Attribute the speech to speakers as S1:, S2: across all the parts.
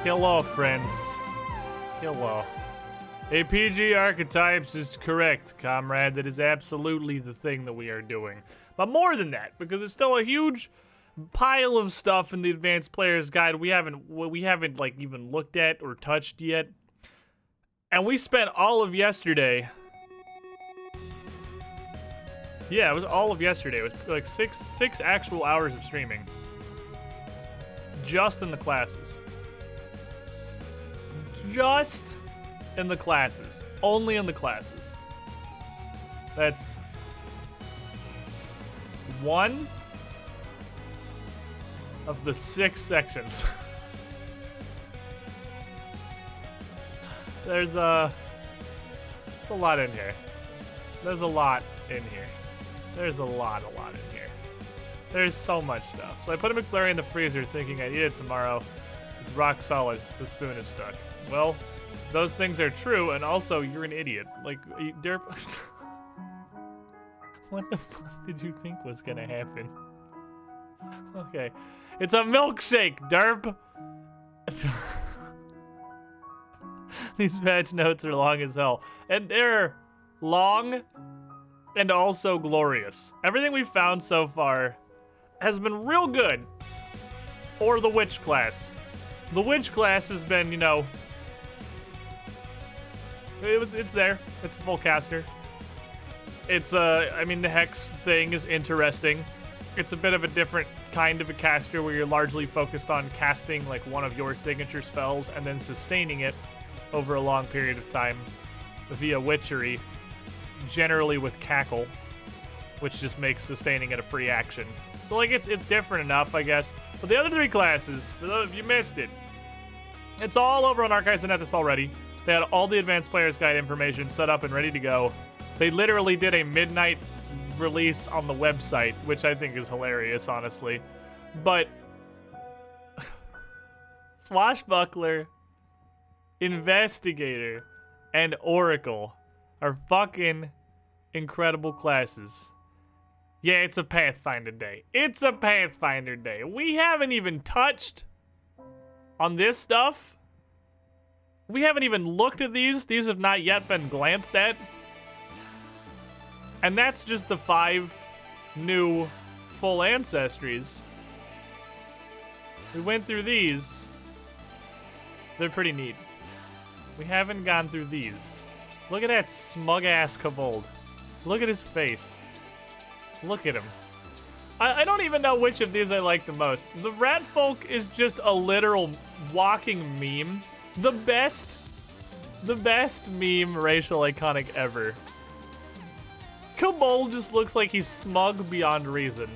S1: Hello, friends. Hello. APG archetypes is correct, comrade. That is absolutely the thing that we are doing. But more than that, because it's still a huge pile of stuff in the Advanced Player's Guide we haven't like even looked at or touched yet. And we spent all of yesterday. Yeah, it was all of yesterday. It was like six actual hours of streaming. Just in the classes. Just in the classes. Only in the classes. That's one of the 6 sections. There's a lot in here. There's a lot in here. There's a lot in here. There's so much stuff. So I put a McFlurry in the freezer thinking I'd eat it tomorrow. It's rock solid. The spoon is stuck. Well, those things are true, and also you're an idiot. Like, derp. What the fuck did you think was gonna happen? Okay. It's a milkshake, derp! These patch notes are long as hell. And they're long and also glorious. Everything we've found so far has been real good. Or the witch class. The witch class has been, you know, it's there. It's a full caster. It's I mean, the hex thing is interesting. It's a bit of a different kind of a caster where you're largely focused on casting like one of your signature spells and then sustaining it over a long period of time via witchery, generally with cackle, which just makes sustaining it a free action. So like it's different enough, I guess. But the other 3 classes, for those of you missed it, it's all over on Archives.net this already. They had all the Advanced Player's Guide information set up and ready to go. They literally did a midnight release on the website, which I think is hilarious, honestly. But Swashbuckler, Investigator, and Oracle are fucking incredible classes. Yeah, it's a Pathfinder day. It's a Pathfinder day. We haven't even touched on this stuff. We haven't even looked at these. These have not yet been glanced at. And that's just the 5 new full ancestries. We went through these. They're pretty neat. We haven't gone through these. Look at that smug-ass kobold. Look at his face. Look at him. I don't even know which of these I like the most. The rat folk is just a literal walking meme. The best meme racial iconic ever. Kobold just looks like he's smug beyond reason.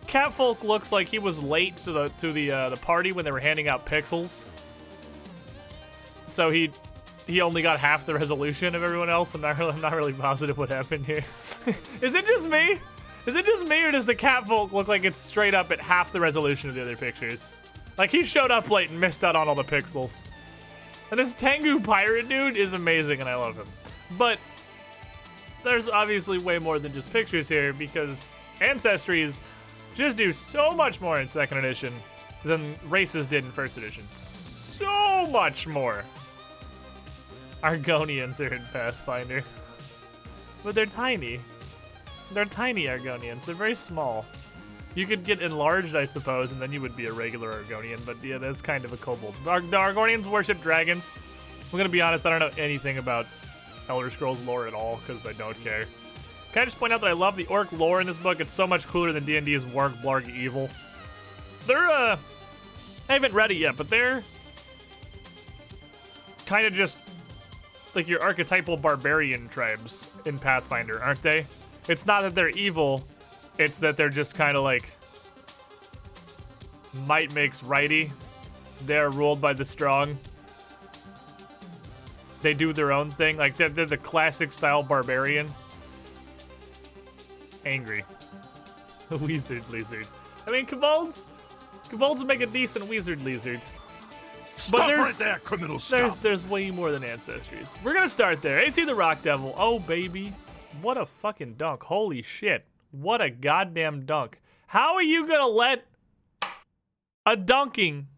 S1: Catfolk looks like he was late to the party when they were handing out pixels. So he only got half the resolution of everyone else. I'm not really positive what happened here. Is it just me? Is it just me, or does the Catfolk look like it's straight up at half the resolution of the other pictures? Like, he showed up late and missed out on all the pixels. And this Tengu pirate dude is amazing, and I love him. But there's obviously way more than just pictures here, because Ancestries just do so much more in 2nd edition than Races did in 1st edition. So much more. Argonians are in Pathfinder. But they're tiny. They're tiny Argonians. They're very small. You could get enlarged, I suppose, and then you would be a regular Argonian, but yeah, that's kind of a kobold. The Argonians worship dragons. I'm gonna be honest, I don't know anything about Elder Scrolls lore at all, because I don't care. Can I just point out that I love the orc lore in this book? It's so much cooler than D&D's Warg Blarg Evil. They're, I haven't read it yet, but they're kind of just like your archetypal barbarian tribes in Pathfinder, aren't they? It's not that they're evil, it's that they're just kind of like might makes righty. They're ruled by the strong. They do their own thing. Like, they're the classic style barbarian. Angry. Wizard lizard. I mean, kobolds make a decent wizard lizard.
S2: Stop right there, criminal scum.
S1: There's way more than ancestries. We're gonna start there. AC the Rock Devil. Oh, baby. What a fucking dunk. Holy shit. What a goddamn dunk. How are you gonna let a dunking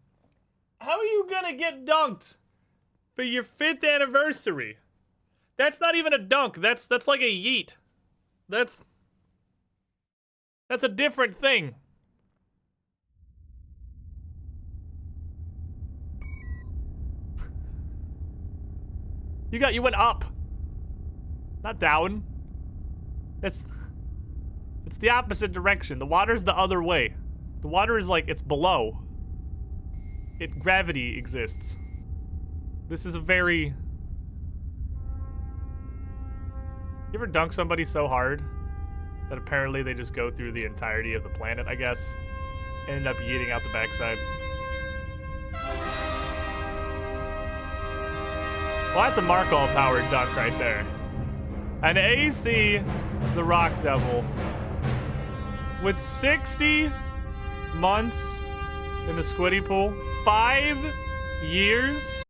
S1: How are you gonna get dunked for your 5th anniversary? That's not even a dunk. That's like a yeet. That's a different thing. You went up. Not down. It's the opposite direction. The water's the other way. The water is like, it's below. Gravity exists. This is a very... You ever dunk somebody so hard that apparently they just go through the entirety of the planet, I guess? End up yeeting out the backside. Well, that's a Markov-powered dunk right there. An AC, the Rock Devil, with 60 months in the Squiddy pool, 5 years.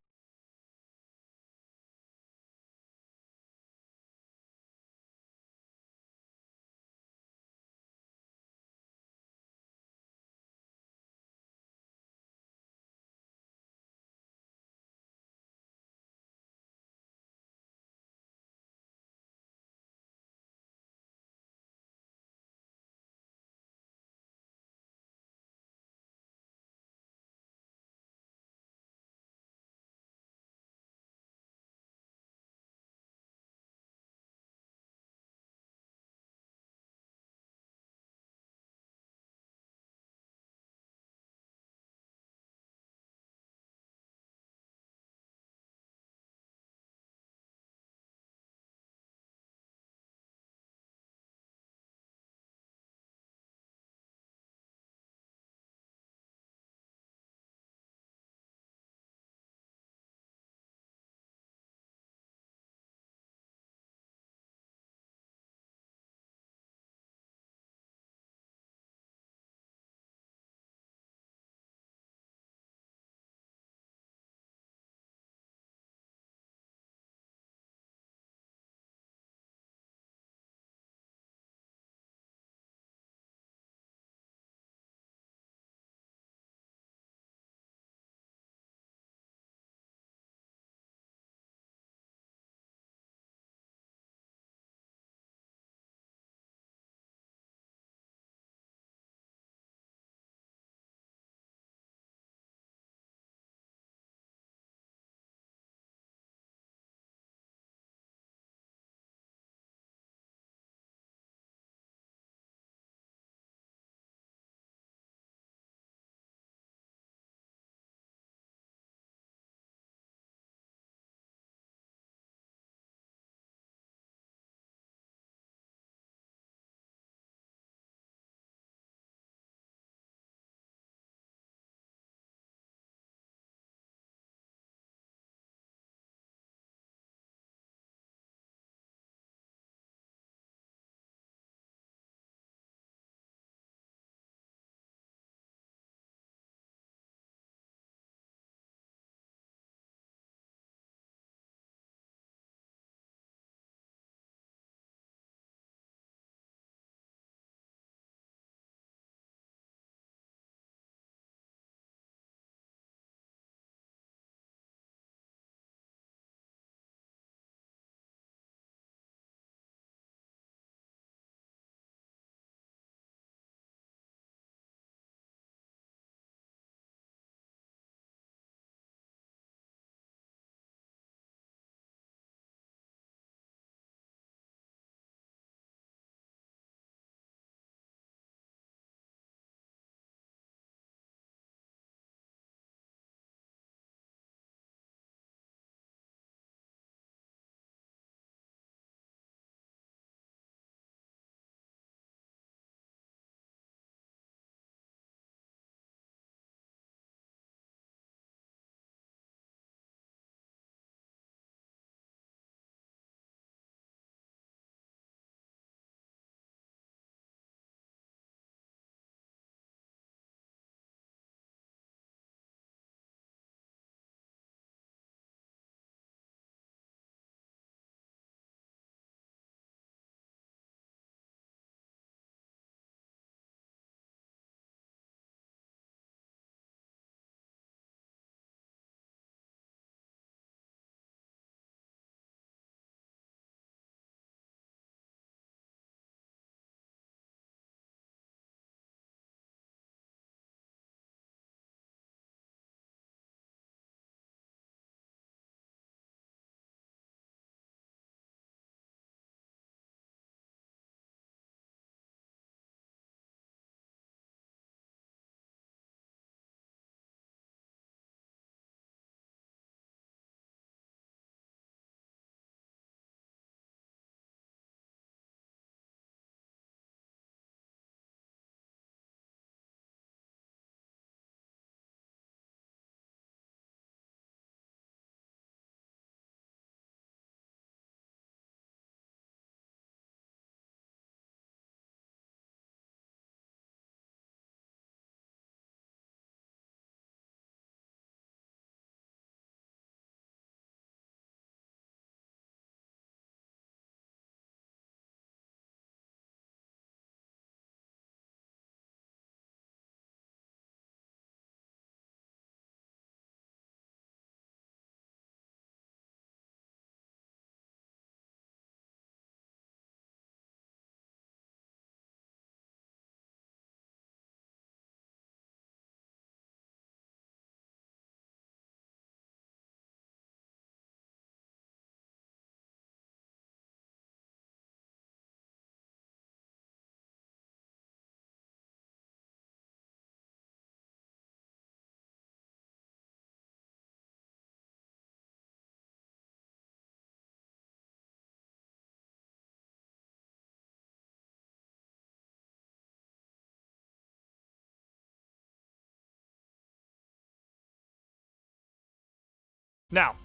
S1: Now,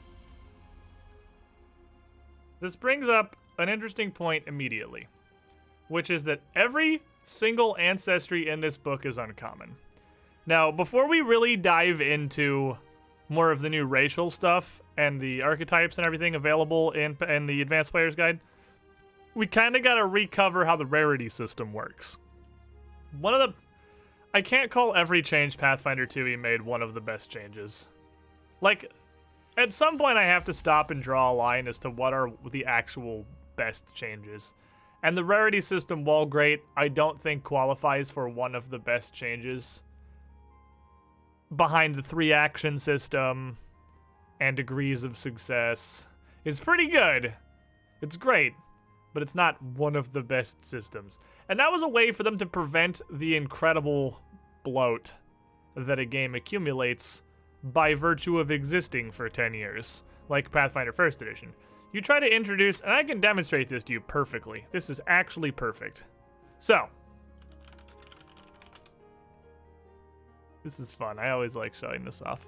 S1: this brings up an interesting point immediately, which is that every single ancestry in this book is uncommon. Now, before we really dive into more of the new racial stuff and the archetypes and everything available in the Advanced Player's Guide, we kind of got to recover how the rarity system works. I can't call every change Pathfinder 2e made one of the best changes. Like, at some point I have to stop and draw a line as to what are the actual best changes. And the rarity system, while great, I don't think qualifies for one of the best changes. Behind the 3-action system and degrees of success is pretty good. It's great, but it's not one of the best systems. And that was a way for them to prevent the incredible bloat that a game accumulates by virtue of existing for 10 years, like Pathfinder 1st Edition. You try to introduce, and I can demonstrate this to you perfectly. This is actually perfect. So, this is fun. I always like showing this off.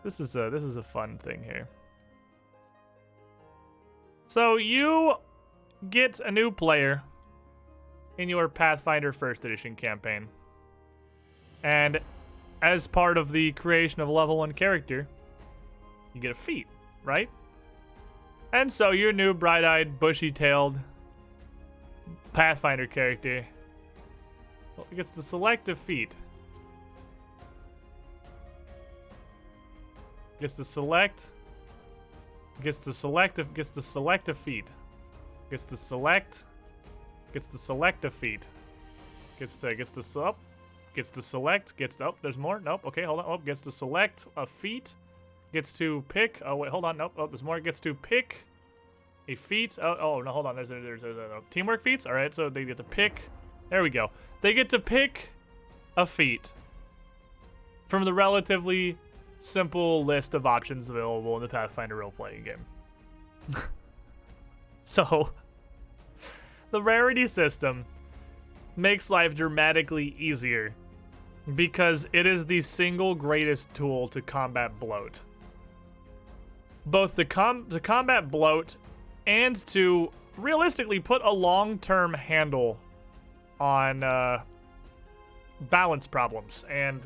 S1: This is a fun thing here. So you get a new player in your Pathfinder 1st Edition campaign. And as part of the creation of a level 1 character, you get a feat, right? And so your new bright-eyed, bushy-tailed Pathfinder character gets to select a feat. Gets to select a feat. Gets to select a feat. Gets to select there's more. Nope. Okay, hold on. Oh, gets to select a feat. Gets to pick. Oh wait, hold on. Nope. Oh, there's more. Gets to pick a feat. Oh no, hold on. There's a teamwork feats. All right, so they get to pick. There we go. They get to pick a feat from the relatively simple list of options available in the Pathfinder role-playing game. So, the rarity system makes life dramatically easier because it is the single greatest tool to combat bloat. Both to combat bloat and to realistically put a long-term handle on balance problems and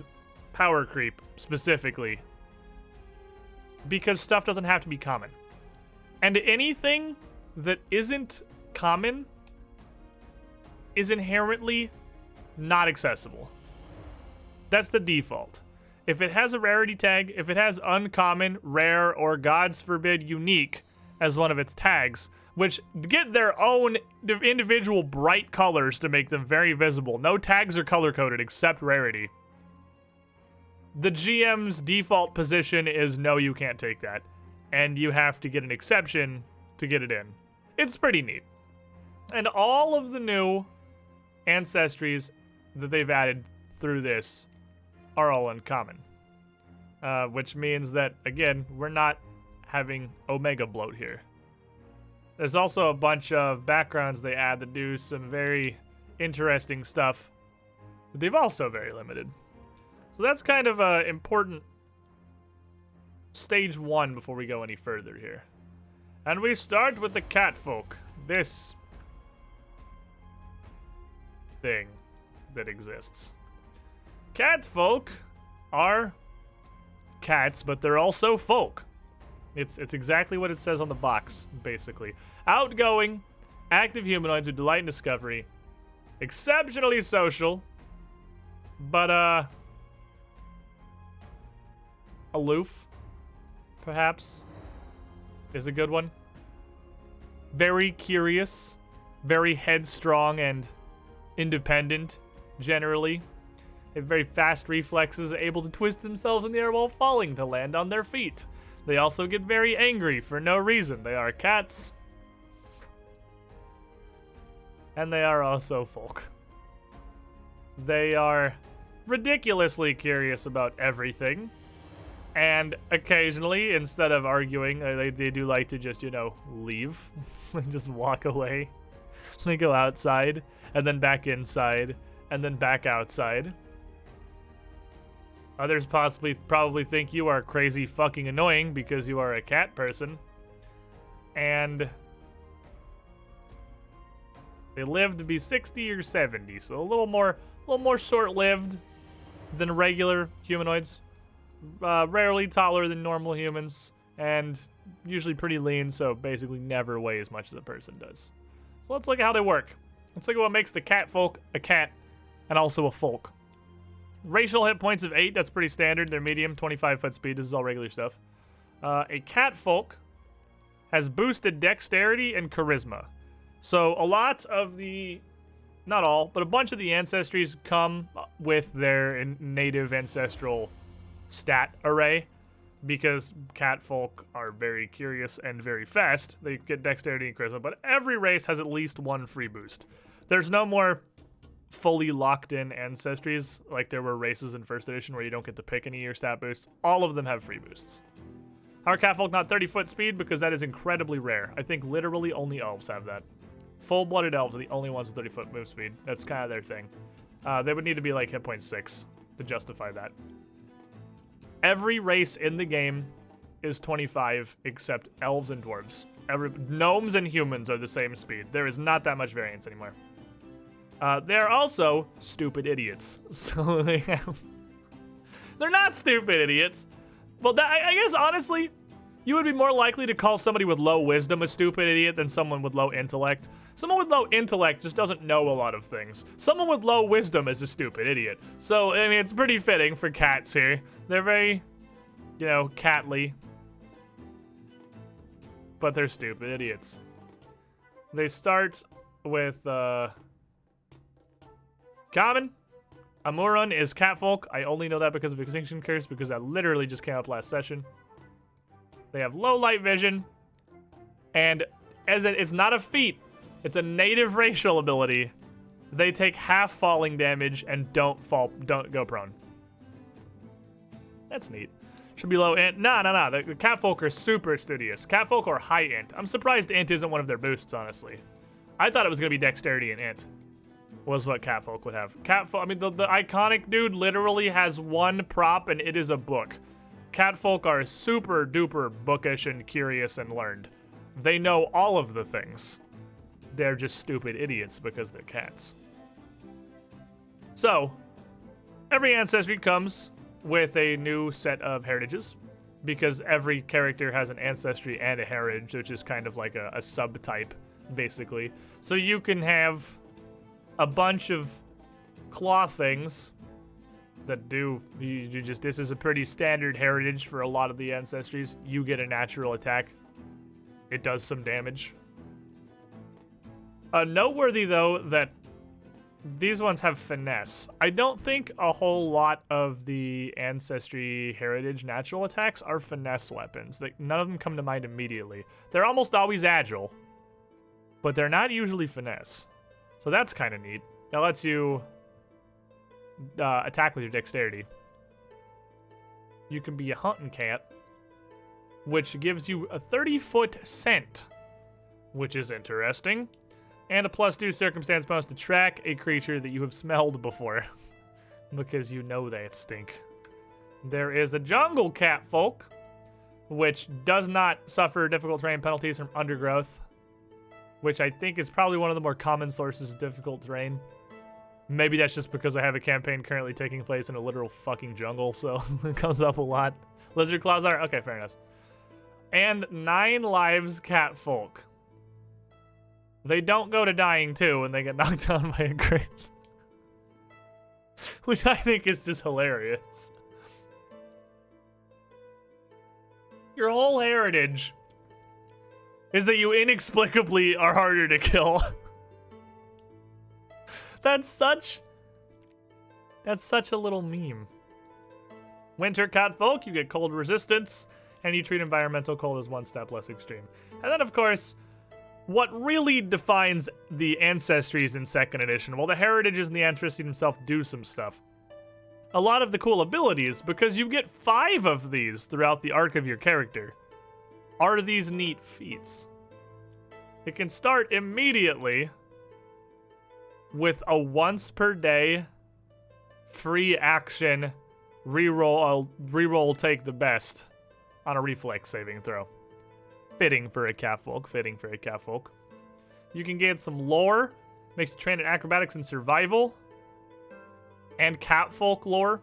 S1: power creep specifically, because stuff doesn't have to be common, and anything that isn't common is inherently not accessible. That's the default. If it has a rarity tag, if it has uncommon, rare, or gods forbid unique as one of its tags, which get their own individual bright colors to make them very visible. No tags are color-coded except rarity. The GM's default position is no, you can't take that. And you have to get an exception to get it in. It's pretty neat. And all of the new ancestries that they've added through this are all uncommon. Which means that, again, we're not having Omega bloat here. There's also a bunch of backgrounds they add that do some very interesting stuff, but they've also very limited. So that's kind of an important stage 1 before we go any further here. And we start with the catfolk. This thing that exists. Catfolk are cats, but they're also folk. It's exactly what it says on the box, basically. Outgoing, active humanoids who delight in discovery. Exceptionally social, but, aloof, perhaps, is a good one. Very curious, very headstrong and independent, generally. They have very fast reflexes, able to twist themselves in the air while falling to land on their feet. They also get very angry for no reason. They are cats. And they are also folk. They are ridiculously curious about everything. And occasionally, instead of arguing, they do like to just, leave. And just walk away. They go outside, and then back inside, and then back outside. Others probably think you are crazy fucking annoying because you are a cat person. And they live to be 60 or 70, so a little more short-lived than regular humanoids. Rarely taller than normal humans, and usually pretty lean, so basically never weigh as much as a person does. So let's look at how they work. Let's look at what makes the cat folk a cat and also a folk. Racial hit points of 8, that's pretty standard. They're medium, 25 foot speed. This is all regular stuff. A cat folk has boosted dexterity and charisma. So a lot of the, not all, but a bunch of the ancestries come with their native ancestral stat array, because cat folk are very curious and very fast. They get dexterity and charisma, but every race has at least one free boost. There's no more fully locked in ancestries like there were races in first edition where you don't get to pick any of your stat boosts. All of them have free boosts. How are cat folk not 30 foot speed? Because that is incredibly rare. I think literally only elves have that. Full-blooded elves are the only ones with 30 foot move speed. That's kind of their thing. They would need to be like hit point 6 to justify that. Every race in the game is 25 except elves and dwarves. Gnomes and humans are the same speed. There is not that much variance anymore. They're also stupid idiots. So they're not stupid idiots. Well, I guess honestly, you would be more likely to call somebody with low wisdom a stupid idiot than someone with low intellect. Someone with low intellect just doesn't know a lot of things. Someone with low wisdom is a stupid idiot. So, I mean, it's pretty fitting for cats here. They're very, you know, catly. But they're stupid idiots. They start with, common. Amurun is catfolk. I only know that because of Extinction Curse, because that literally just came up last session. They have low light vision, and it's not a feat, it's a native racial ability. They take half falling damage and don't go prone. That's neat. Should be low int. Nah. The catfolk are super studious. Catfolk are high int. I'm surprised int isn't one of their boosts, honestly. I thought it was gonna be dexterity and int was what catfolk would have. Catfolk, I mean, the iconic dude literally has one prop, and it is a book. Catfolk are super duper bookish and curious and learned. They know all of the things. They're just stupid idiots because they're cats. So, every ancestry comes with a new set of heritages, because every character has an ancestry and a heritage, which is kind of like a subtype, basically. So you can have a bunch of claw things that do, this is a pretty standard heritage for a lot of the ancestries. You get a natural attack. It does some damage. Noteworthy, though, that these ones have finesse. I don't think a whole lot of the ancestry heritage natural attacks are finesse weapons. None of them come to mind immediately. They're almost always agile, but they're not usually finesse. So that's kind of neat. That lets you attack with your dexterity. You can be a hunting cat, which gives you a 30-foot scent, which is interesting, and a +2 circumstance bonus to track a creature that you have smelled before, because you know they stink. There is a jungle cat folk, which does not suffer difficult terrain penalties from undergrowth, which I think is probably one of the more common sources of difficult terrain. Maybe that's just because I have a campaign currently taking place in a literal fucking jungle, so it comes up a lot. Lizard claws are? Okay, fair enough. And 9 lives cat folk. They don't go to dying too when they get knocked down by a crate. Which I think is just hilarious. Your whole heritage is that you inexplicably are harder to kill. That's such a little meme. Winter cat folk, you get cold resistance, and you treat environmental cold as 1 step less extreme. And then, of course, what really defines the ancestries in 2nd edition, well, the heritages and the ancestry themselves do some stuff. A lot of the cool abilities, because you get 5 of these throughout the arc of your character, are these neat feats. It can start immediately with a once per day free action reroll take the best on a reflex saving throw. Fitting for a catfolk. Fitting for a catfolk. You can get some lore. Makes you train in acrobatics and survival. And catfolk lore.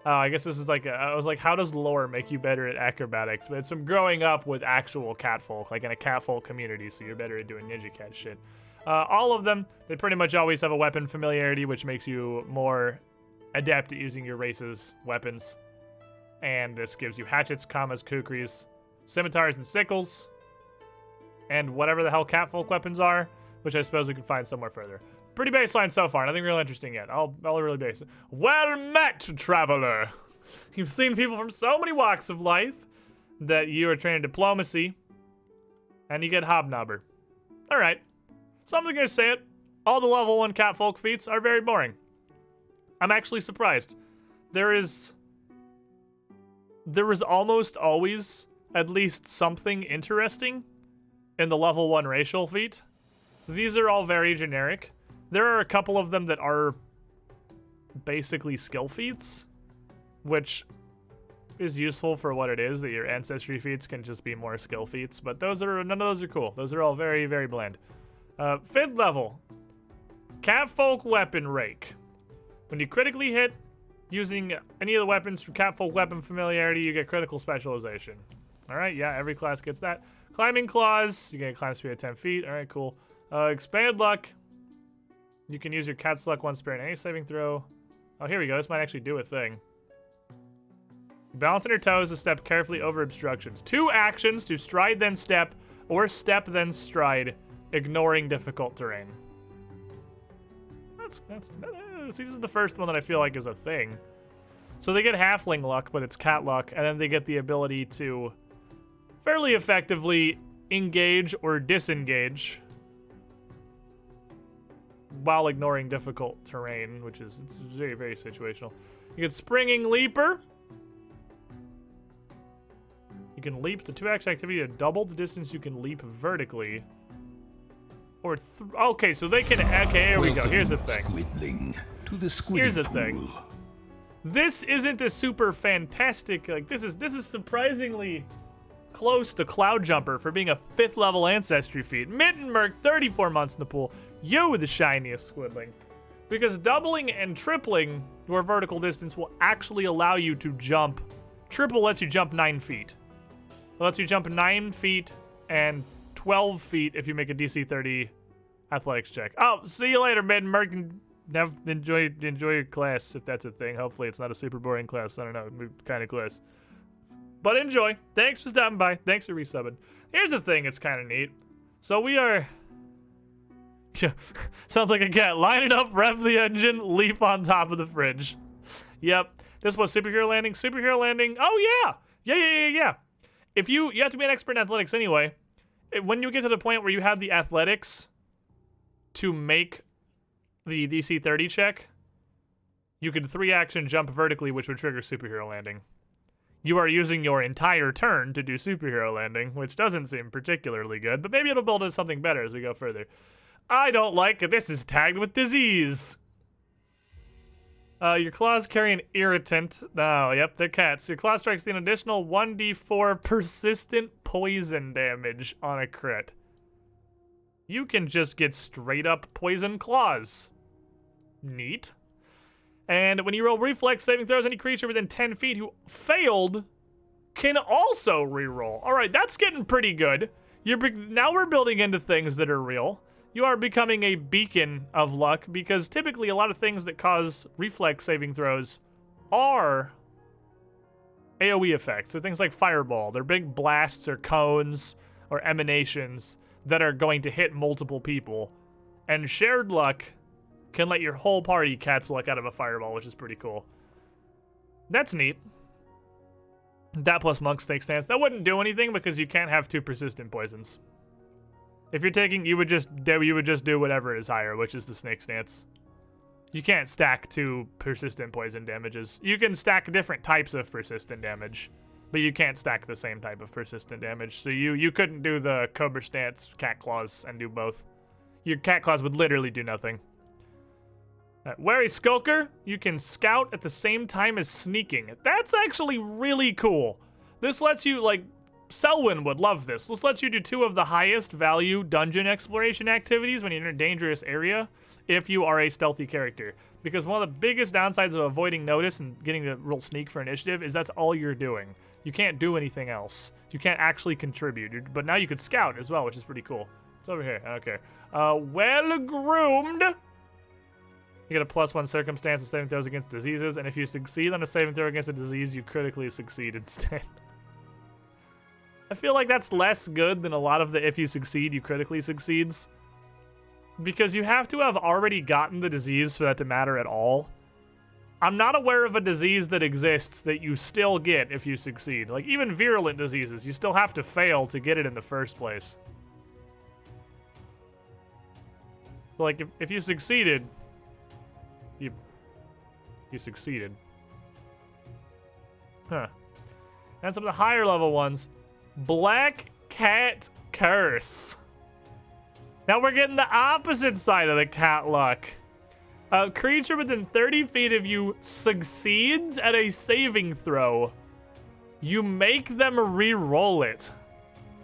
S1: Oh, I guess this is like I was like, how does lore make you better at acrobatics? But it's from growing up with actual catfolk, like in a catfolk community, so you're better at doing ninja cat shit. All of them, they pretty much always have a weapon familiarity, which makes you more adept at using your race's weapons. And this gives you hatchets, commas, kukris, scimitars, and sickles. And whatever the hell catfolk weapons are, which I suppose we can find somewhere further. Pretty baseline so far, nothing real interesting yet. All really basic. Well met, traveler! You've seen people from so many walks of life that you are trained in diplomacy, and you get hobnobber. Alright. So I'm gonna say it. All the level 1 catfolk feats are very boring. I'm actually surprised. There is almost always at least something interesting in the level 1 racial feat. These are all very generic. There are a couple of them that are basically skill feats, which is useful for what it is, that your ancestry feats can just be more skill feats, but none of those are cool. Those are all very, very bland. 5th level, catfolk weapon rake. When you critically hit using any of the weapons from catfolk weapon familiarity, you get critical specialization. Alright, yeah, every class gets that. Climbing claws, you get a climb speed of 10 feet. Alright, cool. Expand luck. You can use your cat's luck once per any saving throw. Oh, here we go. This might actually do a thing. Balance on your toes to step carefully over obstructions. 2 actions to stride then step, or step then stride, ignoring difficult terrain. See, this is the first one that I feel like is a thing. So they get halfling luck, but it's cat luck, and then they get the ability to fairly effectively engage or disengage while ignoring difficult terrain, which is it's very, very situational. You get Springing Leaper. You can leap the 2-action activity to double the distance you can leap vertically. Or okay, so they can. Okay, here we go. Here's the thing.
S2: Squidling to the
S1: Here's the
S2: pool.
S1: thing. This isn't a super fantastic. Like this is surprisingly close to Cloud Jumper for being a 5th level ancestry feat. Mittenmerk, 34 months in the pool. You the shiniest squidling. Because doubling and tripling your vertical distance will actually allow you to jump. Triple lets you jump 9 feet. It lets you jump 9 feet and 12 feet if you make a DC 30 athletics check. Oh, see you later, Mittenmerk. Enjoy your class if that's a thing. Hopefully it's not a super boring class. I don't know, kind of class. But enjoy. Thanks for stopping by. Thanks for resubbing. Here's the thing, it's kind of neat. So we are... Sounds like a cat. Line it up, rev the engine, leap on top of the fridge. Yep. This was Superhero Landing. Superhero Landing. Oh, yeah. Yeah. If you have to be an expert in athletics anyway. When you get to the point where you have the athletics to make the DC 30 check, you can 3-action jump vertically, which would trigger Superhero Landing. You are using your entire turn to do Superhero Landing, which doesn't seem particularly good, but maybe it'll build into something better as we go further. I don't like it. This is tagged with disease. Your claws carry an irritant. Oh, yep, they're cats. Your claw strikes an additional 1d4 persistent poison damage on a crit. You can just get straight up poison claws. Neat. And when you roll reflex saving throws, any creature within 10 feet who failed can also reroll. All right, that's getting pretty good. Now we're building into things that are real. You are becoming a beacon of luck because typically a lot of things that cause reflex saving throws are AoE effects. So things like fireball, they're big blasts or cones or emanations that are going to hit multiple people. And shared luck can let your whole party cat's luck out of a fireball, which is pretty cool. That's neat. That plus Monk Snake Stance. That wouldn't do anything because you can't have 2 persistent poisons. If you're taking, you would just do whatever is higher, which is the Snake Stance. You can't stack 2 persistent poison damages. You can stack different types of persistent damage, but you can't stack the same type of persistent damage. So you couldn't do the Cobra Stance Cat Claws and do both. Your Cat Claws would literally do nothing. Wary Skulker, you can scout at the same time as sneaking. That's actually really cool. This lets you, like, Selwyn would love this. This lets you do 2 of the highest value dungeon exploration activities when you're in a dangerous area if you are a stealthy character. Because one of the biggest downsides of avoiding notice and getting to roll sneak for initiative is that's all you're doing. You can't do anything else. You can't actually contribute. But now you could scout as well, which is pretty cool. It's over here. Okay. Well-groomed. You get a +1 circumstance and saving throws against diseases, and if you succeed on a saving throw against a disease, you critically succeed instead. I feel like that's less good than a lot of the if you succeed, you critically succeeds. Because you have to have already gotten the disease for that to matter at all. I'm not aware of a disease that exists that you still get if you succeed. Like, even virulent diseases, you still have to fail to get it in the first place. Like, if you succeeded... You succeeded. Huh. And some of the higher level ones. Black Cat Curse. Now we're getting the opposite side of the cat luck. A creature within 30 feet of you succeeds at a saving throw. You make them re-roll it.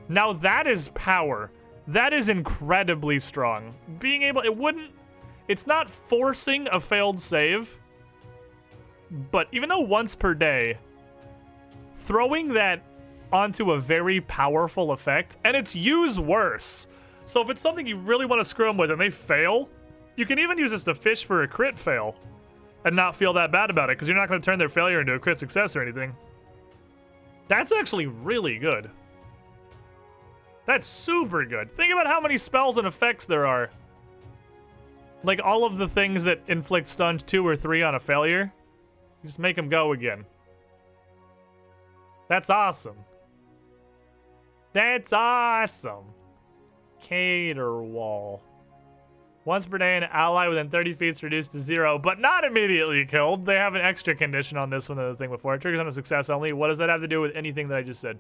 S1: Now that is power. That is incredibly strong. Being able, it's not forcing a failed save. But even though once per day, throwing that onto a very powerful effect, and it's used worse. So if it's something you really want to screw them with and they fail, you can even use this to fish for a crit fail and not feel that bad about it because you're not going to turn their failure into a crit success or anything. That's actually really good. That's super good. Think about how many spells and effects there are. Like all of the things that inflict stunned 2 or 3 on a failure. Just make them go again. That's awesome. That's awesome. Caterwall. Once per day, an ally within 30 feet is reduced to 0, but not immediately killed. They have an extra condition on this one than the thing before. It triggers on a success only. What does that have to do with anything that I just said?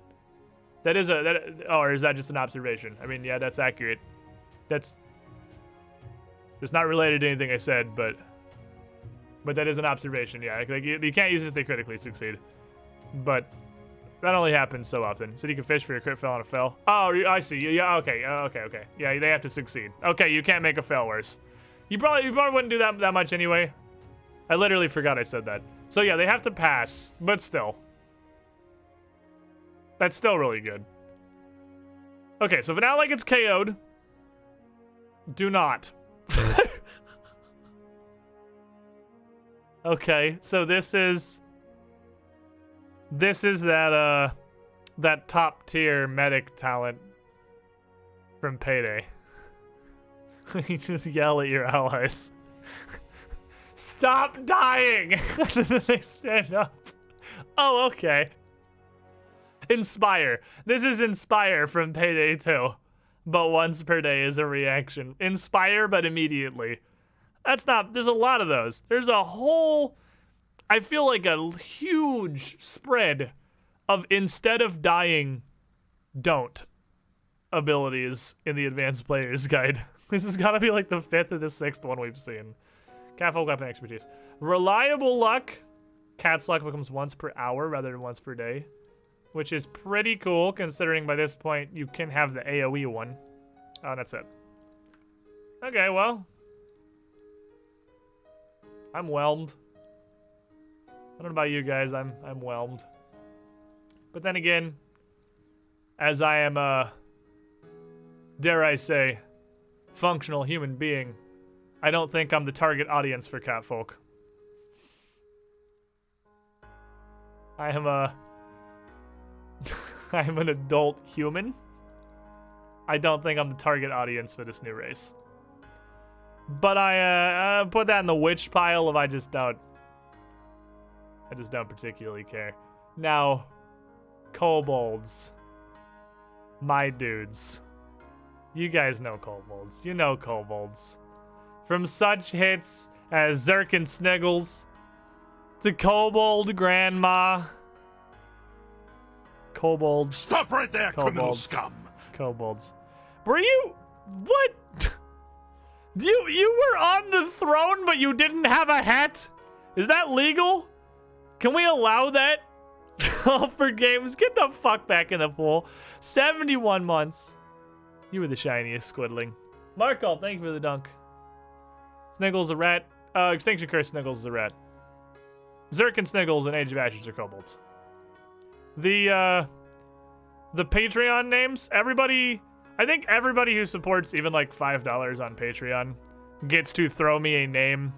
S1: That is or is that just an observation? I mean, yeah, that's accurate. It's not related to anything I said, but that is an observation, yeah. Like, you can't use it if they critically succeed. But that only happens so often. So you can fish for your crit fail on a fail. Oh, I see. Yeah, okay. Okay. Yeah, they have to succeed. Okay, you can't make a fail worse. You probably wouldn't do that much anyway. I literally forgot I said that. So yeah, they have to pass, but still. That's still really good. Okay, so if an ally gets KO'd, do not. Okay, so this is that top tier medic talent from Payday. You just yell at your allies. Stop dying! And then they stand up. Oh, okay. Inspire. This is Inspire from Payday 2. But once per day is a reaction. Inspire, but immediately. There's a lot of those. There's a whole, I feel like a huge spread of instead of dying, don't abilities in the Advanced Player's Guide. This has got to be like the 5th or the 6th one we've seen. Catfolk weapon expertise. Reliable luck. Cat's luck becomes once per hour rather than once per day, which is pretty cool considering by this point you can have the AoE one. Oh, that's it. Okay, well. I'm whelmed. I don't know about you guys, I'm whelmed. But then again, as I am dare I say, functional human being, I don't think I'm the target audience for catfolk. I am I'm an adult human. I don't think I'm the target audience for this new race. But I put that in the witch pile of I just don't particularly care. Now, kobolds. My dudes. You guys know kobolds. You know kobolds. From such hits as Zerk and Sniggles to Kobold Grandma. Kobolds.
S2: Stop right there,
S1: kobolds.
S2: criminal scum.
S1: Kobolds. Were you... What? You were on the throne, but you didn't have a hat? Is that legal? Can we allow that? Oh, for games, get the fuck back in the pool. 71 months. You were the shiniest, Squidling. Marco, thank you for the dunk. Sniggles a rat. Extinction Curse Sniggles is a rat. Zerk and Sniggles and Age of Ashes are kobolds. The Patreon names, everybody, I think everybody who supports even like $5 on Patreon gets to throw me a name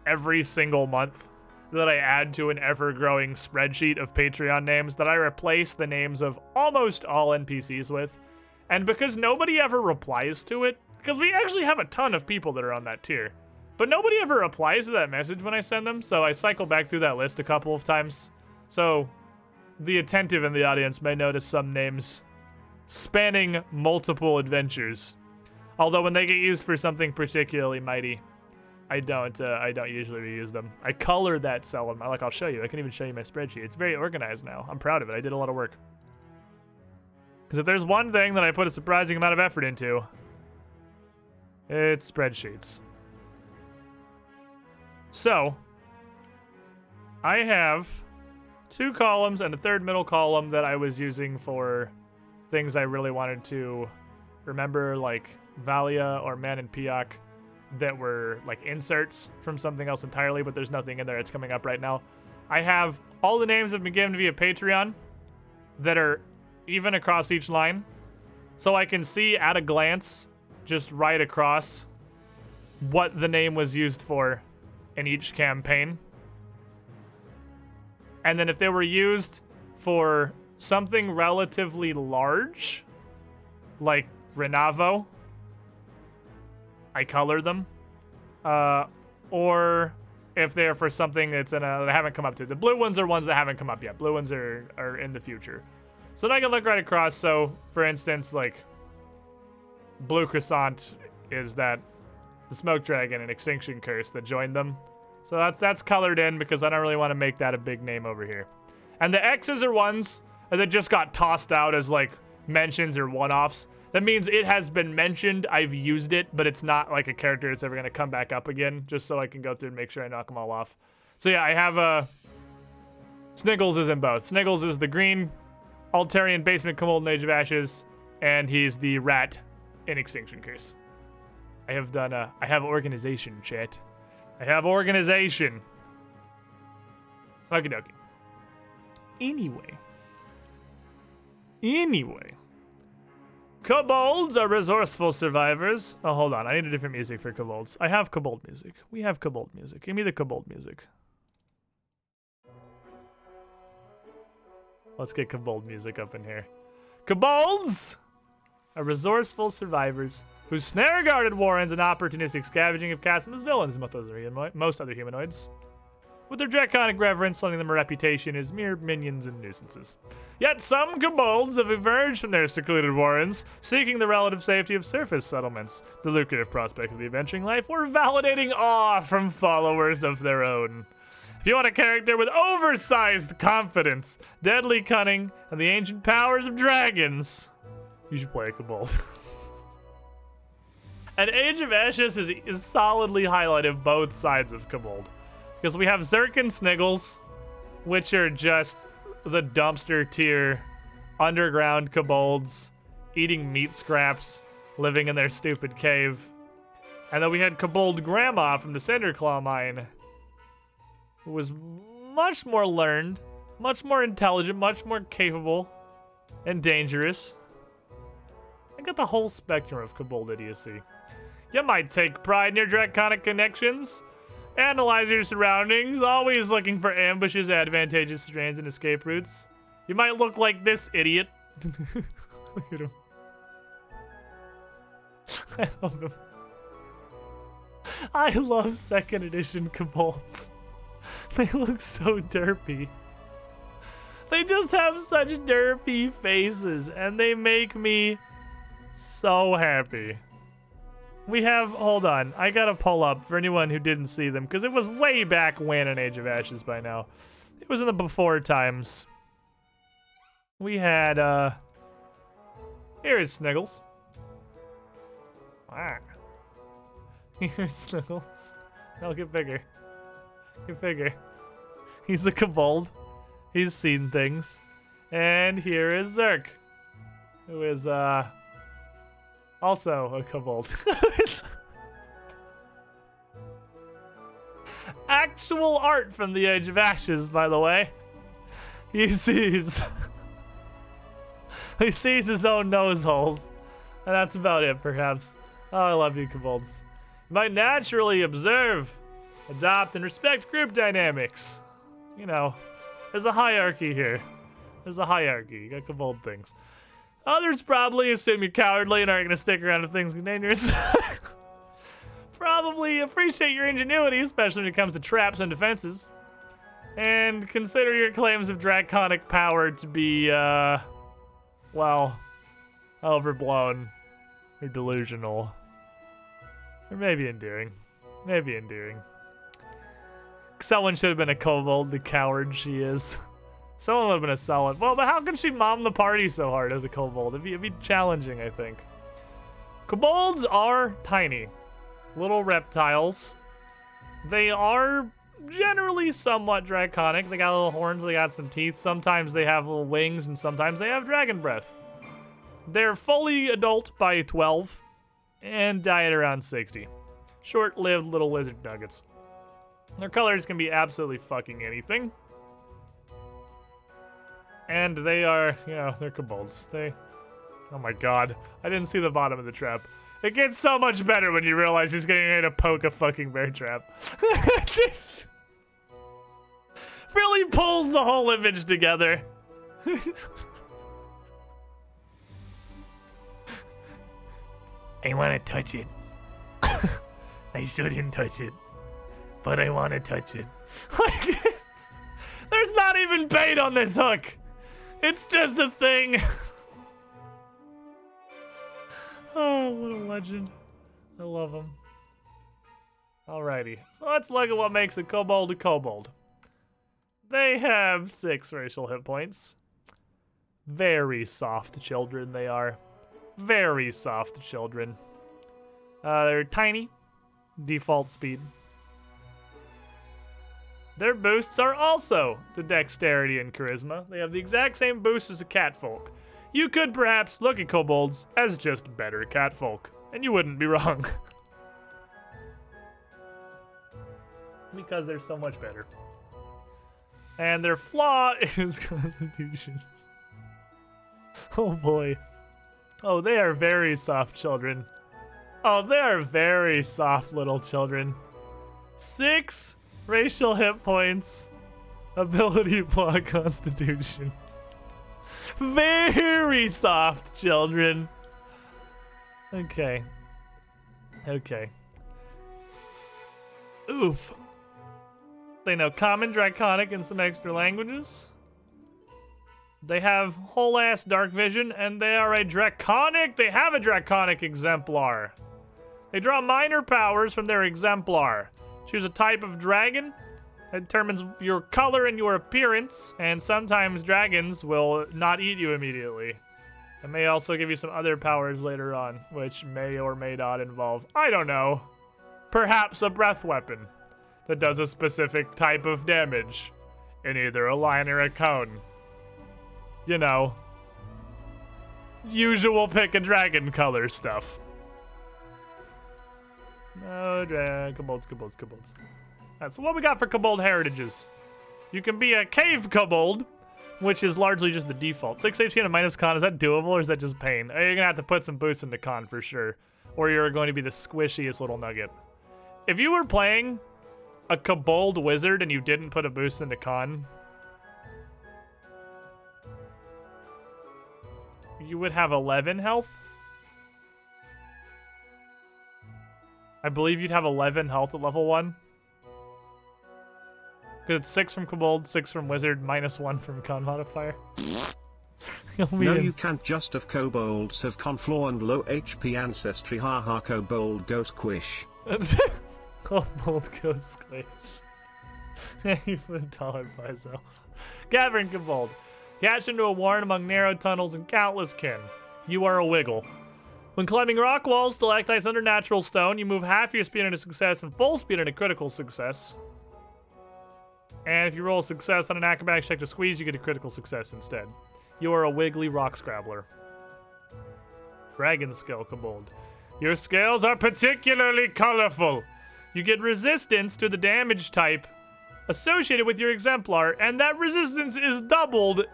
S1: every single month that I add to an ever-growing spreadsheet of Patreon names that I replace the names of almost all NPCs with. And because nobody ever replies to it, because we actually have a ton of people that are on that tier, but nobody ever replies to that message when I send them, so I cycle back through that list a couple of times. So the attentive in the audience may notice some names spanning multiple adventures. Although when they get used for something particularly mighty, I don't usually reuse them. I color that cell in my, like, I'll show you. I can even show you my spreadsheet. It's very organized now. I'm proud of it. I did a lot of work. Because if there's one thing that I put a surprising amount of effort into, it's spreadsheets. So, I have 2 columns and a third middle column that I was using for things I really wanted to remember, like Valia or Man and Piak, that were like inserts from something else entirely, but there's nothing in there. It's coming up right now. I have all the names have been given via Patreon that are even across each line, so I can see at a glance, just right across, what the name was used for in each campaign. And then if they were used for something relatively large, like Renavo, I color them. Or if they're for something that's that haven't come up to. The blue ones are ones that haven't come up yet. Blue ones are in the future. So then I can look right across. So, for instance, like, Blue Croissant is that the Smoke Dragon and Extinction Curse that joined them. So that's colored in because I don't really want to make that a big name over here. And the X's are ones that just got tossed out as, like, mentions or one-offs. That means it has been mentioned, I've used it, but it's not like a character that's ever going to come back up again, just so I can go through and make sure I knock them all off. So yeah, I have Sniggles is in both. Sniggles is the green Altarian Basement Komold in Age of Ashes, and he's the rat in Extinction Curse. I have done I have organization, chat. I have organization. Okie dokie. Anyway. Kobolds are resourceful survivors. Oh, hold on. I need a different music for kobolds. I have kobold music. We have kobold music. Give me the kobold music. Let's get kobold music up in here. Kobolds are resourceful survivors whose snare-guarded warrens and opportunistic scavenging have cast them as villains in most other humanoids, with their draconic reverence lending them a reputation as mere minions and nuisances. Yet some kobolds have emerged from their secluded warrens, seeking the relative safety of surface settlements, the lucrative prospect of the adventuring life, or validating awe from followers of their own. If you want a character with oversized confidence, deadly cunning, and the ancient powers of dragons, you should play a kobold. And Age of Ashes is solidly highlighted both sides of kobold. Because we have Zerk and Sniggles, which are just the dumpster tier underground kobolds eating meat scraps, living in their stupid cave. And then we had Kobold Grandma from the Cinderclaw mine, who was much more learned, much more intelligent, much more capable, and dangerous. I got the whole spectrum of kobold idiocy. You might take pride in your draconic connections. Analyze your surroundings, always looking for ambushes, advantageous strands, and escape routes. You might look like this idiot. Look at him. I love him. I love 2nd edition kobolds. They look so derpy. They just have such derpy faces, and they make me so happy. We have, hold on, I gotta pull up for anyone who didn't see them, because it was way back when in Age of Ashes by now. It was in the before times. We had, here is Sniggles. Ah. Here's Snuggles. No, get bigger. Get bigger. He's a kobold. He's seen things. And here is Zerk, who is also a kobold. Actual art from the Age of Ashes, by the way. He sees his own nose holes, and that's about it, perhaps. Oh, I love you, kobolds. You might naturally observe, adopt, and respect group dynamics. You know, there's a hierarchy here. There's a hierarchy. You got kobold things. Others probably assume you're cowardly and aren't going to stick around if things get dangerous. Probably appreciate your ingenuity, especially when it comes to traps and defenses. And consider your claims of draconic power to be, well, overblown or delusional. Or maybe endearing. Maybe endearing. Someone should have been a kobold, the coward she is. Someone would have been a solid. Well, but how can she mom the party so hard as a kobold? It'd be challenging, I think. Kobolds are tiny. Little reptiles. They are generally somewhat draconic. They got little horns, they got some teeth. Sometimes they have little wings, and sometimes they have dragon breath. They're fully adult by 12 and die at around 60. Short-lived little lizard nuggets. Their colors can be absolutely fucking anything. And they are, you know, they're kobolds. Oh my god. I didn't see the bottom of the trap. It gets so much better when you realize he's getting ready to poke a fucking bear trap. Just really pulls the whole image together. I want to touch it. I shouldn't touch it, but I want to touch it. There's not even bait on this hook. It's just a thing. Oh, what a legend. I love him. Alrighty, so let's look at what makes a kobold a kobold. They have 6 racial hit points. Very soft children they are. Very soft children. They're tiny. Default speed. Their boosts are also to dexterity and charisma. They have the exact same boost as a catfolk. You could perhaps look at kobolds as just better catfolk, and you wouldn't be wrong. Because they're so much better. And their flaw is constitution. Oh boy. Oh, they are very soft children. Oh, they are very soft little children. 6 racial hit points. Ability block constitution. Very soft children. Okay. Okay. Oof. They know Common, Draconic, and some extra languages. They have whole-ass dark vision, and they are a Draconic. They have a Draconic exemplar. They draw minor powers from their exemplar. Choose a type of dragon. It determines your color and your appearance, and sometimes dragons will not eat you immediately. It may also give you some other powers later on, which may or may not involve, I don't know, perhaps a breath weapon that does a specific type of damage in either a line or a cone. You know, usual pick a dragon color stuff. No, kobolds. Alright, so what we got for kobold heritages? You can be a cave kobold, which is largely just the default. 6 HP and a minus con, is that doable or is that just pain? You're gonna have to put some boosts into con for sure, or you're going to be the squishiest little nugget. If you were playing a kobold wizard and you didn't put a boost into con, you would have 11 health. I believe you'd have 11 health at level 1. Because it's 6 from kobold, 6 from wizard, minus 1 from con modifier.
S3: No, you can't. Just of kobolds have conflaw and low HP ancestry. Haha, kobold go squish.
S1: Kobold go squish. Thank you for the $1, Paizo. Gavin kobold. Catch into a warren among narrow tunnels and countless kin. You are a wiggle. When climbing rock walls, stalactites under natural stone, you move half your speed into success and full speed into critical success. And if you roll a success on an acrobatics check to squeeze, you get a critical success instead. You are a wiggly rock scrabbler. Dragon scale kobold. Your scales are particularly colorful. You get resistance to the damage type associated with your exemplar, and that resistance is doubled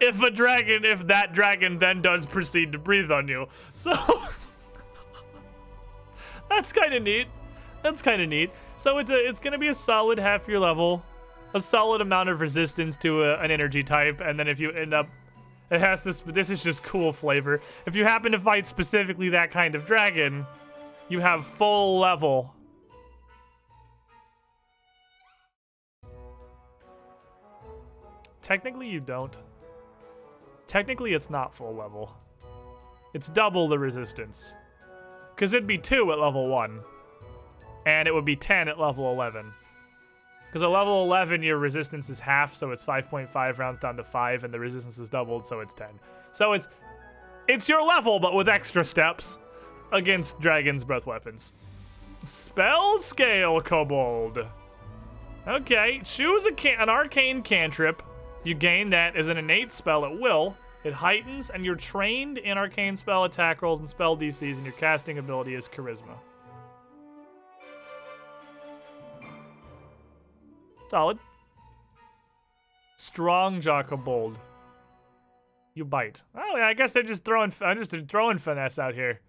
S1: if that dragon then does proceed to breathe on you. So that's kind of neat. That's kind of neat. So it's going to be a solid half your level, a solid amount of resistance to an energy type, and then if you end up, it has this is just cool flavor. If you happen to fight specifically that kind of dragon, you have full level. Technically, you don't. Technically, it's not full level. It's double the resistance. Because it'd be 2 at level 1. And it would be 10 at level 11. Because at level 11, your resistance is half, so it's 5.5 rounds down to 5, and the resistance is doubled, so it's 10. So it's your level, but with extra steps against dragons' breath weapons. Spell scale kobold. Okay, choose an arcane cantrip. You gain that as an innate spell at will. It heightens, and you're trained in arcane spell attack rolls and spell DCs, and your casting ability is charisma. Solid. Strong jaw kobold. You bite. Oh, yeah, I guess I'm just throwing finesse out here.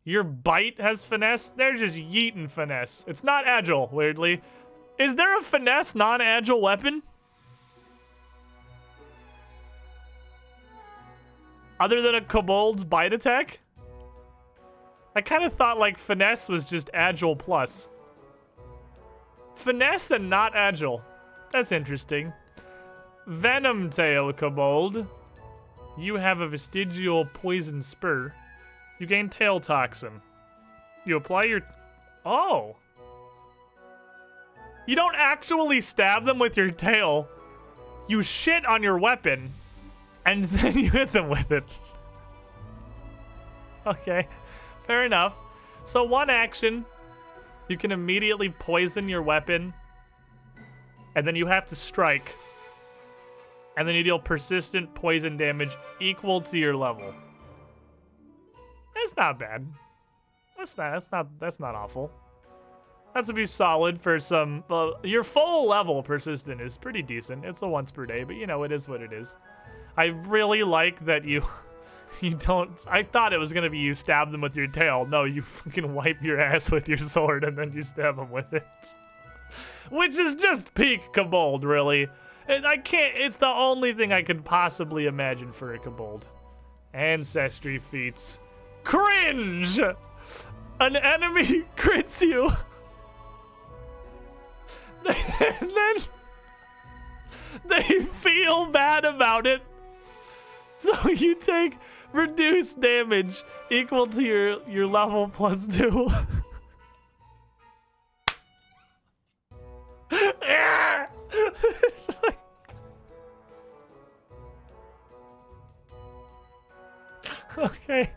S1: Your bite has finesse? They're just yeeting finesse. It's not agile, weirdly. Is there a finesse non-agile weapon? Other than a kobold's bite attack? I kind of thought like finesse was just agile plus. Finesse and not agile. That's interesting. Venom tail kobold. You have a vestigial poison spur. You gain tail toxin. You apply your... Oh. You don't actually stab them with your tail. You shit on your weapon. And then you hit them with it. Okay, fair enough. So one action, you can immediately poison your weapon, and then you have to strike, and then you deal persistent poison damage equal to your level. That's not bad. That's not awful. That's to be solid for some. Your full level persistent is pretty decent. It's a once per day, but you know it is what it is. I really like that you don't... I thought it was going to be you stab them with your tail. No, you fucking wipe your ass with your sword and then you stab them with it. Which is just peak kobold, really. And I can't... It's the only thing I could possibly imagine for a kobold. Ancestry feats. Cringe! An enemy crits you. And then they feel bad about it. So you take reduced damage equal to your level plus 2. Okay.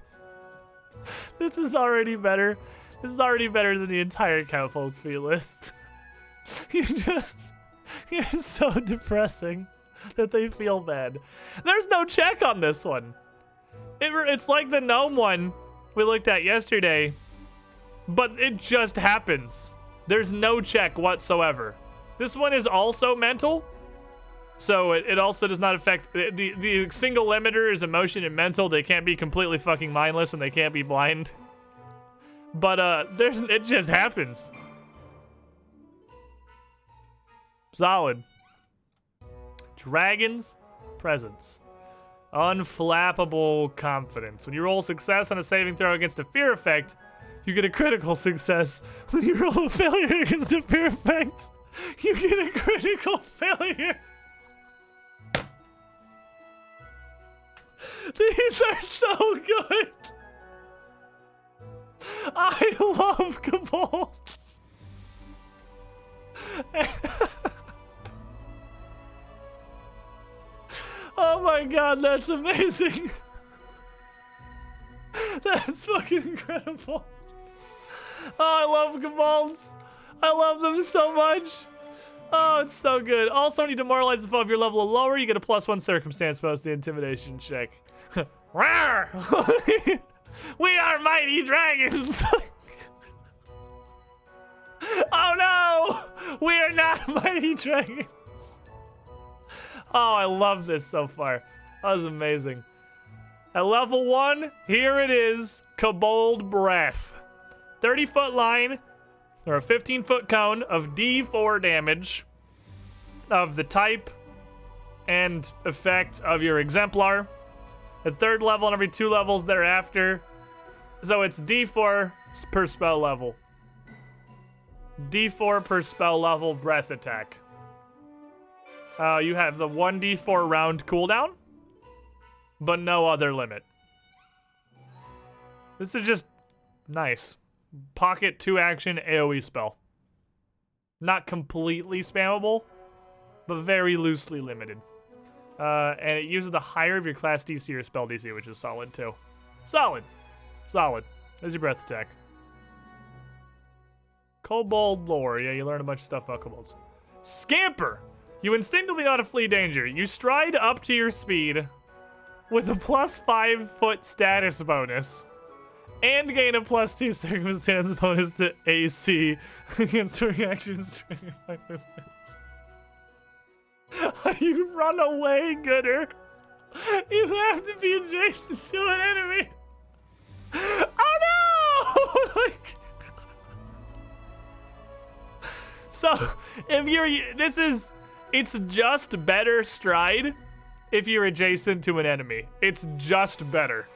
S1: This is already better. This is already better than the entire Cowfolk fee list. You're so depressing that they feel bad. There's no check on this one. It's like the gnome one we looked at yesterday, but it just happens. There's no check whatsoever. This one is also mental, so it also does not affect... The single limiter is emotion and mental. They can't be completely fucking mindless and they can't be blind. But it just happens. Solid. Dragon's presence. Unflappable confidence. When you roll success on a saving throw against a fear effect, you get a critical success. When you roll a failure against a fear effect, you get a critical failure. These are so good. I love kobolds. Oh my god, that's amazing. That's fucking incredible. Oh, I love kobolds. I love them so much. Oh, it's so good. Also, when you demoralize the foe of your level or lower, you get a +1 circumstance bonus to the intimidation check. Rawr! We are mighty dragons. Oh no! We are not mighty dragons. Oh, I love this so far. That was amazing. At level 1, here it is, Kobold Breath. 30-foot line, or a 15-foot cone of D4 damage of the type and effect of your exemplar. At 3rd level and every 2 levels thereafter. So it's D4 per spell level. D4 per spell level breath attack. You have the 1d4 round cooldown, but no other limit. This is just nice. Pocket 2 action AoE spell. Not completely spammable, but very loosely limited. And it uses the higher of your class DC or spell DC, which is solid too. Solid. Solid. There's your breath attack. Kobold lore. Yeah, you learn a bunch of stuff about kobolds. Scamper. You instinctively know how to flee danger. You stride up to your speed with a +5 foot status bonus and gain a +2 circumstance bonus to AC against reactions triggered by movements. You run away, Gooder. You have to be adjacent to an enemy. Oh no! Like, so if you're, it's just better stride if you're adjacent to an enemy. It's just better.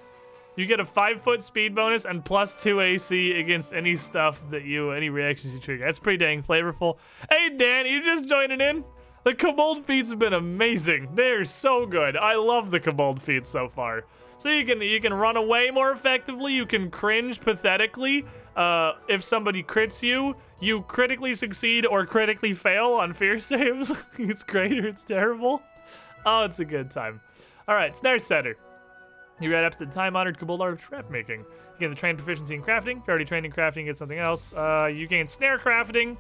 S1: You get a 5-foot speed bonus and +2 AC against any stuff that any reactions you trigger. That's pretty dang flavorful. Hey Dan, you just joining in? The Kobold feats have been amazing. They're so good. I love the Kobold feats so far. So you can run away more effectively. You can cringe pathetically. If somebody crits you, you critically succeed or critically fail on fear saves. It's great or it's terrible. Oh, it's a good time. All right, Snare Setter. You read up to the time-honored Kobold art of trap making. You gain the trained proficiency in crafting. If you're already trained in crafting, get something else. You gain snare crafting.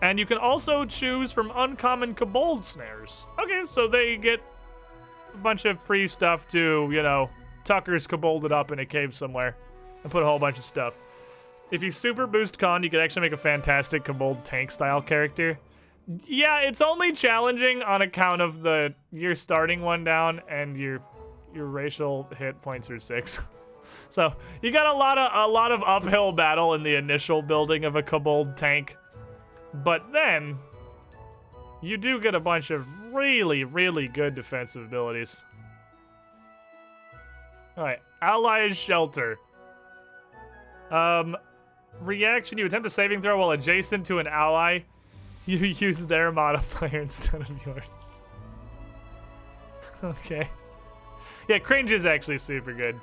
S1: And you can also choose from uncommon kobold snares. Okay, so they get a bunch of free stuff to, you know, Tucker's kobolded up in a cave somewhere and put a whole bunch of stuff. If you super boost con, you could actually make a fantastic kobold tank style character. Yeah, it's only challenging on account of you're starting one down and your racial hit points are 6. So you got a lot of uphill battle in the initial building of a kobold tank. But then, you do get a bunch of really, really good defensive abilities. Alright, Allies Shelter. Reaction, you attempt a saving throw while adjacent to an ally. You use their modifier instead of yours. Okay. Yeah, cringe is actually super good.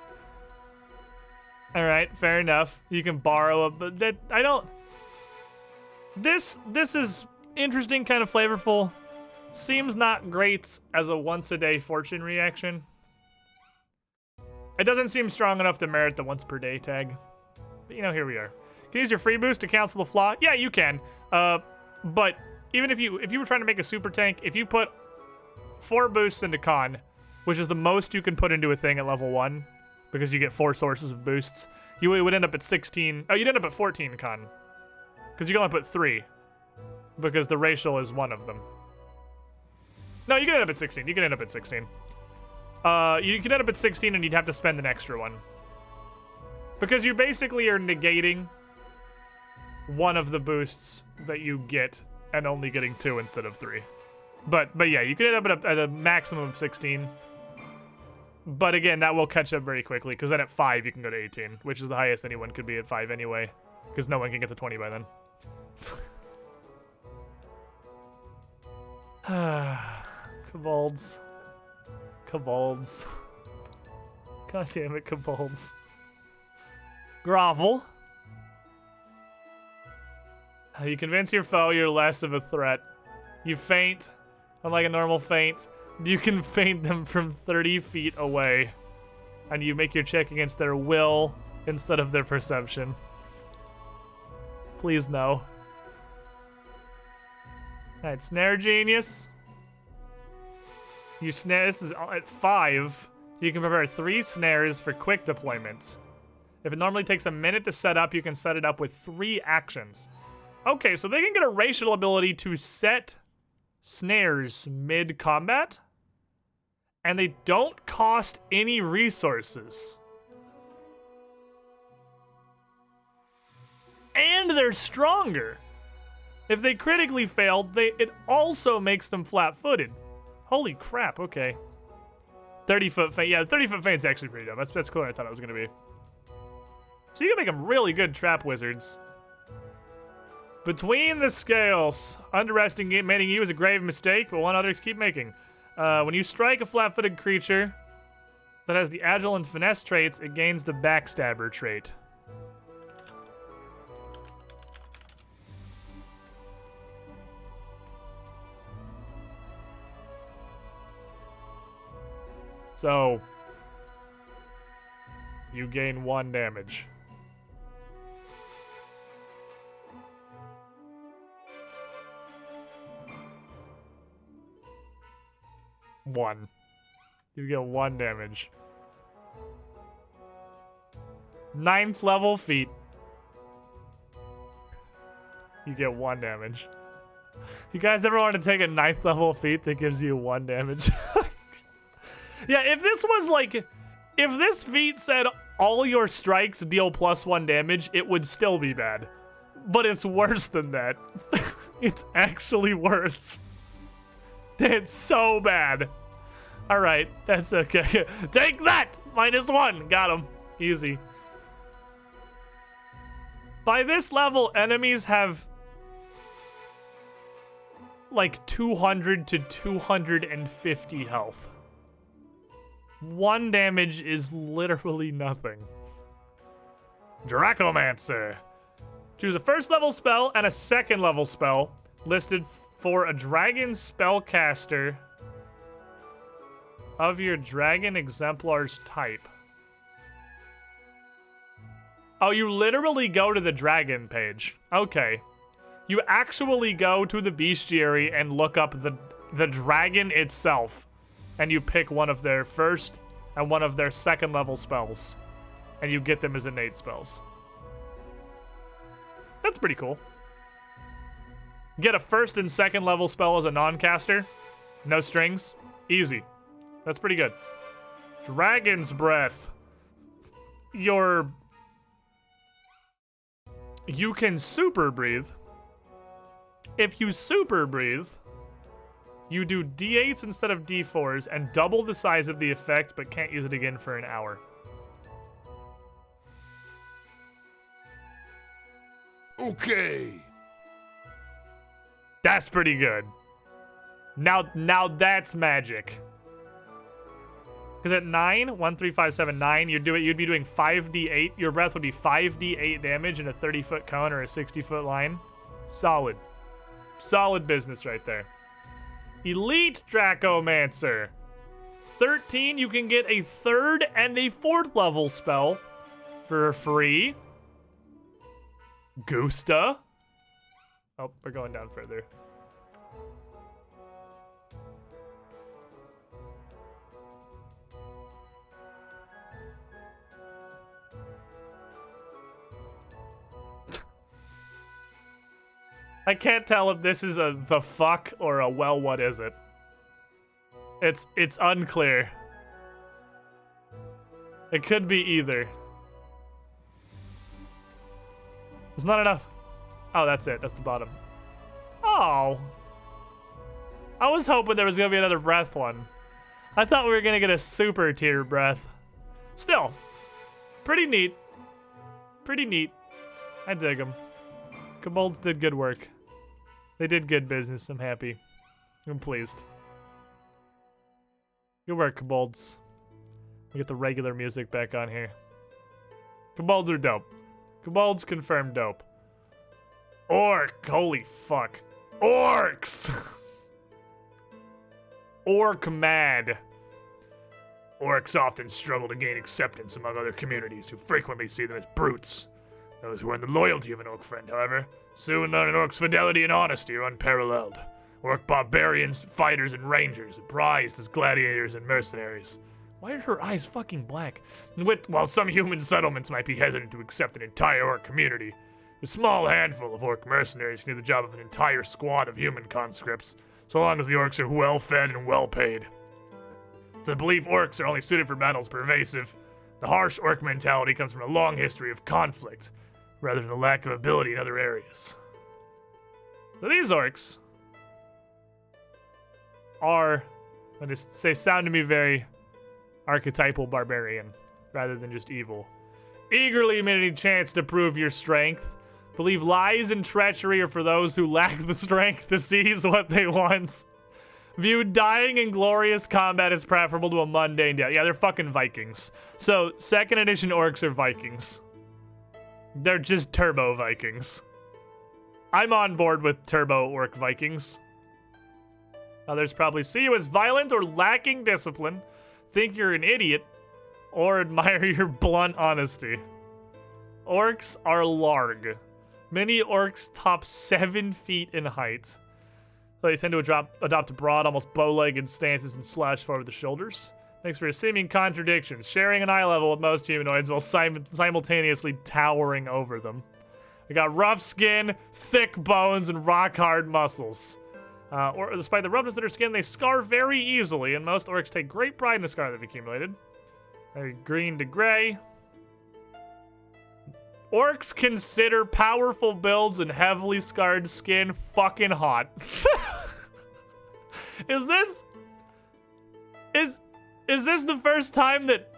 S1: Alright, fair enough. You can borrow a, but that, I don't... This is interesting, kind of flavorful. Seems not great as a once-a-day fortune reaction. It doesn't seem strong enough to merit the once-per-day tag. But, you know, here we are. Can you use your free boost to cancel the flaw? Yeah, you can. But even if you were trying to make a super tank, if you put 4 boosts into con, which is the most you can put into a thing at level 1, because you get 4 sources of boosts, you would end up at 16. Oh, you'd end up at 14 con. Because you can only put 3. Because the racial is one of them. No, you can end up at 16. You can end up at 16. You can end up at 16 and you'd have to spend an extra one. Because you basically are negating one of the boosts that you get and only getting 2 instead of 3. But yeah, you can end up at a maximum of 16. But again, that will catch up very quickly, because then at 5 you can go to 18, which is the highest anyone could be at 5 anyway. Because no one can get to 20 by then. Kobolds. Kobolds. God damn it, kobolds. Grovel. You convince your foe you're less of a threat. You feint. Unlike a normal feint, you can feint them from 30 feet away. and you make your check against their will instead of their perception. Please no. Alright, Snare Genius. You snare, this is at 5. You can prepare 3 snares for quick deployment. If it normally takes a minute to set up, you can set it up with 3 actions. Okay, so they can get a racial ability to set snares mid-combat, and they don't cost any resources. And they're stronger. If they critically failed, it also makes them flat-footed. Holy crap, okay. 30-foot feint. Yeah, 30-foot feint's actually pretty dumb. That's cooler than I thought it was going to be. So you can make them really good trap wizards. Between the scales, underestimating you is a grave mistake, but one others keep making. When you strike a flat-footed creature that has the agile and finesse traits, it gains the backstabber trait. So, you gain 1 damage. One. You get 1 damage. 9th level feat. You get 1 damage. You guys ever want to take a 9th level feat that gives you 1 damage? Yeah, if this was like, if this feat said all your strikes deal +1 damage, it would still be bad. But it's worse than that. It's actually worse. It's so bad. All right, that's okay. Take that! -1. Got him. Easy. By this level, enemies have like 200 to 250 health. 1 damage is literally nothing. Dracomancer. Choose a 1st level spell and a 2nd level spell listed for a dragon spellcaster of your dragon exemplar's type. Oh, you literally go to the dragon page. Okay. You actually go to the bestiary and look up the dragon itself. And you pick one of their 1st and one of their 2nd level spells. And you get them as innate spells. That's pretty cool. Get a 1st and 2nd level spell as a non-caster. No strings. Easy. That's pretty good. Dragon's Breath. You can super breathe. If you super breathe, you do D8s instead of D4s and double the size of the effect, but can't use it again for an hour.
S2: Okay.
S1: That's pretty good. Now that's magic. Because at 9, 1, 3, 5, 7, 9, you'd be doing 5d8. Your breath would be 5d8 damage in a 30-foot cone or a 60-foot line. Solid. Solid business right there. Elite Dracomancer. 13, you can get a 3rd and a 4th level spell for free. Gusta. Oh, we're going down further. I can't tell if this is a the fuck or a well, what is it? It's unclear. It could be either. It's not enough. Oh, that's it. That's the bottom. Oh. I was hoping there was going to be another breath one. I thought we were going to get a super tier breath. Still, pretty neat. Pretty neat. I dig them. Kobolds did good work. They did good business. I'm happy. I'm pleased. Good work, Kobolds. We get the regular music back on here. Kobolds are dope. Kobolds confirmed dope. Orc. Holy fuck. Orcs! Orc mad. Orcs often struggle to gain acceptance among other communities who frequently see them as brutes. Those who earn the loyalty of an orc friend, however, soon learn an orc's fidelity and honesty are unparalleled. Orc barbarians, fighters, and rangers are prized as gladiators and mercenaries. Why are her eyes fucking black? While some human settlements might be hesitant to accept an entire orc community, a small handful of orc mercenaries can do the job of an entire squad of human conscripts, so long as the orcs are well-fed and well-paid. The belief orcs are only suited for battles pervasive. The harsh orc mentality comes from a long history of conflict, rather than a lack of ability in other areas. So these orcs are, they sound to me very archetypal barbarian, rather than just evil. Eagerly amid any chance to prove your strength. Believe lies and treachery are for those who lack the strength to seize what they want. View dying in glorious combat as preferable to a mundane death. Yeah, they're fucking Vikings. So, 2nd edition orcs are Vikings. They're just turbo Vikings. I'm on board with turbo orc Vikings. Others probably see you as violent or lacking discipline, think you're an idiot, or admire your blunt honesty. Orcs are larg. Many orcs top 7 feet in height. They tend to adopt broad, almost bow-legged stances and slouch forward the shoulders. Makes for seeming contradictions, sharing an eye level with most humanoids while simultaneously towering over them. They got rough skin, thick bones, and rock-hard muscles. Or despite the roughness of their skin, they scar very easily, and most orcs take great pride in the scar they've accumulated. They're green to gray. Orcs consider powerful builds and heavily scarred skin fucking hot. Is this the first time that...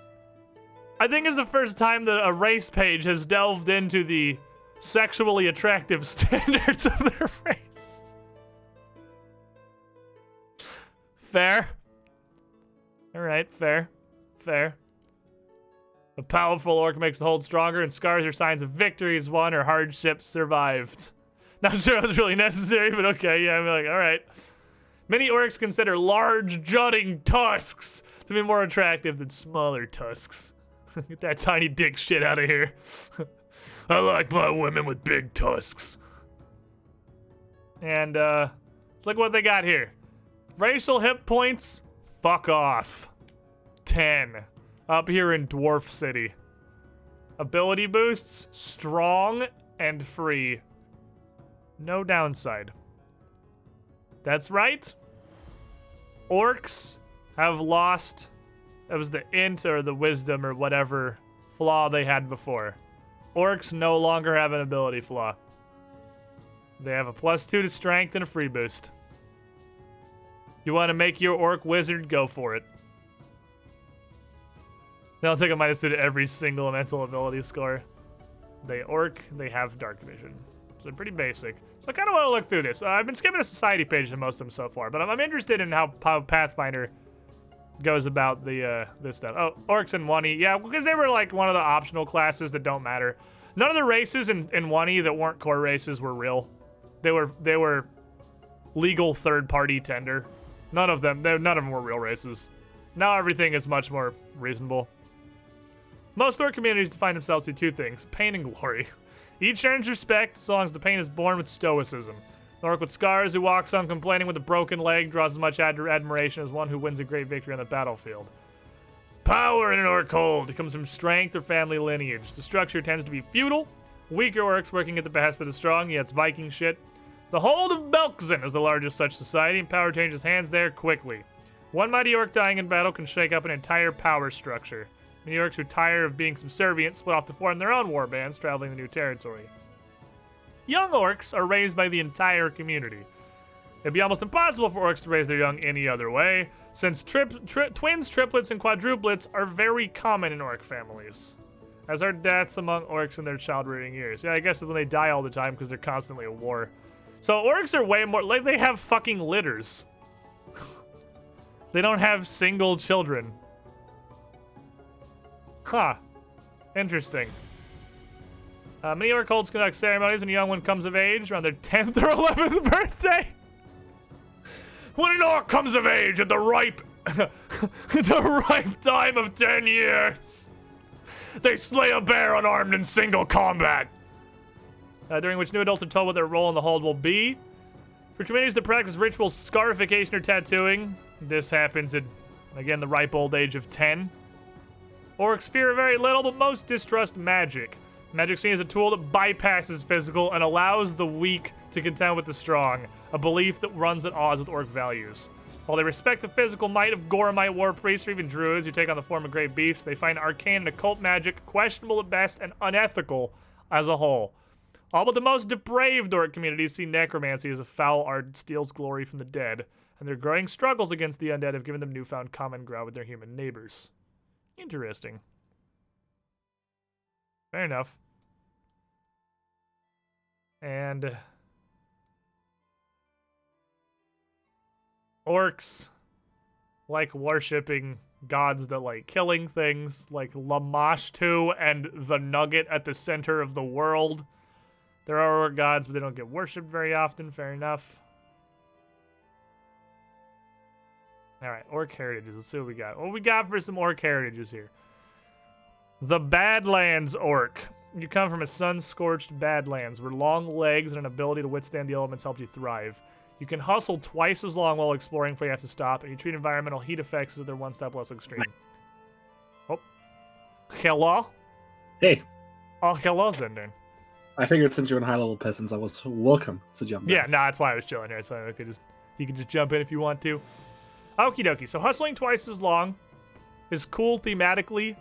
S1: I think it's the first time that a race page has delved into the sexually attractive standards of their race. Fair. Alright, fair. Fair. A powerful orc makes the hold stronger, and scars are signs of victories won or hardships survived. Not sure that's really necessary, but okay, yeah, I'm like, alright. Many orcs consider large, jutting tusks to be more attractive than smaller tusks. Get that tiny dick shit out of here. I like my women with big tusks. And, let's look what they got here. Racial hit points, fuck off. 10. Up here in Dwarf City. Ability boosts, strong and free. No downside. That's right. Orcs have lost, that was the int or the wisdom or whatever flaw they had before. Orcs no longer have an ability flaw. They have a +2 to strength and a free boost. You want to make your orc wizard, go for it. They'll take a -2 to every single mental ability score. They orc, they have dark vision. So pretty basic. So I kind of want to look through this. I've been skipping a society page in most of them so far, but I'm interested in how Pathfinder goes about the this stuff. Oh, orcs and 1E. Yeah, because they were like one of the optional classes that don't matter. None of the races in 1E that weren't core races were real. They were legal third-party tender. None of them were real races. Now everything is much more reasonable. Most orc communities define themselves through 2 things, pain and glory. Each earns respect so long as the pain is born with stoicism. An orc with scars who walks uncomplaining with a broken leg draws as much admiration as one who wins a great victory on the battlefield. Power in an orc hold comes from strength or family lineage. The structure tends to be feudal, weaker orcs working at the behest of the strong, yeah, it's Viking shit. The hold of Belkzen is the largest such society, and power changes hands there quickly. One mighty orc dying in battle can shake up an entire power structure. Many orcs who tire of being subservient split off to form their own war bands, traveling the new territory. Young orcs are raised by the entire community. It'd be almost impossible for orcs to raise their young any other way, since twins, triplets, and quadruplets are very common in orc families, as are deaths among orcs in their child-rearing years. Yeah, I guess when they die all the time because they're constantly at war. So orcs are way more, like they have fucking litters. They don't have single children. Huh. Interesting. Many orc cults conduct ceremonies when a young one comes of age around their 10th or 11th birthday. When an orc comes of age at the ripe The ripe time of 10 years. They slay a bear unarmed in single combat. During which new adults are told what their role in the hold will be. For communities that practice ritual scarification or tattooing, this happens at, again, the ripe old age of 10. Orcs fear very little, but most distrust magic. Magic seen as a tool that bypasses physical and allows the weak to contend with the strong, a belief that runs at odds with orc values. While they respect the physical might of Goromite war priests or even druids who take on the form of great beasts, they find arcane and occult magic questionable at best and unethical as a whole. All but the most depraved orc communities see necromancy as a foul art that steals glory from the dead, and their growing struggles against the undead have given them newfound common ground with their human neighbors. Interesting. Fair enough. And orcs like worshipping gods that like killing things, like Lamashtu and the Nugget at the center of the world. There are orc gods, but they don't get worshipped very often. Fair enough. Alright, orc heritages. Let's see what we got. What we got for some orc heritages here? The Badlands Orc. You come from a sun-scorched Badlands, where long legs and an ability to withstand the elements help you thrive. You can hustle twice as long while exploring before you have to stop, and you treat environmental heat effects as if they're one step less extreme. Oh. Hello?
S4: Hey.
S1: Oh, hello, Zendern.
S4: I figured since you're in high-level peasants, I was welcome to jump in.
S1: Yeah, no, that's why I was chilling here, so you can just jump in if you want to. Okie dokie, so hustling twice as long is cool thematically,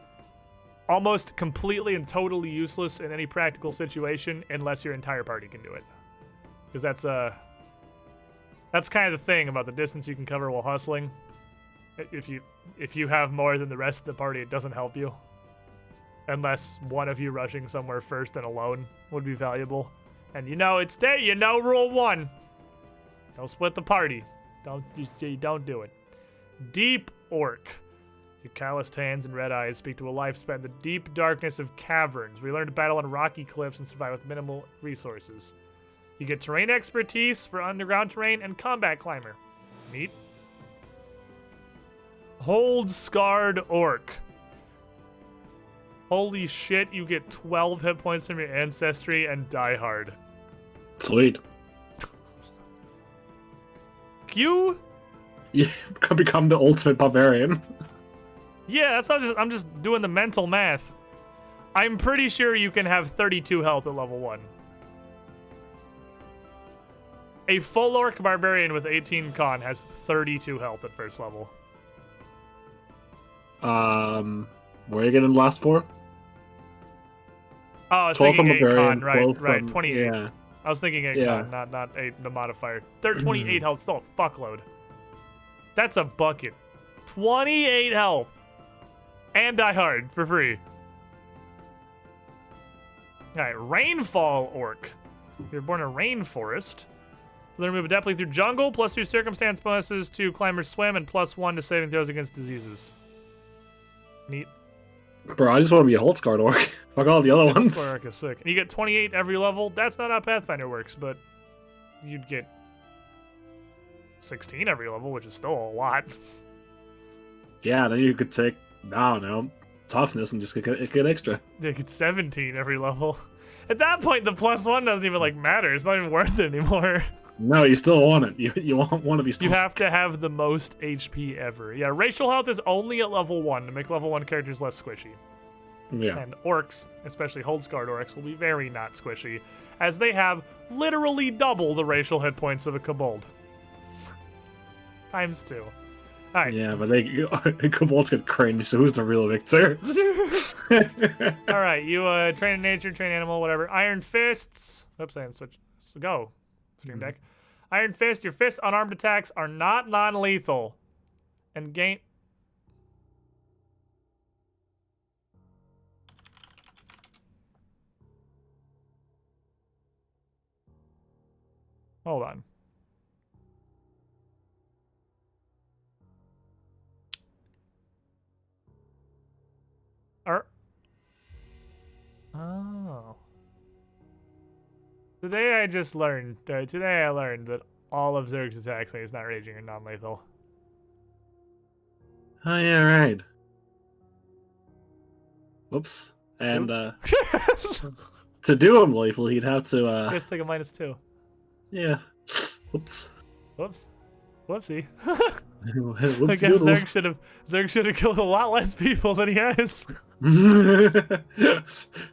S1: almost completely and totally useless in any practical situation unless your entire party can do it. Because that's kind of the thing about the distance you can cover while hustling. If you have more than the rest of the party, it doesn't help you. Unless one of you rushing somewhere first and alone would be valuable. And rule 1. Don't split the party. Don't do it. Deep Orc. Your calloused hands and red eyes speak to a life spent in the deep darkness of caverns, where you learn to battle on rocky cliffs and survive with minimal resources. You get terrain expertise for underground terrain and combat climber. Neat. Hold Scarred Orc. Holy shit, you get 12 hit points from your ancestry and die hard.
S4: Sweet.
S1: You?
S4: You can become the ultimate barbarian.
S1: Yeah, that's not I'm just doing the mental math. I'm pretty sure you can have 32 health at level 1. A full orc barbarian with 18 con has 32 health at first level.
S4: Where are you getting the last 4?
S1: Oh, I was
S4: 12
S1: thinking 8
S4: barbarian,
S1: con, right,
S4: from,
S1: 28.
S4: Yeah.
S1: I was thinking 8 con, not 8, the modifier. They're 28 health, still a fuckload. That's a bucket. 28 health. And die hard for free. Alright, Rainfall Orc. You're born in a rainforest. Learn to move adeptly through jungle, +2 circumstance bonuses to climber swim, and +1 to saving throws against diseases. Neat.
S4: Bro, I just want to be a Holtzguard Orc. Fuck all the other ones.
S1: Orc is sick. And you get 28 every level. That's not how Pathfinder works, but you'd get 16 every level, which is still a lot.
S4: Yeah, then you could take, I don't know, toughness and just get extra.
S1: You get 17 every level. At that point, the +1 doesn't even matter. It's not even worth it anymore.
S4: No, you still want it. You want to be strong.
S1: You have to have the most HP ever. Yeah, racial health is only at level 1 to make level 1 characters less squishy.
S4: Yeah.
S1: And orcs, especially Hold-Scarred orcs, will be very not squishy, as they have literally double the racial hit points of a kobold. Times 2. Alright.
S4: Yeah, but kobolds get cringe, so who's the real victor?
S1: Alright, you train in nature, train animal, whatever. Iron Fists. Oops, I didn't switch. So go. Stream Deck. Iron Fist, your fist unarmed attacks are not non-lethal. And gain... Hold on. Oh. Today I learned that all of Zerg's attacks when he's not raging are non-lethal.
S4: Oh yeah, right. Whoops. And
S1: Oops.
S4: to do him lethal, he'd have to
S1: Just take a -2.
S4: yeah. Whoops.
S1: Whoops. Whoopsie. I
S4: Whoops
S1: guess
S4: doodles.
S1: Zerg should have killed a lot less people than he has.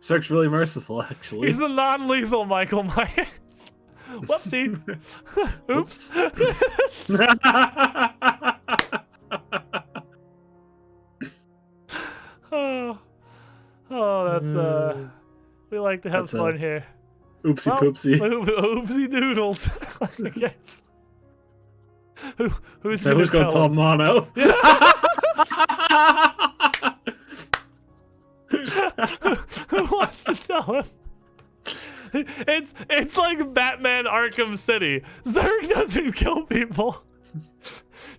S4: Zerg's really merciful, actually.
S1: He's the non-lethal Michael Myers. Whoopsie. Oops. oh, that's we like to have
S4: That's
S1: fun here.
S4: Oopsie
S1: Well,
S4: poopsie.
S1: Oopsie doodles. I guess. Who's
S4: So
S1: gonna
S4: who's gonna tell
S1: him?
S4: Mono?
S1: Who wants to tell him? It's like Batman Arkham City. Zerg doesn't kill people.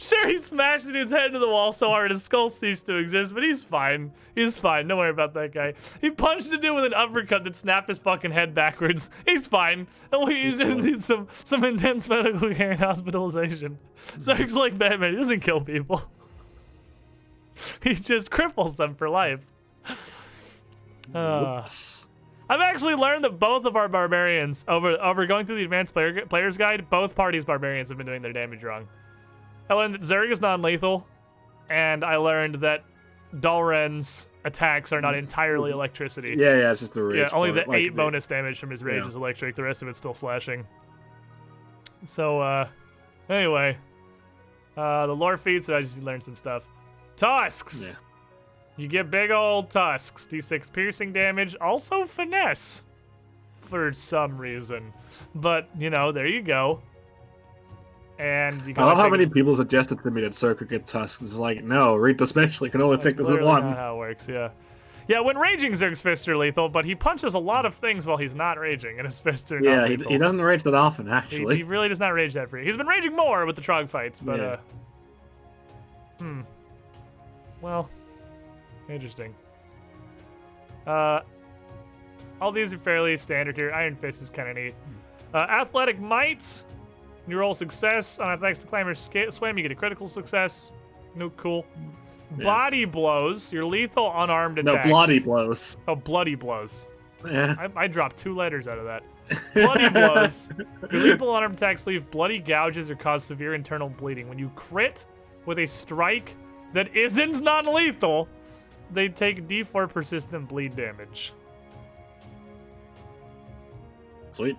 S1: Sure, he smashed his head into the wall so hard his skull ceased to exist, but he's fine. He's fine. Don't worry about that guy. He punched a dude with an uppercut that snapped his fucking head backwards. He's fine. He just needs some intense medical care and hospitalization. Zerg's like Batman. He doesn't kill people. He just cripples them for life.
S4: Whoops.
S1: I've actually learned that both of our barbarians, over going through the advanced player's guide, both parties' barbarians have been doing their damage wrong. I learned that Zerg is non-lethal, and I learned that Dalren's attacks are not entirely electricity.
S4: Yeah, it's just the rage.
S1: Yeah, only the
S4: part, like
S1: 8 bonus damage from his rage is electric. The rest of it's still slashing. So, anyway. The lore feed, so I just learned some stuff. Tusks!
S4: Yeah.
S1: You get big old tusks. D6 piercing damage. Also finesse. For some reason. But, you know, there you go. And you can
S4: I love how many people suggested to me that Zerg could get tusks. It's like, no, read the special. You can only take this in one.
S1: Not how it works, yeah. Yeah, when raging, Zerg's fists are lethal, but he punches a lot of things while he's not raging, and his fists are not lethal.
S4: He doesn't rage that often, actually.
S1: He really does not rage that free. He's been raging more with the Trog fights, but, well, interesting. All these are fairly standard here. Iron Fist is kind of neat. Athletic Might. You roll success on athletics to climb or swim, you get a critical success. No, cool. Yeah. Body blows. You're lethal unarmed attacks.
S4: No, bloody blows.
S1: Oh, bloody blows.
S4: Yeah.
S1: I dropped 2 letters out of that. Bloody blows. Your lethal unarmed attacks leave bloody gouges or cause severe internal bleeding. When you crit with a strike that isn't non-lethal, they take D4 persistent bleed damage.
S4: Sweet.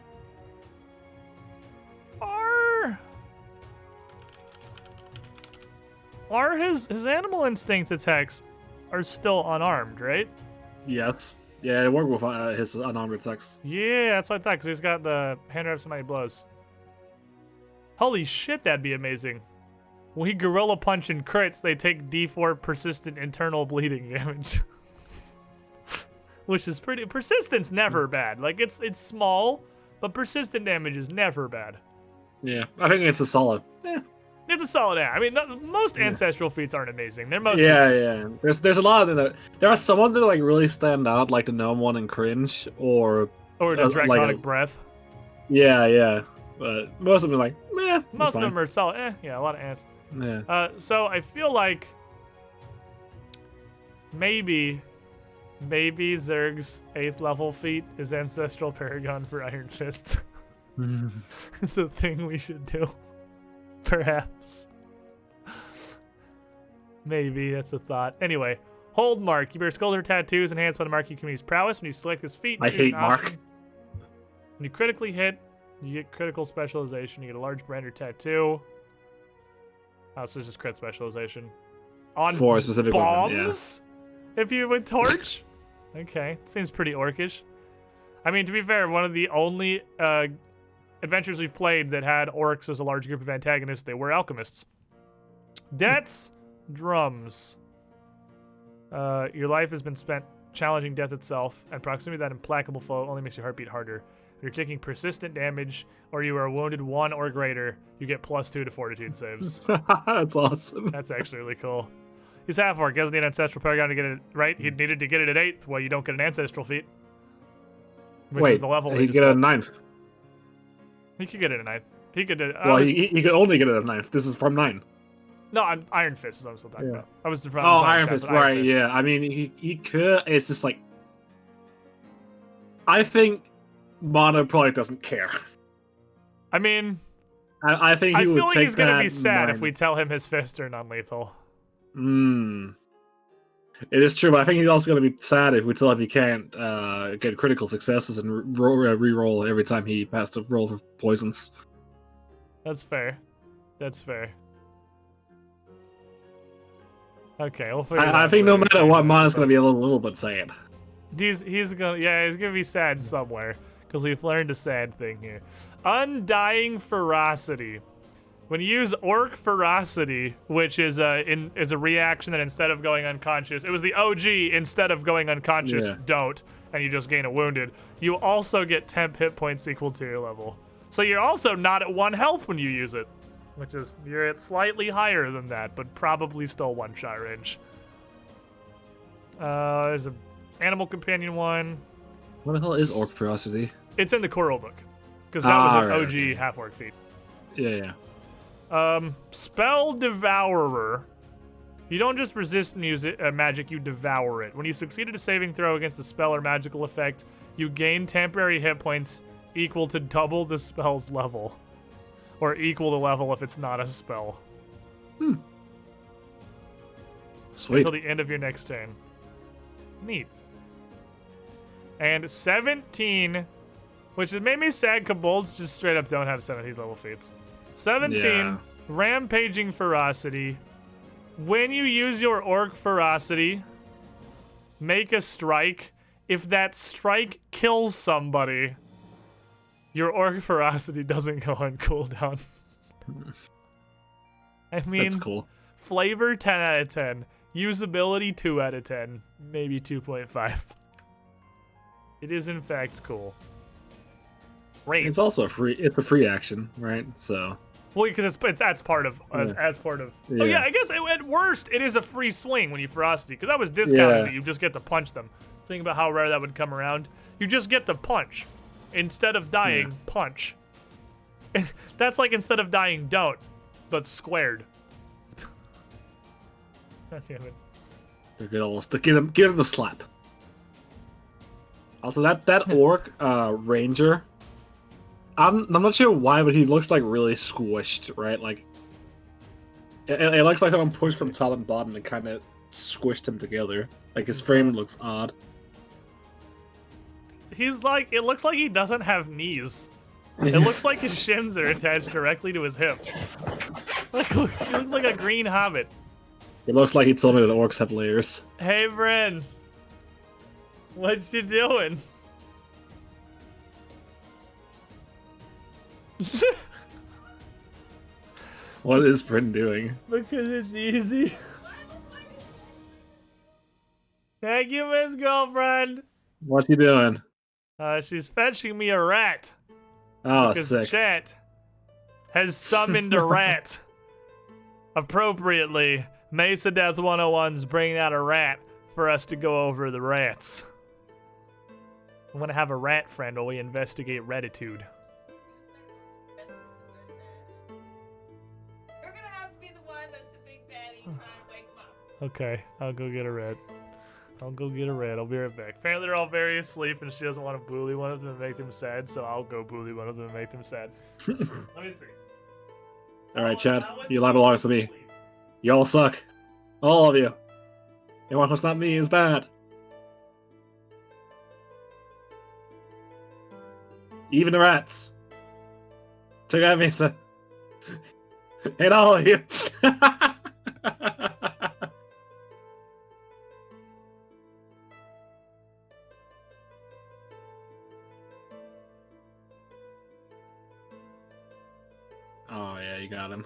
S1: Are his animal instinct attacks are still unarmed, right?
S4: Yes. Yeah, it worked with his unarmed attacks.
S1: Yeah, that's what I thought, because he's got the hand wraps so many blows. Holy shit, that'd be amazing. When he gorilla punch and crits, they take D4 persistent internal bleeding damage. Which is pretty... Persistent's never bad. Like, it's small, but persistent damage is never bad.
S4: Yeah, I think it's a solid. Yeah.
S1: It's a solid A. I mean, most ancestral feats aren't amazing. They're mostly
S4: yeah. There's a lot of them that there are some that like really stand out, like the gnome one and cringe, or
S1: the draconic
S4: like
S1: breath.
S4: Yeah. But most of them are like, meh.
S1: Most of them are solid. Yeah, a lot of ants.
S4: Yeah.
S1: So I feel like maybe Zerg's 8th level feat is Ancestral Paragon for Iron Fist. It's a thing we should do. Perhaps. Maybe, that's a thought. Anyway, hold mark. You bear sculptor tattoos enhanced by the mark you can use prowess. When you select this feat,
S4: I hate mark.
S1: When you critically hit, you get critical specialization. You get a large brander tattoo. Oh, so it's just crit specialization. On
S4: for a specific
S1: bombs? Yeah. If you would torch? Okay, seems pretty orcish. I mean, to be fair, one of the only adventures we've played that had orcs as a large group of antagonists, they were alchemists. Death's drums. Your life has been spent challenging death itself, and proximity to that implacable foe only makes your heart beat harder. If you're taking persistent damage, or you are wounded 1 or greater, you get +2 to fortitude saves.
S4: That's awesome.
S1: That's actually really cool. He's half orc. He doesn't need Ancestral Paragon to get it right. He needed to get it at 8th. Well, you don't get an Ancestral feat. Which is the level
S4: he get it at 9th.
S1: He could get it at 9th. He could.
S4: Well, he could only get it at 9th. This is from 9.
S1: No, Iron Fist is what I'm still talking about. I was
S4: Oh, Iron Fist, right? Yeah. I mean, he could. It's just like, I think Mono probably doesn't care.
S1: I mean,
S4: I think
S1: I
S4: he
S1: feel
S4: would
S1: like
S4: take
S1: he's gonna
S4: that
S1: be sad if
S4: mind.
S1: we tell him his fists are non-lethal.
S4: It is true, but I think he's also going to be sad if we tell him he can't get critical successes and re-roll every time he has to roll for poisons.
S1: That's fair. That's fair. Okay, we'll figure
S4: I think no matter what, Mono's going to be a little bit sad.
S1: He's gonna be sad somewhere because we've learned a sad thing here. Undying Ferocity. When you use Orc Ferocity, which is a reaction that instead of going unconscious, it was the OG, instead of going unconscious, don't, and you just gain a wounded, you also get temp hit points equal to your level. So you're also not at 1 health when you use it, which is, you're at slightly higher than that, but probably still one-shot range. There's a Animal Companion one.
S4: What the hell is Orc Ferocity?
S1: It's in the core rulebook, because that was an
S4: right,
S1: OG half-orc feat.
S4: Yeah.
S1: Spell Devourer. You don't just resist magic, you devour it. When you succeed at a saving throw against a spell or magical effect, you gain temporary hit points equal to double the spell's level. Or equal the level if it's not a spell.
S4: Sweet.
S1: Until the end of your next turn. Neat. And 17, which has made me sad, Kobolds just straight up don't have 17 level feats. 17, Rampaging Ferocity. When you use your Orc Ferocity, make a strike. If that strike kills somebody, your Orc Ferocity doesn't go on cooldown. I mean,
S4: that's cool.
S1: Flavor 10 out of 10. Usability 2 out of 10. Maybe 2.5. It is in fact cool. Great.
S4: It's also a free action, right? So.
S1: Well, because that's part of as part of.
S4: Yeah.
S1: Oh yeah, I guess at worst it is a free swing when you ferocity, because that was discounted. But you just get to punch them. Think about how rare that would come around. You just get to punch instead of dying. Punch. That's like instead of dying, don't, but squared. God damn it.
S4: They're good almost to give him the slap. Also, that orc ranger. I'm not sure why, but he looks like really squished, right? Like it looks like someone pushed from top and bottom and kind of squished him together. Like his frame looks odd.
S1: He's like, it looks like he doesn't have knees. It looks like his shins are attached directly to his hips. Like, he looks like a green hobbit.
S4: It looks like he told me that orcs have layers.
S1: Hey, Bryn. What you doing?
S4: What is Bryn doing?
S1: Because it's easy. Thank you, Miss Girlfriend.
S4: What's he doing?
S1: She's fetching me a rat.
S4: Oh,
S1: because
S4: sick.
S1: chat has summoned a rat. Appropriately, Mesa Death 101's bringing out a rat for us to go over the rats. I want to have a rat friend while we investigate Ratitude.
S5: You're gonna have to be the one that's the big baddie trying to wake him up.
S1: Okay, I'll go get a rat. I'll be right back. Apparently they're all very asleep and she doesn't want to bully one of them and make them sad, so I'll go bully one of them and make them sad. Let me see.
S4: Alright, Chad. You lie belongs to me. You all suck. All of you. Anyone who's not me is bad. Even the rats. Take that, Mesa. And all of you. Oh yeah, you got him.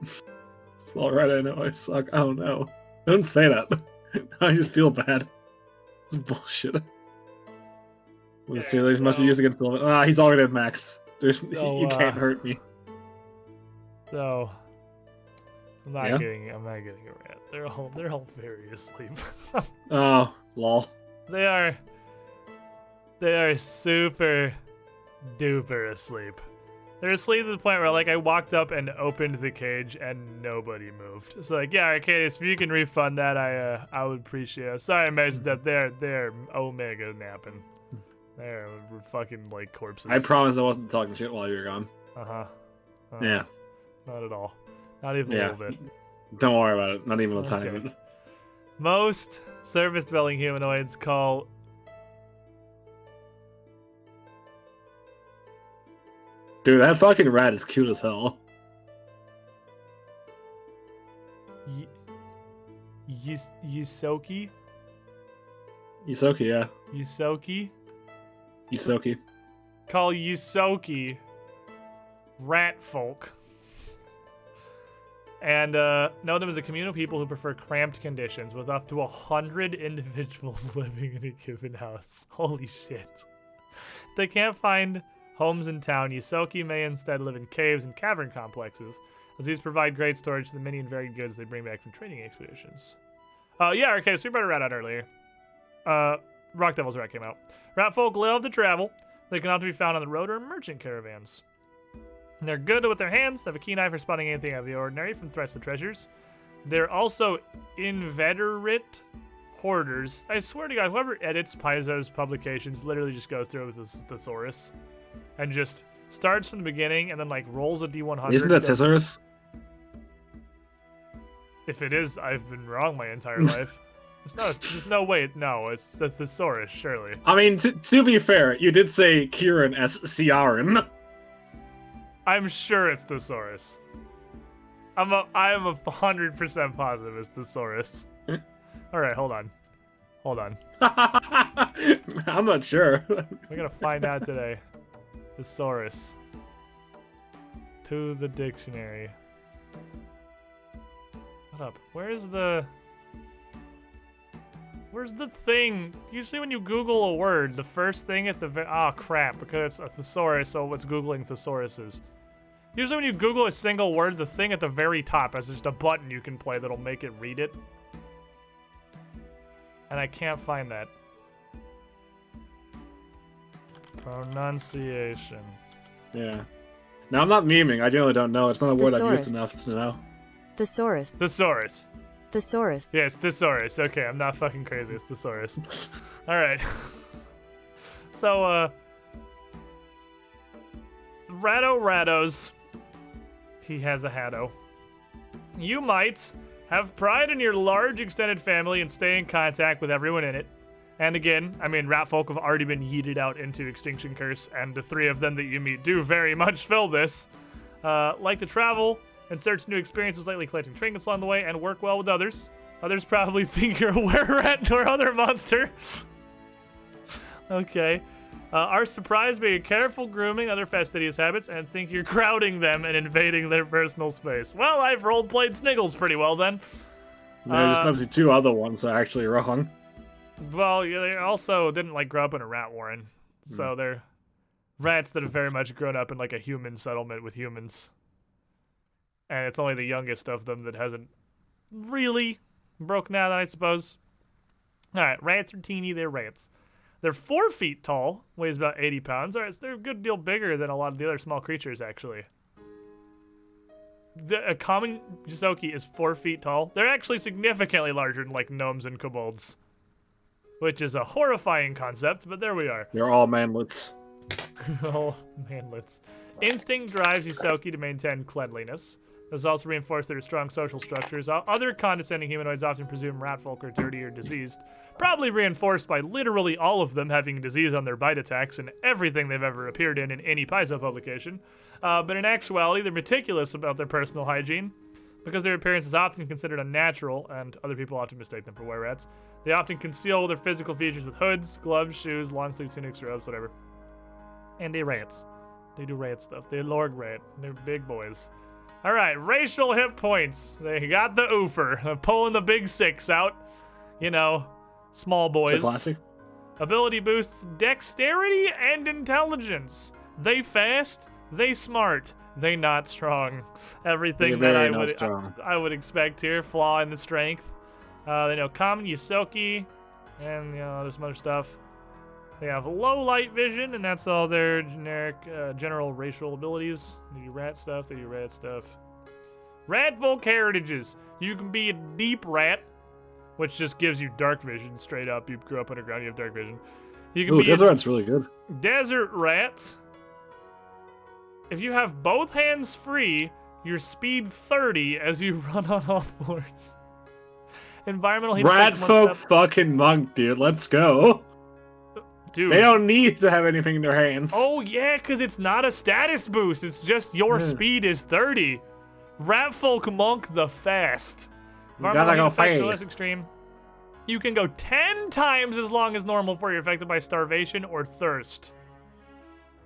S4: It's alright, I know I suck. Oh no. Don't say that. I just feel bad. It's bullshit. Well, seriously, must be used against the limit. Ah, he's already at max. You can't hurt me.
S1: So I'm not getting a rat. They're all very asleep.
S4: Oh, lol.
S1: They are super duper asleep. They're asleep to the point where, like, I walked up and opened the cage and nobody moved. So, like, yeah, Arcadius, if you can refund that, I would appreciate it. Sorry I messed up. They're Omega napping. They're fucking, like, corpses.
S4: I promise I wasn't talking shit while you were gone.
S1: Yeah. Not at all. Not even a little bit.
S4: Don't worry about it. Not even a tiny bit.
S1: Most surface-dwelling humanoids call...
S4: Dude, that fucking rat is cute as hell.
S1: Yusoki?
S4: Yusoki, yeah.
S1: Yusoki?
S4: Yusoki.
S1: Call Yusoki rat folk. And know them as a communal people who prefer cramped conditions with up to 100 individuals living in a given house. Holy shit. If they can't find homes in town, Yusoki may instead live in caves and cavern complexes, as these provide great storage to the many and varied goods they bring back from training expeditions. Yeah, okay, so we brought a rat out earlier. Rock Devil's rat came out. Rat folk love to travel. They can often be found on the road or in merchant caravans. And they're good with their hands. They have a keen eye for spotting anything out of the ordinary, from threats to treasures. They're also inveterate hoarders. I swear to God, whoever edits Paizo's publications literally just goes through with this thesaurus and just starts from the beginning and then, like, rolls a D100.
S4: Isn't that thesaurus?
S1: If it is, I've been wrong my entire life. There's no way. No, it's the thesaurus, surely.
S4: I mean, to be fair, you did say Kieran as Ciaran.
S1: I'm sure it's thesaurus. I am 100% positive it's thesaurus. All right, hold on.
S4: I'm not sure.
S1: We're gonna find out today. Thesaurus. To the dictionary. What up? Where's the thing? Usually when you Google a word, the first thing at the oh crap, because it's a thesaurus, so what's Googling thesauruses? Usually when you Google a single word, the thing at the very top has just a button you can play that'll make it read it. And I can't find that. Pronunciation.
S4: Yeah. Now, I'm not memeing. I generally don't know. It's not a word I've used enough to know.
S6: Thesaurus.
S1: Thesaurus.
S6: Thesaurus.
S1: Yeah, it's thesaurus. Okay, I'm not fucking crazy. It's thesaurus. All right. So, Rados. He has a Hatto. You might have pride in your large extended family and stay in contact with everyone in it. And again, I mean, rat folk have already been yeeted out into Extinction Curse, and the three of them that you meet do very much fill this. Like to travel and search new experiences, likely collecting trinkets along the way, and work well with others. Others probably think you're a were-rat or other monster. Okay. Are surprised by your careful grooming, other fastidious habits, and think you're crowding them and invading their personal space. Well, I've role-played Sniggles pretty well then.
S4: There's just two other ones are actually wrong.
S1: Well, yeah, they also didn't, like, grow up in a rat warren. So they're rats that have very much grown up in, like, a human settlement with humans. And it's only the youngest of them that hasn't really broken out, I suppose. Alright, rats are teeny, they're rats. They're 4 feet tall, weighs about 80 pounds. Alright, so they're a good deal bigger than a lot of the other small creatures, actually. A common Yusoki is 4 feet tall. They're actually significantly larger than, like, gnomes and kobolds. Which is a horrifying concept, but there we are.
S4: They're all manlets.
S1: All manlets. Instinct drives Yusoki to maintain cleanliness. This is also reinforced through strong social structures. Other condescending humanoids often presume ratfolk are dirty or diseased, probably reinforced by literally all of them having disease on their bite attacks and everything they've ever appeared in any Paizo publication. But in actuality, they're meticulous about their personal hygiene. Because their appearance is often considered unnatural, and other people often mistake them for were-rats, they often conceal their physical features with hoods, gloves, shoes, long-sleeve tunics, robes, whatever. And they're rats. They do rat stuff. They're Lord Rat. They're big boys. All right, racial hit points. They got the oofer. They're pulling the big 6 out. You know, small boys.
S4: Classic.
S1: Ability boosts dexterity and intelligence. They fast. They smart. They not strong. Everything that I would expect here. Flaw in the strength. They know common Yusoki, and you know there's some other stuff. They have low light vision, and that's all their generic, general racial abilities. They do rat stuff, they do rat stuff. Rat folk heritages. You can be a deep rat, which just gives you dark vision straight up. You grew up underground, you have dark vision. You can
S4: Ooh,
S1: be
S4: desert rat's really good.
S1: desert rat. If you have both hands free, your speed 30 as you run on all fours. Environmental heat
S4: Rat
S1: effect one
S4: folk
S1: step-
S4: fucking monk, dude. Let's go.
S1: Dude.
S4: They don't need to have anything in their hands.
S1: Oh yeah, because it's not a status boost. It's just your speed is 30. Rat folk monk the fast.
S4: You gotta go
S1: effects are less
S4: fast.
S1: extreme. You can go 10 times as long as normal before you're affected by starvation or thirst.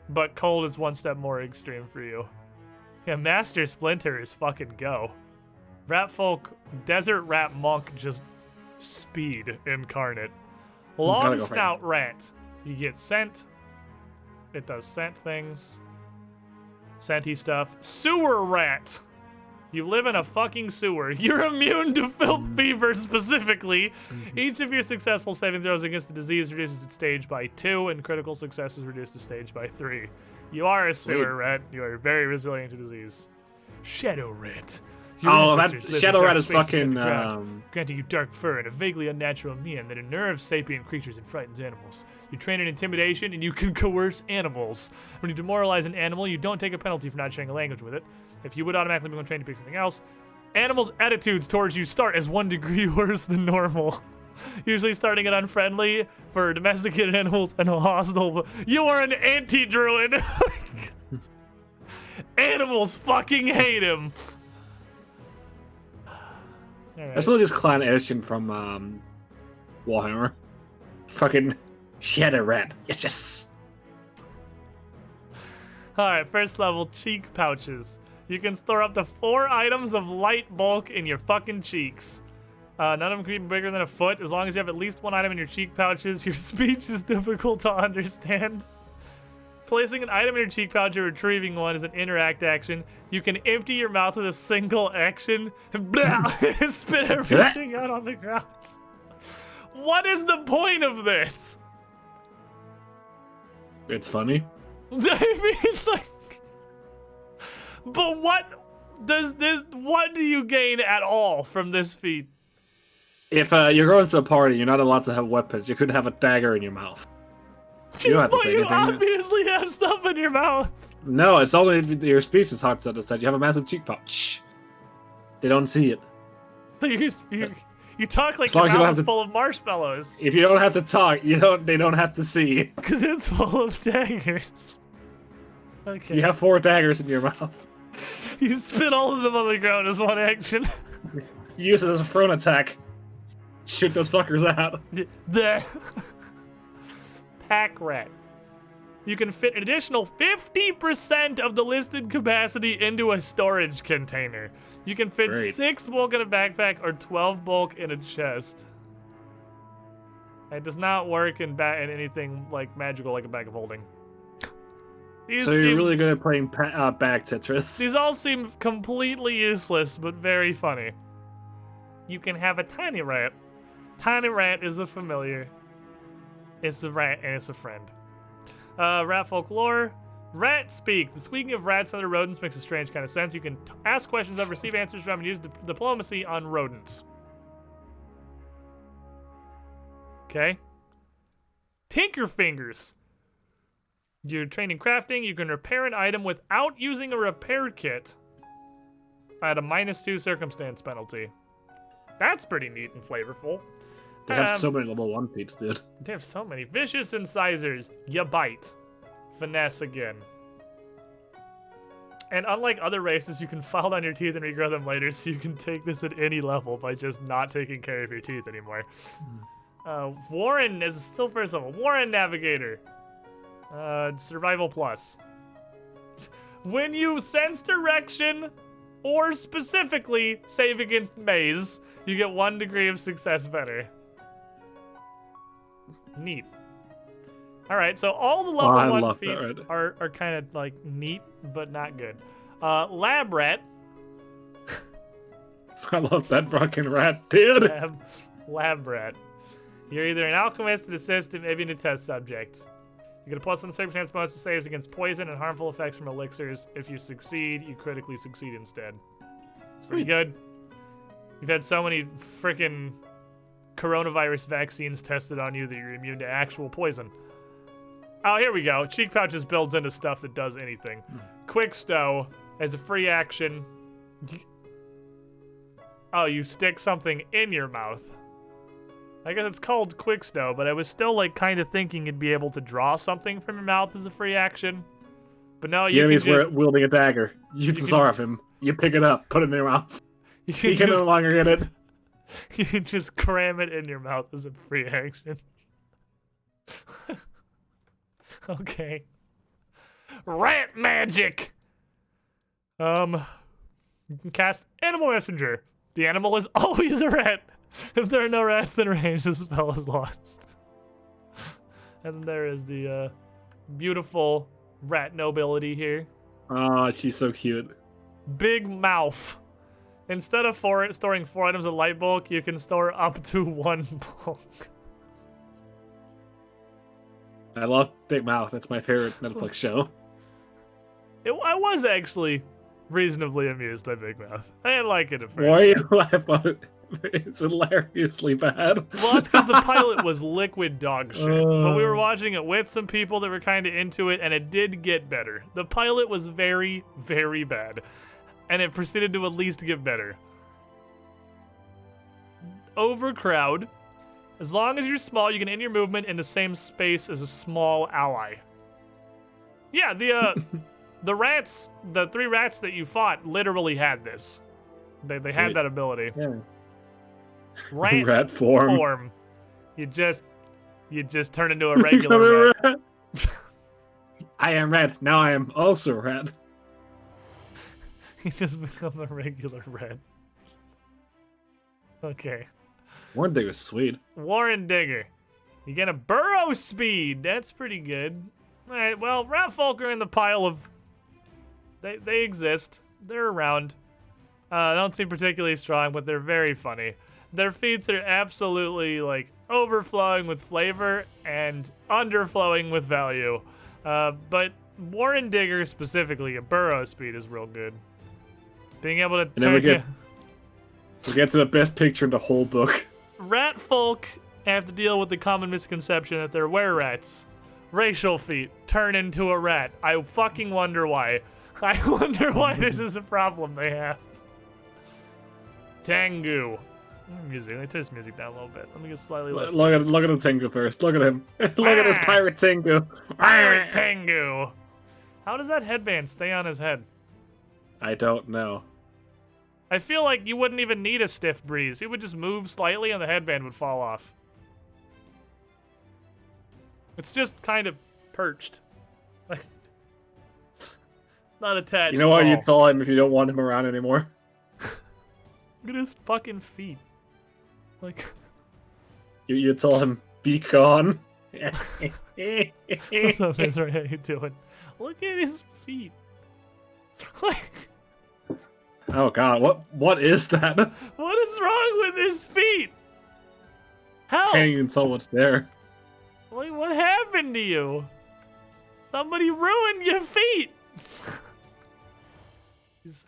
S1: But cold is one step more extreme for you. Yeah, Master Splinter is fucking go. Rat folk, desert rat monk, just speed incarnate. Long
S4: gotta go
S1: snout rat. You get scent. It does scent things. Scenty stuff. Sewer rat. You live in a fucking sewer. You're immune to filth fever specifically. Each of your successful saving throws against the disease reduces its stage by 2, and critical successes reduce the stage by 3. You are a sewer rat. You are very resilient to disease. Shadow rat. Your
S4: Oh, that
S1: ancestors lived in
S4: Shadow
S1: dark
S4: Rat is
S1: spaces
S4: fucking.
S1: underground, granting you dark fur and a vaguely unnatural mien that unnerves sapient creatures and frightens animals. You train in intimidation and you can coerce animals. When you demoralize an animal, you don't take a penalty for not sharing a language with it. If you would automatically become trained to pick something else, animals' attitudes towards you start as 1 degree worse than normal. Usually starting at unfriendly for domesticated animals and hostile. You are an anti-druid. Animals fucking hate him.
S4: That's really just Clan Ashen from Warhammer. Fucking Shadow Rat. Yes, yes.
S1: Alright, first level, cheek pouches. You can store up to 4 items of light bulk in your fucking cheeks. None of them can be bigger than a foot. As long as you have at least 1 item in your cheek pouches, your speech is difficult to understand. Placing an item in your cheek pouch or retrieving one is an interact action. You can empty your mouth with a single action and spit everything out on the ground. What is the point of this?
S4: It's funny.
S1: I mean, like, but what do you gain at all from this feat?
S4: If you're going to a party, you're not allowed to have weapons. You could have a dagger in your mouth. You don't have to
S1: But
S4: say
S1: you
S4: anything.
S1: obviously have stuff in your mouth.
S4: No, it's only if your speech is hard to understand. You have a massive cheek pouch. They don't see it.
S1: But you talk like
S4: As long
S1: your
S4: as you don't
S1: mouth
S4: have
S1: is
S4: to-
S1: full of marshmallows.
S4: If you don't have to talk, they don't have to see.
S1: Because it's full of daggers. Okay.
S4: You have 4 daggers in your mouth.
S1: You spit all of them on the ground as one action.
S4: Use it as a thrown attack. Shoot those fuckers out.
S1: The pack rat. You can fit an additional 50% of the listed capacity into a storage container. You can fit
S4: Great.
S1: 6 bulk in a backpack or 12 bulk in a chest. It does not work in anything like magical, like a bag of holding. These
S4: So you're
S1: seem-
S4: really good at playing bag Tetris.
S1: These all seem completely useless, but very funny. You can have a tiny rat. Tiny rat is a familiar. It's a rat and it's a friend. Rat folklore. Rat speak. The speaking of rats and other rodents makes a strange kind of sense. You can ask questions of, receive answers from, and use diplomacy on rodents. Okay. Tinker fingers. You're trained in crafting. You can repair an item without using a repair kit at a -2 circumstance penalty. That's pretty neat and flavorful.
S4: They have so many level 1 feats, dude.
S1: They have so many. Vicious incisors. You bite. Finesse again. And unlike other races, you can file down your teeth and regrow them later, so you can take this at any level by just not taking care of your teeth anymore. Warren is still first level. Warren Navigator. Survival plus. When you sense direction, or specifically save against maze, you get 1 degree of success better. Neat. Alright, so all the level
S4: I
S1: 1
S4: love that,
S1: feats
S4: right?
S1: are kind of like neat, but not good. Lab rat.
S4: I love that fucking rat, dude.
S1: Lab rat. You're either an alchemist, an assistant, maybe a test subject. You get a +1 circumstance bonus to saves against poison and harmful effects from elixirs. If you succeed, you critically succeed instead. Pretty good. You've had so many freaking coronavirus vaccines tested on you that you're immune to actual poison. Oh, here we go. Cheek pouches builds into stuff that does anything. Quick stow as a free action. Oh, you stick something in your mouth. I guess it's called quick stow, but I was still like kind of thinking you'd be able to draw something from your mouth as a free action. But no, you
S4: enemy's
S1: can just,
S4: wielding a dagger. You disarm him. You pick it up, put it in your mouth.
S1: you
S4: He can no longer get it.
S1: You can just cram it in your mouth as a free action. Okay. Rat magic! You can cast Animal Messenger. The animal is always a rat. If there are no rats in range, the spell is lost. And there is the beautiful rat nobility here.
S4: Oh, she's so cute.
S1: Big mouth. Instead of storing 4 items of light bulk, you can store up to 1 bulk.
S4: I love Big Mouth. It's my favorite Netflix show.
S1: I was actually reasonably amused by Big Mouth. I didn't like it at first.
S4: Why are you laughing about it? It's hilariously bad.
S1: Well, that's because the pilot was liquid dog shit. But we were watching it with some people that were kind of into it, and it did get better. The pilot was very, very bad. And it proceeded to at least get better. Overcrowd. As long as you're small, you can end your movement in the same space as a small ally. Yeah, the rats, the 3 rats that you fought literally had this. They had that ability.
S4: Yeah.
S1: Rat
S4: form.
S1: You just turn into a regular rat.
S4: I am red. Now I am also red.
S1: You just become a regular rat. Okay.
S4: Warren Digger's sweet.
S1: Warren Digger. You get a burrow speed. That's pretty good. Alright, well, rat folk are in the pile of... They exist. They're around. Don't seem particularly strong, but they're very funny. Their feats are absolutely, like, overflowing with flavor and underflowing with value. But Warren Digger specifically, a burrow speed is real good. Being able to
S4: we get to the best picture in the whole book.
S1: Rat folk have to deal with the common misconception that they're were-rats. Racial feat, turn into a rat. I fucking wonder why. I wonder why this is a problem they have. Tengu. Music. Let me turn this music down a little bit. Let me get slightly less.
S4: Look at the Tengu first. Look at him. Look at this pirate Tengu.
S1: Pirate Tengu. How does that headband stay on his head?
S4: I don't know.
S1: I feel like you wouldn't even need a stiff breeze. He would just move slightly and the headband would fall off. It's just kind of perched. Like, it's not attached.
S4: You know what? You tell him if you don't want him around anymore.
S1: Look at his fucking feet. Like,
S4: you tell him, be gone.
S1: what's up, Ezra? How you doing? Look at his feet. Like,
S4: oh god, what is that?
S1: what is wrong with his feet? Help!
S4: Can't even tell what's there.
S1: Like, what happened to you? Somebody ruined your feet.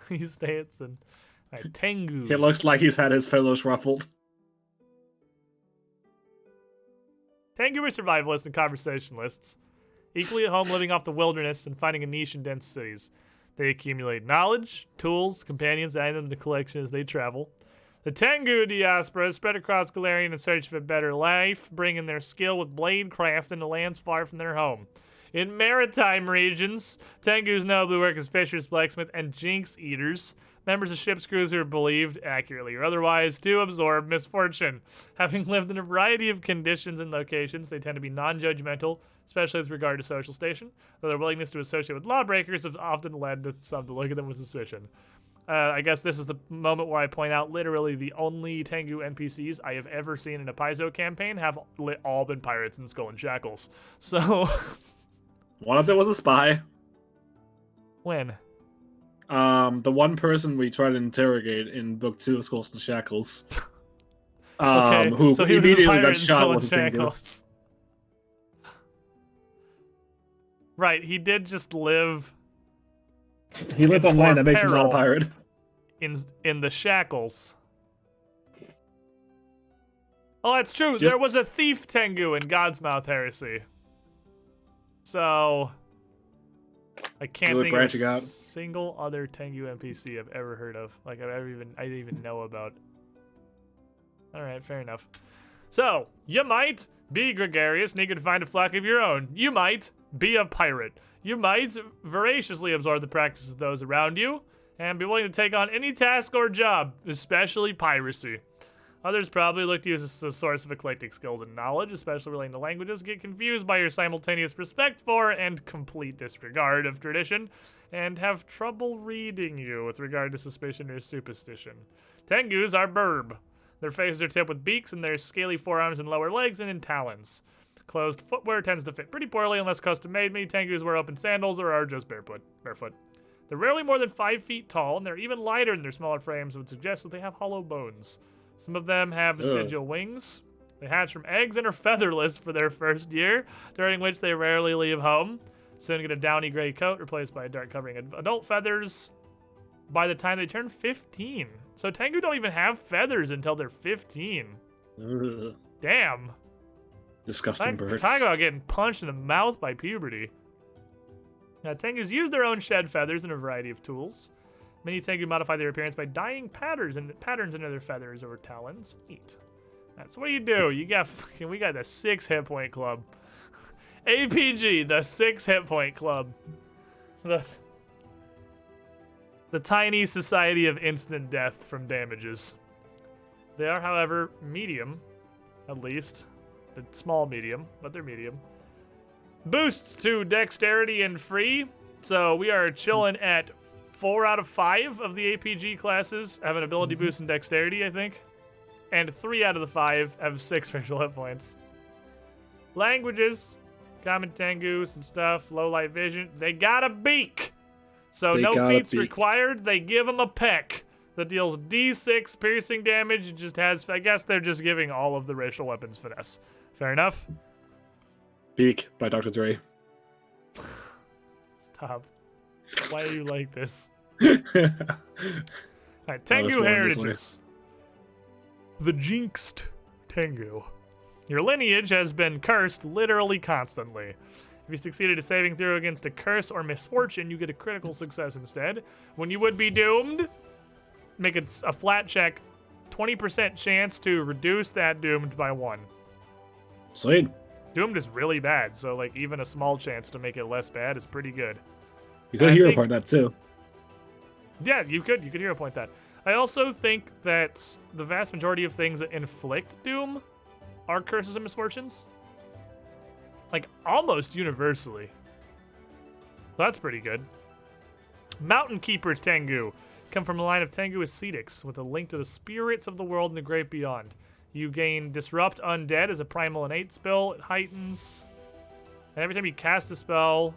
S1: he's dancing. Alright, Tengu.
S4: It looks like he's had his feathers ruffled.
S1: Tengu are survivalists and conversationalists, equally at home living off the wilderness and finding a niche in dense cities. They accumulate knowledge, tools, companions, and items to collection as they travel. The Tengu diaspora spread across Galarian in search of a better life, bringing their skill with blade craft into lands far from their home. In maritime regions, Tengus notably work as fishers, blacksmiths, and jinx eaters, members of ship's crews who are believed, accurately or otherwise, to absorb misfortune. Having lived in a variety of conditions and locations, they tend to be non-judgmental, especially with regard to social station, though their willingness to associate with lawbreakers has often led to some to look at them with suspicion. I guess this is the moment where I point out literally the only Tengu NPCs I have ever seen in a Paizo campaign have all been pirates in Skull and Shackles. So...
S4: One of them was a spy.
S1: When?
S4: The one person we tried to interrogate in book 2 of Skulls and Shackles.
S1: Okay,
S4: who
S1: so he was a
S4: immediately
S1: pirate
S4: got
S1: and
S4: shot
S1: stole
S4: with a Tengu.
S1: shackles. Right, he did just live
S4: He lived
S1: in
S4: on land that makes him not a
S1: peril.
S4: pirate.
S1: in the shackles. Oh, that's true.
S4: Just-
S1: There was a thief Tengu in Godsmouth Heresy. So I can't
S4: Really
S1: think of
S4: branching
S1: a
S4: out.
S1: single other Tengu NPC I've ever heard of. Like I didn't even know about. All right, fair enough. So you might be gregarious and eager to find a flock of your own. You might be a pirate. You might voraciously absorb the practices of those around you and be willing to take on any task or job, especially piracy. Others probably look to you as a source of eclectic skills and knowledge, especially relating to languages, get confused by your simultaneous respect for and complete disregard of tradition, and have trouble reading you with regard to suspicion or superstition. Tengus are burb. Their faces are tipped with beaks, and their scaly forearms and lower legs and in talons. Closed footwear tends to fit pretty poorly unless custom made. Many Tengus wear open sandals or are just barefoot. They're rarely more than 5 feet tall, and they're even lighter than their smaller frames, would suggest that they have hollow bones. Some of them have vestigial wings. They hatch from eggs and are featherless for their first year, during which they rarely leave home. Soon get a downy gray coat replaced by a dark covering of adult feathers by the time they turn 15. So Tengu don't even have feathers until they're 15.
S4: Ugh.
S1: Damn.
S4: Disgusting birds.
S1: Talk about getting punched in the mouth by puberty. Now, Tengus use their own shed feathers and a variety of tools. Many Tengu modify their appearance by dyeing patterns into their feathers or talons. Neat. That's what you do. We got the 6 hit point club. APG, the 6 hit point club. The tiny society of instant death from damages. They are, however, medium, at least. The small medium, but they're medium. Boosts to dexterity and free. So we are chilling at 4 out of 5 of the APG classes have an ability boost in dexterity, I think. And 3 out of the 5 have 6 racial hit points. Languages. Common Tengu, some stuff. Low light vision. They got a beak. So
S4: They
S1: no
S4: got a
S1: feats
S4: beak.
S1: required. They give them a peck that deals D6 piercing damage. It just has, I guess they're just giving all of the racial weapons finesse. Fair enough?
S4: Beak by Dr. Dre.
S1: Stop. Why are you like this?
S4: Alright,
S1: Alright, Tengu
S4: one this
S1: heritages. The jinxed Tengu. Your lineage has been cursed literally constantly. If you succeeded at saving through against a curse or misfortune, you get a critical success instead. When you would be doomed, make it a flat check, 20% chance to reduce that doomed by 1.
S4: Sweet.
S1: Doomed is really bad, so like even a small chance to make it less bad is pretty good.
S4: You could
S1: I
S4: hero
S1: think-
S4: point that too.
S1: Yeah, you could hero point that. I also think that the vast majority of things that inflict doom are curses and misfortunes. Like almost universally. So that's pretty good. Mountain Keeper Tengu. Come from a line of Tengu ascetics with a link to the spirits of the world and the great beyond. You gain Disrupt Undead as a primal innate spell. It heightens. And every time you cast a spell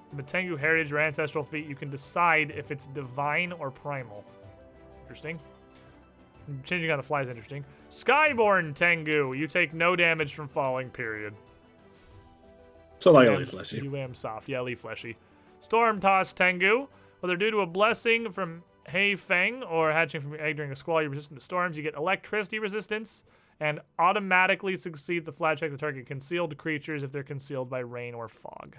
S1: from a Tengu heritage or ancestral feat, you can decide if it's divine or primal. Interesting. Changing on the fly is interesting. Skyborn Tengu. You take no damage from falling, period.
S4: So like
S1: You
S4: a
S1: am-
S4: leaf fleshy.
S1: You am soft. Yeah, leaf fleshy. Storm Toss Tengu. Whether due to a blessing from Hei Feng or hatching from your egg during a squall, you're resistant to storms. You get electricity resistance and automatically succeed the flat check to target concealed creatures if they're concealed by rain or fog.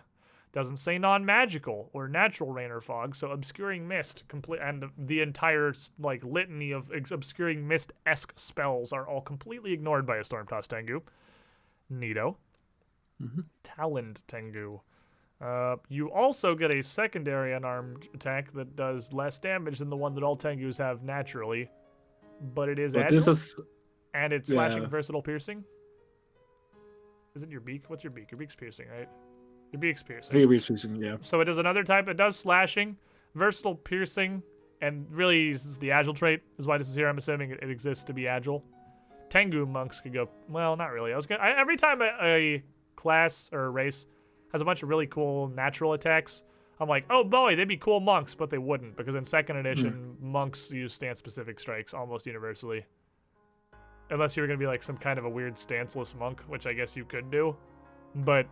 S1: Doesn't say non-magical or natural rain or fog, so obscuring mist and the entire like litany of obscuring mist-esque spells are all completely ignored by a Storm Toss Tengu. Neato. Taloned Tengu. You also get a secondary unarmed attack that does less damage than the one that all Tengus have naturally, but it is
S4: But
S1: agile,
S4: this is
S1: and it's slashing,
S4: yeah.
S1: versatile, piercing. Is it your beak? What's your beak? Your beak's piercing, right? Your beak's piercing.
S4: very researching, yeah.
S1: So it does another type. It does slashing, versatile, piercing, and really this is the agile trait is why this is here. I'm assuming it exists to be agile. Tengu monks could go, well, not really. Every time a class or a race has a bunch of really cool natural attacks, I'm like, oh boy, they'd be cool monks, but they wouldn't because in second edition, monks use stance-specific strikes almost universally. unless you were going to be like some kind of a weird stanceless monk, which I guess you could do. But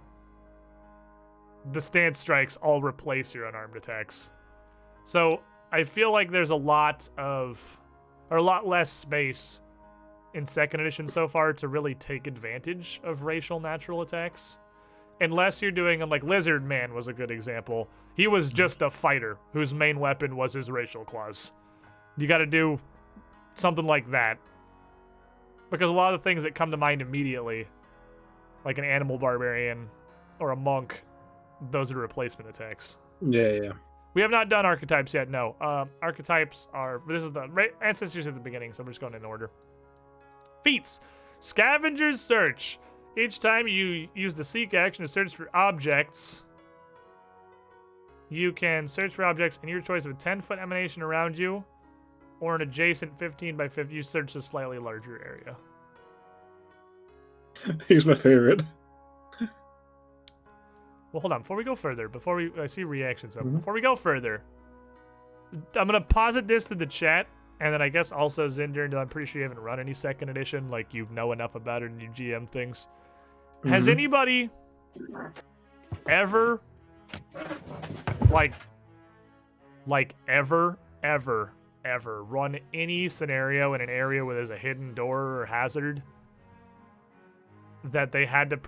S1: the stance strikes all replace your unarmed attacks. So I feel like there's a lot less space in 2nd edition so far to really take advantage of racial natural attacks. Unless you're doing them like Lizard Man was a good example. He was just a fighter whose main weapon was his racial claws. You got to do something like that. Because a lot of the things that come to mind immediately, like an animal barbarian or a monk, those are replacement attacks.
S4: Yeah.
S1: We have not done archetypes yet, no. Archetypes are... This is the... Ancestors at the beginning, so I'm just going in order. Feats. Scavenger's Search. Each time you use the seek action to search for objects, you can search for objects in your choice of a 10-foot emanation around you, or an adjacent 15 by 50. You search a slightly larger area.
S4: Here's my favorite.
S1: Well, hold on. Before we go further, I see reactions up. Before we go further, I'm gonna posit this to the chat, and then I guess also Zinder, I'm pretty sure you haven't run any 2nd edition, like you know enough about it and you GM things. Has anybody ever, like ever run any scenario in an area where there's a hidden door or hazard that they had to,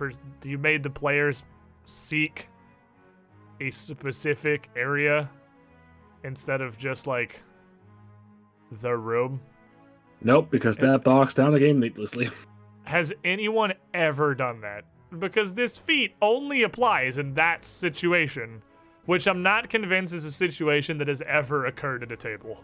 S1: you made the players seek a specific area instead of just like the room?
S4: Nope, because that bogs down the game needlessly.
S1: Has anyone ever done that? Because this feat only applies in that situation, which I'm not convinced is a situation that has ever occurred at a table.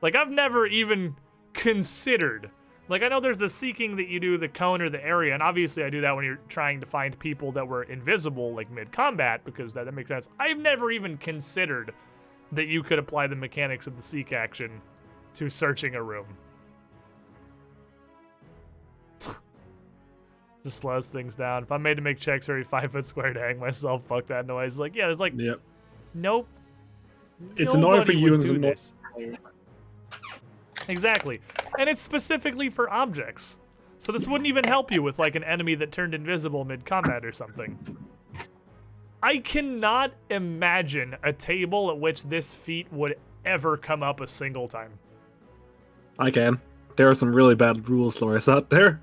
S1: Like, I've never even considered. Like, I know there's the seeking that you do, the cone or the area, and obviously I do that when you're trying to find people that were invisible, like mid-combat, because that makes sense. I've never even considered that you could apply the mechanics of the seek action to searching a room. Just slows things down. If I'm made to make checks every 5 foot square to hang myself, fuck that noise. Like, yeah, there's like,
S4: yep.
S1: Nope.
S4: It's annoying for you and
S1: do
S4: this.
S1: Exactly. And it's specifically for objects. So this wouldn't even help you with like an enemy that turned invisible mid-combat or something. I cannot imagine a table at which this feat would ever come up a single time.
S4: I can. There are some really bad rules lawyers out there.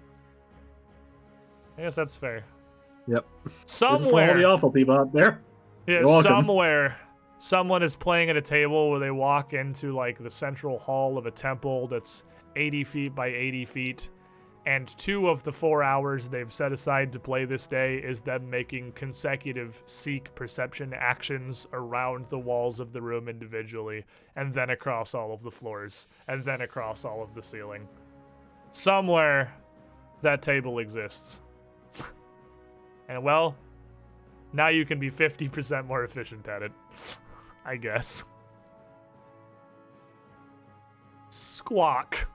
S1: I guess that's fair.
S4: Yep.
S1: Somewhere.
S4: This is for all the awful people out there.
S1: Yeah, somewhere. Someone is playing at a table where they walk into like the central hall of a temple that's 80 feet by 80 feet. And 2 of the 4 hours they've set aside to play this day is them making consecutive seek perception actions around the walls of the room individually, and then across all of the floors, and then across all of the ceiling. Somewhere that table exists. And well, now you can be 50% more efficient at it, I guess. Squawk.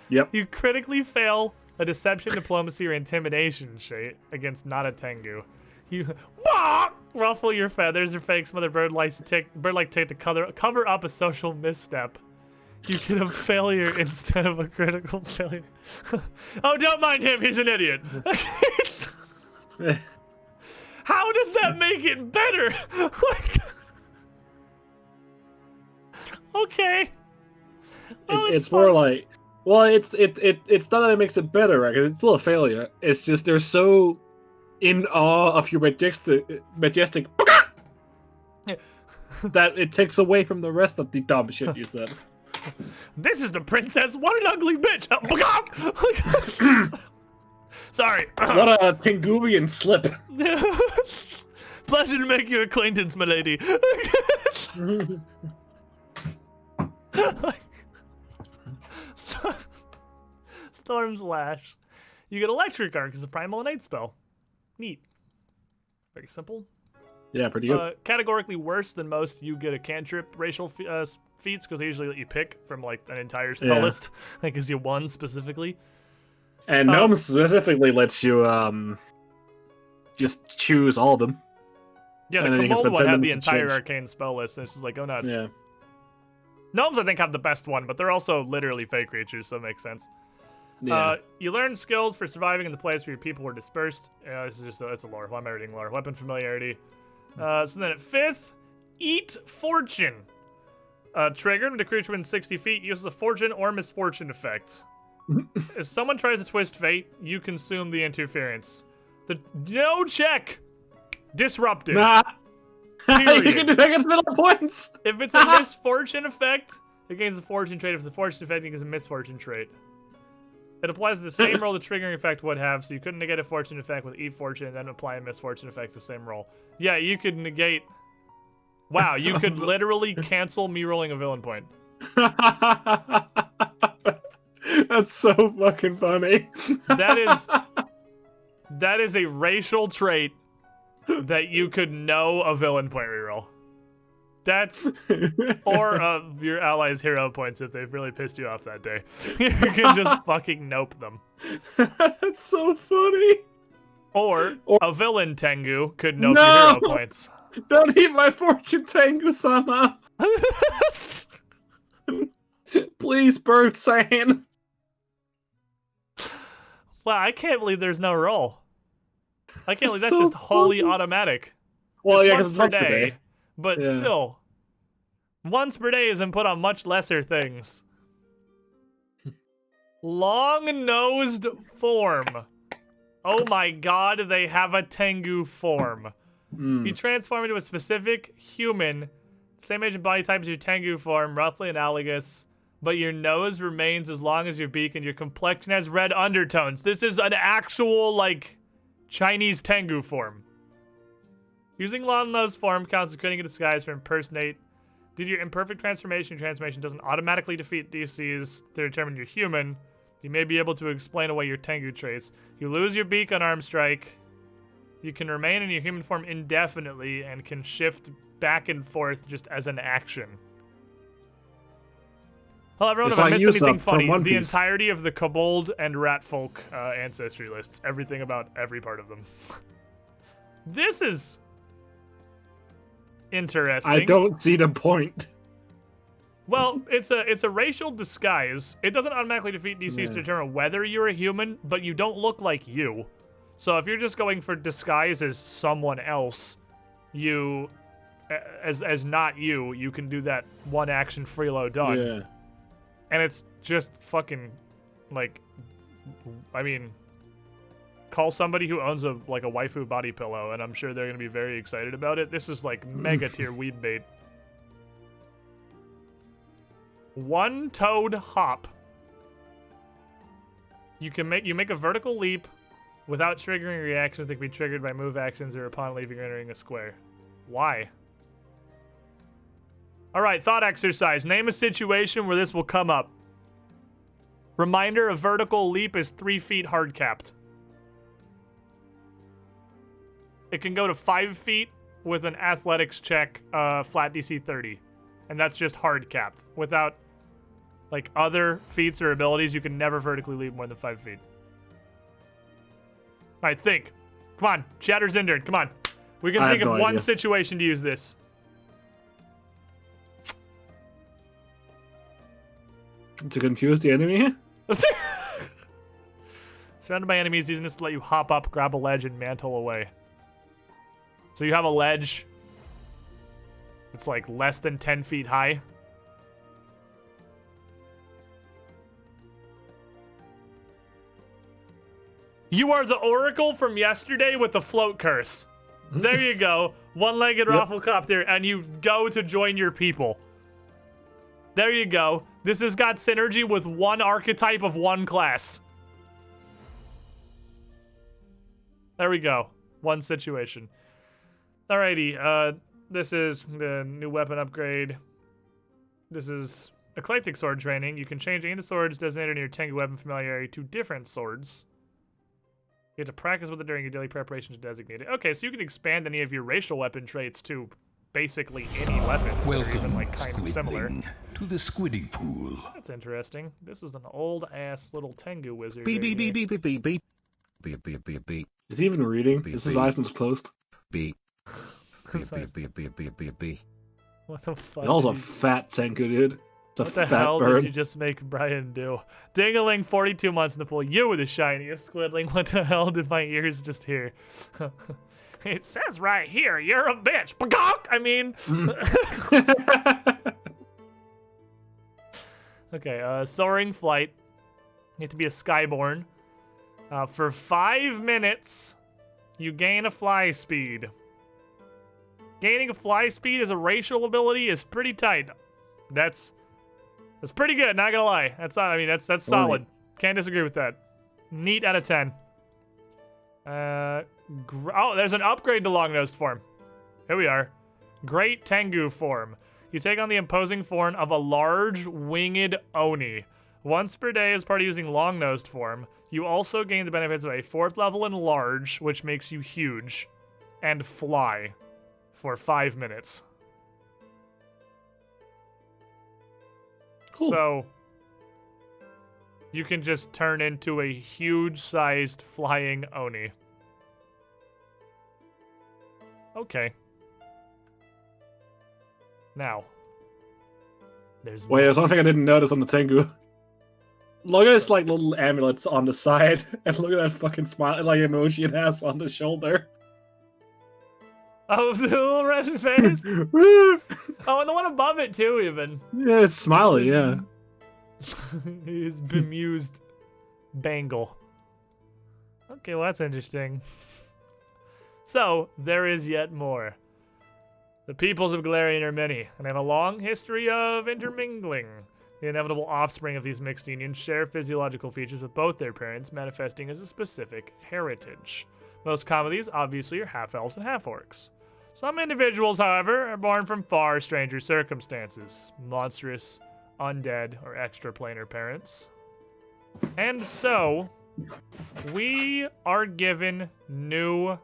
S4: Yep.
S1: You critically fail a deception, diplomacy, or intimidation trait against not a Tengu. You ruffle your feathers or fake some other bird-like tick to cover up a social misstep. You get a failure instead of a critical failure. Oh, don't mind him. He's an idiot. How does that make it better? Okay. Oh,
S4: it's more like, well, it's not that it makes it better, right? Because it's still a failure. It's just they're so in awe of your majestic that it takes away from the rest of the dumb shit you said.
S1: This is the princess. What an ugly bitch. Sorry.
S4: What a Tenguvian slip.
S1: Pleasure to make your acquaintance, my lady. Storm's Lash. You get Electric Arc as a Primal Innate spell. Neat. Very simple.
S4: Yeah, pretty good.
S1: Categorically worse than most. You get a cantrip racial feats because they usually let you pick from like an entire spell list. Like, gives you one specifically.
S4: And Gnome specifically lets you just choose all of them.
S1: Yeah, the Komodo one had the entire arcane spell list, and it's just like, oh nuts.
S4: Yeah.
S1: Gnomes, I think, have the best one, but they're also literally fake creatures, so it makes sense.
S4: Yeah.
S1: You learn skills for surviving in the place where your people were dispersed. This is just it's a lore. Why am I reading lore? Weapon familiarity. So then at 5th, Eat Fortune. Triggered when the creature within 60 feet uses a fortune or misfortune effect. If someone tries to twist fate, you consume the interference. No check. Disrupted.
S4: Nah. You
S1: Period.
S4: can do that against middle points.
S1: If it's a misfortune effect, it gains a fortune trait. If it's a fortune effect, it gains a misfortune trait. It applies the same roll the triggering effect would have, so you couldn't negate a fortune effect with Eat Fortune and then apply a misfortune effect with the same roll. Yeah, you could negate... Wow, you could literally cancel me rolling a villain point.
S4: That's so fucking funny.
S1: That is a racial trait that you could know a villain point reroll. That's... Or your allies' hero points if they've really pissed you off that day. You can just fucking nope them.
S4: That's so funny.
S1: Or a villain Tengu could nope
S4: No!
S1: your hero points.
S4: Don't eat my fortune, Tengu-sama. Please, Bird Sane.
S1: Wow, I can't believe there's no roll. I can't believe that's
S4: so
S1: just wholly
S4: funny.
S1: automatic.
S4: Well, yeah,
S1: Once
S4: because it's
S1: per
S4: once per day.
S1: But
S4: Yeah.
S1: still, once per day is input on much lesser things. Long-nosed form. Oh my god, they have a Tengu form. You transform into a specific human, same age and body type as your Tengu form, roughly analogous, but your nose remains as long as your beak and your complexion has red undertones. This is an actual, like, Chinese Tengu form. Using long-nosed form counts as creating a disguise for impersonate. Due to your imperfect transformation doesn't automatically defeat DCs to determine you're human. You may be able to explain away your Tengu traits. You lose your beak on arm strike. You can remain in your human form indefinitely and can shift back and forth just as an action. Hello everyone,
S4: It's
S1: if I
S4: like
S1: missed anything
S4: Usopp from
S1: funny,
S4: One
S1: the
S4: Piece.
S1: entirety of the Kobold and Ratfolk ancestry lists. Everything about every part of them. This is interesting.
S4: I don't see the point.
S1: Well, it's a racial disguise. It doesn't automatically defeat DCs to determine whether you're a human, but you don't look like you. So if you're just going for disguise as someone else, you, as not you, you can do that one action freeload done.
S4: Yeah.
S1: And it's just fucking, like, I mean, call somebody who owns a waifu body pillow, and I'm sure they're gonna be very excited about it. This is like mega tier weed bait. One-toed hop. You make a vertical leap without triggering reactions that can be triggered by move actions or upon leaving or entering a square. Why? Alright, thought exercise. Name a situation where this will come up. Reminder, a vertical leap is 3 feet hard capped. It can go to 5 feet with an athletics check, flat DC 30. And that's just hard capped. Without, like, other feats or abilities, you can never vertically leap more than 5 feet. Alright, think. Come on, Chatter's Indern, come on. We can
S4: I
S1: think
S4: have
S1: of
S4: no
S1: one
S4: idea.
S1: situation to use this.
S4: To confuse the enemy?
S1: Surrounded by enemies, using this to let you hop up, grab a ledge, and mantle away. So you have a ledge. It's like less than 10 feet high. You are the Oracle from yesterday with the float curse. There you go. One-legged Rafflecopter, and you go to join your people. There you go. This has got synergy with one archetype of one class. There we go. One situation. Alrighty, this is the new weapon upgrade. This is Eclectic Sword training. You can change any of the swords designated in your Tengu weapon familiarity to different swords. You have to practice with it during your daily preparation to designate it. Okay, so you can expand any of your racial weapon traits to basically any weapons that are even,
S2: Welcome,
S1: like, kind of similar.
S2: Squidling, to the Squidding Pool.
S1: That's interesting. This is an old-ass little Tengu wizard.
S3: Beep
S1: right
S3: beep beep
S1: here.
S3: beep beep beep beep beep beep beep
S4: Is he even reading?
S3: Beep,
S4: Is his
S3: beep.
S4: eyes closed?
S3: beep beep beep beep beep beep beep.
S1: What the fuck?
S4: That was a
S1: did he-
S4: fat Senku, dude. It's a
S1: What the
S4: fat
S1: hell
S4: bird.
S1: did you just make Brian do? Dingaling, 42 months in the pool. You were the shiniest, Squidling. What the hell did my ears just hear? It says right here, you're a bitch. Bagok! I mean... Okay, soaring flight. You have to be a skyborn. For 5 minutes, you gain a fly speed. Gaining a fly speed as a racial ability is pretty tight. That's pretty good, not gonna lie. That's solid. Can't disagree with that. Neat out of 10. Oh, there's an upgrade to long-nosed form. Here we are. Great Tengu form. You take on the imposing form of a large winged Oni. Once per day as part of using long-nosed form. You also gain the benefits of a 4th level in large, which makes you huge, and fly for 5 minutes.
S4: Cool.
S1: So you can just turn into a huge-sized flying Oni. Okay. Now, there's
S4: Wait, there's one thing I didn't notice on the Tengu. Look at his like little amulets on the side, and look at that fucking smile, like emoji it has on the shoulder.
S1: Oh, the little red face. Oh, and the one above it too, even.
S4: Yeah, it's smiley. Yeah.
S1: His bemused bangle. Okay, well that's interesting. So there is yet more. The peoples of Galarian are many, and have a long history of intermingling. The inevitable offspring of these mixed unions share physiological features with both their parents, manifesting as a specific heritage. Most common of these, obviously, are half-elves and half-orcs. Some individuals, however, are born from far stranger circumstances. Monstrous, undead, or extraplanar parents. And so, we are given new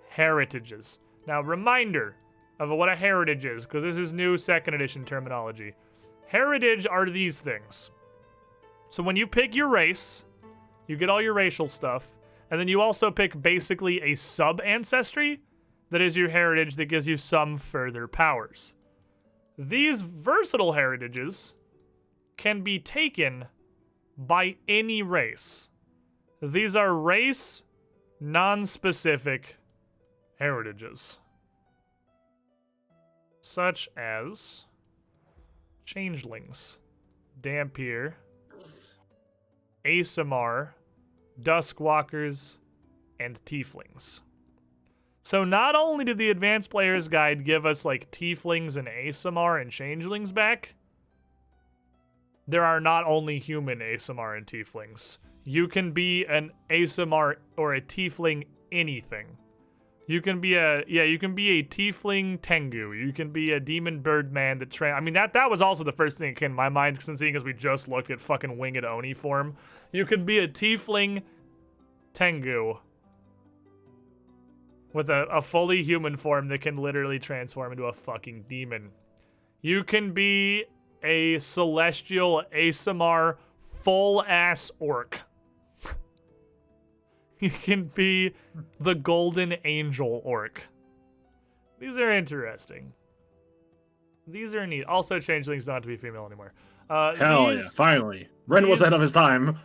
S1: heritages. Now, reminder of what a heritage is, because this is new 2nd edition terminology. Heritage are these things. So when you pick your race, you get all your racial stuff, and then you also pick basically a sub-ancestry that is your heritage that gives you some further powers. These versatile heritages can be taken by any race. These are race, non-specific heritages. Such as changelings, Dampier, Asimar, Duskwalkers, and Tieflings. So not only did the Advanced Player's Guide give us like Tieflings and Asimar and changelings back, there are not only human Asimar and Tieflings. You can be an Asimar or a Tiefling anything. You can be a Tiefling Tengu. You can be a Demon Birdman that I mean, that was also the first thing that came to my mind, seeing as we just looked at fucking Winged Oni form. You could be a Tiefling Tengu with a fully human form that can literally transform into a fucking demon. You can be a Celestial Asimar full-ass orc. You can be the Golden Angel orc. These are interesting. These are neat. Also, changelings don't have to be female anymore.
S4: Hell yeah, finally. Ren was ahead of his time.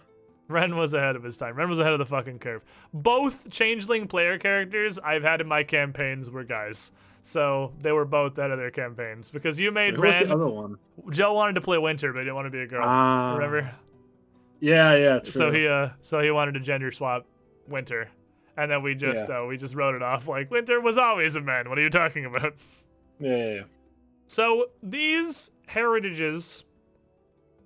S1: Ren was ahead of his time. Ren was ahead of the fucking curve. Both changeling player characters I've had in my campaigns were guys. So they were both ahead of their campaigns. Because you made
S4: Who
S1: Ren...
S4: was the other one?
S1: Joe wanted to play Winter, but he didn't want to be a girl. Remember?
S4: Yeah, true.
S1: So he wanted to gender swap Winter. And then we just wrote it off like, Winter was always a man. What are you talking about?
S4: Yeah.
S1: So these heritages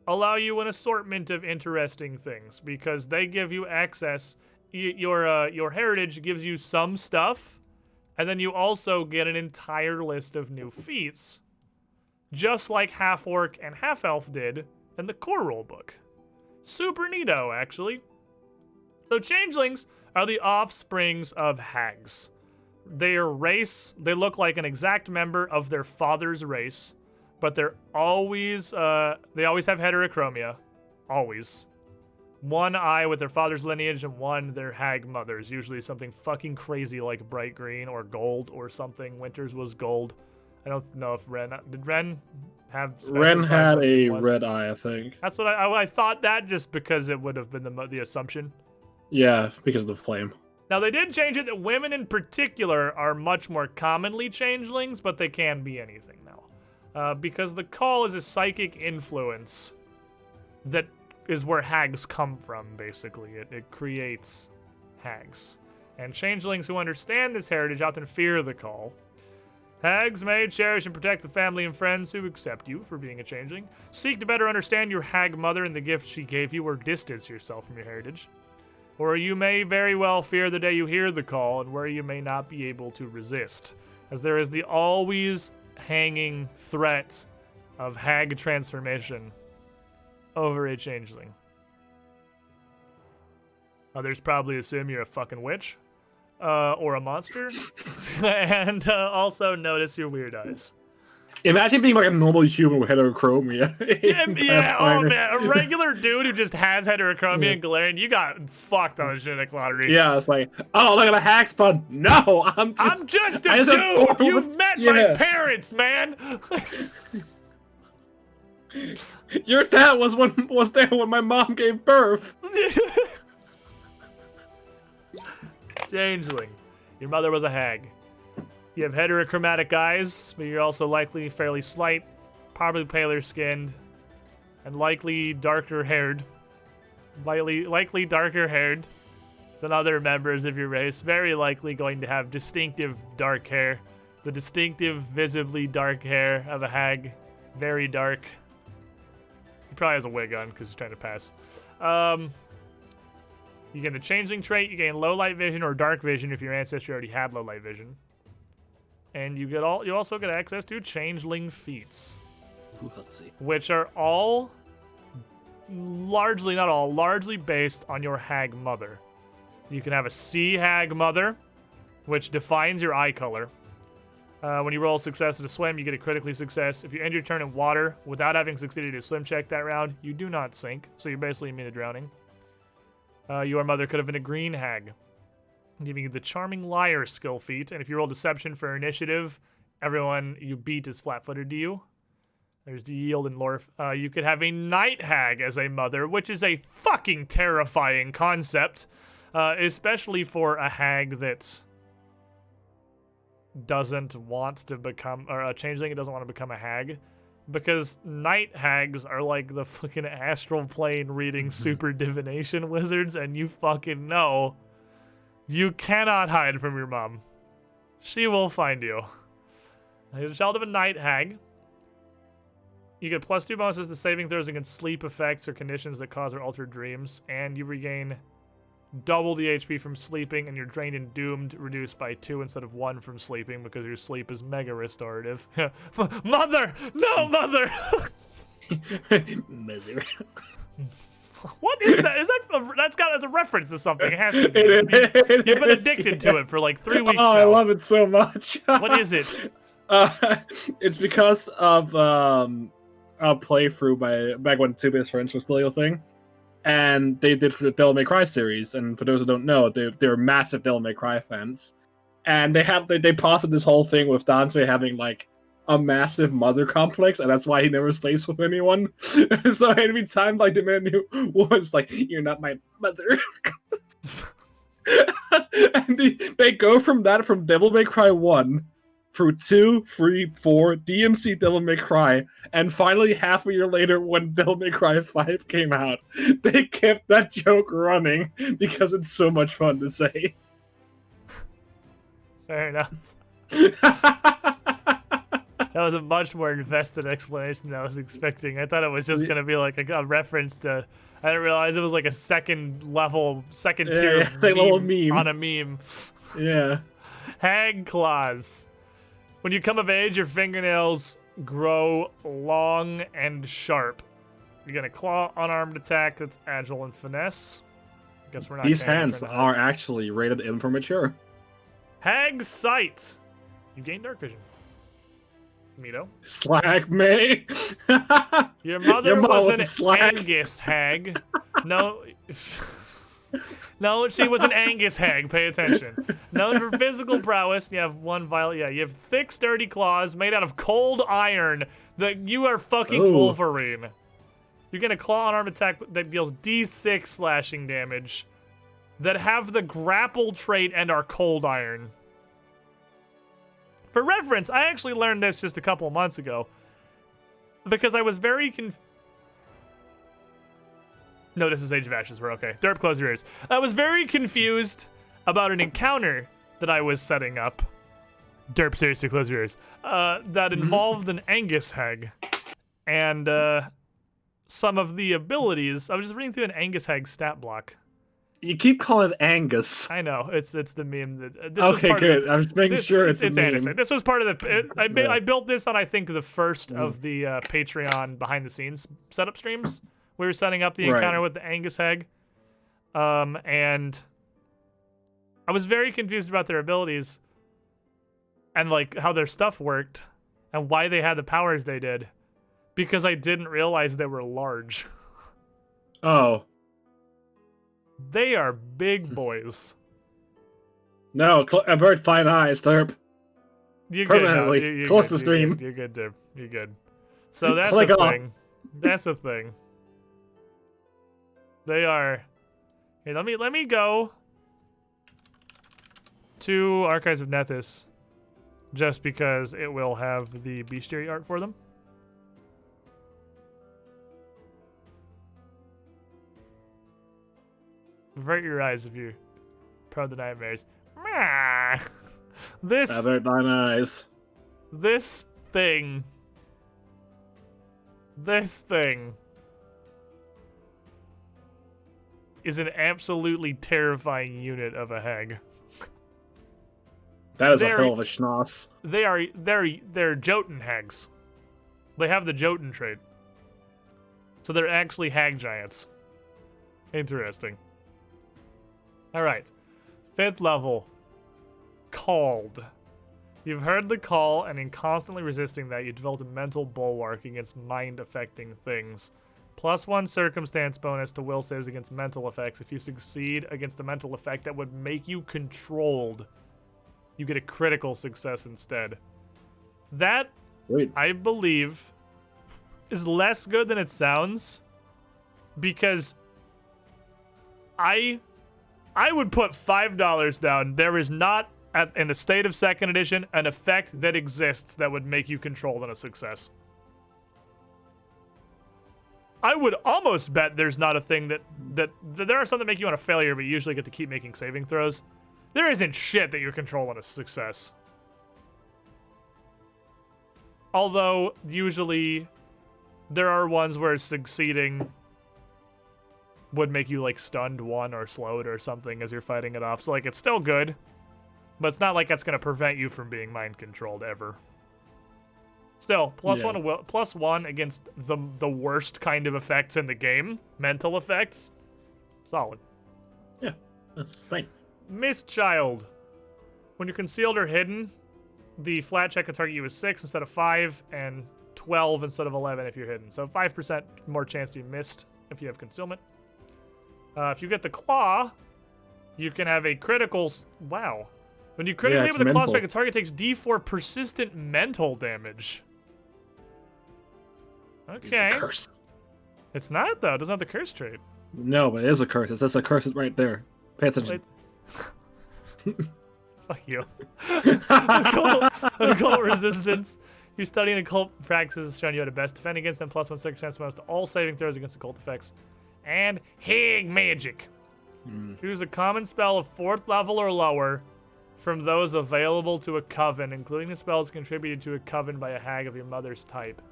S1: allow you an assortment of interesting things because they give you access. Your heritage gives you some stuff, and then you also get an entire list of new feats, just like half orc and half elf did in the core rulebook. Super neato, actually. So changelings are the offsprings of hags. Their race, they look like an exact member of their father's race, but they always have heterochromia. Always. One eye with their father's lineage and one their hag mother's. Usually something fucking crazy like bright green or gold or something. Winter's was gold. I don't know if did Ren have
S4: Ren
S1: specified
S4: had
S1: what it
S4: a
S1: was?
S4: red eye, I think.
S1: That's what I thought that just because it would have been the assumption.
S4: Yeah, because of the flame.
S1: Now they did change it that women in particular are much more commonly changelings, but they can be anything now, because the call is a psychic influence that is where hags come from. Basically, it creates hags, and changelings who understand this heritage often fear the call. Hags may cherish and protect the family and friends who accept you for being a changeling. Seek to better understand your hag mother and the gift she gave you, or distance yourself from your heritage. Or you may very well fear the day you hear the call and where you may not be able to resist, as there is the always hanging threat of hag transformation over a changeling. Others probably assume you're a fucking witch. Or a monster. And also notice your weird eyes.
S4: Imagine being like a normal human with heterochromia.
S1: Yeah, oh man, a regular dude who just has heterochromia and Galarian, you got fucked on the genetic lottery.
S4: Yeah, it's like, oh, look at the hack spun. No, I'm
S1: just a dude. You've met my parents, man.
S4: Your dad was there when my mom gave birth.
S1: Changeling. Your mother was a hag. You have heterochromatic eyes, but you're also likely fairly slight, probably paler skinned, and likely darker haired. Likely darker haired than other members of your race. Very likely going to have distinctive dark hair. The distinctive, visibly dark hair of a hag. Very dark. He probably has a wig on because he's trying to pass. You gain the changeling trait, you gain low light vision or dark vision if your ancestry already had low light vision. And you also get access to changeling feats.
S4: Ooh, let's see.
S1: Which are all largely based on your hag mother. You can have a sea hag mother, which defines your eye color. When you roll success in a swim, you get a critically success. If you end your turn in water without having succeeded a swim check that round, you do not sink, so you're basically immune to drowning. Your mother could have been a green hag, giving you the Charming Liar skill feat. And if you roll Deception for initiative, everyone you beat is flat-footed to you. There's the yield and lore. You could have a night hag as a mother, which is a fucking terrifying concept, especially for a hag that doesn't want to become, or a changeling that doesn't want to become a hag. Because night hags are like the fucking astral plane reading super divination wizards, and you fucking know you cannot hide from your mom. She will find you. You're the child of a night hag. You get +2 bonuses to saving throws against sleep effects or conditions that cause or alter dreams, and you regain double the HP from sleeping, and you're drained and doomed reduced by 2 instead of 1 from sleeping because your sleep is mega restorative. Mother! No, mother!
S4: Mother.
S1: What is that? That's a reference to something. It has to be. You've been addicted to it for like 3 weeks now.
S4: I love it so much.
S1: What is it?
S4: It's because of a playthrough back when 2-bits French was still a thing. And they did for the Devil May Cry series, and for those who don't know, they're massive Devil May Cry fans. And they posted this whole thing with Dante having like a massive mother complex, and that's why he never sleeps with anyone. So every time like the man new woman's like, "You're not my mother," and they go from Devil May Cry 1 through 2, 3, 4, DMC Devil May Cry, and finally half a year later when Devil May Cry 5 came out, they kept that joke running because it's so much fun to say.
S1: Fair enough. That was a much more invested explanation than I was expecting. I thought it was just going to be like a reference to... I didn't realize it was like a second tier
S4: little meme
S1: on a meme.
S4: Yeah.
S1: Hag claws. When you come of age, your fingernails grow long and sharp. You get a claw unarmed attack that's agile and finesse. Guess we're not.
S4: These hands are actually rated M for mature.
S1: Hag sight. You gain dark vision. Mito.
S4: Slag me.
S1: Your mother was an
S4: slag.
S1: Angus hag. No. No, she was an Angus hag. Pay attention. Known for physical prowess, you have one violent. Yeah, you have thick, sturdy claws made out of cold iron. That you are fucking
S4: Ooh.
S1: Wolverine. You get a claw and arm attack that deals D6 slashing damage. That have the grapple trait and are cold iron. For reference, I actually learned this just a couple of months ago. Because I was very No, this is Age of Ashes. We're okay. Derp, close your ears. I was very confused about an encounter that I was setting up. Derp, seriously, close your ears. That involved an Angus hag. And some of the abilities. I was just reading through an Angus hag stat block.
S4: You keep calling it Angus.
S1: I know. It's the meme that. This
S4: Okay,
S1: was part
S4: good.
S1: Of
S4: I was making sure it's a meme.
S1: Anderson. This was part of the.
S4: Yeah.
S1: I built this on I think the first of the Patreon behind the scenes setup streams. We were setting up the encounter with the Angus hag, and I was very confused about their abilities and like how their stuff worked and why they had the powers they did, because I didn't realize they were large.
S4: Oh.
S1: They are big boys.
S4: No, a bird fine eyes, Derp.
S1: You're
S4: Permanently.
S1: good now. You're
S4: Close
S1: good.
S4: the stream.
S1: You're good, Derp. You're good. So that's
S4: Click
S1: the
S4: off.
S1: thing. That's the thing. They are. Here, let me go to Archives of Nethys, just because it will have the bestiary art for them. Avert your eyes if you're prone to nightmares. This
S4: Avert thine eyes.
S1: This thing is an absolutely terrifying unit of a hag.
S4: That is a hell of a schnoss.
S1: They're Jotun hags. They have the Jotun trait. So they're actually hag giants. Interesting. Alright. 5th level. Called. You've heard the call, and in constantly resisting that, you develop a mental bulwark against mind-affecting things. +1 circumstance bonus to will saves against mental effects. If you succeed against a mental effect that would make you controlled, you get a critical success instead. That,
S4: Sweet.
S1: I believe, is less good than it sounds, because I would put $5 down. There is not, in the state of 2nd edition, an effect that exists that would make you controlled on a success. I would almost bet there's not a thing that there are some that make you on a failure, but you usually get to keep making saving throws. There isn't shit that you control on a success. Although, usually, there are ones where succeeding would make you, like, stunned 1 or slowed or something as you're fighting it off. So, like, it's still good, but it's not like that's going to prevent you from being mind-controlled ever. Still, +1 against the worst kind of effects in the game, mental effects, solid.
S4: Yeah, that's fine.
S1: Mist Child. When you're concealed or hidden, the flat check can target you with 6 instead of 5, and 12 instead of 11 if you're hidden. So 5% more chance to be missed if you have concealment. If you get the claw, you can have a critical. Wow. When you critically hit with a claw strike, a target takes D4 persistent mental damage. Okay.
S4: It's a curse.
S1: It's not, though. It doesn't have the curse trait.
S4: No, but it is a curse. That's a curse right there. Pay attention.
S1: Fuck you. Occult resistance. You're studying occult practices, showing you how to best defend against them. +1 circumstance bonus to all saving throws against occult effects. And hag magic. Choose a common spell of 4th level or lower from those available to a coven, including the spells contributed to a coven by a hag of your mother's type.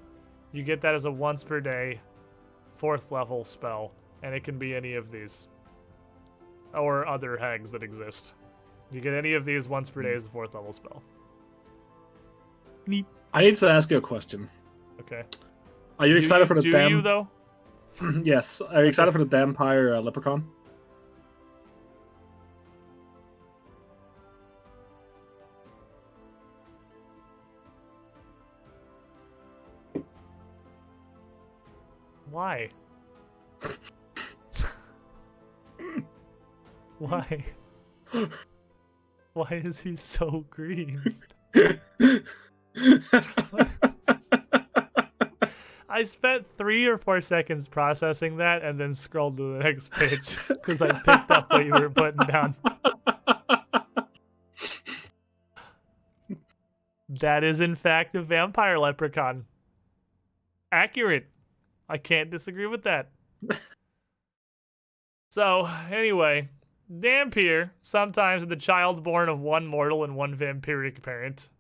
S1: You get that as a once per day 4th level spell, and it can be any of these. Or other hags that exist. You get any of these once per day as a 4th level spell. Neat.
S4: I need to ask you a question.
S1: Okay.
S4: Are you excited for the
S1: Do
S4: damn...
S1: you, though?
S4: Yes. Are you excited for the Vampire Leprechaun?
S1: Why? Why? Why is he so green? I spent 3 or 4 seconds processing that and then scrolled to the next page because I picked up what you were putting down. That is, in fact, a vampire leprechaun. Accurate. I can't disagree with that. So, anyway, Dampier, sometimes the child born of one mortal and one vampiric parent,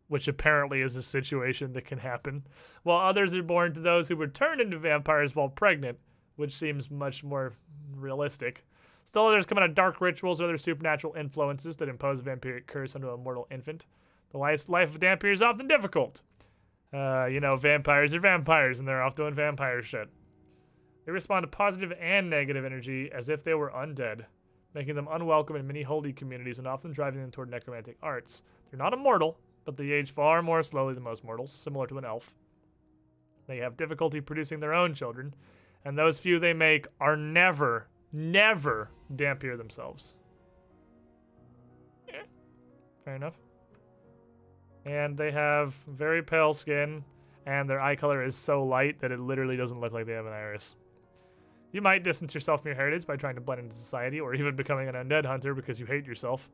S1: which apparently is a situation that can happen, while others are born to those who would turn into vampires while pregnant, which seems much more realistic. Still, others come out of dark rituals or other supernatural influences that impose a vampiric curse onto a mortal infant. The life of a Dampier is often difficult. Vampires are vampires, and they're off doing vampire shit. They respond to positive and negative energy as if they were undead, making them unwelcome in many holy communities and often driving them toward necromantic arts. They're not immortal, but they age far more slowly than most mortals, similar to an elf. They have difficulty producing their own children, and those few they make are never Dampier themselves. Fair enough. And they have very pale skin, and their eye color is so light that it literally doesn't look like they have an iris. You might distance yourself from your heritage by trying to blend into society, or even becoming an undead hunter because you hate yourself.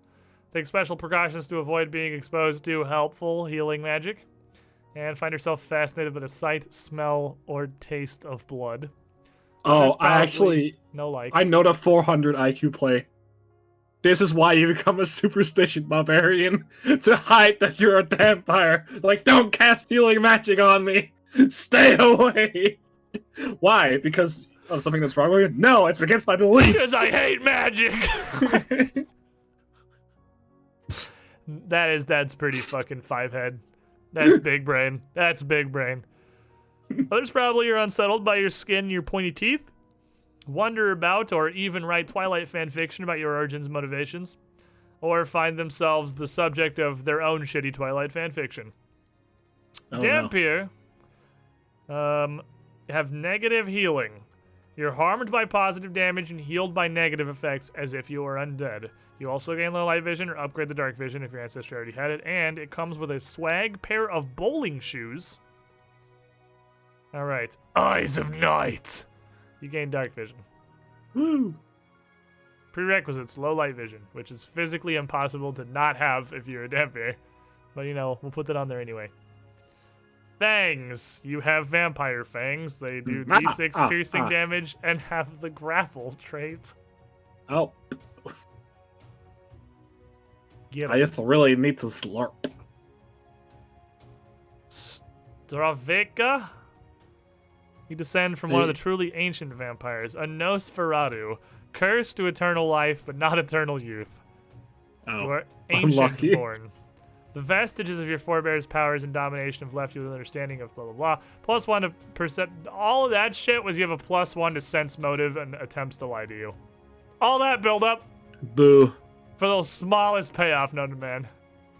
S1: Take special precautions to avoid being exposed to helpful healing magic, and find yourself fascinated with the sight, smell, or taste of blood.
S4: Oh, I know the 400 IQ play. This is why you become a superstition barbarian, to hide that you're a vampire. Like, don't cast healing magic on me. Stay away. Why? Because of something that's wrong with you? No, it's against my beliefs.
S1: Because I hate magic. That's pretty fucking 5-head. That's big brain. That's big brain. Others probably are unsettled by your skin and your pointy teeth. Wonder about or even write Twilight fan fiction about your origins and motivations, or find themselves the subject of their own shitty Twilight fan fiction. Dampier have negative healing. You're harmed by positive damage and healed by negative effects as if you were undead. You also gain low light vision or upgrade the dark vision if your ancestor already had it, and it comes with a swag pair of bowling shoes. Alright, Eyes of Night. You gain dark vision.
S4: Woo!
S1: Prerequisites, low light vision, which is physically impossible to not have if you're a Dampier. But, we'll put that on there anyway. Fangs. You have vampire fangs. They do d6 piercing damage and have the grapple trait.
S4: Oh.
S1: I
S4: just really need to slurp.
S1: Straveka. You descend from one of the truly ancient vampires, a Nosferatu, cursed to eternal life but not eternal youth.
S4: Oh,
S1: you are ancient born. The vestiges of your forebears' powers and domination have left you with an understanding of blah blah blah. +1 to percent. All of that shit was you have a +1 to sense motive and attempts to lie to you. All that build up.
S4: Boo.
S1: For the smallest payoff known to man.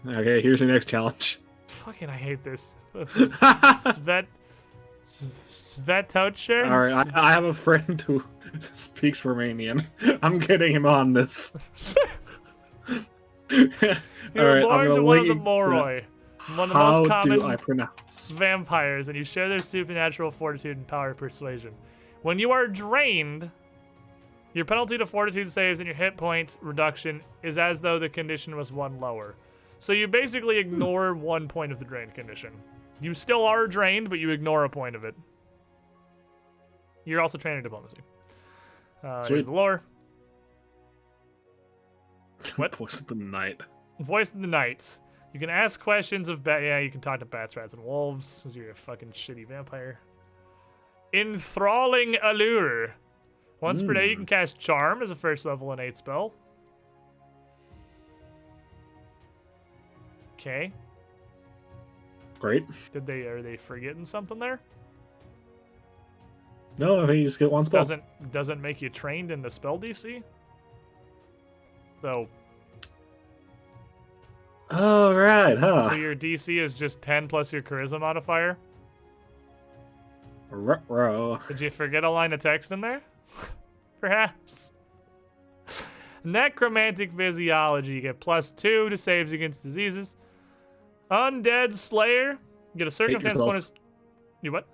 S4: Okay, here's your next challenge.
S1: Fucking, I hate this. Svetocher?
S4: Alright, I have a friend who speaks Romanian. I'm getting him on this.
S1: You were born to one of the Moroi, one of the most
S4: How do I
S1: common
S4: pronounce?
S1: vampires, and you share their supernatural fortitude and power of persuasion. When you are drained, your penalty to fortitude saves and your hit point reduction is as though the condition was 1 lower. So you basically ignore 1 point of the drained condition. You still are drained, but you ignore a point of it. You're also trained in diplomacy. Here's the lore. What?
S4: Voice of the Night.
S1: Voice of the Night. You can ask questions of you can talk to bats, rats, and wolves, because you're a fucking shitty vampire. Enthralling Allure. Once per day, you can cast Charm as a first level innate spell. Okay.
S4: Great.
S1: Are they forgetting something there?
S4: No, you just get 1 spell.
S1: Doesn't make you trained in the spell DC. So.
S4: Oh right, huh?
S1: So your DC is just 10 plus your Charisma modifier.
S4: Ruh-roh.
S1: Did you forget a line of text in there? Perhaps. Necromantic Physiology. You get +2 to saves against diseases. Undead Slayer. You get a circumstance
S4: yourself.
S1: bonus. You what?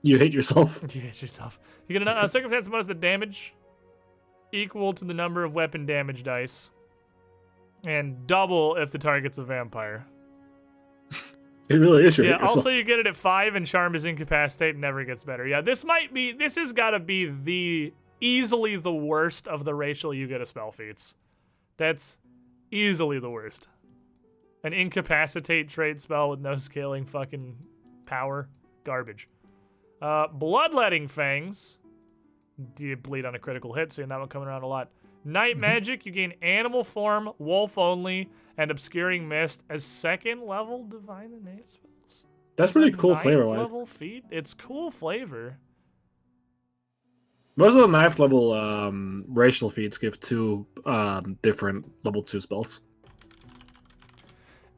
S4: You hate yourself.
S1: You hate yourself. You get a circumstance bonus to damage equal to the number of weapon damage dice. And double if the target's a vampire.
S4: It really is your hate
S1: Yeah,
S4: yourself.
S1: also you get it at 5, and Charm is Incapacitate and never gets better. Yeah, this has got to be easily the worst of the racial you get a spell feats. That's easily the worst. An Incapacitate trait spell with no scaling fucking power. Garbage. Bloodletting Fangs. You bleed on a critical hit, seeing that one coming around a lot. Night Magic, you gain Animal Form, Wolf Only, and Obscuring Mist as 2nd level Divine Innate spells.
S4: That's pretty cool
S1: 9th
S4: flavor-wise.
S1: level feat? It's cool flavor.
S4: Most of the 9th level racial feats give 2 different level 2 spells.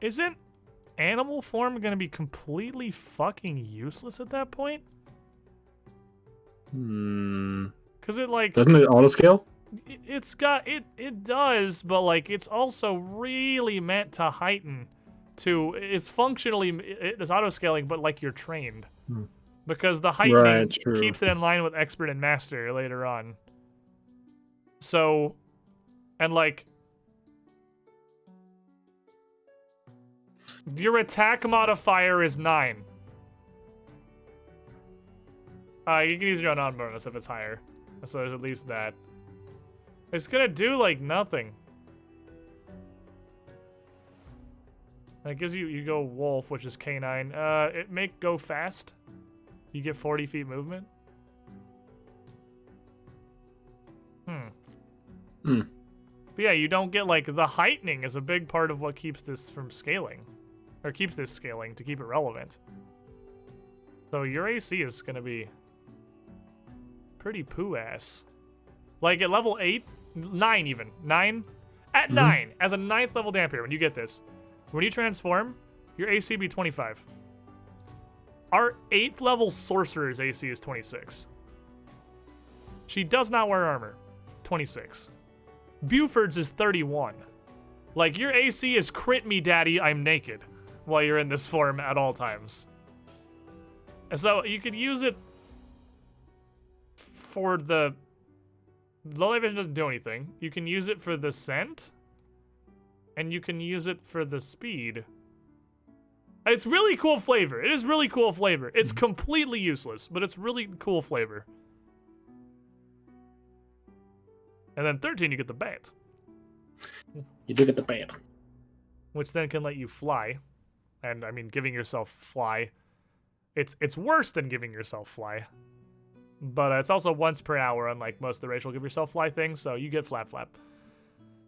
S1: Isn't Animal Form gonna be completely fucking useless at that point? Cause it like
S4: Doesn't it auto scale?
S1: it does, but like it's also really meant to heighten to it's functionally it is auto scaling, but like you're trained. Because the heightening
S4: Right, true.
S1: keeps it in line with expert and master later on. So and like your attack modifier is 9. You can use your own bonus if it's higher. So there's at least that. It's gonna do like nothing. That gives you go wolf, which is canine. It make go fast. You get 40 feet movement. But yeah, you don't get like the heightening is a big part of what keeps this from scaling, or keeps this scaling to keep it relevant. So your AC is gonna be pretty poo ass. Like at level 8, 9 even. 9? At 9, as a 9th level Dampier, when you get this, when you transform, your AC be 25. Our 8th level Sorcerer's AC is 26. She does not wear armor. 26. Buford's is 31. Like, your AC is crit me, daddy, I'm naked, while you're in this form at all times. And so you could use it for the low light vision doesn't do anything. You can use it for the scent, and you can use it for the speed. It's really cool flavor. It is really cool flavor. It's completely useless, but it's really cool flavor. And then 13, you get the bat,
S4: You do get the band.
S1: which then can let you fly. And I mean, giving yourself fly, it's worse than giving yourself fly. But it's also once per hour, unlike most of the racial give yourself fly things, so you get flap flap.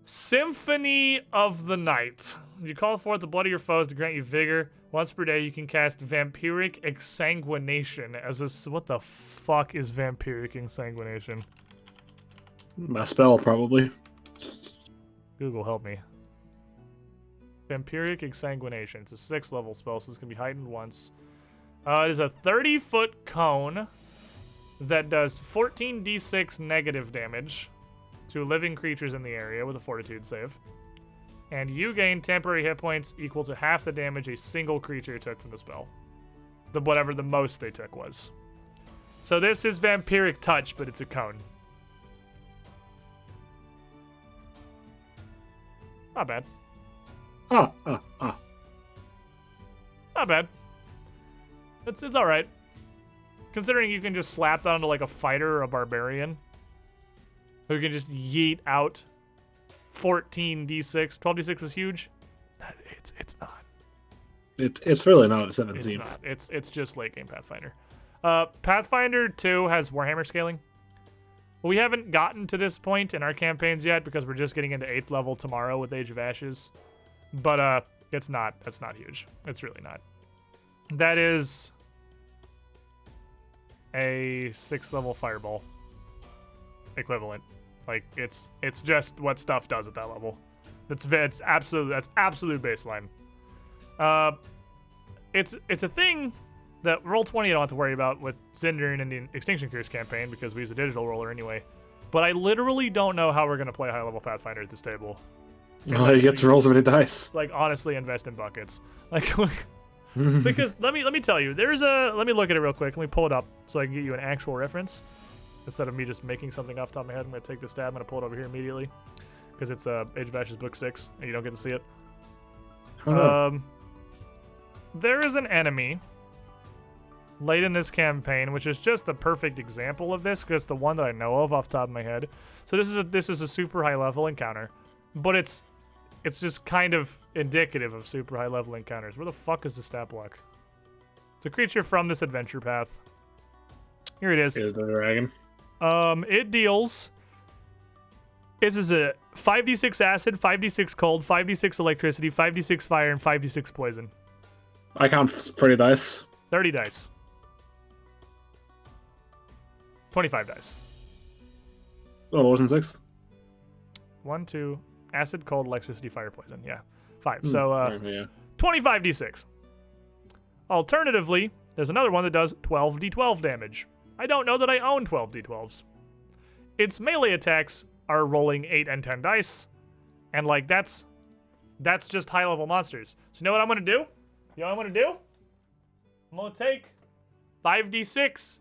S1: Symphony of the Night. You call forth the blood of your foes to grant you vigor. Once per day, you can cast Vampiric Exsanguination as a... What the fuck is Vampiric Exsanguination?
S4: My spell, probably.
S1: Google, help me. Vampiric Exsanguination. It's a 6th level spell, so it's going to be heightened once. It is a 30-foot cone that does 14d6 negative damage to living creatures in the area with a fortitude save. And you gain temporary hit points equal to half the damage a single creature took from the spell. Whatever the most they took was. So this is Vampiric Touch, but it's a cone. Not bad. Not bad. It's alright. Considering you can just slap that onto like a fighter or a barbarian. Who can just yeet out 14d6. 12d6 is huge. It's not.
S4: It's really not at 17.
S1: It's not. It's just late game Pathfinder. Pathfinder 2 has Warhammer scaling. We haven't gotten to this point in our campaigns yet because we're just getting into 8th level tomorrow with Age of Ashes. But that's not huge. It's really not. That is a 6th level fireball equivalent. Like it's just what stuff does at that level. That's absolute baseline. It's a thing that Roll20 I don't have to worry about with Zindern and the Extinction Curse campaign because we use a digital roller anyway. But I literally don't know how we're gonna play high-level Pathfinder at this table.
S4: Oh, he gets to roll so many dice.
S1: Like, honestly, invest in buckets. Like, because let me tell you, let me look at it real quick. Let me pull it up so I can get you an actual reference instead of me just making something off the top of my head. I'm gonna take this tab. I'm gonna pull it over here immediately because it's Age of Ashes book 6 and you don't get to see it. There is an enemy late in this campaign, which is just the perfect example of this because it's the one that I know of off the top of my head. So this is a super high level encounter, but it's just kind of indicative of super high level encounters. Where the fuck is the stat block? It's a creature from this adventure path. Here it is.
S4: Is the dragon?
S1: It deals. This is a 5d6 acid, 5d6 cold, 5d6 electricity, 5d6 fire, and 5d6 poison.
S4: I count 30 dice.
S1: 30 dice. 25 dice.
S4: Oh, it wasn't 6?
S1: 1, 2, acid, cold, electricity, fire, poison. Yeah, 5.
S4: Hmm.
S1: So,
S4: Yeah.
S1: 25d6. Alternatively, there's another one that does 12d12 damage. I don't know that I own 12d12s. Its melee attacks are rolling 8 and 10 dice, and like that's just high level monsters. So you know what I'm gonna do? You know what I'm gonna do? I'm gonna take 5d6.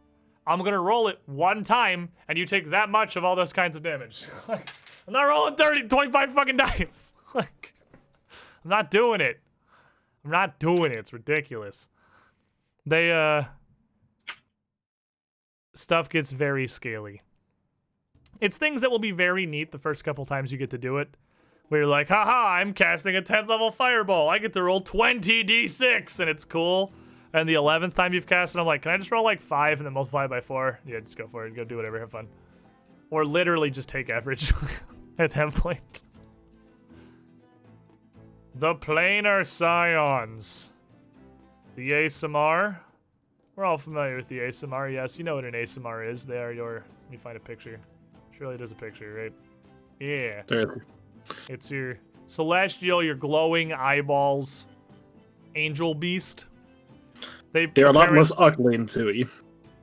S1: I'm gonna roll it one time, and you take that much of all those kinds of damage. Like, I'm not rolling 25 fucking dice. Like, I'm not doing it. I'm not doing it. It's ridiculous. Stuff gets very scaly. It's things that will be very neat the first couple times you get to do it. Where you're like, haha, I'm casting a 10th level fireball. I get to roll 20d6, and it's cool. And the 11th time you've cast it, I'm like, can I just roll like 5 and then multiply it by 4? Yeah, just go for it. Go do whatever. Have fun. Or literally just take average at that point. The Planar Scions. The ASMR. We're all familiar with the ASMR. Yes, you know what an ASMR is. They are your... Let me find a picture. Surely there's a picture, right? Yeah. It's your celestial, your glowing eyeballs, angel beast.
S4: They're a lot less ugly and tooey.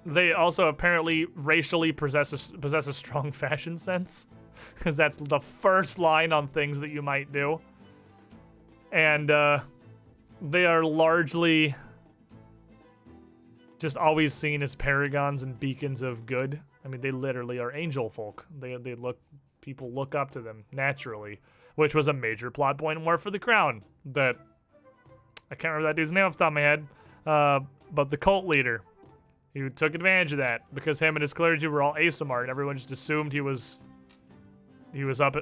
S1: They also apparently racially possess a strong fashion sense, because that's the first line on things that you might do. And they are largely just always seen as paragons and beacons of good. I mean, they literally are angel folk. People look up to them naturally, which was a major plot point in War for the Crown. That I can't remember that dude's name off the top of my head, but the cult leader, who took advantage of that because him and his clergy were all ASMR, and everyone just assumed he was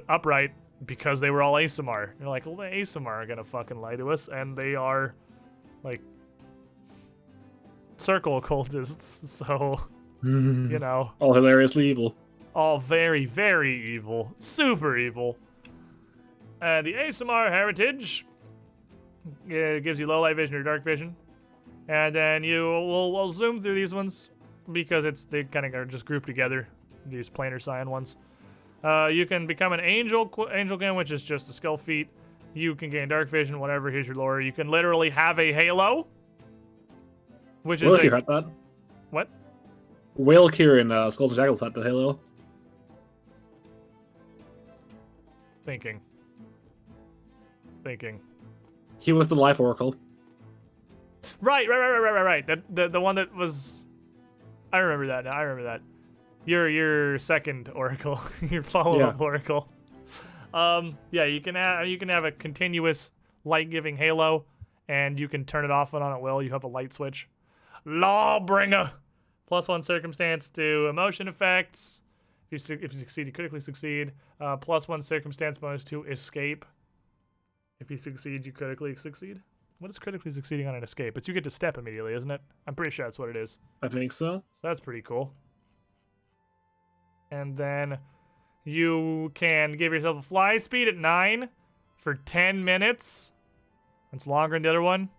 S1: upright because they were all ASMR. You're like, well, the ASMR are gonna fucking lie to us, and they are like circle occultists, so you know,
S4: all hilariously evil.
S1: All very, very evil. Super evil. The ASMR heritage gives you low light vision or dark vision. And then we'll zoom through these ones because they kind of are just grouped together, these planar scion ones. You can become an angel again, which is just a skill feat. You can gain dark vision, whatever. Here's your lore. You can literally have a halo, which is
S4: had that.
S1: What?
S4: Whale Kieran, Skulls and Jackals had the halo.
S1: Thinking.
S4: He was the life oracle.
S1: Right. The one that was. I remember that now. I remember that. Your second oracle, your follow-up oracle. Yeah, you can have a continuous light-giving halo, and you can turn it off and on at will. You have a light switch. Lawbringer, +1 circumstance to emotion effects. If you succeed, you critically succeed. +1 circumstance bonus to escape. If you succeed, you critically succeed. What is critically succeeding on an escape? It's you get to step immediately, isn't it? I'm pretty sure that's what it is.
S4: I think so.
S1: So that's pretty cool. And then you can give yourself a fly speed at 9 for 10 minutes. That's longer than the other one.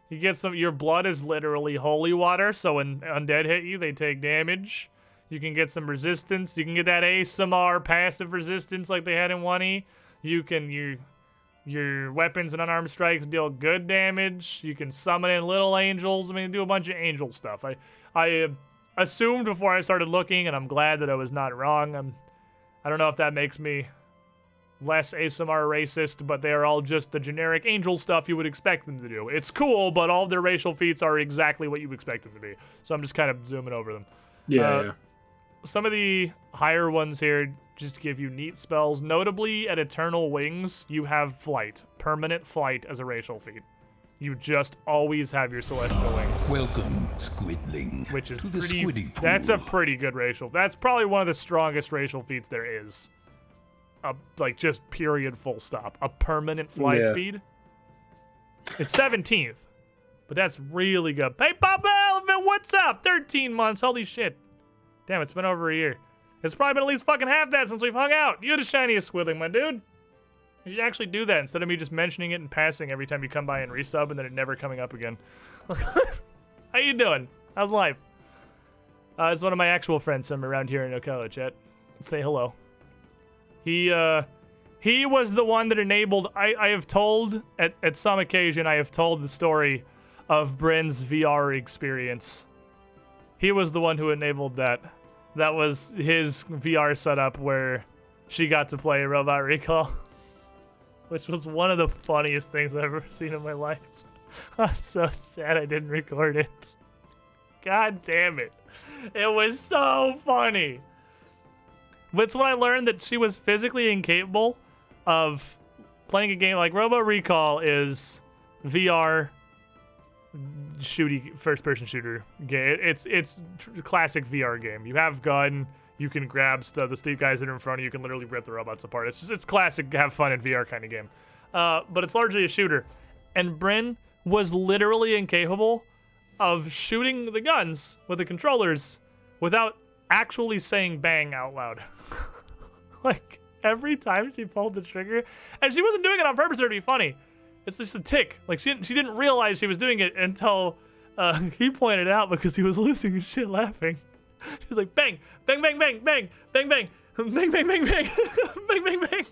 S1: You get your blood is literally holy water, so when undead hit you, they take damage. You can get some resistance. You can get that ASMR passive resistance like they had in 1E. Your weapons and unarmed strikes deal good damage. You can summon in little angels. I mean, do a bunch of angel stuff. I assumed before I started looking, and I'm glad that I was not wrong. I don't know if that makes me less ASMR racist, but they are all just the generic angel stuff you would expect them to do. It's cool, but all of their racial feats are exactly what you expect them to be. So I'm just kind of zooming over them.
S4: Yeah.
S1: Some of the higher ones here just give you neat spells. Notably, at Eternal Wings, you have flight. Permanent flight as a racial feat. You just always have your celestial wings.
S2: Welcome, Squidling,
S1: Which is
S2: to the
S1: pretty...
S2: squidding pool.
S1: That's a pretty good racial... That's probably one of the strongest racial feats there is. Like, just period, full stop. A permanent fly speed. It's 17th. But that's really good. Hey, Papa Elephant, what's up? 13 months. Holy shit. Damn, it's been over a year. It's probably been at least fucking half that since we've hung out. You're the shiniest Squidling, my dude. You should actually do that instead of me just mentioning it in passing every time you come by and resub and then it never coming up again. How you doing? How's life? It's one of my actual friends from around here in Ocala, chat. Say hello. He was the one that enabled... I have told, at some occasion, I have told the story of Bryn's VR experience. He was the one who enabled that. That was his VR setup where she got to play Robot Recall. Which was one of the funniest things I've ever seen in my life. I'm so sad I didn't record it. God damn it. It was so funny. It's when I learned that she was physically incapable of playing a game like Robo Recall is VR first-person shooter game. It's classic VR game. You have gun, you can grab stuff. The Steve guys that are in front of you can literally rip the robots apart. It's classic, have fun in VR kind of game. But it's largely a shooter. And Bryn was literally incapable of shooting the guns with the controllers without actually saying bang out loud. Like, every time she pulled the trigger, and she wasn't doing it on purpose or to be funny. It's just a tick. Like, she didn't realize she was doing it until he pointed it out because he was losing his shit laughing. He was like, bang, bang, bang, bang, bang, bang, bang, bang, bang, bang, bang, bang, bang, bang.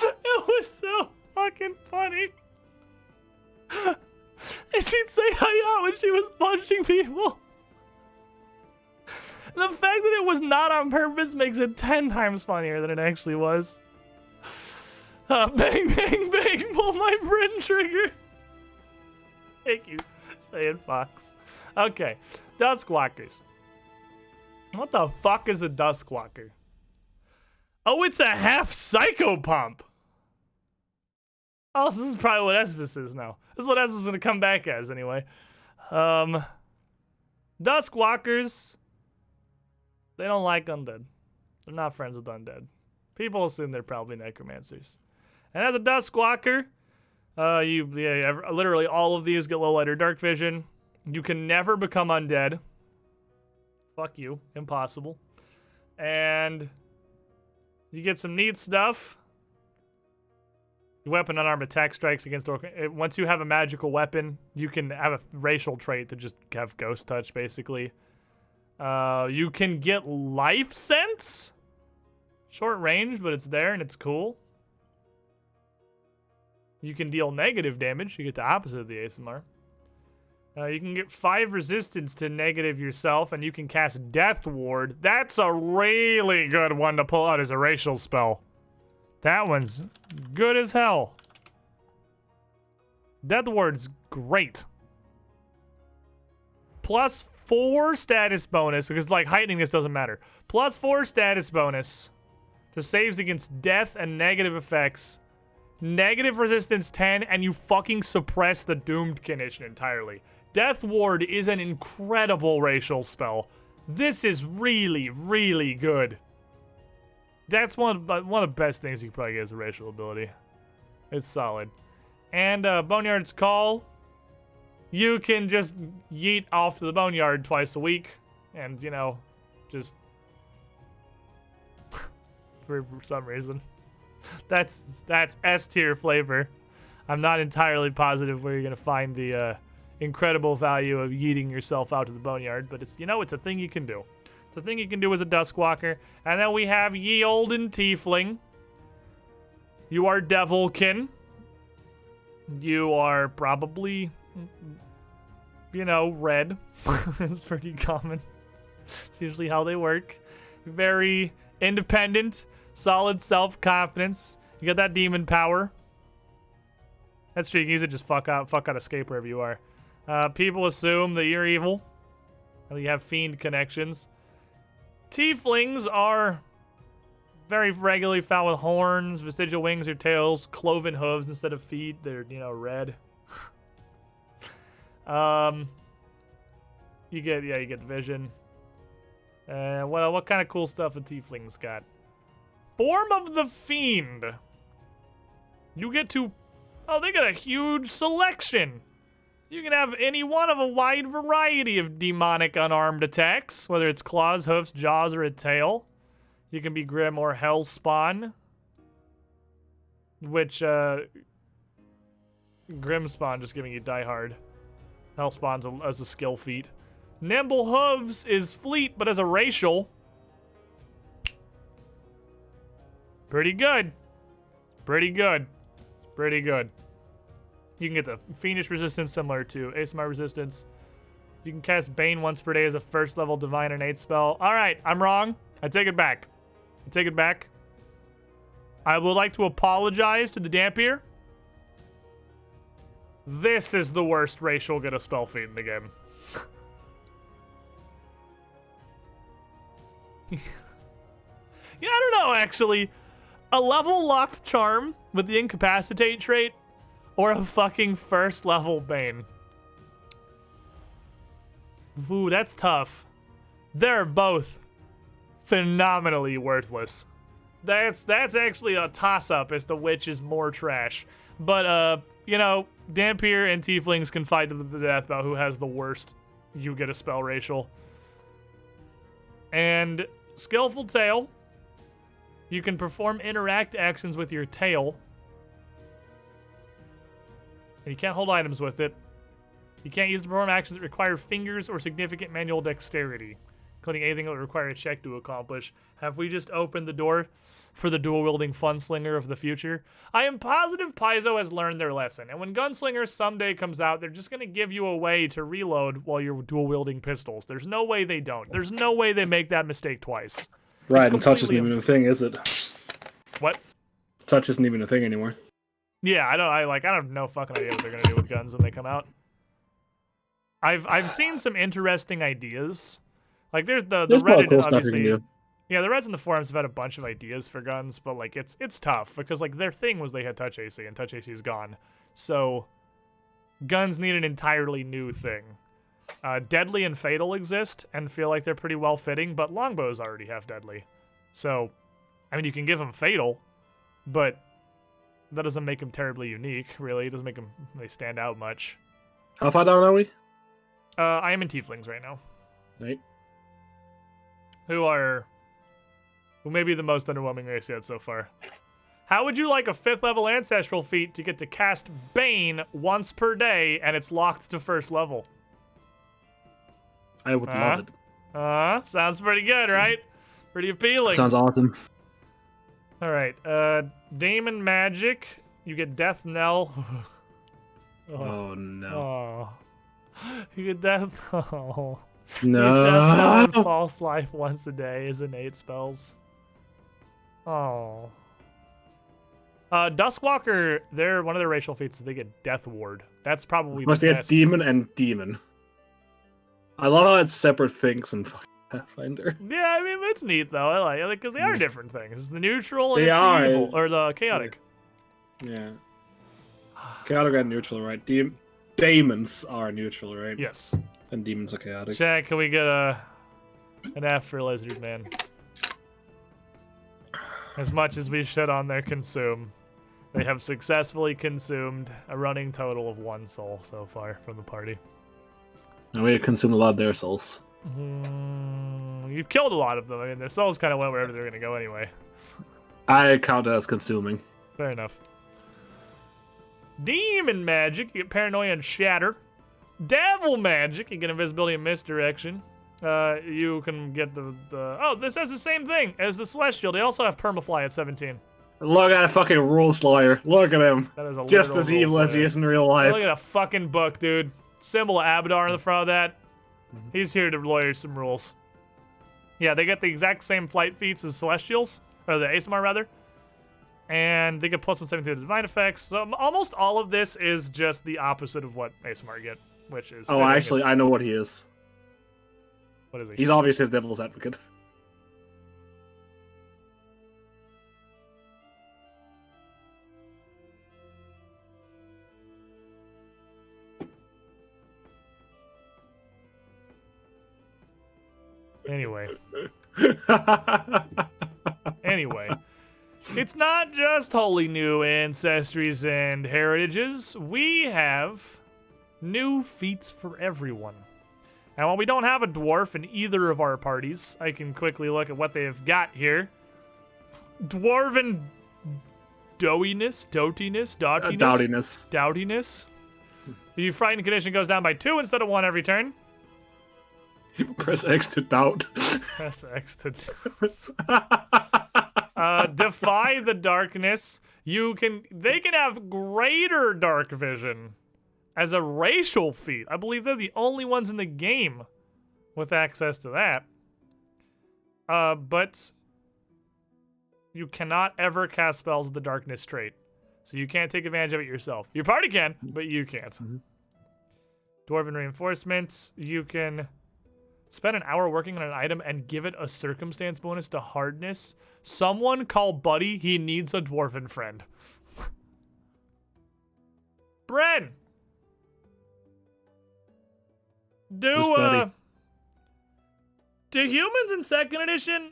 S1: It was so fucking funny. And she'd say hi when she was punching people. The fact that it was not on purpose makes it 10 times funnier than it actually was. Bang, bang, bang, pull my Bryn trigger. Thank you, saying Fox. Okay, Duskwalkers. What the fuck is a Duskwalker? Oh, it's a half psychopomp. Oh, so this is probably what Espis is now. This is what Espis is gonna come back as anyway. Duskwalkers, they don't like undead. They're not friends with undead. People assume they're probably necromancers. And as a Duskwalker, literally all of these get low light or dark vision. You can never become undead. Fuck you. Impossible. And you get some neat stuff. Weapon unarmed attack strikes against once you have a magical weapon, you can have a racial trait to just have ghost touch, basically. You can get life sense. Short range, but it's there and it's cool. You can deal negative damage. You get the opposite of the ASMR. You can get 5 resistance to negative yourself, and you can cast Death Ward. That's a really good one to pull out as a racial spell. That one's good as hell. Death Ward's great. Plus 4 status bonus, because like heightening this doesn't matter. Plus 4 status bonus to saves against death and negative effects. Negative resistance 10, and you fucking suppress the doomed condition entirely. Death Ward is an incredible racial spell. This is really, really good. That's one of the best things you can probably get as a racial ability. It's solid. And Boneyard's Call. You can just yeet off to the Boneyard twice a week. And, you know, just... for some reason. That's S tier flavor. I'm not entirely positive where you're gonna find the incredible value of yeeting yourself out to the Boneyard, but it's it's a thing you can do. It's a thing you can do as a Duskwalker. And then we have Ye Olden Tiefling. You are Devilkin. You are probably, red. It's pretty common. It's usually how they work. Very independent, solid self-confidence. You got that demon power. That's true. You can use it just fuck out, escape wherever you are. People assume that you're evil. And you have fiend connections. Tieflings are very regularly found with horns, vestigial wings or tails, cloven hooves instead of feet. They're, red. You get the vision. What kind of cool stuff have tieflings got? Form of the Fiend. You get to... Oh, they got a huge selection. You can have any one of a wide variety of demonic unarmed attacks, whether it's claws, hoofs, jaws, or a tail. You can be Grim or Hellspawn. Which, Grimspawn just giving you Die Hard. Hellspawn's as a skill feat. Nimble Hooves is fleet, but as a racial. Pretty good. Pretty good. Pretty good. You can get the Fiendish resistance similar to ASMR resistance. You can cast Bane once per day as a first level Divine Innate spell. Alright, I'm wrong. I take it back. I take it back. I would like to apologize to the Dampier. This is the worst racial get a spell feat in the game. Yeah, I don't know, actually. A level locked charm with the incapacitate trait or a fucking first level Bane. Ooh, that's tough. They're both phenomenally worthless. That's actually a toss-up as to which is more trash. But, Dampier and Tieflings can fight to the death about who has the worst you get a spell racial. And Skillful Tail. You can perform interact actions with your tail. And you can't hold items with it. You can't use it to perform actions that require fingers or significant manual dexterity, including anything that would require a check to accomplish. Have we just opened the door for the dual-wielding Funslinger of the future? I am positive Paizo has learned their lesson, and when Gunslinger someday comes out, they're just going to give you a way to reload while you're dual-wielding pistols. There's no way they don't. There's no way they make that mistake twice.
S4: Right, and touch isn't even a thing, is it?
S1: What?
S4: Touch isn't even a thing anymore.
S1: Yeah, I have no fucking idea what they're gonna do with guns when they come out. I've seen some interesting ideas. Like there's the Reddit
S4: cool
S1: obviously. Yeah, the Reds in the forums have had a bunch of ideas for guns, but like it's tough because like their thing was they had touch AC and touch AC is gone. So guns need an entirely new thing. Deadly and Fatal exist and feel like they're pretty well fitting, but longbows already have Deadly. So, I mean, you can give them Fatal, but that doesn't make them terribly unique, really. It doesn't make them really stand out much.
S4: How far down are we?
S1: I am in Tieflings right now.
S4: Right.
S1: Who may be the most underwhelming race yet so far. How would you like a 5th level ancestral feat to get to cast Bane once per day and it's locked to 1st level?
S4: I would love it.
S1: Sounds pretty good, right? Pretty appealing.
S4: Sounds awesome.
S1: All right, Damon Magic. You get Death Knell.
S4: Oh no.
S1: Oh. You get Death. Oh.
S4: No.
S1: You get Death Knell and False Life once a day as innate spells. Oh. Duskwalker. They're one of their racial feats. Is they get Death Ward. That's probably
S4: must
S1: the
S4: get
S1: best.
S4: Demon and Demon. I love how it's separate things in Pathfinder.
S1: Yeah, I mean it's neat though. I like it because they are different things. It's the neutral and
S4: They
S1: it's
S4: are.
S1: the evil or the chaotic.
S4: Yeah. Chaotic and neutral, right? Demons are neutral, right?
S1: Yes.
S4: And demons are chaotic.
S1: Jack, can we get an F for Lizard Man? As much as we shit on their consume, they have successfully consumed a running total of 1 soul so far from the party.
S4: And we consumed a lot of their souls.
S1: You've killed a lot of them. I mean, their souls kind of went wherever they're going to go anyway.
S4: I count it as consuming.
S1: Fair enough. Demon Magic, you get Paranoia and Shatter. Devil Magic, you get Invisibility and Misdirection. You can get the... Oh, this has the same thing as the Celestial. They also have Permafly at 17.
S4: Look at a fucking rules lawyer. Look at him.
S1: That is a
S4: just
S1: literal
S4: as evil
S1: rule
S4: as he
S1: slayer.
S4: is in real life.
S1: Look at a fucking book, dude. Symbol of Abadar in the front of that. He's here to lawyer some rules. Yeah, they get the exact same flight feats as Celestials, or the ASMR rather. And they get plus 172 to divine effects. So almost all of this is just the opposite of what ASMR get, which is.
S4: Oh, actually, I know what he is.
S1: What is he?
S4: He's obviously the devil's advocate.
S1: Anyway. Anyway. It's not just wholly new ancestries and heritages. We have new feats for everyone. And while we don't have a dwarf in either of our parties, I can quickly look at what they have got here. Dwarven doughiness, doughiness. The frightened condition goes down by 2 instead of 1 every turn.
S4: Press X to doubt.
S1: Press X to defy the darkness. They can have greater dark vision as a racial feat. I believe they're the only ones in the game with access to that. But you cannot ever cast spells with the darkness trait. So you can't take advantage of it yourself. Your party can, but you can't. Mm-hmm. Dwarven reinforcements. You can spend an hour working on an item and give it a circumstance bonus to hardness. Someone call Buddy. He needs a dwarven friend. Bren! Do humans in 2nd edition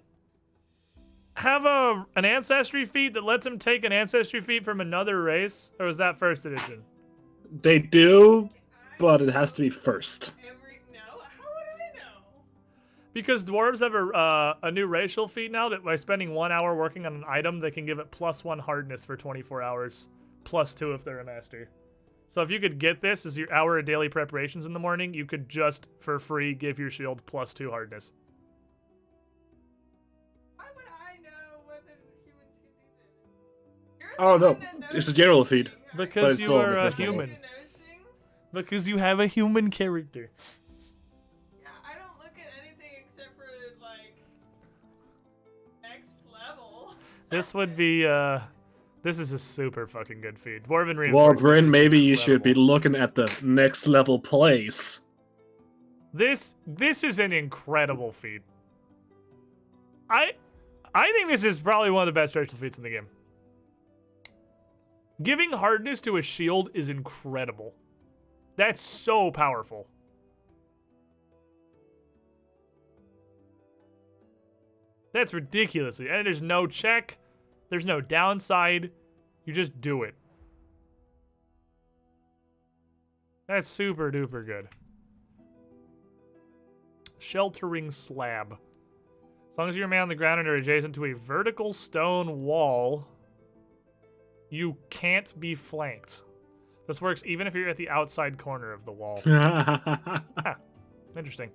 S1: have an ancestry feat that lets them take an ancestry feat from another race? Or was that 1st edition?
S4: They do, but it has to be 1st.
S1: Because dwarves have a new racial feat now that by spending 1 hour working on an item, they can give it +1 hardness for 24 hours, +2 if they're a master. So if you could get this as your hour of daily preparations in the morning, you could just, for free, give your shield +2 hardness.
S5: Why would I know whether humans can do that?
S4: Oh, no. It's a general feed.
S1: Because you are a human. Because you have a human character. This would be, this is a super fucking good feed. Dwarven reinforcements.
S4: Well, Bryn, maybe you should be looking at the next level place.
S1: This is an incredible feat. I think this is probably one of the best racial feats in the game. Giving hardness to a shield is incredible. That's so powerful. That's ridiculous. And there's no check. There's no downside. You just do it. That's super duper good. Sheltering slab. As long as you're a man on the ground and are adjacent to a vertical stone wall, you can't be flanked. This works even if you're at the outside corner of the wall. Interesting.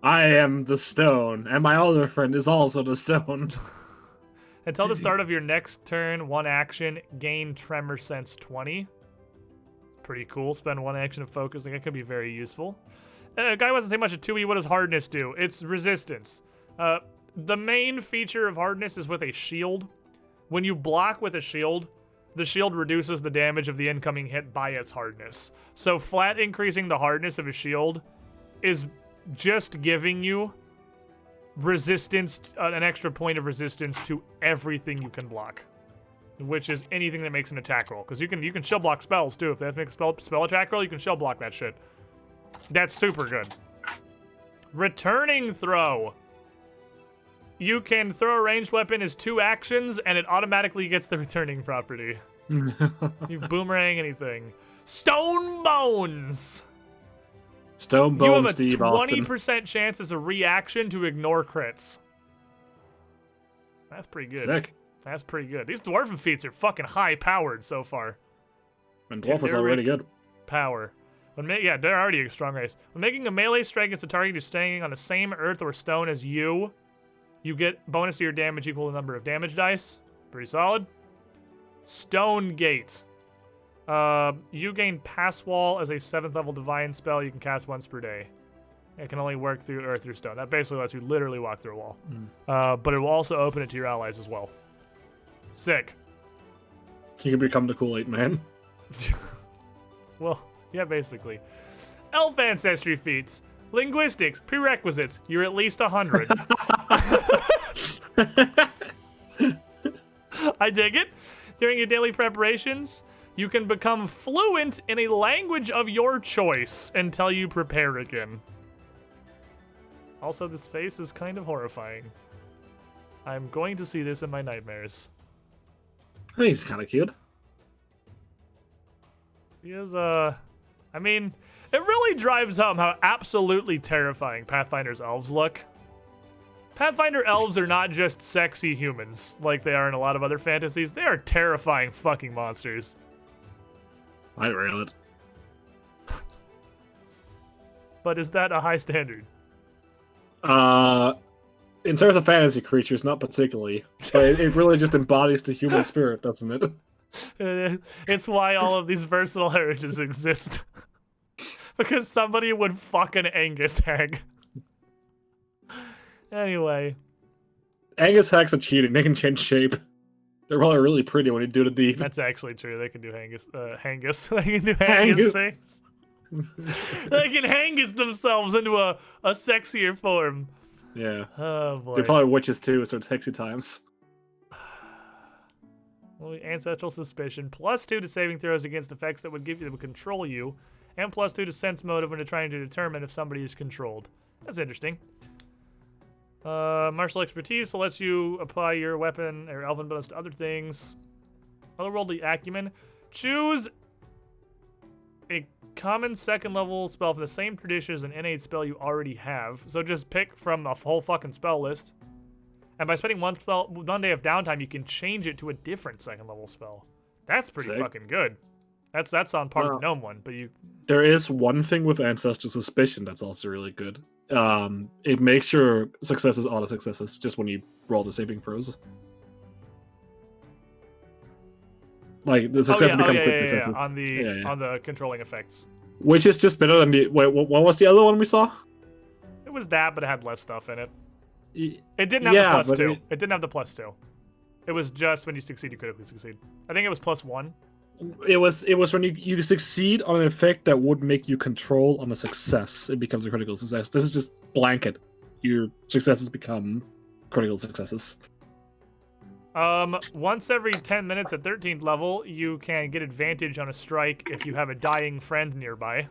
S4: I am the stone, and my other friend is also the stone.
S1: Until the start of your next turn, 1 action, gain Tremor Sense 20. Pretty cool. Spend 1 action of focusing. That could be very useful. Guy wasn't saying much of 2E. What does hardness do? It's resistance. The main feature of hardness is with a shield. When you block with a shield, the shield reduces the damage of the incoming hit by its hardness. So flat increasing the hardness of a shield is just giving you resistance, an extra point of resistance to everything you can block, which is anything that makes an attack roll. Because you can shell block spells too. If they have to make a spell attack roll, you can shell block that shit. That's super good. Returning throw. You can throw a ranged weapon as 2 actions, and it automatically gets the returning property. You boomerang anything. Stone Bones.
S4: Stone Bones, Steve
S1: You have a 20% chance as a reaction to ignore crits. That's pretty good.
S4: Sick.
S1: That's pretty good. These dwarven feats are fucking high-powered so far.
S4: And dwarf is already good.
S1: Power. Yeah, they're already a strong race. When making a melee strike against a target who's standing on the same earth or stone as you get bonus to your damage equal to the number of damage dice. Pretty solid. Stone Gate. You gain Pass Wall as a 7th level divine spell you can cast once per day. It can only work through earth or stone. That basically lets you literally walk through a wall. But it will also open it to your allies as well. Sick.
S4: You can become the Kool-Aid man.
S1: Well, yeah, basically. Elf ancestry feats. Linguistics. Prerequisites. You're at least 100. I dig it. During your daily preparations, you can become fluent in a language of your choice until you prepare again. Also, this face is kind of horrifying. I'm going to see this in my nightmares.
S4: He's kind of cute.
S1: He is, I mean, it really drives home how absolutely terrifying Pathfinder's elves look. Pathfinder elves are not just sexy humans like they are in a lot of other fantasies. They are terrifying fucking monsters.
S4: I rail it.
S1: But is that a high standard?
S4: In terms of fantasy creatures, not particularly. But it really just embodies the human spirit, doesn't it?
S1: It's why all of these versatile heritages exist. Because somebody would fuck an Angus hag. Anyway.
S4: Angus hags are cheating. They can change shape. They're probably really pretty when you do the deed.
S1: That's actually true. They can do Hangus. They can do Hangus things. They can Hangus themselves into a sexier form.
S4: Yeah.
S1: Oh boy.
S4: They're probably witches too, so it's sexy times.
S1: Well, ancestral suspicion. +2 to saving throws against effects that would give you that would control you. And +2 to sense motive when you're trying to determine if somebody is controlled. That's interesting. Martial expertise lets you apply your weapon or elven bonus to other things. Otherworldly acumen. Choose a common second level spell from the same tradition as an innate spell you already have. So just pick from a whole fucking spell list. And by spending one day of downtime, you can change it to a different second level spell. That's pretty fucking good. That's on par with the gnome one, but you. There
S4: is one thing with ancestral suspicion that's also really good. It makes your successes auto successes just when you roll the saving throws. Like the successes become quick successes.
S1: On the controlling effects.
S4: Which is just better than the what was the other one we saw?
S1: It was that, but it had less stuff in it. It didn't have the +2. It didn't have the +2. It was just when you succeed, you critically succeed. I think it was +1.
S4: It was when you succeed on an effect that would make you control on a success, it becomes a critical success. This is just blanket. Your successes become critical successes.
S1: Once every 10 minutes at 13th level, you can get advantage on a strike if you have a dying friend nearby.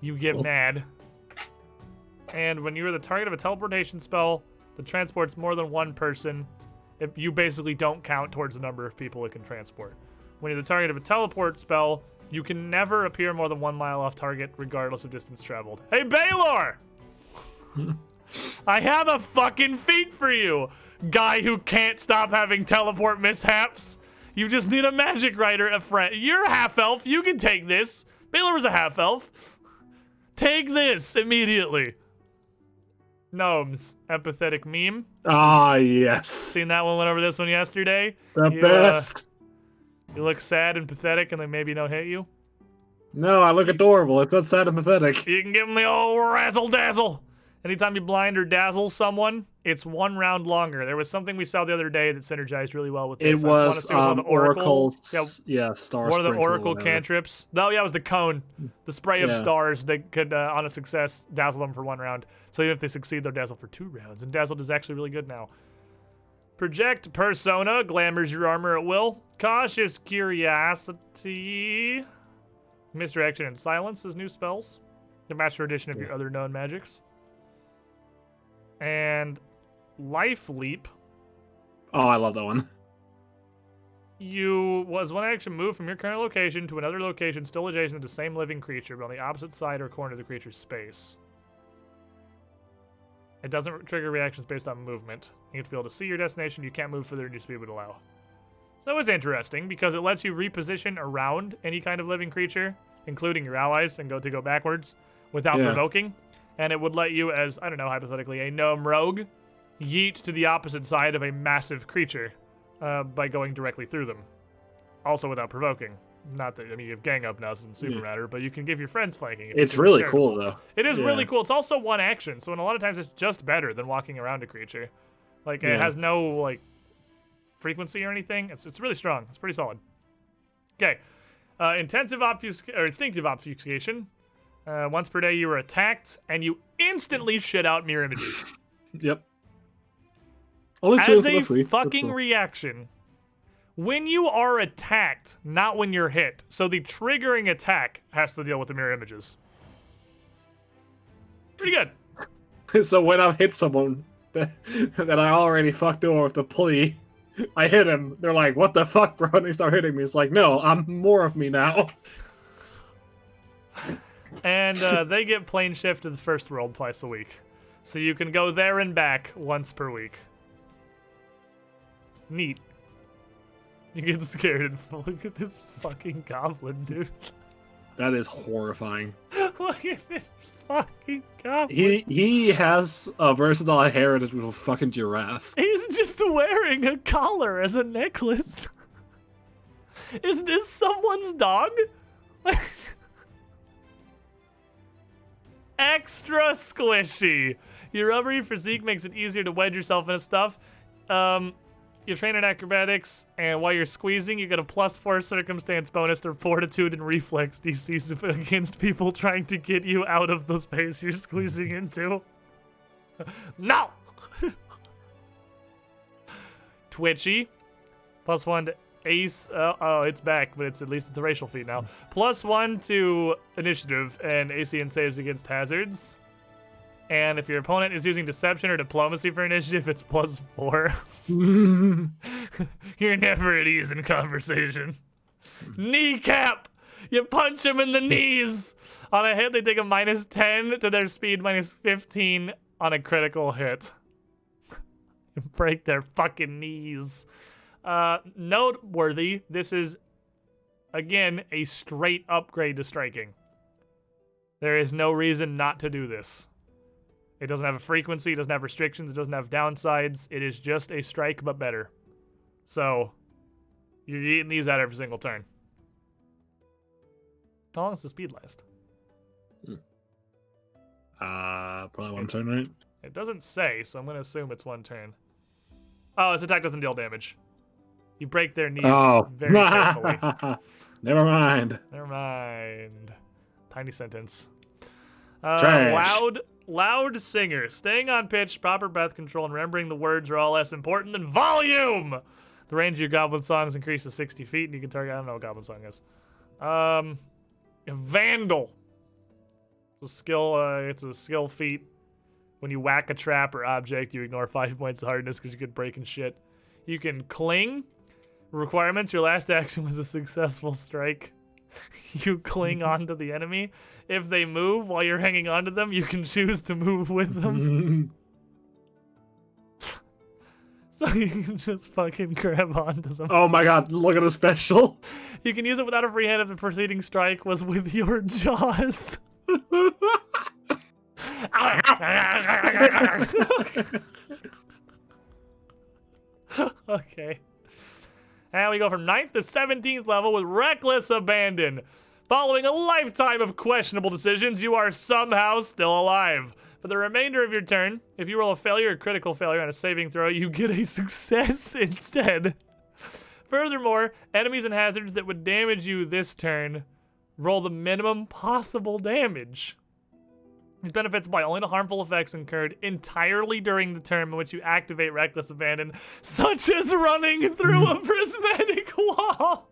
S1: You get mad. And when you're the target of a teleportation spell that transports more than one person, you basically don't count towards the number of people it can transport. When you're the target of a teleport spell, you can never appear more than 1 mile off target, regardless of distance traveled. Hey, Baylor! I have a fucking feat for you, guy who can't stop having teleport mishaps. You just need a magic writer, a friend. You're a half-elf. You can take this. Baylor was a half-elf. Take this immediately. Gnomes. Empathetic meme.
S4: Ah, yes.
S1: Seen that one? Went over this one yesterday.
S4: The best.
S1: You look sad and pathetic, and they maybe don't hit you.
S4: No, I look adorable. It's not sad and pathetic.
S1: You can give them the old razzle dazzle. Anytime you blind or dazzle someone, it's 1 round longer. There was something we saw the other day that synergized really well with this.
S4: It was
S1: one of the Oracle.
S4: Star.
S1: One of the Oracle cantrips. No, yeah, it was the cone. The spray of stars that could, on a success, dazzle them for 1 round. So even if they succeed, they'll dazzle for 2 rounds. And dazzled is actually really good now. Project Persona glamours your armor at will. Cautious Curiosity. Misdirection and Silence as new spells. The master edition of your other known magics. And Life Leap.
S4: Oh, I love that one.
S1: You was 1 action move from your current location to another location still adjacent to the same living creature, but on the opposite side or corner of the creature's space. It doesn't trigger reactions based on movement. You have to be able to see your destination. You can't move further than your speed would allow. So that was interesting because it lets you reposition around any kind of living creature, including your allies, and go backwards without provoking. And it would let you, as, I don't know, hypothetically, a gnome rogue, yeet to the opposite side of a massive creature by going directly through them. Also without provoking. Not that, I mean, you have gang up now, so it doesn't super matter, but you can give your friends flanking.
S4: It's really cool, though.
S1: It is really cool. It's also one action, so in a lot of times it's just better than walking around a creature. Like, it has no, like, frequency or anything. It's really strong. It's pretty solid. Okay. Instinctive obfuscation. Once per day you are attacked, and you instantly shit out mirror images.
S4: Yep. Only
S1: As a fucking reaction, when you are attacked, not when you're hit. So the triggering attack has to deal with the mirror images. Pretty good.
S4: So when I hit someone that I already fucked over with the plea, I hit him. They're like, "What the fuck, bro?" And they start hitting me. It's like, no, I'm more of me now.
S1: And they get plane shift to the first world twice a week. So you can go there and back once per week. Neat. You get scared and look at this fucking goblin, dude.
S4: That is horrifying.
S1: Look at this fucking goblin.
S4: He has a versatile heritage with a fucking giraffe.
S1: He's just wearing a collar as a necklace. Is this someone's dog? Extra squishy. Your rubbery physique makes it easier to wedge yourself into stuff. You train in acrobatics, and while you're squeezing, you get a +4 circumstance bonus to fortitude and reflex DCs against people trying to get you out of the space you're squeezing into. No! Twitchy. +1 to ace. Oh, it's back, but at least it's a racial feat now. +1 to initiative and AC and saves against hazards. And if your opponent is using deception or diplomacy for initiative, it's +4. You're never at ease in conversation. Kneecap! You punch him in the knees! On a hit, they take a -10 to their speed, -15 on a critical hit. You break their fucking knees. Noteworthy, this is, again, a straight upgrade to striking. There is no reason not to do this. It doesn't have a frequency, it doesn't have restrictions, it doesn't have downsides. It is just a strike, but better. So, you're eating these out every single turn. How long does the speed last?
S4: Probably one turn, right?
S1: It doesn't say, so I'm going to assume it's one turn. Oh, this attack doesn't deal damage. You break their knees very carefully.
S4: Never mind.
S1: Never mind. Tiny sentence.
S4: Trash.
S1: Loud singer. Staying on pitch, proper breath control, and remembering the words are all less important than volume. The range of your goblin songs increases to 60 feet, and you can target. I don't know what goblin song is. Vandal. It's a skill feat. When you whack a trap or object, you ignore 5 points of hardness because you get breaking shit. You can cling. Requirements: your last action was a successful strike. You cling onto the enemy. If they move while you're hanging onto them, you can choose to move with them. So you can just fucking grab onto them.
S4: Oh my god, look at the special.
S1: You can use it without a free hand if the preceding strike was with your jaws. Okay. And we go from 9th to 17th level with Reckless Abandon. Following a lifetime of questionable decisions, you are somehow still alive. For the remainder of your turn, if you roll a failure or critical failure on a saving throw, you get a success instead. Furthermore, enemies and hazards that would damage you this turn roll the minimum possible damage. These benefits apply only to harmful effects incurred entirely during the term in which you activate Reckless Abandon, such as running through a prismatic wall.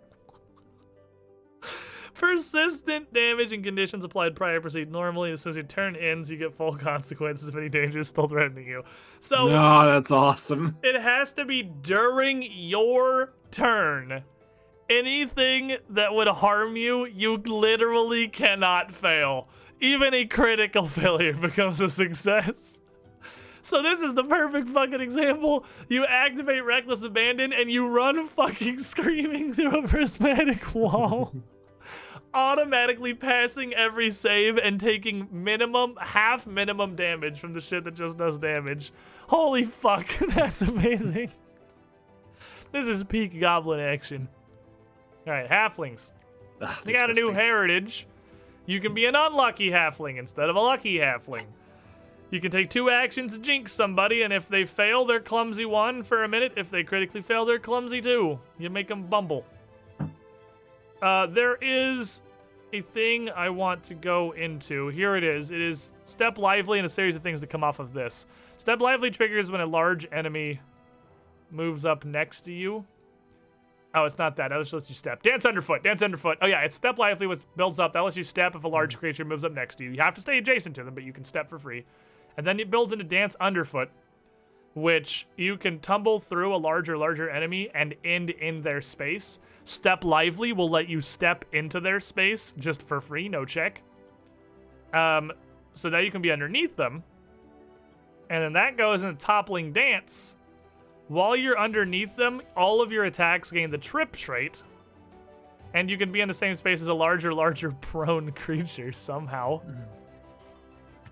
S1: Persistent damage and conditions applied prior proceed normally. As soon as your turn ends, you get full consequences if any danger is still threatening you. So,
S4: no, that's awesome.
S1: It has to be during your turn. Anything that would harm you, you literally cannot fail. Even a critical failure becomes a success. So this is the perfect fucking example. You activate Reckless Abandon and you run fucking screaming through a prismatic wall. Automatically passing every save and taking half minimum damage from the shit that just does damage. Holy fuck, that's amazing. This is peak goblin action. Alright, halflings. They got a new heritage. You can be an unlucky halfling instead of a lucky halfling. You can take 2 actions to jinx somebody, and if they fail, they're clumsy 1 for a minute. If they critically fail, they're clumsy 2. You make them bumble. There is a thing I want to go into. Here it is. It is Step Lively and a series of things that come off of this. Step Lively triggers when a large enemy moves up next to you. Oh, it's not that. That just lets you step. Dance Underfoot. Dance Underfoot. Oh, yeah, it's Step Lively, which builds up. That lets you step if a large creature moves up next to you. You have to stay adjacent to them, but you can step for free. And then it builds into Dance Underfoot, which you can tumble through a larger enemy and end in their space. Step Lively will let you step into their space just for free, no check. So now you can be underneath them. And then that goes into Toppling Dance. While you're underneath them, all of your attacks gain the trip trait. And you can be in the same space as a larger prone creature somehow.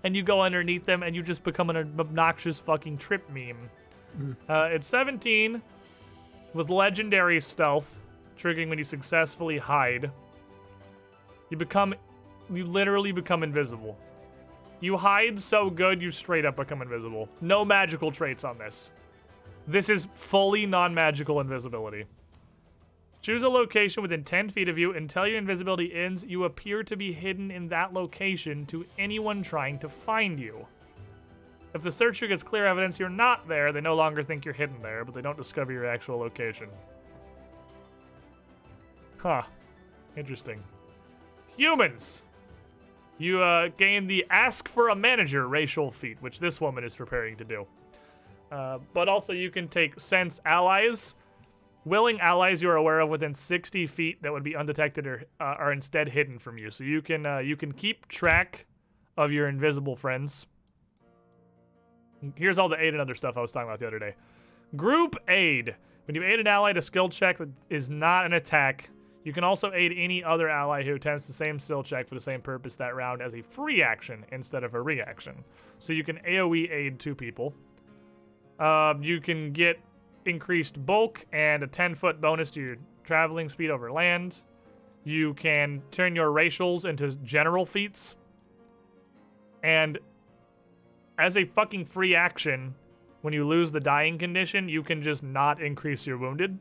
S1: And you go underneath them and you just become an obnoxious fucking trip meme. It's 17 with legendary stealth, triggering when you successfully hide. You literally become invisible. You hide so good, you straight up become invisible. No magical traits on this. This is fully non-magical invisibility. Choose a location within 10 feet of you. Until your invisibility ends, you appear to be hidden in that location to anyone trying to find you. If the searcher gets clear evidence you're not there, they no longer think you're hidden there, but they don't discover your actual location. Huh. Interesting. Humans! You gain the Ask for a Manager racial feat, which this woman is preparing to do. But also you can take Sense Allies. Willing allies you are aware of within 60 feet that would be undetected or are instead hidden from you. So you can keep track of your invisible friends. Here's all the aid and other stuff I was talking about the other day. Group aid. When you aid an ally to skill check that is not an attack, you can also aid any other ally who attempts the same skill check for the same purpose that round as a free action instead of a reaction. So you can AoE aid 2 people. You can get increased bulk and a 10-foot bonus to your traveling speed over land. You can turn your racials into general feats. And as a fucking free action, when you lose the dying condition, you can just not increase your wounded.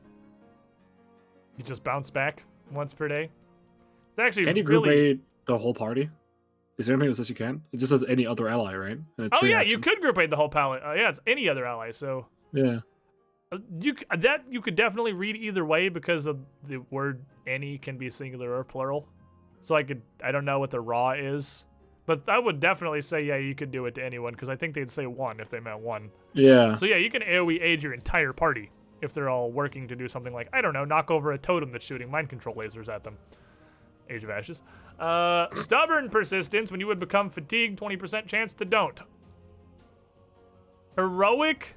S1: You just bounce back once per day. It's actually
S4: Can you group aid the whole party? Is there anything that says you can? It just says any other ally, right?
S1: Oh yeah, you could group aid the whole palette. Yeah, it's any other ally. So
S4: yeah,
S1: you could definitely read either way because of the word any can be singular or plural. So I don't know what the raw is, but I would definitely say yeah, you could do it to anyone because I think they'd say one if they meant one.
S4: Yeah.
S1: So yeah, you can AoE aid your entire party if they're all working to do something like I don't know, knock over a totem that's shooting mind control lasers at them. Age of Ashes. Stubborn persistence. When you would become fatigued, 20% chance to don't. Heroic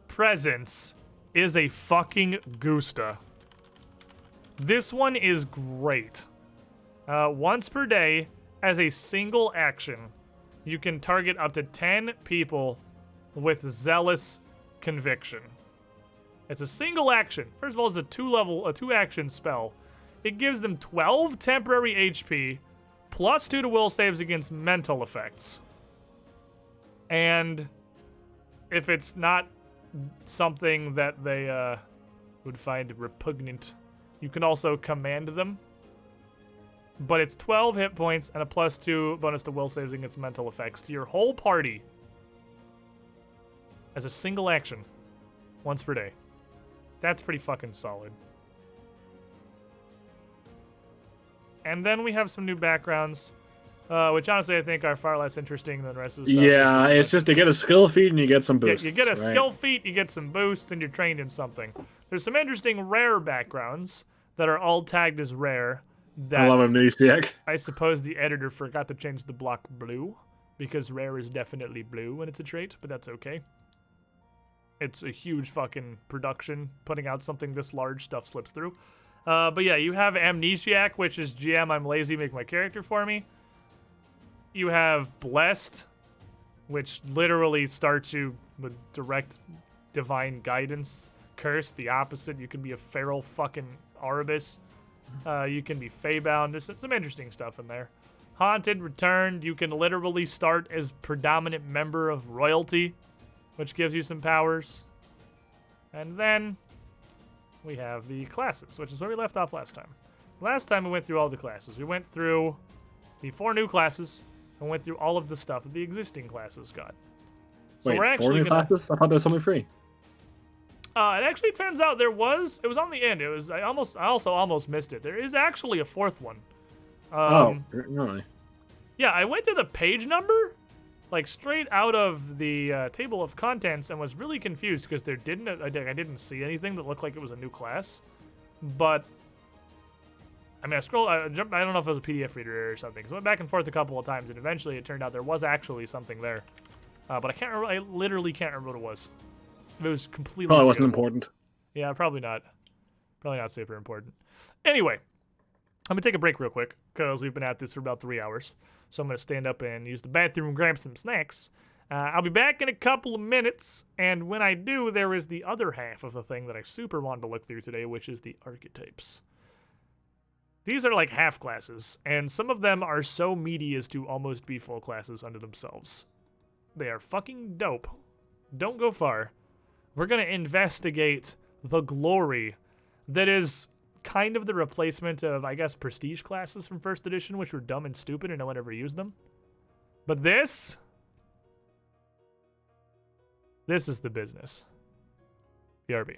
S1: presence is a fucking gusta. This one is great. Once per day, as a single action, you can target up to 10 people with zealous conviction. It's a single action. First of all, it's a 2-action spell. It gives them 12 temporary HP, plus 2 to will saves against mental effects. And if it's not something that they would find repugnant, you can also command them. But it's 12 hit points and a plus 2 bonus to will saves against mental effects to your whole party as a single action once per day. That's pretty fucking solid. And then we have some new backgrounds, which honestly I think are far less interesting than the rest of the stuff.
S4: Yeah, it's just to get a skill feat and you get some boosts.
S1: Yeah, you get a skill feat, you get some boosts, and you're trained in something. There's some interesting rare backgrounds that are all tagged as rare. That
S4: I love amnesiac.
S1: I suppose the editor forgot to change the block blue, because rare is definitely blue when it's a trait, but that's okay. It's a huge fucking production. Putting out something this large, stuff slips through. But yeah, you have Amnesiac, which is GM, I'm lazy, make my character for me. You have Blessed, which literally starts you with direct divine guidance. Cursed, the opposite. You can be a feral fucking Erebus. You can be Feybound. There's some interesting stuff in there. Haunted Returned. You can literally start as predominant member of royalty, which gives you some powers. And then we have the classes, which is where we left off last time. Last time we went through all the classes. We went through the 4 new classes and went through all of the stuff that the existing classes got. So
S4: Wait,
S1: we're
S4: 4
S1: actually
S4: new
S1: gonna,
S4: classes? I thought there was only 3.
S1: It actually turns out it was on the end. I also almost missed it. There is actually a 4th one.
S4: Really?
S1: Yeah, I went to the page number, like straight out of the table of contents, and was really confused because I didn't see anything that looked like it was a new class. But I mean, I don't know if it was a PDF reader or something. So I went back and forth a couple of times, and eventually it turned out there was actually something there. But I can't remember. I literally can't remember what it was. It was completely.
S4: Probably wasn't
S1: forgettable.
S4: important.
S1: Yeah, probably not. Probably not super important. Anyway, I'm gonna take a break real quick because we've been at this for about 3 hours. So I'm gonna stand up and use the bathroom and grab some snacks. I'll be back in a couple of minutes, and when I do, there is the other half of the thing that I super wanted to look through today, which is the archetypes. These are like half classes, and some of them are so meaty as to almost be full classes unto themselves. They are fucking dope. Don't go far. We're going to investigate the glory that is kind of the replacement of, I guess, prestige classes from 1st edition, which were dumb and stupid and no one ever used them. But this is the business. BRB.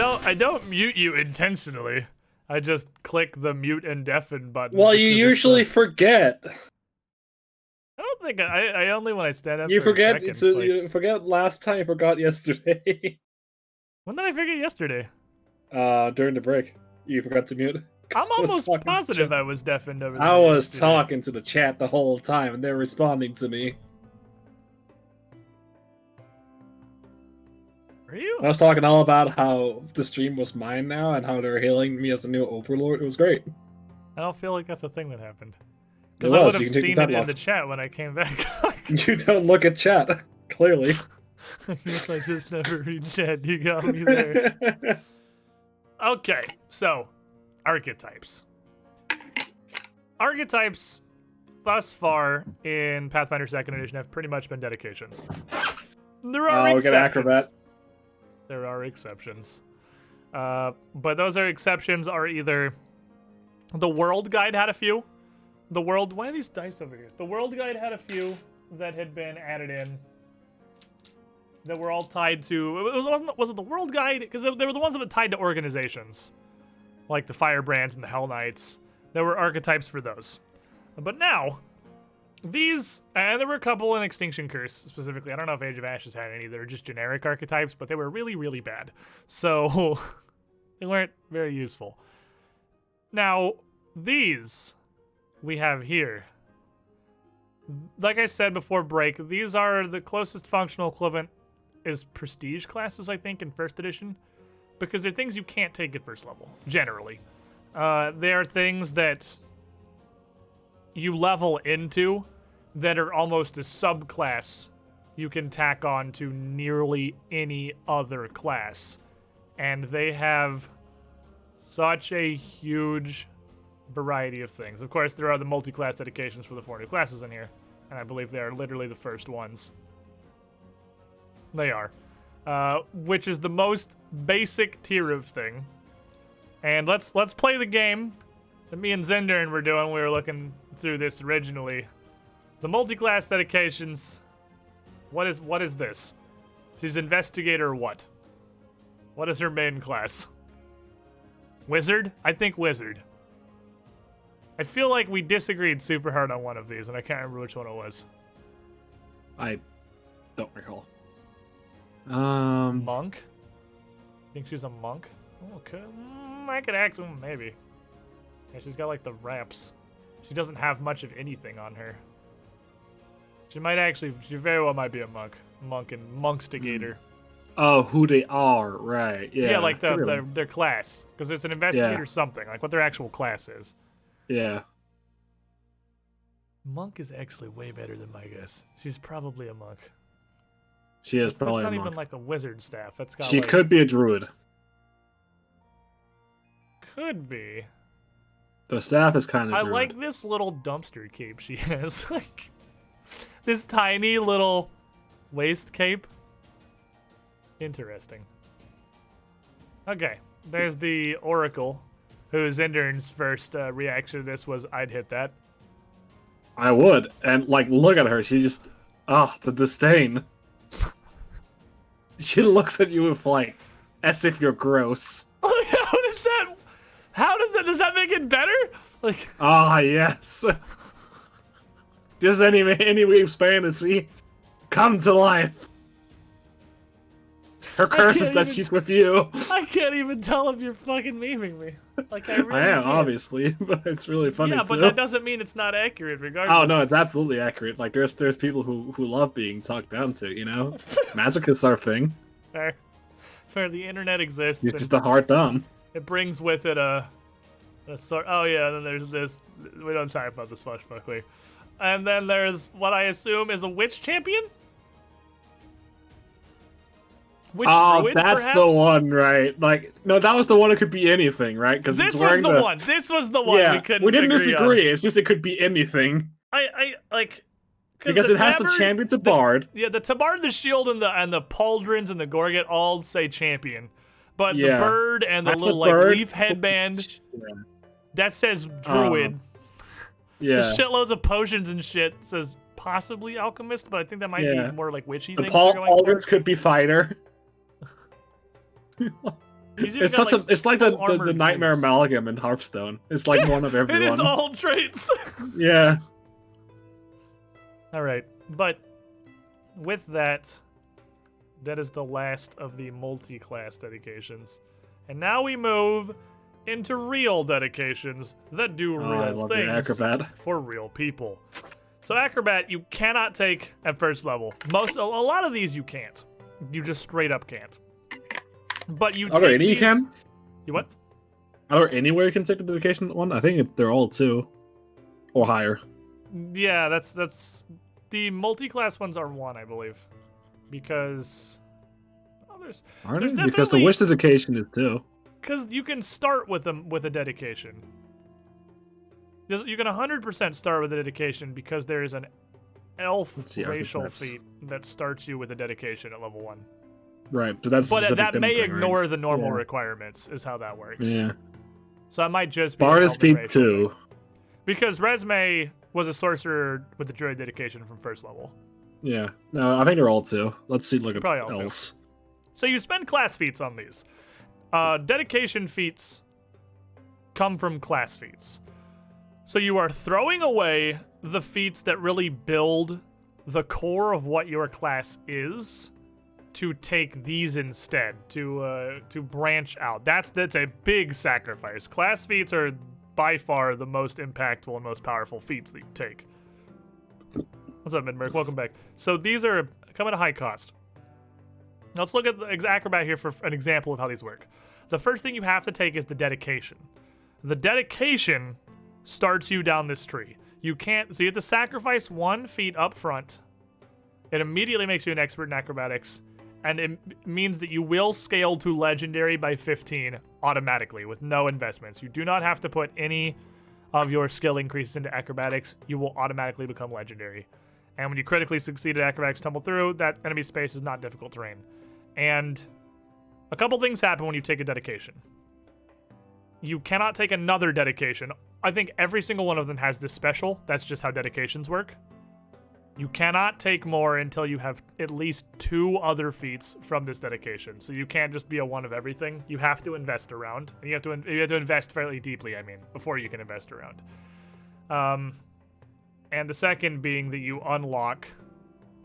S1: I don't mute you intentionally. I just click the mute and deafen button.
S4: Well, you
S1: because
S4: usually forget.
S1: I don't think I only when I stand up.
S4: You
S1: for
S4: forget.
S1: A second,
S4: It's you forget last time. You forgot yesterday.
S1: When did I forget yesterday?
S4: During the break, you forgot to mute.
S1: I'm
S4: 'Cause I was
S1: almost
S4: talking to
S1: positive
S4: chat.
S1: I was deafened over.
S4: I
S1: there
S4: was
S1: yesterday.
S4: talking to the chat the whole time, and they're responding to me.
S1: Are you?
S4: I was talking all about how the stream was mine now, and how they're hailing me as the new overlord. It was great.
S1: I don't feel like that's a thing that happened.
S4: It
S1: Because I
S4: was.
S1: would
S4: You
S1: have
S4: can take
S1: seen
S4: the
S1: it
S4: tab
S1: in the
S4: locks.
S1: chat when I came back.
S4: You don't look at chat, clearly.
S1: I guess I just never read chat. You got me there. Okay, so archetypes. Archetypes thus far in Pathfinder 2nd Edition have pretty much been dedications. There are
S4: Oh, we
S1: exceptions.
S4: got Acrobat.
S1: There are exceptions. But those exceptions are either the World Guide had a few. Why are these dice over here? The World Guide had a few that had been added in that were all tied to. Was it the World Guide? Because they were the ones that were tied to organizations, like the Firebrands and the Hell Knights. There were archetypes for those. But now, these, and there were a couple in Extinction Curse specifically. I don't know if Age of Ashes had any. They're just generic archetypes, but they were really, really bad. So they weren't very useful. Now, these we have here. Like I said before break, these are the closest functional equivalent is prestige classes, I think, in first edition, because they're things you can't take at first level, generally. They are things that you level into that are almost a subclass you can tack on to nearly any other class. And they have such a huge variety of things. Of course, there are the multi-class dedications for the 4 new classes in here, and I believe they are literally the first ones. They are. Which is the most basic tier of thing. And let's play the game that me and Zendern were doing. We were looking through this originally. The multi-class dedications. What is this? She's investigator what? What is her main class? Wizard? I think wizard. I feel like we disagreed super hard on one of these, and I can't remember which one it was.
S4: I don't recall.
S1: Monk? Think she's a monk? Okay, I could act maybe. Yeah, she's got like the ramps. She doesn't have much of anything on her. She very well might be a monk. Monk and monkstigator.
S4: Oh, who they are, right? Yeah.
S1: Yeah, like their class, because it's an investigator something, like what their actual class is.
S4: Yeah.
S1: Monk is actually way better than my guess. She's probably a monk.
S4: She is probably
S1: that's
S4: a
S1: not
S4: monk.
S1: even like a wizard staff. That's got
S4: She
S1: like,
S4: could be a druid.
S1: could be.
S4: The staff is kind of
S1: I
S4: druid.
S1: like this little dumpster cape she has. Like this tiny little waist cape. Interesting. Okay, there's the Oracle, whose Zendern's first reaction to this was, I'd hit that.
S4: I would. And, like, look at her. She just... the disdain. She looks at you with, like, as if you're gross.
S1: Does that make it better? Like,
S4: Yes. Does any weeb's fantasy come to life? Her curse is that she's with you.
S1: I can't even tell if you're fucking memeing me. Like, I really
S4: I am,
S1: can't.
S4: obviously, but it's really funny
S1: Yeah,
S4: too.
S1: but that doesn't mean it's not accurate, regardless.
S4: Oh no, it's absolutely accurate. Like there's people who love being talked down to, you know? Masochists are a thing.
S1: Fair, the internet exists.
S4: It's just a hard thumb.
S1: It brings with it a sort. Oh yeah, and then there's this. We don't talk about the swashbuckler. And then there's what I assume is a witch champion. Witch druid,
S4: that's
S1: perhaps?
S4: the one, right? Like, no, that was the one that could be anything, right? Because
S1: This was the one. This was the one
S4: Yeah,
S1: we
S4: didn't
S1: agree
S4: disagree.
S1: on.
S4: It's just it could be anything.
S1: I like.
S4: Because it has the champion to bard.
S1: Yeah, the tabard, the shield, and the pauldrons and the gorget all say champion, but the
S4: Yeah.
S1: bird and the
S4: That's
S1: little
S4: the bird.
S1: like leaf headband that says druid.
S4: Yeah.
S1: The shitloads of potions and shit says possibly alchemist, but I think that might be more like witchy
S4: The
S1: things. they're going for.
S4: pauldrons could be fighter.
S1: He's even
S4: It's
S1: got,
S4: such a. It's like the
S1: armored
S4: Nightmare
S1: boots.
S4: Amalgam in Hearthstone. It's like one of everyone.
S1: It is all traits.
S4: Yeah.
S1: All right, but with that, that is the last of the multi-class dedications, and now we move into real dedications that do
S4: Oh, I
S1: real
S4: love your
S1: things
S4: acrobat.
S1: for real people. So acrobat, you cannot take at first level. A lot of these you can't. You just straight up can't. But you
S4: Are there
S1: take
S4: any you
S1: these-
S4: can?
S1: You what?
S4: Are there anywhere you can take the dedication one? I think they're all 2. Or higher.
S1: Yeah, that's the multi-class ones are 1, I believe, because there's
S4: Are
S1: There's
S4: they? Because the
S1: definitely-
S4: wish dedication is 2.
S1: because you can start with them with a dedication. You can 100% start with a dedication because there is an elf
S4: Let's see,
S1: racial
S4: archetypes.
S1: feat that starts you with a dedication at level 1.
S4: Right, but that's a
S1: But
S4: specific
S1: that
S4: dim
S1: may
S4: thing, right?
S1: ignore the normal
S4: Yeah.
S1: requirements, is how that works.
S4: Yeah.
S1: So I might just be
S4: Bard
S1: an
S4: is
S1: elven
S4: feat
S1: racial
S4: 2.
S1: thing. Because Resme was a sorcerer with the druid dedication from first level.
S4: Yeah. No, I think they're all 2. Let's see. Look at
S1: Probably all 2.
S4: else.
S1: So you spend class feats on these. Dedication feats come from class feats. So you are throwing away the feats that really build the core of what your class is to take these instead, to branch out. That's a big sacrifice. Class feats are by far the most impactful and most powerful feats that you take. What's up, Midmerk? Welcome back. So these are come at a high cost. Now let's look at the acrobat here for an example of how these work. The first thing you have to take is the dedication. The dedication starts you down this tree. You have to sacrifice 1 feat up front. It immediately makes you an expert in acrobatics, and it means that you will scale to legendary by 15 automatically with no investments. You do not have to put any of your skill increases into acrobatics. You will automatically become legendary. And when you critically succeed at acrobatics tumble through, that enemy space is not difficult terrain. And a couple things happen when you take a dedication. You cannot take another dedication. I think every single one of them has this special. That's just how dedications work. You cannot take more until you have at least 2 other feats from this dedication. So you can't just be a 1 of everything. You have to invest around. And you have to invest fairly deeply, before you can invest around. And the second being that you unlock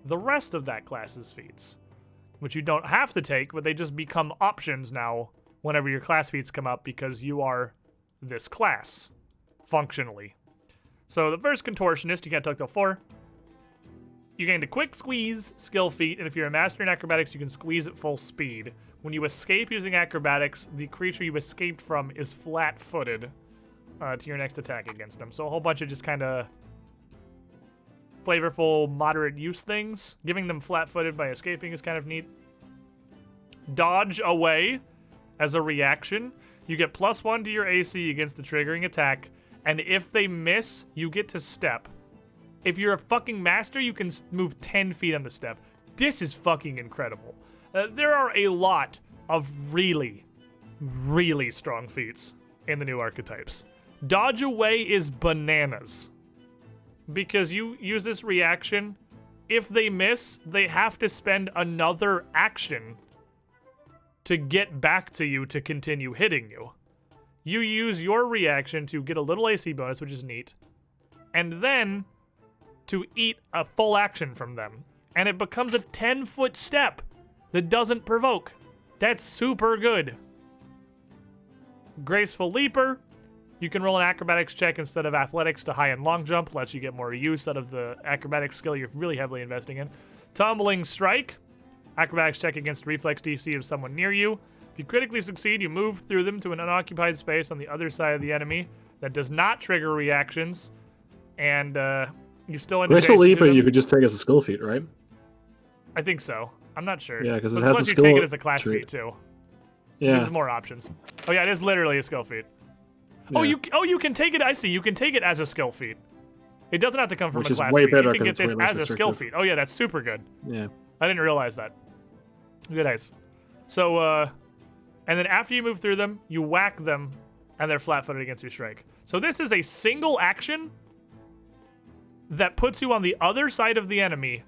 S1: the rest of that class's feats, which you don't have to take, but they just become options now whenever your class feats come up because you are this class, functionally. So the first Contortionist, you can't talk till 4. You gained a quick squeeze skill feat, and if you're a master in acrobatics, you can squeeze at full speed. When you escape using acrobatics, the creature you escaped from is flat-footed to your next attack against them. So a whole bunch of just kind of flavorful, moderate use things. Giving them flat-footed by escaping is kind of neat. Dodge away as a reaction. You get +1 to your AC against the triggering attack, and if they miss, you get to step. If you're a fucking master, you can move 10 feet on the step. This is fucking incredible. There are a lot of really, really strong feats in the new archetypes. Dodge away is bananas. Because you use this reaction, if they miss, they have to spend another action to get back to you to continue hitting you. You use your reaction to get a little AC bonus, which is neat, and then to eat a full action from them. And it becomes a 10-foot step that doesn't provoke. That's super good. Graceful Leaper. You can roll an acrobatics check instead of athletics to high and long jump. Lets you get more use out of the acrobatics skill you're really heavily investing in. Tumbling Strike. Acrobatics check against reflex DC of someone near you. If you critically succeed, you move through them to an unoccupied space on the other side of the enemy that does not trigger reactions. And you still end
S4: Graceful Leap, you could just take as a skill feat, right?
S1: I think so. I'm not sure.
S4: Yeah, 'cause it
S1: But
S4: has
S1: plus
S4: the
S1: you take
S4: skill
S1: it as a class
S4: tree.
S1: feat too.
S4: Yeah.
S1: There's more options. Oh yeah, it is literally a skill feat. Oh,
S4: Yeah.
S1: you can take it. I see. You can take it as a skill feat. It doesn't have to come from
S4: Which
S1: a
S4: is
S1: class
S4: way
S1: feat.
S4: better
S1: You can
S4: 'cause
S1: get
S4: it's
S1: this
S4: way less
S1: as a skill
S4: restrictive.
S1: feat. Oh yeah, that's super good.
S4: Yeah.
S1: I didn't realize that. Good eyes. So, and then after you move through them, you whack them, and they're flat-footed against your strike. So this is a single action that puts you on the other side of the enemy,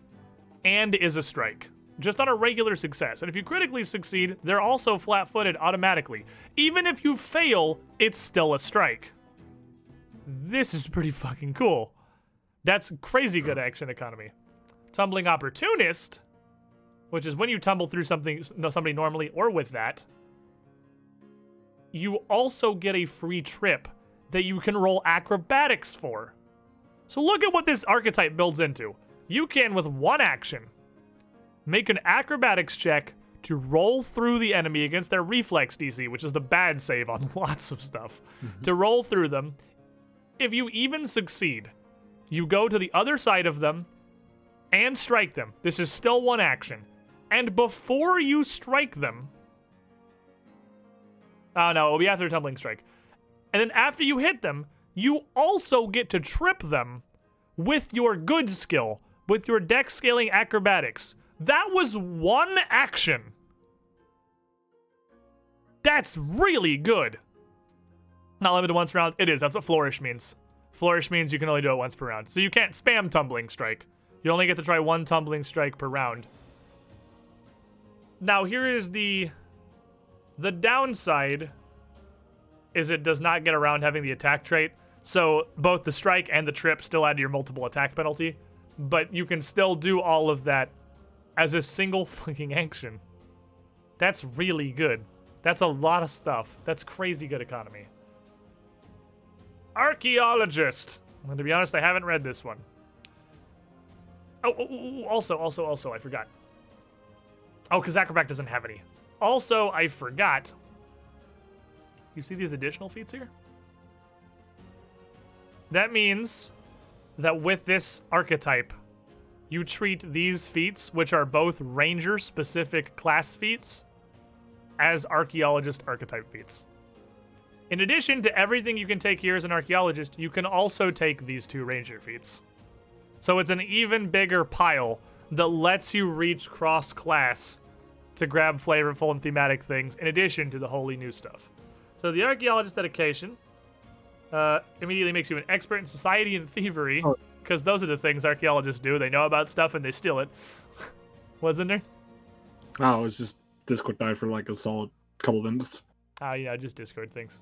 S1: and is a strike. just on a regular success. And if you critically succeed, they're also flat-footed automatically. Even if you fail, it's still a strike. This is pretty fucking cool. That's crazy good action economy. Tumbling Opportunist, which is when you tumble through somebody normally or with that, you also get a free trip that you can roll acrobatics for. So look at what this archetype builds into. You can, with one action, make an acrobatics check to roll through the enemy against their reflex DC, which is the bad save on lots of stuff, to roll through them. If you even succeed, you go to the other side of them and strike them. This is still one action. And before you strike them... Oh no, it'll be after a tumbling strike. And then after you hit them, you also get to trip them with your good skill, with your dex scaling acrobatics. That was one action. That's really good. Not limited once per round. It is. That's what flourish means. Flourish means you can only do it once per round. So you can't spam tumbling strike. You only get to try one tumbling strike per round. Now here is the downside is it does not get around having the attack trait. So both the strike and the trip still add to your multiple attack penalty, but you can still do all of that as a single fucking action. That's really good. That's a lot of stuff. That's crazy good economy. Archaeologist. And to be honest, I haven't read this one. Also, I forgot. Oh, because Acrobat doesn't have any. Also, I forgot. You see these additional feats here? That means that with this archetype, you treat these feats, which are both ranger-specific class feats, as archaeologist archetype feats. In addition to everything you can take here as an archaeologist, you can also take these two ranger feats. So it's an even bigger pile that lets you reach cross-class to grab flavorful and thematic things in addition to the wholly new stuff. So the archaeologist dedication immediately makes you an expert in society and thievery, because those are the things archaeologists do. They know about stuff and they steal it. What's in there?
S4: Oh, it's just Discord died for like a solid couple minutes.
S1: Just Discord things.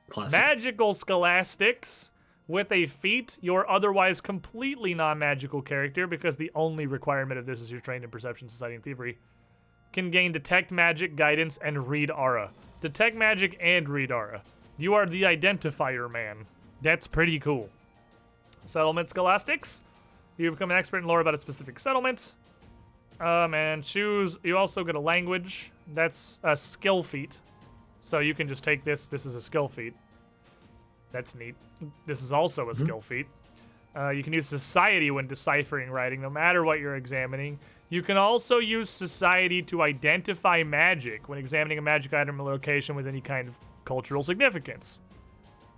S4: Classic.
S1: Magical scholastics. With a feat, your otherwise completely non-magical character, because the only requirement of this is you're trained in perception, society, and thievery, can gain detect magic, guidance, and read aura. Detect magic and read aura. You are the identifier man. That's pretty cool. Settlement scholastics. You become an expert in lore about a specific settlement. And choose. You also get a language. That's a skill feat. So you can just take this. This is a skill feat. That's neat. This is also a skill feat. You can use society when deciphering writing, no matter what you're examining. You can also use society to identify magic when examining a magic item or location with any kind of cultural significance.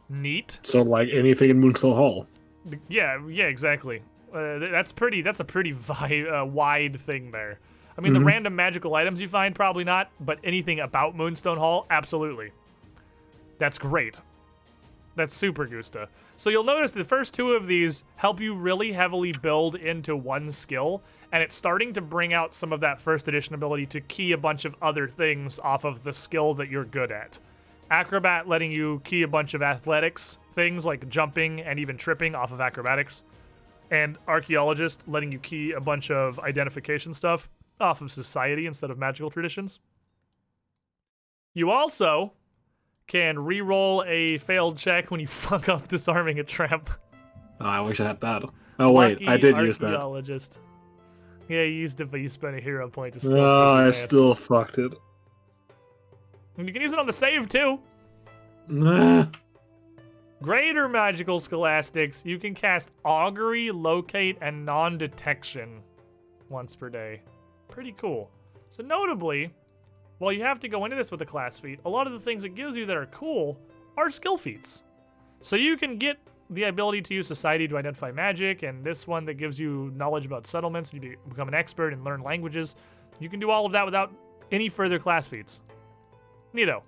S1: Neat.
S4: So like anything in Moonstone Hall.
S1: Yeah, exactly. That's a pretty wide thing there. I mean, the random magical items you find, probably not, but anything about Moonstone Hall, absolutely. That's great. That's super Gusta. So you'll notice the first two of these help you really heavily build into one skill, and it's starting to bring out some of that first edition ability to key a bunch of other things off of the skill that you're good at. Acrobat letting you key a bunch of athletics, things like jumping and even tripping off of acrobatics, and Archaeologist letting you key a bunch of identification stuff off of society instead of magical traditions. You also can re-roll a failed check when you fuck up disarming a tramp.
S4: Oh, I wish I had that. Oh wait, I did use that.
S1: Archaeologist. Yeah, you used it, but you spent a hero point to still.
S4: Oh, I still fucked it.
S1: And you can use it on the save too.
S4: Nah.
S1: Greater magical scholastics. You can cast Augury, Locate, and Non-Detection once per day. Pretty cool. So notably, while you have to go into this with a class feat, a lot of the things it gives you that are cool are skill feats. So you can get the ability to use society to identify magic, and this one that gives you knowledge about settlements, you become an expert and learn languages. You can do all of that without any further class feats. Neato.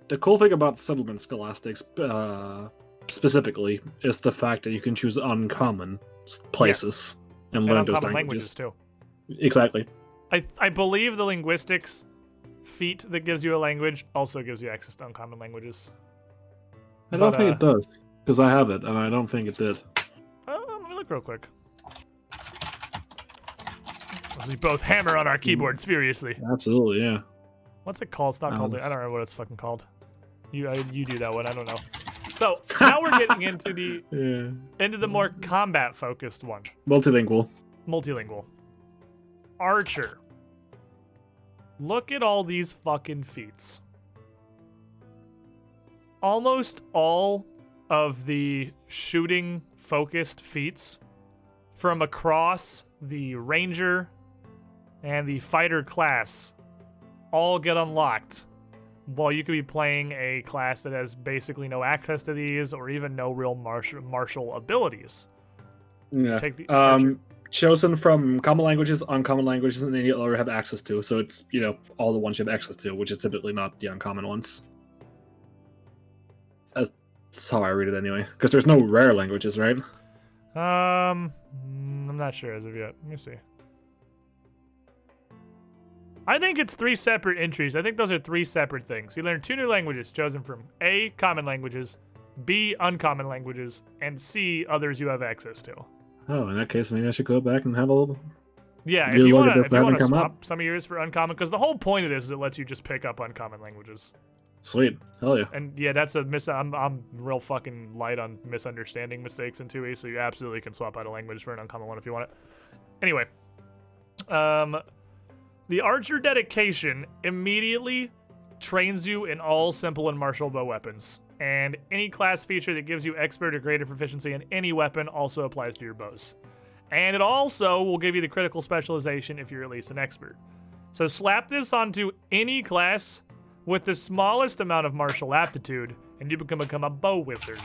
S4: The cool thing about settlement scholastics, specifically, is the fact that you can choose uncommon places. and learn those
S1: uncommon
S4: languages.
S1: too.
S4: Exactly.
S1: I believe the linguistics feat that gives you a language also gives you access to uncommon languages.
S4: I don't think it does, because I have it, and I don't think it did.
S1: Let me look real quick. We both hammer on our keyboards furiously.
S4: Absolutely, yeah.
S1: What's it called? It's not called. I don't remember what it's fucking called. You do that one. I don't know. So now we're getting into the more combat focused one.
S4: Multilingual.
S1: Archer. Look at all these fucking feats. Almost all of the shooting focused feats from across the ranger and the fighter class all get unlocked while you could be playing a class that has basically no access to these or even no real martial abilities.
S4: Yeah. Chosen from common languages, uncommon languages, and any other have access to. So it's, all the ones you have access to, which is typically not the uncommon ones. That's how I read it anyway. Because there's no rare languages, right?
S1: I'm not sure as of yet. Let me see. I think it's 3 separate entries. I think those are 3 separate things. You learn 2 new languages chosen from A, common languages, B, uncommon languages, and C, others you have access to.
S4: Oh, in that case, maybe I should go back and have a little...
S1: Yeah, if you want to swap some of yours for uncommon, because the whole point of this is it lets you just pick up uncommon languages.
S4: Sweet. Hell yeah.
S1: And yeah, that's I'm real fucking light on misunderstanding mistakes in 2E, so you absolutely can swap out a language for an uncommon one if you want it. Anyway, the Archer dedication immediately trains you in all simple and martial bow weapons, and any class feature that gives you expert or greater proficiency in any weapon also applies to your bows. And it also will give you the critical specialization if you're at least an expert. So slap this onto any class with the smallest amount of martial aptitude, and you can become a bow wizard.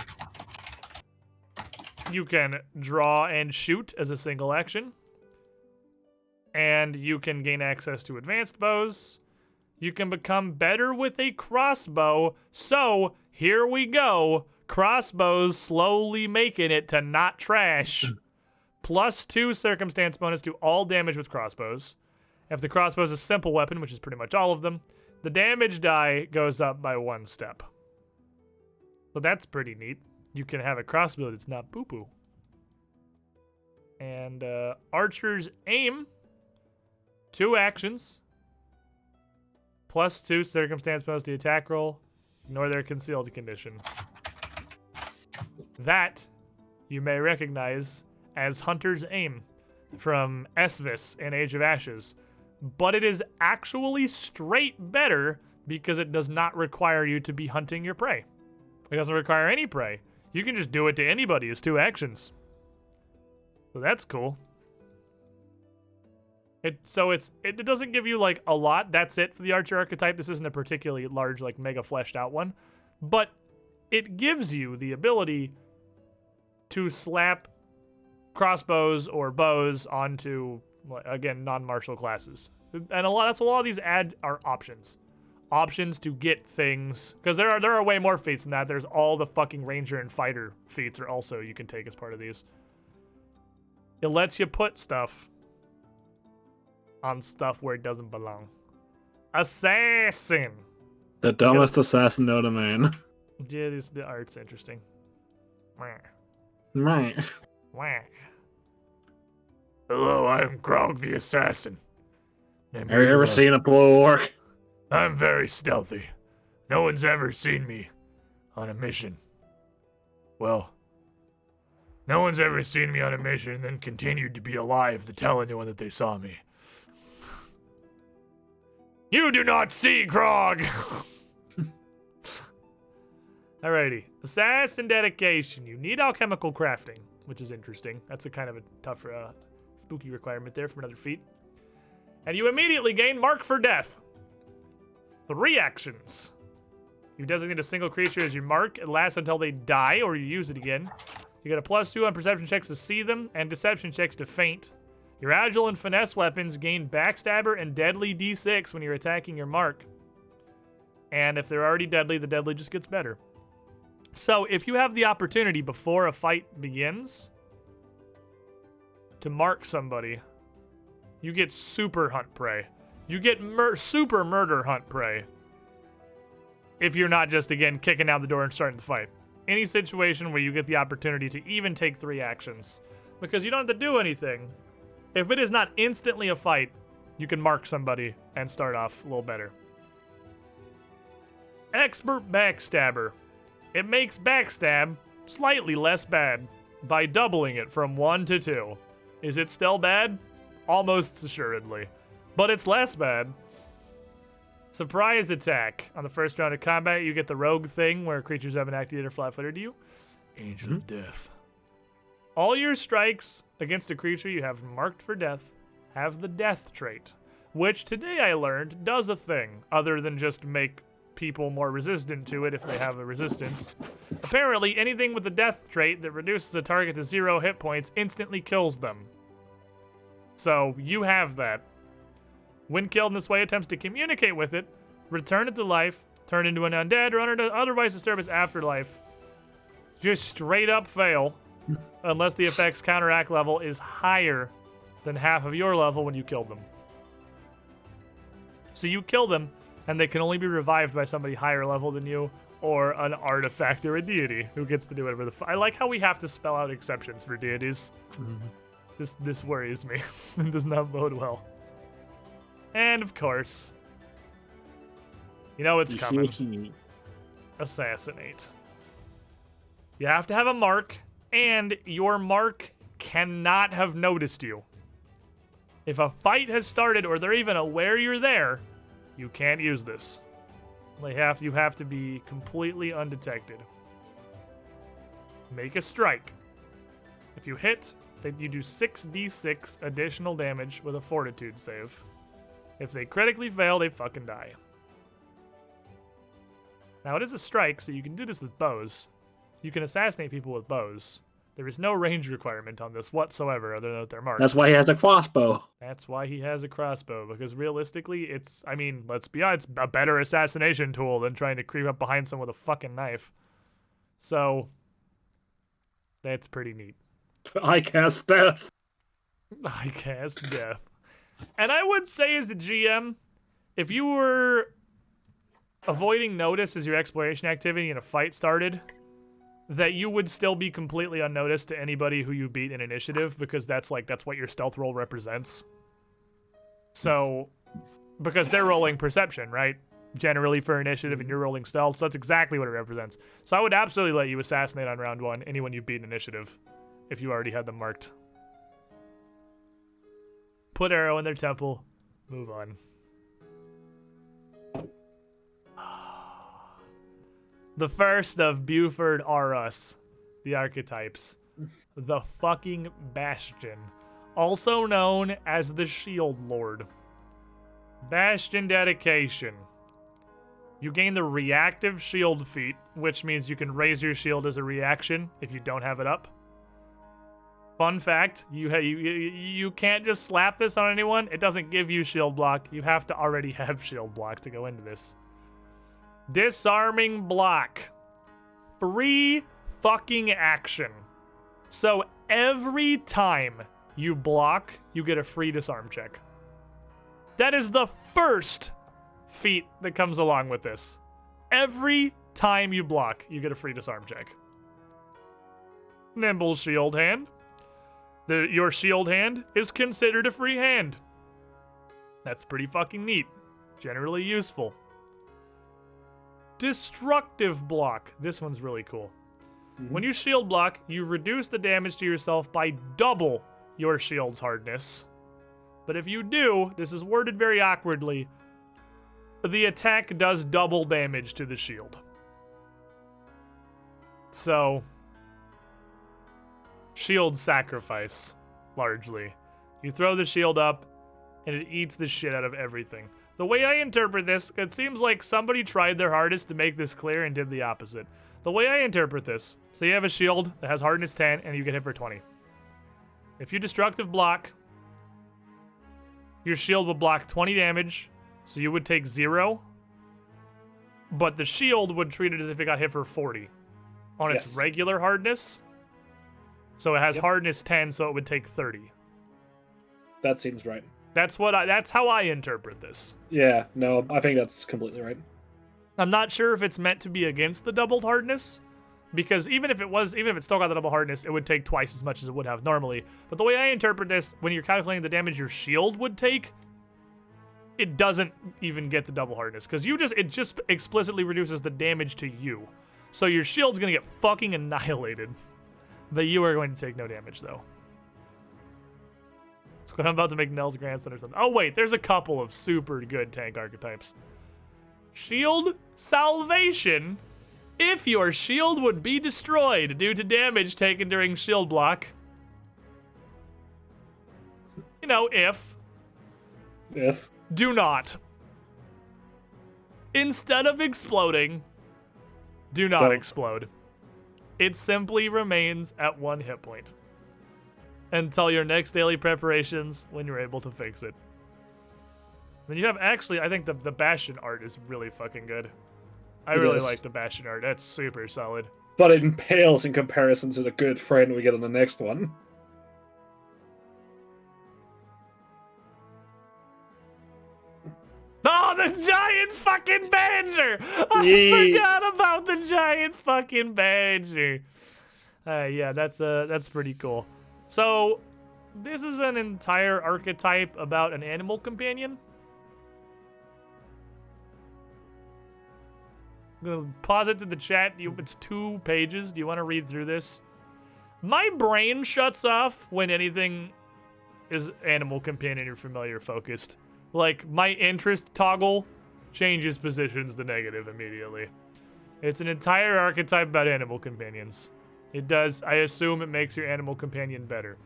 S1: You can draw and shoot as a single action, and you can gain access to advanced bows. You can become better with a crossbow. So here we go. Crossbows slowly making it to not trash. +2 circumstance bonus to all damage with crossbows. If the crossbow is a simple weapon, which is pretty much all of them, the damage die goes up by 1 step. So that's pretty neat. You can have a crossbow that's not poo-poo. And Archer's Aim, 2 actions, +2 circumstance bonus to attack roll, ignore their concealed condition. That you may recognize as Hunter's Aim from Esvis in Age of Ashes, but it is actually straight better because it does not require you to be hunting your prey. It doesn't require any prey. You can just do it to anybody as 2 actions. So that's cool. It doesn't give you like a lot. That's it for the Archer archetype. This isn't a particularly large, like mega fleshed out one, but it gives you the ability to slap crossbows or bows onto, again, non-martial classes. And that's a lot of these are options. Options to get things, because there are way more feats than that. There's all the fucking ranger and fighter feats are also you can take as part of these. It lets you put stuff on stuff where it doesn't belong. Assassin.
S4: The dumbest assassin known to man.
S1: Yeah, the art's interesting.
S4: Right.
S1: Hello, I'm Grog the Assassin.
S4: Have you ever seen a blow orc?
S1: I'm very stealthy. No one's ever seen me on a mission. Well, no one's ever seen me on a mission and then continued to be alive to tell anyone that they saw me. You do not see, Grog! Alrighty. Assassin dedication. You need alchemical crafting, which is interesting. That's a kind of a tough, spooky requirement there from another feat. And you immediately gain Mark for Death. 3 actions. You designate a single creature as your mark. It lasts until they die or you use it again. You get a +2 on perception checks to see them and deception checks to feint. Your agile and finesse weapons gain backstabber and deadly d6 when you're attacking your mark. And if they're already deadly, the deadly just gets better. So if you have the opportunity before a fight begins to mark somebody, you get super hunt prey. You get super murder hunt prey. If you're not just, again, kicking down the door and starting the fight. Any situation where you get the opportunity to even take 3 actions. Because you don't have to do anything. If it is not instantly a fight, you can mark somebody and start off a little better. Expert Backstabber. It makes backstab slightly less bad by doubling it from 1 to 2. Is it still bad? Almost assuredly. But it's less bad. Surprise attack. On the first round of combat, you get the rogue thing where creatures haven't activated or flat-footed you. Angel of Death. All your strikes against a creature you have marked for death have the death trait, which today I learned does a thing other than just make people more resistant to it if they have a resistance. Apparently, anything with the death trait that reduces a target to 0 hit points instantly kills them. So, you have that. When killed in this way, attempts to communicate with it, return it to life, turn into an undead, or otherwise disturb its afterlife. Just straight up fail, unless the effect's counteract level is higher than half of your level when you killed them. So you kill them, and they can only be revived by somebody higher level than you, or an artifact or a deity who gets to do whatever I like how we have to spell out exceptions for deities. This worries me. It does not bode well. And of course, you know it's coming. Assassinate. You have to have a mark, and your mark cannot have noticed you. If a fight has started or they're even aware you're there, you can't use this. You have to be completely undetected. Make a strike. If you hit, then you do 6d6 additional damage with a fortitude save. If they critically fail, they fucking die. Now, it is a strike, so you can do this with bows. You can assassinate people with bows. There is no range requirement on this whatsoever, other than that they're marked.
S4: That's why he has a crossbow.
S1: That's why he has a crossbow, because realistically, let's be honest, it's a better assassination tool than trying to creep up behind someone with a fucking knife. So, that's pretty neat.
S4: I cast death.
S1: I cast death. And I would say as a GM, if you were avoiding notice as your exploration activity and a fight started, that you would still be completely unnoticed to anybody who you beat in initiative, because that's what your stealth roll represents. So, because they're rolling perception, right? Generally for initiative, and you're rolling stealth, so that's exactly what it represents. So I would absolutely let you assassinate on round 1 anyone you beat in initiative, if you already had them marked. Put arrow in their temple, move on. The first of Buford are us, the archetypes. The fucking Bastion, also known as the Shield Lord. Bastion dedication. You gain the reactive shield feat, which means you can raise your shield as a reaction if you don't have it up. Fun fact, you can't just slap this on anyone. It doesn't give you shield block. You have to already have shield block to go into this. Disarming block. Free fucking action. So every time you block, you get a free disarm check. That is the first feat that comes along with this. Every time you block, you get a free disarm check. Nimble shield hand. Your shield hand is considered a free hand. That's pretty fucking neat. Generally useful. Destructive block. This one's really cool. When you shield block, you reduce the damage to yourself by double your shield's hardness. But if you do, this is worded very awkwardly, the attack does double damage to the shield. So, shield sacrifice, largely. You throw the shield up, and it eats the shit out of everything. The way I interpret this, it seems like somebody tried their hardest to make this clear and did the opposite. The way I interpret this, so you have a shield that has hardness 10, and you get hit for 20. If you destructive block, your shield will block 20 damage, so you would take 0, but the shield would treat it as if it got hit for 40 on its regular hardness. So it has hardness 10, so it would take 30.
S4: That seems right.
S1: That's how I interpret this.
S4: Yeah, no, I think that's completely right.
S1: I'm not sure if it's meant to be against the doubled hardness, because even if it still got the double hardness, it would take twice as much as it would have normally. But the way I interpret this, when you're calculating the damage your shield would take, it doesn't even get the double hardness, because it just explicitly reduces the damage to you. So your shield's gonna get fucking annihilated, but you are going to take no damage though. That's what I'm about to make Nell's grandson or something. Oh wait, there's a couple of super good tank archetypes. Shield Salvation. If your shield would be destroyed due to damage taken during shield block. You know, if. Do not. Instead of exploding, do not explode. It simply remains at 1 hit point until your next daily preparations when you're able to fix it. Then you have actually, I think the Bastion art is really fucking good. I really like the Bastion art. That's super solid.
S4: But it pales in comparison to the good friend we get on the next one.
S1: Oh, the giant fucking Badger! I forgot about the giant fucking Badger. Yeah, that's pretty cool. So, this is an entire archetype about an animal companion. I'm gonna pause it to the chat. It's 2 pages. Do you want to read through this? My brain shuts off when anything is animal companion or familiar focused. Like, my interest toggle changes positions to negative immediately. It's an entire archetype about animal companions. It does, I assume it makes your animal companion better.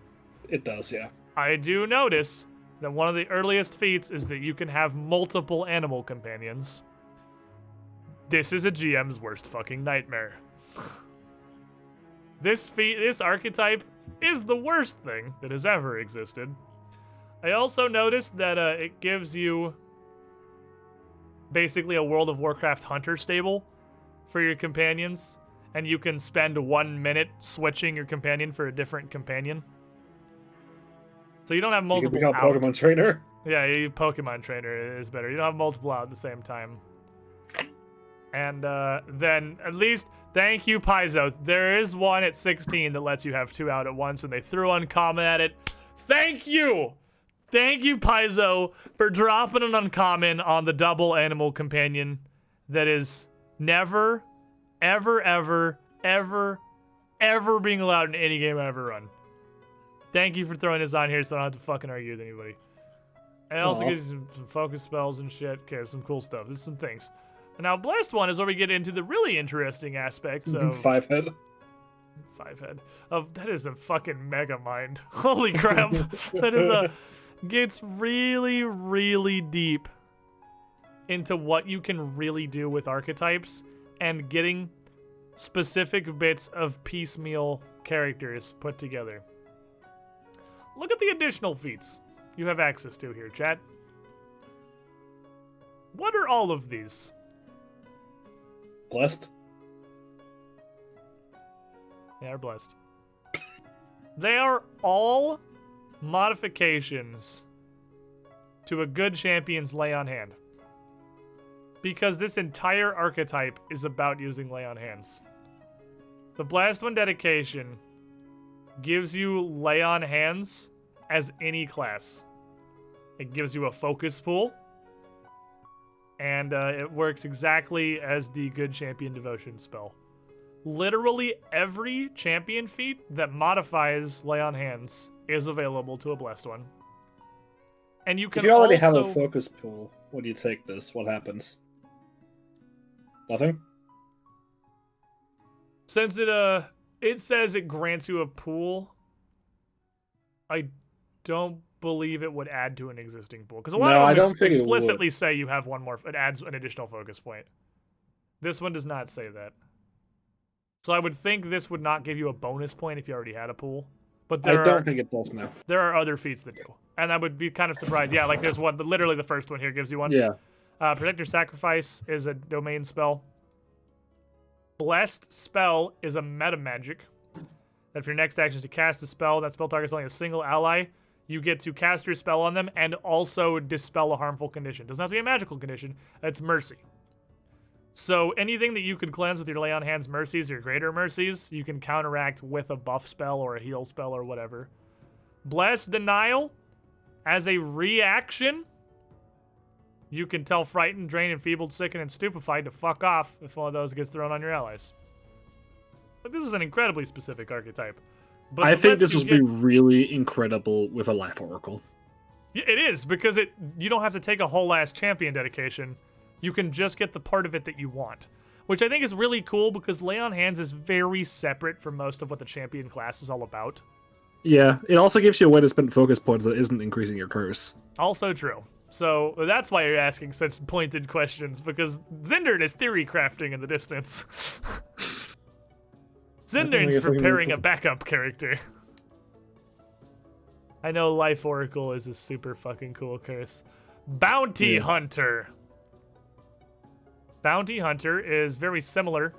S4: It does, yeah.
S1: I do notice that one of the earliest feats is that you can have multiple animal companions. This is a GM's worst fucking nightmare. This archetype is the worst thing that has ever existed. I also noticed that it gives you basically a World of Warcraft hunter stable for your companions, and you can spend 1 minute switching your companion for a different companion. So you don't have multiple
S4: You can become Pokemon trainer.
S1: Yeah, Pokemon trainer is better. You don't have multiple out at the same time. And then at least, thank you, Paizo. There is one at 16 that lets you have 2 out at once, and they threw uncommon at it. Thank you! Thank you, Paizo, for dropping an uncommon on the double animal companion that is never, ever, ever, ever, ever being allowed in any game I ever run. Thank you for throwing this on here so I don't have to fucking argue with anybody. And it also gives you some focus spells and shit. Okay, some cool stuff. There's some things. And now, Blessed One is where we get into the really interesting aspects of...
S4: 5-head.
S1: 5-head. That is a fucking mega mind. Holy crap. That is a... Gets really, really deep into what you can really do with archetypes and getting specific bits of piecemeal characters put together. Look at the additional feats you have access to here, chat. What are all of these?
S4: Blessed?
S1: They are blessed. They are all modifications to a good champion's lay on hand. Because this entire archetype is about using lay on hands. The Blast One dedication gives you lay on hands as any class. It gives you a focus pool. And it works exactly as the good champion devotion spell. Literally every champion feat that modifies lay on hands is available to a Blessed One. And you can
S4: if you already
S1: also...
S4: have a focus pool, when you take this, what happens? Nothing?
S1: Since it says it grants you a pool, I don't believe it would add to an existing pool. Because a lot of them explicitly say you have one more, it adds an additional focus point. This one does not say that. So I would think this would not give you a bonus point if you already had a pool. But
S4: I don't think it does now.
S1: There are other feats that do. And I would be kind of surprised. Yeah, like there's one, but literally the first one here gives you one.
S4: Yeah.
S1: Protector Sacrifice is a domain spell. Blessed Spell is a meta magic. That if your next action is to cast a spell, that spell targets only a single ally. you get to cast your spell on them and also dispel a harmful condition. Doesn't have to be a magical condition. It's mercy. So anything that you can cleanse with your Lay on Hands mercies or greater mercies, you can counteract with a buff spell or a heal spell or whatever. Bless Denial, as a reaction, you can tell Frightened, Drained, Enfeebled, Sickened, and Stupefied to fuck off if one of those gets thrown on your allies. But this is an incredibly specific archetype. But
S4: I
S1: it
S4: think
S1: lets
S4: this
S1: you
S4: would
S1: get-
S4: be really incredible with a Life Oracle.
S1: Yeah, it is, because you don't have to take a whole ass champion dedication. You can just get the part of it that you want. Which I think is really cool, because Lay on Hands is very separate from most of what the champion class is all about.
S4: Yeah, it also gives you a way to spend focus points that isn't increasing your curse.
S1: Also true. So that's why you're asking such pointed questions, because Zindern is theory crafting in the distance. Zindern's preparing a backup character. I know Life Oracle is a super fucking cool curse. Bounty Hunter. Bounty Hunter is very similar,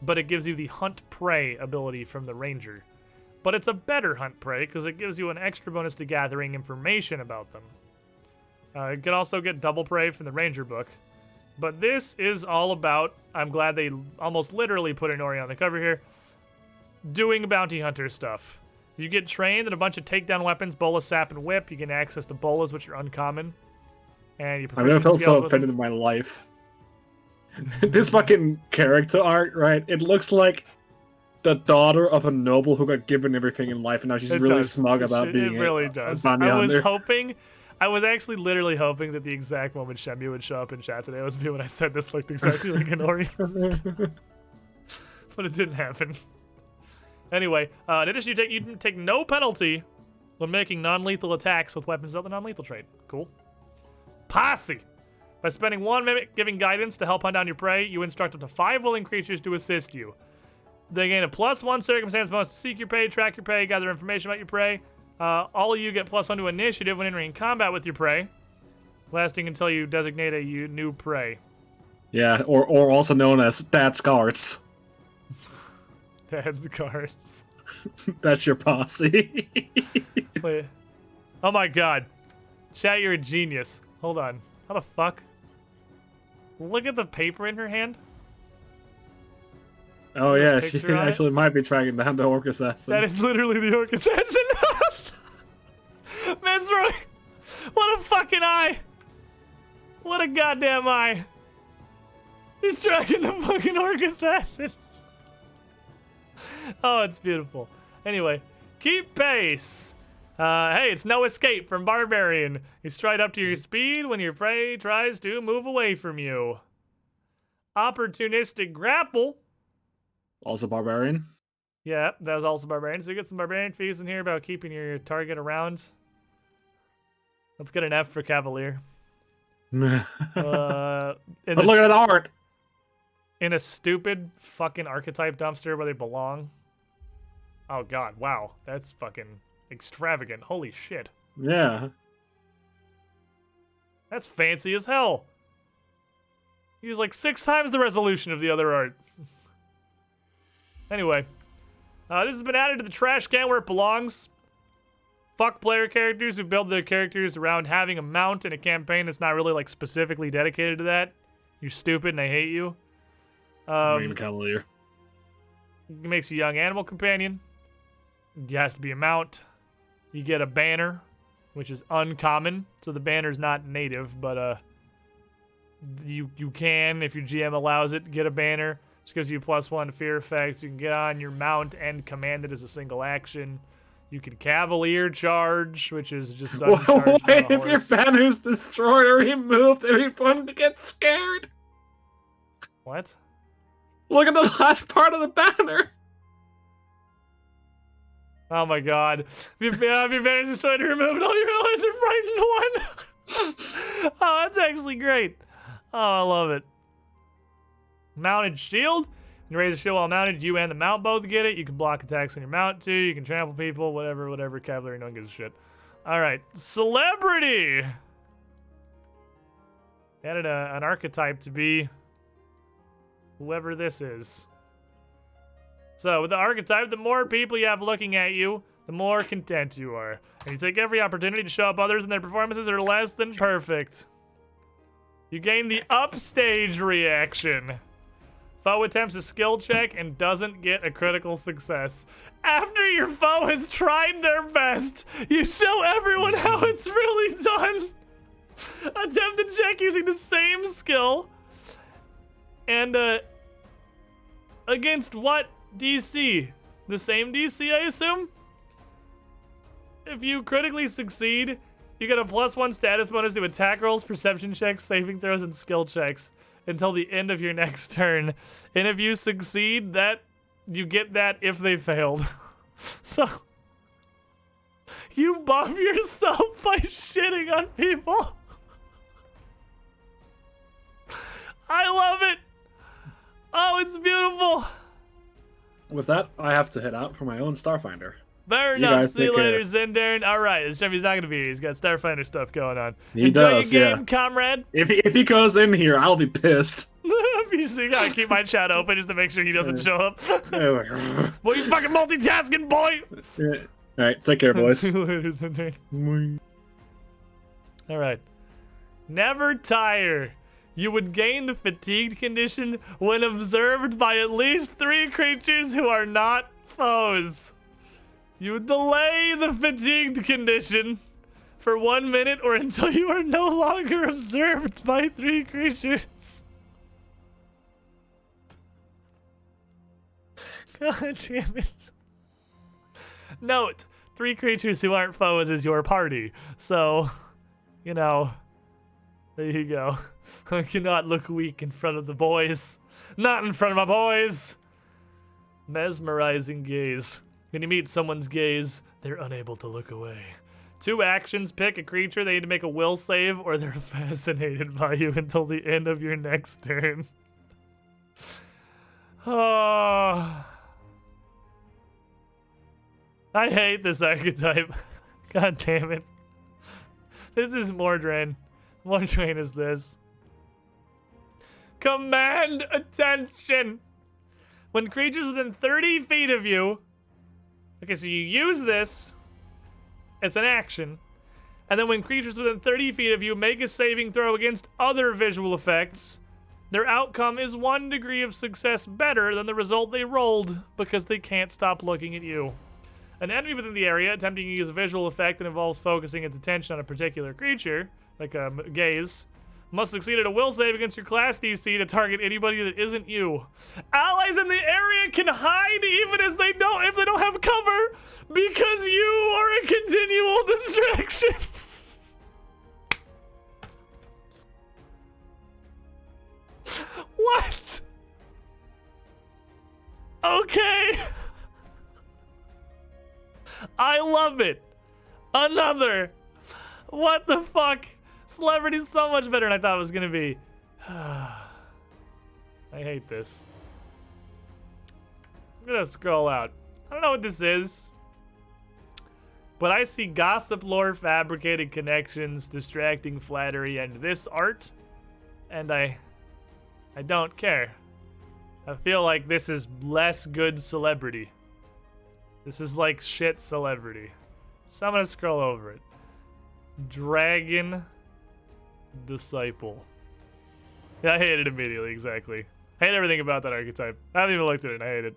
S1: but it gives you the Hunt Prey ability from the Ranger. But it's a better Hunt Prey because it gives you an extra bonus to gathering information about them. You can also get Double Prey from the Ranger book. But this is all about, I'm glad they almost literally put Inori on the cover here, doing Bounty Hunter stuff. You get trained in a bunch of takedown weapons, Bola, Sap, and Whip. You can access the Bolas, which are uncommon. And you
S4: I've never felt so offended in my life. This fucking character art, right? It looks like the daughter of a noble who got given everything in life, and now she's really smug about being
S1: It really does.
S4: a bounty hunter.
S1: I was actually literally hoping that the exact moment Shemu would show up in chat today was me when I said this looked exactly like Inori. But it didn't happen. Anyway, in addition, you take no penalty when making non-lethal attacks with weapons of the non-lethal trait. Cool. Posse. By spending 1 minute giving guidance to help hunt down your prey, you instruct up to 5 willing creatures to assist you. They gain a +1 circumstance bonus to seek your prey, track your prey, gather information about your prey. All of you get +1 to initiative when entering combat with your prey, lasting until you designate a new prey.
S4: Yeah, or also known as Dad's Guards.
S1: Dad's Guards.
S4: That's your posse.
S1: Wait. Oh my god. Chat, you're a genius. Hold on. How the fuck? Look at the paper in her hand.
S4: Oh yeah, she
S1: picture on it?
S4: actually might be tracking down the Orc Assassin.
S1: That is literally the Orc Assassin. Mesroy! What a fucking eye! What a goddamn eye! He's tracking the fucking Orc Assassin. Oh, it's beautiful. Anyway, keep pace. Hey, it's no escape from Barbarian. You stride up to your speed when your prey tries to move away from you. Opportunistic grapple.
S4: Also Barbarian.
S1: Yeah, that was also Barbarian. So you get some Barbarian fees in here about keeping your target around. Let's get an F for Cavalier.
S4: But
S1: Look
S4: look at that art.
S1: In a stupid fucking archetype dumpster where they belong. Oh god, wow. That's fucking extravagant. Holy shit.
S4: Yeah.
S1: That's fancy as hell. Use like 6 times the resolution of the other art. Anyway, this has been added to the trash can where it belongs. Fuck player characters who build their characters around having a mount in a campaign that's not really like specifically dedicated to that. You're stupid and I hate you.
S4: Even Cavalier.
S1: It makes you a young animal companion. It has to be a mount. You get a banner, which is uncommon. So the banner's not native, but you can, if your GM allows it, get a banner. Which gives you +1 to fear effects. You can get on your mount and command it as a single action. You can Cavalier charge, which is just sudden charge on
S4: Wait,
S1: a
S4: if your
S1: horse.
S4: banner's destroyed or removed, everyone gets scared.
S1: What?
S4: Look at the last part of the banner.
S1: Oh my god. If your banner's destroyed or removed, all your allies are frightened one. Oh, that's actually great. Oh, I love it. Mounted shield. You raise a shield while mounted, you and the mount both get it. You can block attacks on your mount too. You can trample people, whatever. Cavalier, no one gives a shit. Alright, celebrity! Added an archetype to be whoever this is. So, with the archetype, the more people you have looking at you, the more content you are. And you take every opportunity to show up others and their performances are less than perfect. You gain the upstage reaction. Foe attempts a skill check and doesn't get a critical success. After your foe has tried their best, you show everyone how it's really done. Attempt a check using the same skill. And, against what DC? The same DC, I assume? If you critically succeed, you get a +1 status bonus to attack rolls, perception checks, saving throws, and skill checks until the end of your next turn. And if you succeed, you get that if they failed. So, you buff yourself by shitting on people. I love it. Oh, it's beautiful.
S4: With that, I have to head out for my own Starfinder.
S1: Fair
S4: You
S1: enough.
S4: guys
S1: See you
S4: take care.
S1: later, Zendern. All right, this time he's not going to be here. He's got Starfinder stuff going on.
S4: He
S1: Enjoy
S4: does,
S1: your
S4: yeah.
S1: game, comrade.
S4: If he goes in here, I'll be pissed.
S1: You gotta keep my chat open just to make sure he doesn't show up.
S4: All
S1: Boy, you fucking multitasking, boy!
S4: right, take care, boys.
S1: See you later, Zendern. All right. Never tire. You would gain the fatigued condition when observed by at least 3 creatures who are not foes. You delay the fatigued condition for 1 minute or until you are no longer observed by 3 creatures. God damn it. Note, 3 creatures who aren't foes is your party. So, you know, there you go. I cannot look weak in front of the boys. Not in front of my boys. Mesmerizing gaze. When you meet someone's gaze, they're unable to look away. 2 actions: pick a creature, they need to make a will save, or they're fascinated by you until the end of your next turn. Oh. I hate this archetype. God damn it. This is Mordran. Mordran is this. Command attention. When creatures within 30 feet of you... Okay, so you use this. It's an action. And then when creatures within 30 feet of you make a saving throw against other visual effects, their outcome is 1 degree of success better than the result they rolled because they can't stop looking at you. An enemy within the area attempting to use a visual effect that involves focusing its attention on a particular creature, like a gaze, must succeed at a will save against your class DC to target anybody that isn't you. Allies in the area can hide even as if they don't have cover because you are a continual distraction. What? Okay. I love it. Another. What the fuck? Celebrity's so much better than I thought it was gonna be. I hate this. I'm gonna scroll out. I don't know what this is, but I see gossip, lore, fabricated connections, distracting flattery, and this art, and I don't care. I feel like this is less good celebrity. This is like shit celebrity. So I'm gonna scroll over it. Dragon Disciple. Yeah, I hate it immediately, exactly. I hate everything about that archetype. I haven't even looked at it and I hate it.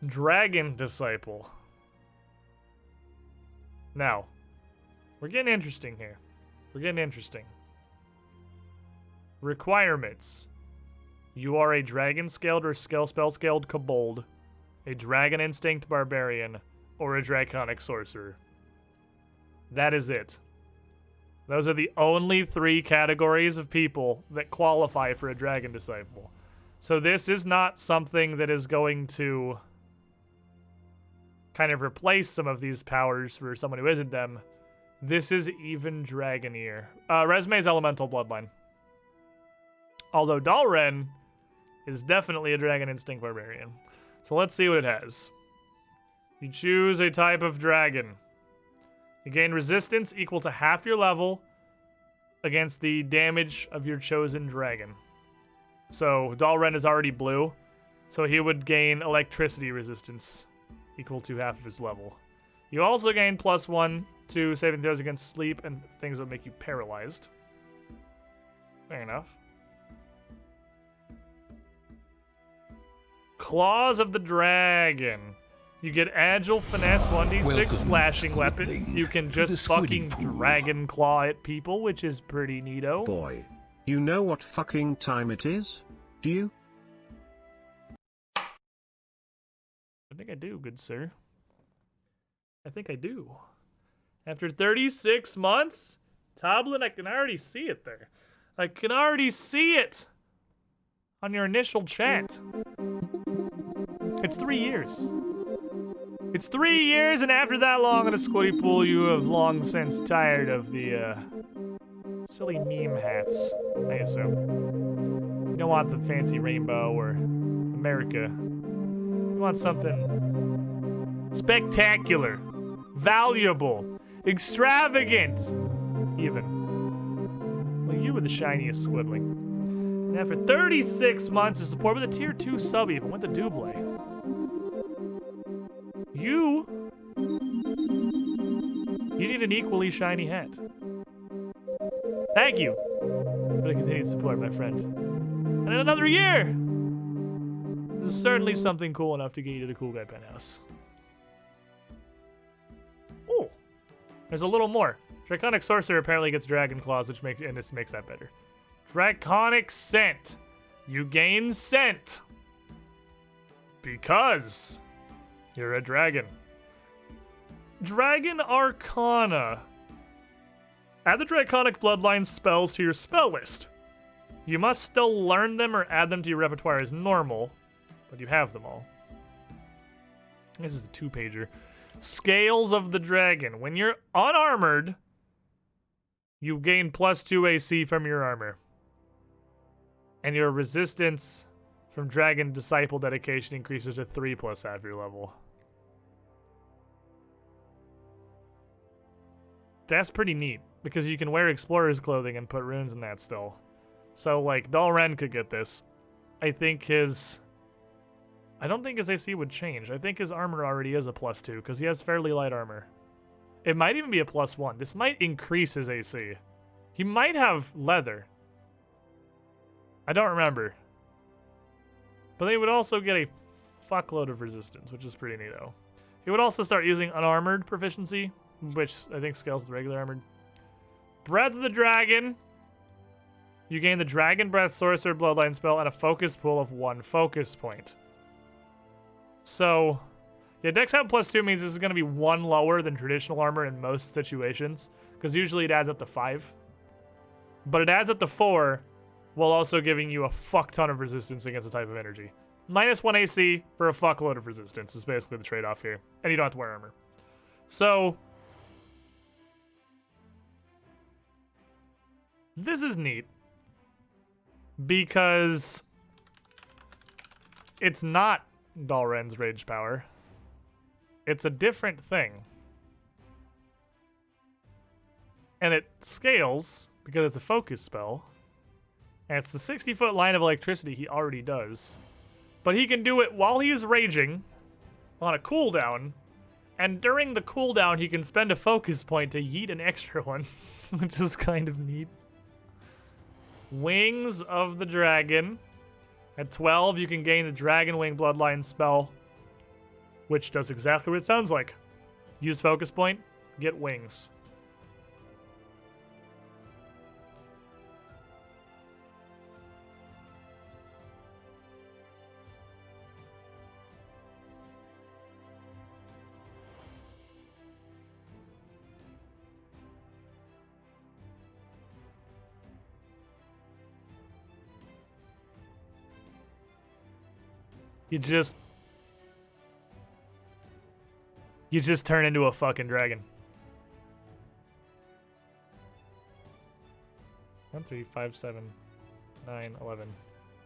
S1: Dragon Disciple. Now, we're getting interesting here. We're getting interesting. Requirements. You are a dragon scaled or spell scaled kobold, a dragon instinct barbarian, or a draconic sorcerer. That is it. Those are the only 3 categories of people that qualify for a dragon disciple. So this is not something that is going to kind of replace some of these powers for someone who isn't them. This is even dragonier. Resume's elemental bloodline. Although Dalren is definitely a dragon instinct barbarian. So let's see what it has. You choose a type of dragon. You gain resistance equal to half your level against the damage of your chosen dragon. So Dalren is already blue, so he would gain electricity resistance equal to half of his level. You also gain +1 to saving throws against sleep and things that make you paralyzed. Fair enough. Claws of the Dragon. You get agile, finesse, 1d6
S2: Welcome,
S1: slashing
S2: Squidling,
S1: weapons. You can
S2: to
S1: just
S2: the
S1: fucking
S2: Squiddy pool.
S1: dragon claw at people, which is pretty neato.
S3: Boy. You know what fucking time it is? Do you?
S1: I think I do, good sir. I think I do. After 36 months? Toblin, I can already see it there. I can already see it on your initial chat. It's 3 years. It's 3 years, and after that long in a squiddy pool, you have long since tired of the silly meme hats, I assume. You don't want the fancy rainbow or America. You want something spectacular, valuable, extravagant, even. Well, you were the shiniest squidling. And after 36 months of support with a tier 2 sub even with the double, you need an equally shiny hat. Thank you for the continued support, my friend. And in another year, this is certainly something cool enough to get you to the Cool Guy Penthouse. Oh, there's a little more. Draconic Sorcerer apparently gets Dragon Claws, which makes that better. Draconic Scent. You gain scent because you're a dragon. Dragon Arcana. Add the Draconic Bloodline spells to your spell list. You must still learn them or add them to your repertoire as normal, but you have them all. This is a 2-pager. Scales of the Dragon. When you're unarmored, you gain +2 AC from your armor. And your resistance from Dragon Disciple Dedication increases to 3+ half your level. That's pretty neat, because you can wear Explorer's clothing and put runes in that still. So, like, Dalren could get this. I don't think his AC would change. I think his armor already is a +2, because he has fairly light armor. It might even be a +1. This might increase his AC. He might have leather. I don't remember. But they would also get a fuckload of resistance, which is pretty neato. He would also start using unarmored proficiency, which I think scales with regular armored. Breath of the Dragon. You gain the Dragon Breath Sorcerer Bloodline spell and a focus pool of 1 focus point. So, yeah, Dex have +2 means this is going to be 1 lower than traditional armor in most situations, because usually it adds up to 5. But it adds up to 4, while also giving you a fuck ton of resistance against the type of energy. -1 AC for a fuckload of resistance is basically the trade-off here. And you don't have to wear armor. So, this is neat. Because it's not Dalren's Rage Power. It's a different thing. And it scales because it's a focus spell. And it's the 60-foot line of electricity he already does. But he can do it while he is raging on a cooldown. And during the cooldown, he can spend a focus point to yeet an extra one, which is kind of neat. Wings of the Dragon. At 12, you can gain the Dragon Wing Bloodline spell, which does exactly what it sounds like. Use focus point, get wings. You just turn into a fucking dragon. 1, 3, 5, 7, 9, 11,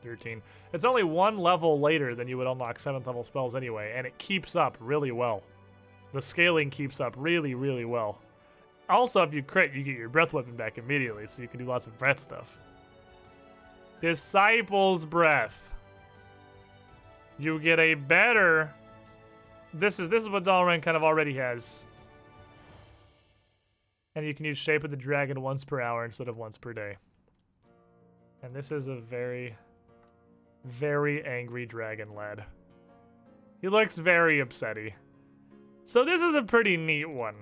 S1: 13. It's only 1 level later than you would unlock 7th level spells anyway, and it keeps up really well. The scaling keeps up really, really well. Also, if you crit, you get your breath weapon back immediately, so you can do lots of breath stuff. Disciple's Breath. You get a better this is what Dalaran kind of already has. And you can use Shape of the Dragon once per hour instead of once per day. And this is a very, very angry dragon lad. He looks very upsetty. So this is a pretty neat one.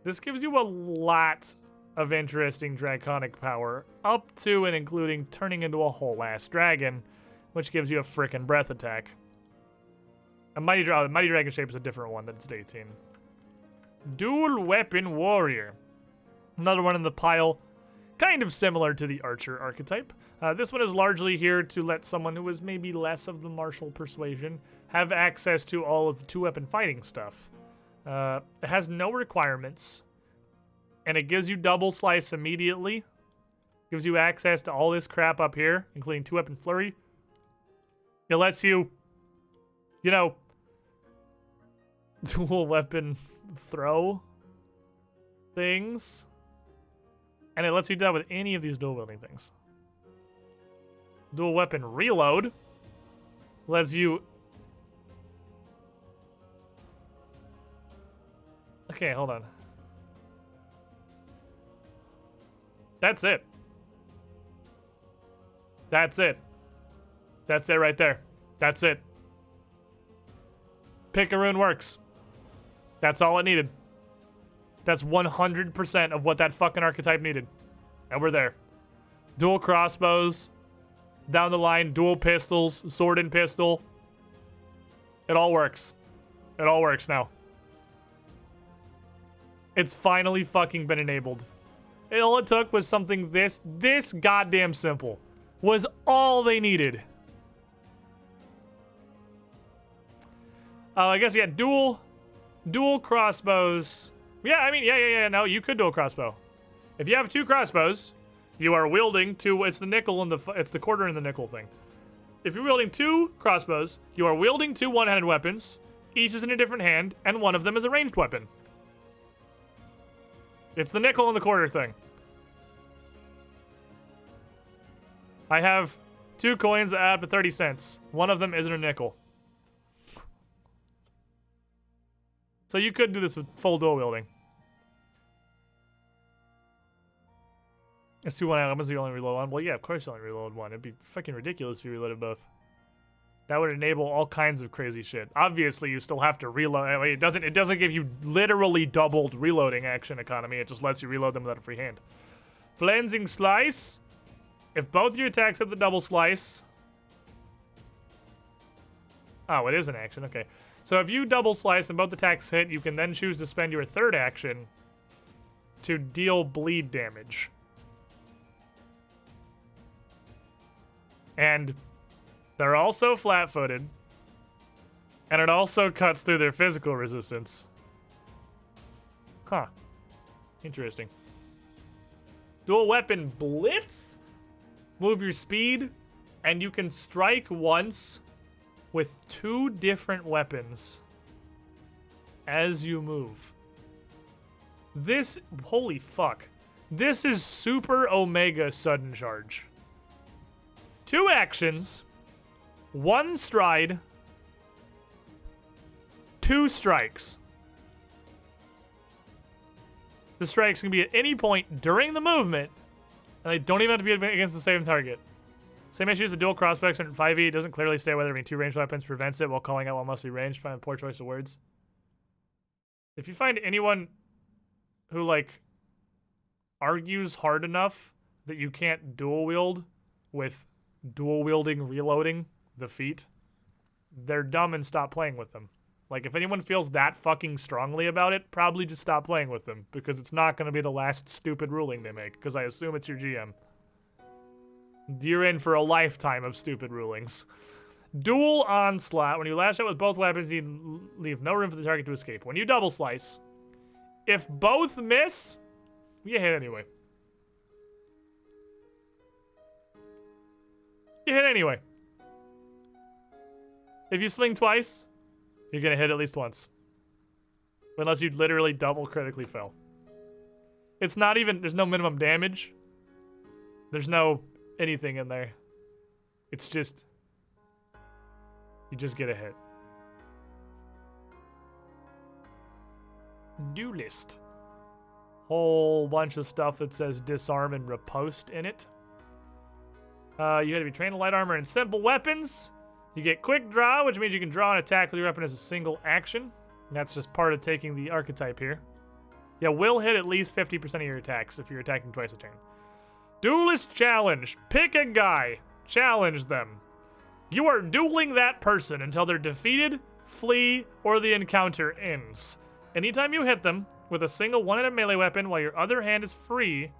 S1: This gives you a lot of interesting draconic power, up to and including turning into a whole ass dragon, which gives you a frickin' breath attack. A Mighty Dragon Shape is a different one that's 18. Dual Weapon Warrior. Another one in the pile, kind of similar to the Archer archetype. This one is largely here to let someone who is maybe less of the martial persuasion have access to all of the 2-weapon fighting stuff. It has no requirements, and it gives you double slice immediately. Gives you access to all this crap up here, including 2-weapon flurry. It lets you, you know, dual weapon throw things. And it lets you do that with any of these dual wielding things. Dual weapon reload lets you... Okay, hold on. That's it. That's it. That's it right there. That's it. Pick a rune works. That's all it needed. That's 100% of what that fucking archetype needed. And we're there. Dual crossbows. Down the line, dual pistols. Sword and pistol. It all works. It all works now. It's finally fucking been enabled. All it took was something this goddamn simple. Was all they needed. I guess, yeah, dual crossbows. Yeah, I mean, yeah, no, you could dual crossbow. If you have 2 crossbows, you are wielding 2, it's the nickel and it's the quarter and the nickel thing. If you're wielding 2 crossbows, you are wielding 2 one-handed weapons, each is in a different hand, and one of them is a ranged weapon. It's the nickel and the quarter thing. I have 2 coins that add up to 30 cents. One of them isn't a nickel. So you could do this with full dual wielding. It's 2 1 elements, you only reload one. Well, yeah, of course you only reload one. It'd be fucking ridiculous if you reloaded both. That would enable all kinds of crazy shit. Obviously, you still have to reload. I mean, it doesn't give you literally doubled reloading action economy. It just lets you reload them without a free hand. Flensing Slice. If both your attacks have the double slice. Oh, it is an action. Okay. So if you double slice and both attacks hit, you can then choose to spend your 3rd action to deal bleed damage. And they're also flat-footed. And it also cuts through their physical resistance. Huh. Interesting. Dual weapon blitz. Move your speed. And you can strike once with 2 different weapons as you move. This, holy fuck. This is super omega sudden charge. 2 actions, 1 stride, 2 strikes. The strikes can be at any point during the movement, and they don't even have to be against the same target. Same issue as the dual crossbow at 5e. It doesn't clearly state whether having 2 ranged weapons prevents it while calling out one must be ranged. Find a poor choice of words. If you find anyone who, like, argues hard enough that you can't dual wield with dual wielding reloading the feat, they're dumb and stop playing with them. Like, if anyone feels that fucking strongly about it, probably just stop playing with them, because it's not going to be the last stupid ruling they make, because I assume it's your GM. You're in for a lifetime of stupid rulings. Dual onslaught. When you lash out with both weapons, you leave no room for the target to escape. When you double slice, if both miss, you hit anyway. You hit anyway. If you swing twice, you're gonna hit at least once. Unless you literally double critically fail. It's not even, there's no minimum damage. There's no anything in there. It's just, you just get a hit. Duelist. Whole bunch of stuff that says disarm and riposte in it. You gotta be trained in light armor and simple weapons. You get quick draw, which means you can draw and attack with your weapon as a single action. And that's just part of taking the archetype here. Yeah, will hit at least 50% of your attacks if you're attacking twice a turn. Duelist challenge. Pick a guy. Challenge them. You are dueling that person until they're defeated, flee, or the encounter ends. Anytime you hit them with a single one-handed melee weapon while your other hand is free,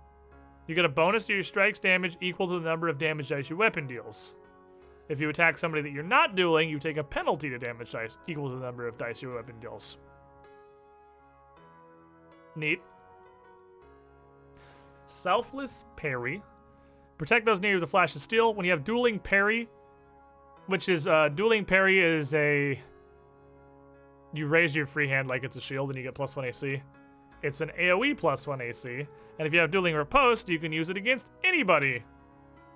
S1: you get a bonus to your strike's damage equal to the number of damage dice your weapon deals. If you attack somebody that you're not dueling, you take a penalty to damage dice equal to the number of dice your weapon deals. Neat. Selfless parry. Protect those near you with a flash of steel. When you have dueling parry, which is, dueling parry is a... You raise your free hand like it's a shield and you get +1 AC. It's an AoE +1 AC. And if you have dueling riposte, you can use it against anybody,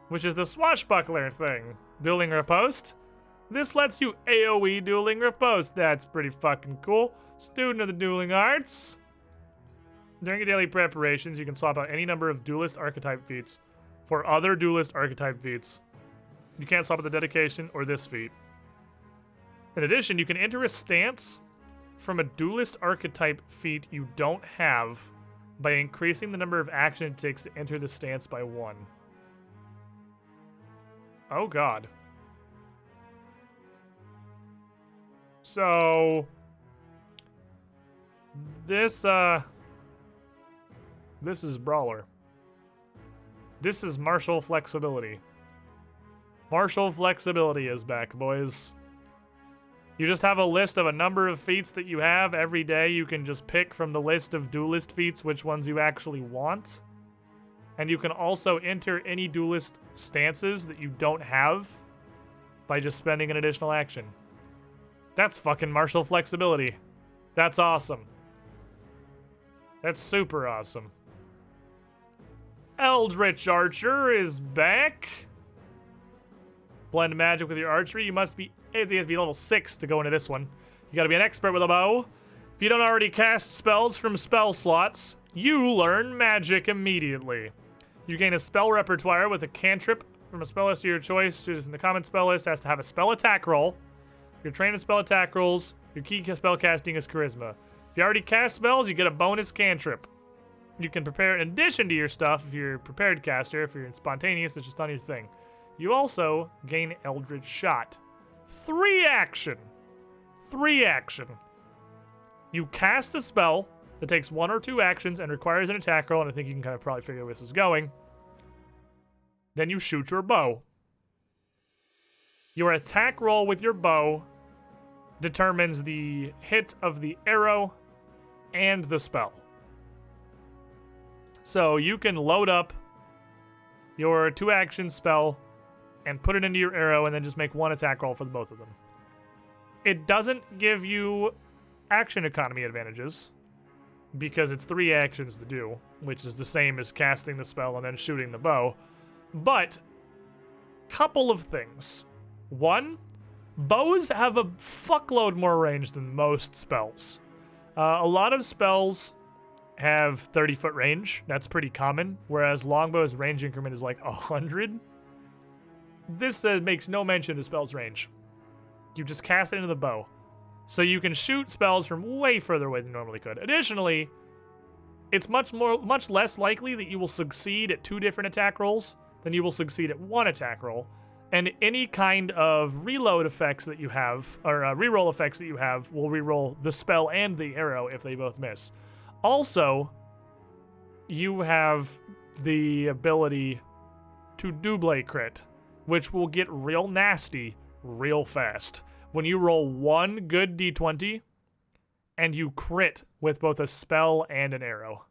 S1: which is the swashbuckler thing. Dueling riposte. This lets you AoE dueling riposte. That's pretty fucking cool. Student of the dueling arts. During your daily preparations, you can swap out any number of duelist archetype feats for other duelist archetype feats. You can't swap out the dedication or this feat. In addition, you can enter a stance from a duelist archetype feat you don't have by increasing the number of action it takes to enter the stance by 1. Oh god. So this is Brawler. This is martial flexibility. Martial flexibility is back, boys. You just have a list of a number of feats that you have. Every day you can just pick from the list of duelist feats which ones you actually want. And you can also enter any duelist stances that you don't have by just spending an additional action. That's fucking martial flexibility. That's awesome. That's super awesome. Eldritch Archer is back. Blend magic with your archery. You have to be level 6 to go into this one. You gotta be an expert with a bow. If you don't already cast spells from spell slots, you learn magic immediately. You gain a spell repertoire with a cantrip from a spell list of your choice. Choose from the common spell list. Has to have a spell attack roll. You're trained in spell attack rolls. Your key spell casting is charisma. If you already cast spells, you get a bonus cantrip. You can prepare in addition to your stuff if you're a prepared caster. If you're spontaneous, it's just on your thing. You also gain Eldritch Shot. 3 action. You cast a spell that takes 1 or 2 actions and requires an attack roll, and I think you can kind of probably figure where this is going. Then you shoot your bow. Your attack roll with your bow determines the hit of the arrow and the spell. So you can load up your 2-action spell and put it into your arrow and then just make 1 attack roll for both of them. It doesn't give you action economy advantages because it's 3 actions to do, which is the same as casting the spell and then shooting the bow. But, couple of things. 1, bows have a fuckload more range than most spells. A lot of spells have 30-foot range. That's pretty common, whereas longbow's range increment is like 100. This makes no mention of the spell's range. You just cast it into the bow. So you can shoot spells from way further away than you normally could. Additionally, it's much less likely that you will succeed at 2 different attack rolls than you will succeed at 1 attack roll. And any kind of reload effects that you have, or reroll effects that you have, will reroll the spell and the arrow if they both miss. Also, you have the ability to double crit, which will get real nasty real fast. When you roll 1 good d20 and you crit with both a spell and an arrow,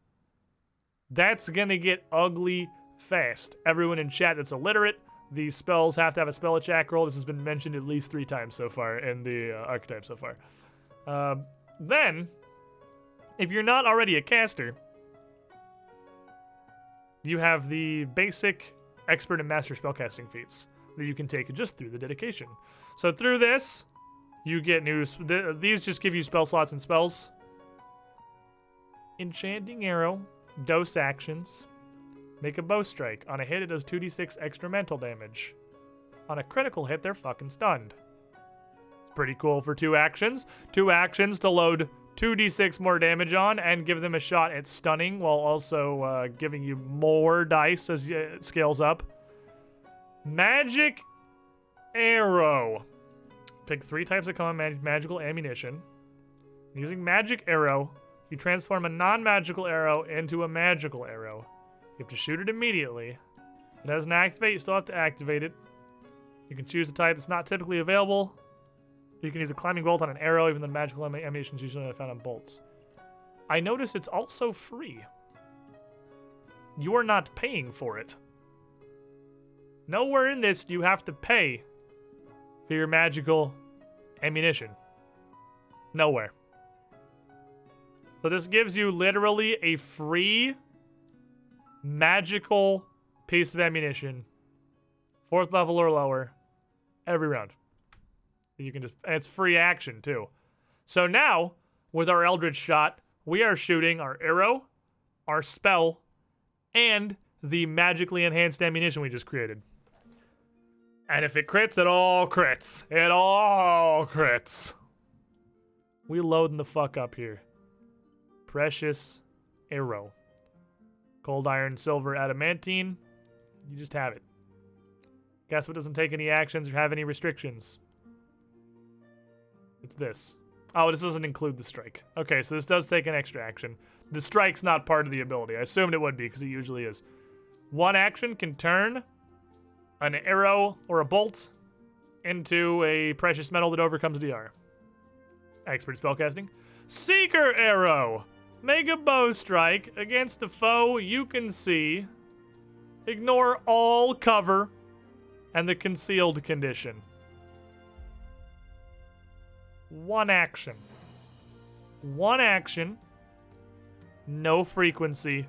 S1: that's gonna get ugly fast. Everyone in chat that's illiterate, these spells have to have a spell attack roll. This has been mentioned at least 3 times so far in the archetype so far. Then, if you're not already a caster, you have the basic expert and master spellcasting feats that you can take just through the dedication. So through this, you get new... These just give you spell slots and spells. Enchanting Arrow, dose actions. Make a bow strike. On a hit, it does 2d6 extra mental damage. On a critical hit, they're fucking stunned. It's pretty cool for 2 actions. 2 actions to load 2d6 more damage on and give them a shot at stunning while also giving you more dice as it scales up. Magic Arrow. Pick 3 types of common magical ammunition. Using Magic Arrow, you transform a non-magical arrow into a magical arrow. You have to shoot it immediately. If it doesn't activate, you still have to activate it. You can choose a type that's not typically available. You can use a climbing bolt on an arrow, even though magical ammunition is usually found on bolts. I notice it's also free. You are not paying for it. Nowhere in this do you have to pay for your magical ammunition. Nowhere. So this gives you literally a free magical piece of ammunition, 4th level or lower, every round. You can just, and it's free action too. So now, with our Eldritch Shot, we are shooting our arrow, our spell, and the magically enhanced ammunition we just created. And if it crits, it all crits. It all crits. We loading the fuck up here. Precious Arrow. Cold iron, silver, adamantine. You just have it. Guess what doesn't take any actions or have any restrictions? It's this. Oh, this doesn't include the strike. Okay, so this does take an extra action. The strike's not part of the ability. I assumed it would be because it usually is. 1 action can turn an arrow or a bolt into a precious metal that overcomes DR. Expert spellcasting. Seeker Arrow. Make a bow strike against a foe you can see. Ignore all cover and the concealed condition. 1 action. 1 action. No frequency.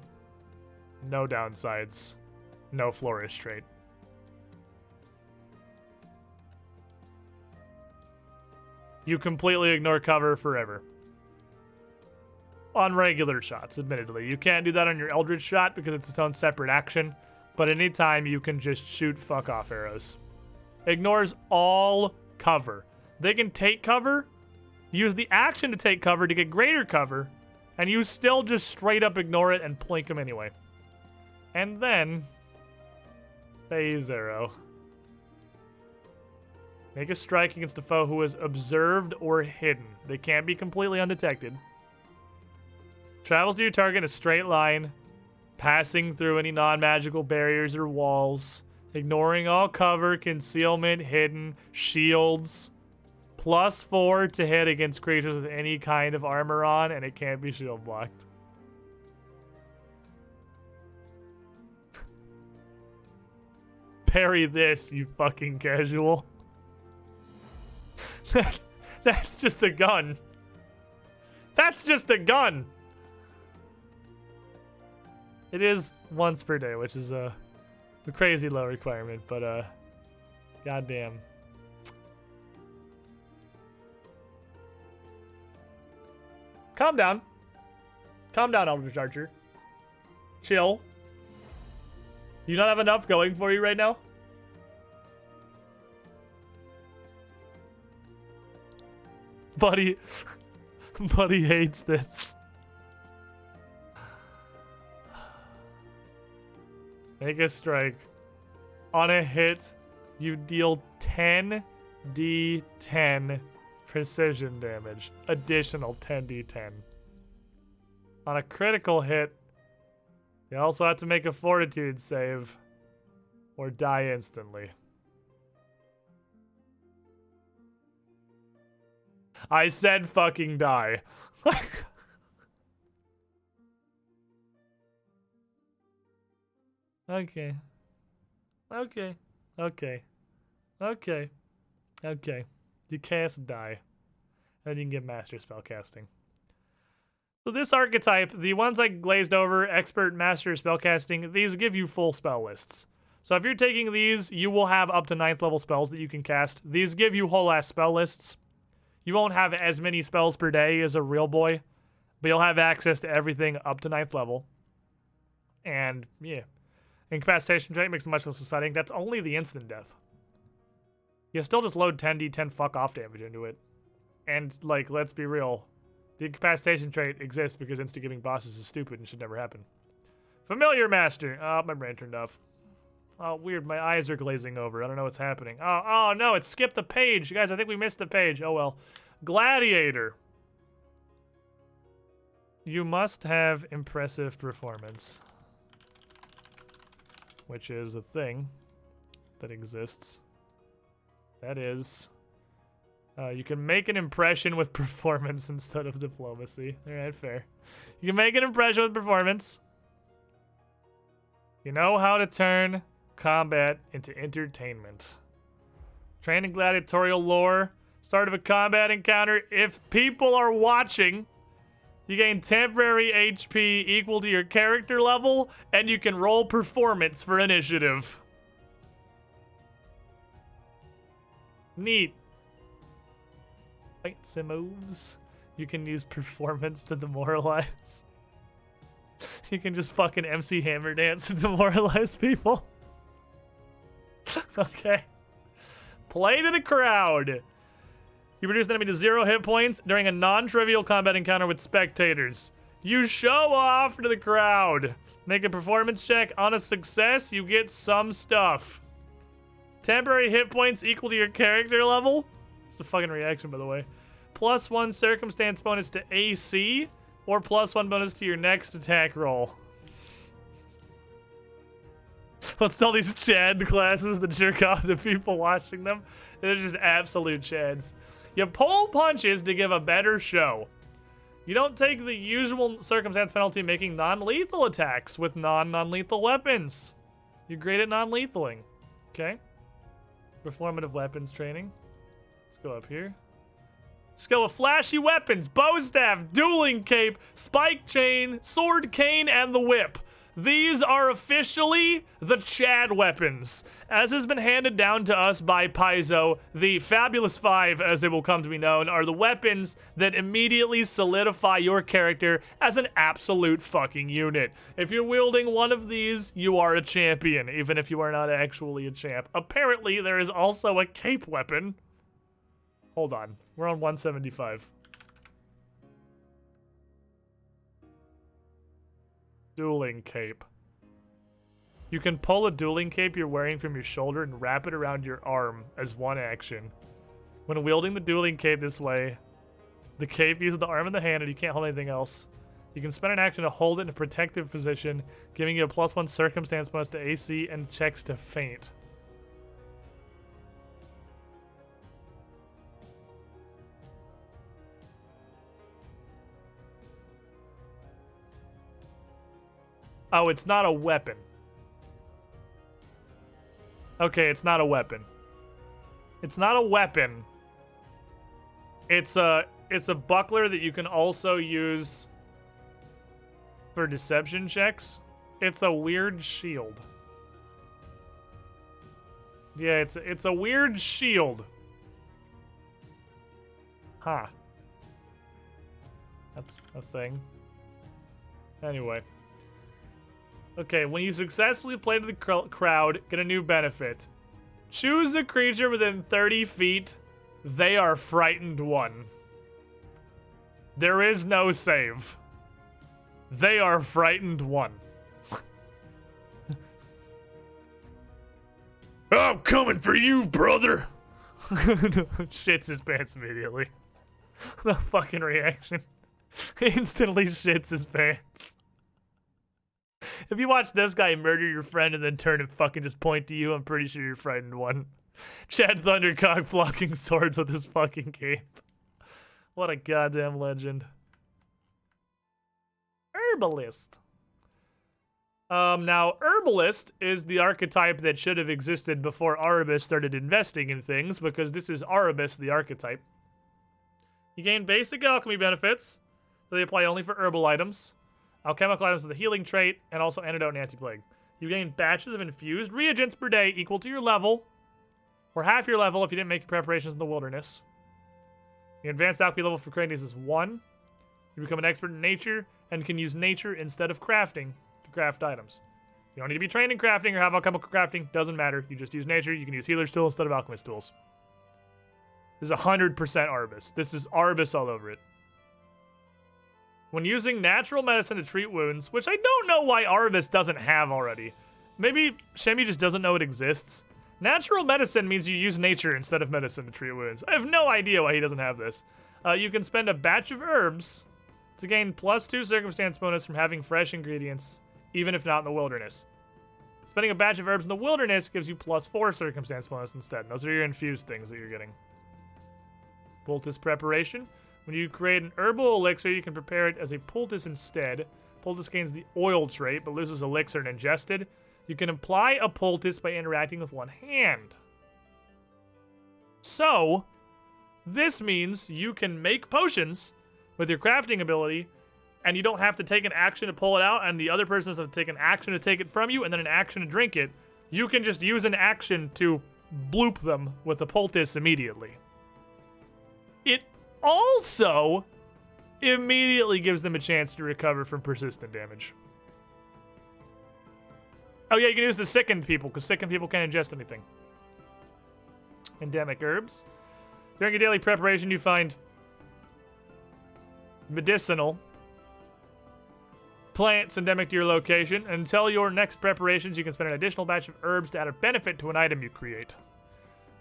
S1: No downsides. No flourish trait. You completely ignore cover forever. On regular shots, admittedly. You can't do that on your Eldritch Shot because it's its own separate action. But anytime you can just shoot fuck off arrows. Ignores all cover. They can take cover, use the action to take cover to get greater cover, and you still just straight up ignore it and plink them anyway. And then, phase arrow. Make a strike against a foe who is observed or hidden. They can't be completely undetected. Travels to your target in a straight line, passing through any non-magical barriers or walls, ignoring all cover, concealment, hidden, shields. +4 to hit against creatures with any kind of armor on, and it can't be shield blocked. Parry this, you fucking casual. That's just a gun. That's just a gun. It is once per day, which is a crazy low requirement, but goddamn. Calm down. Calm down, Eldritch Archer. Chill. Do you not have enough going for you right now? Buddy hates this. Make a strike. On a hit, you deal 10d10 precision damage. Additional 10d10. On a critical hit, you also have to make a fortitude save or die instantly. I said fucking die. Okay. You cast die. And you can get master spellcasting. So this archetype, the ones I glazed over, expert, master, spellcasting, these give you full spell lists. So if you're taking these, you will have up to 9th level spells that you can cast. These give you whole ass spell lists. You won't have as many spells per day as a real boy. But you'll have access to everything up to 9th level. And, yeah. Incapacitation trait makes it much less exciting. That's only the instant death. You still just load 10d10 fuck off damage into it. And, like, let's be real. The incapacitation trait exists because insta-giving bosses is stupid and should never happen. Familiar Master. Oh, my brain turned off. Oh, weird. My eyes are glazing over. I don't know what's happening. Oh, no. It skipped the page. Guys, I think we missed the page. Oh, well. Gladiator. You must have impressive performance. Which is a thing that exists. That is... you can make an impression with performance instead of diplomacy. Alright, fair. You can make an impression with performance. You know how to turn combat into entertainment. Trained in gladiatorial lore. Start of a combat encounter. If people are watching, you gain temporary HP equal to your character level, and you can roll performance for initiative. Neat. Fights and moves. You can use performance to demoralize. You can just fucking MC Hammer Dance to demoralize people. Okay. Play to the crowd. You reduce an enemy to 0 hit points during a non-trivial combat encounter with spectators. You show off to the crowd. Make a performance check. On a success, you get some stuff. Temporary hit points equal to your character level. It's a fucking reaction, by the way. +1 circumstance bonus to AC, or +1 bonus to your next attack roll. Let's tell these Chad classes that jerk off to people watching them. They're just absolute Chads. You pull punches to give a better show. You don't take the usual circumstance penalty making non-lethal attacks with non-lethal weapons. You're great at non-lethaling. Okay. Performative weapons training. Let's go up here. Let's go with flashy weapons, bow staff, dueling cape, spike chain, sword cane, and the whip. These are officially the Chad weapons. As has been handed down to us by Paizo, the Fabulous Five, as they will come to be known, are the weapons that immediately solidify your character as an absolute fucking unit. If you're wielding one of these, you are a champion, even if you are not actually a champ. Apparently, there is also a cape weapon. Hold on. We're on 175. Dueling cape. You can pull a dueling cape you're wearing from your shoulder and wrap it around your arm as one action. When wielding the dueling cape this way, the cape uses the arm and the hand and you can't hold anything else. You can spend an action to hold it in a protective position, giving you a +1 circumstance bonus to AC and checks to feint. Oh, it's not a weapon. Okay, it's not a weapon. It's not a weapon. It's a buckler that you can also use for deception checks. It's a weird shield. Yeah, it's a weird shield. Huh. That's a thing. Anyway. Okay, when you successfully play to the crowd, get a new benefit. Choose a creature within 30 feet. They are frightened one. There is no save. They are frightened one. I'm coming for you, brother. Shits his pants immediately. The fucking reaction. Instantly shits his pants. If you watch this guy murder your friend and then turn and fucking just point to you, I'm pretty sure you're frightened one. Chad Thundercock blocking swords with his fucking cape. What a goddamn legend. Herbalist. Now, Herbalist is the archetype that should have existed before Arubis started investing in things, because this is Arubis, the archetype. You gain basic alchemy benefits, so they apply only for herbal items. Alchemical items with a healing trait, and also antidote and anti-plague. You gain batches of infused reagents per day equal to your level, or half your level if you didn't make your preparations in the wilderness. The advanced alchemy level for creating these is 1. You become an expert in nature and can use nature instead of crafting to craft items. You don't need to be trained in crafting or have alchemical crafting. Doesn't matter. You just use nature. You can use healer's tool instead of alchemist tools. This is 100% Arbus. This is Arbus all over it. When using natural medicine to treat wounds, which I don't know why Arbus doesn't have already. Maybe Shemi just doesn't know it exists. Natural medicine means you use nature instead of medicine to treat wounds. I have no idea why he doesn't have this. You can spend a batch of herbs to gain +2 circumstance bonus from having fresh ingredients, even if not in the wilderness. Spending a batch of herbs in the wilderness gives you +4 circumstance bonus instead. And those are your infused things that you're getting. Poultice preparation. When you create an herbal elixir, you can prepare it as a poultice instead. Poultice gains the oil trait, but loses elixir and ingested. You can apply a poultice by interacting with one hand. So, this means you can make potions with your crafting ability, and you don't have to take an action to pull it out, and the other person has to take an action to take it from you, and then an action to drink it. You can just use an action to bloop them with the poultice immediately. It also immediately gives them a chance to recover from persistent damage. Oh yeah, you can use the sickened people, because sickened people can't ingest anything. Endemic herbs. During your daily preparation, you find medicinal plants endemic to your location. Until your next preparations, you can spend an additional batch of herbs to add a benefit to an item you create.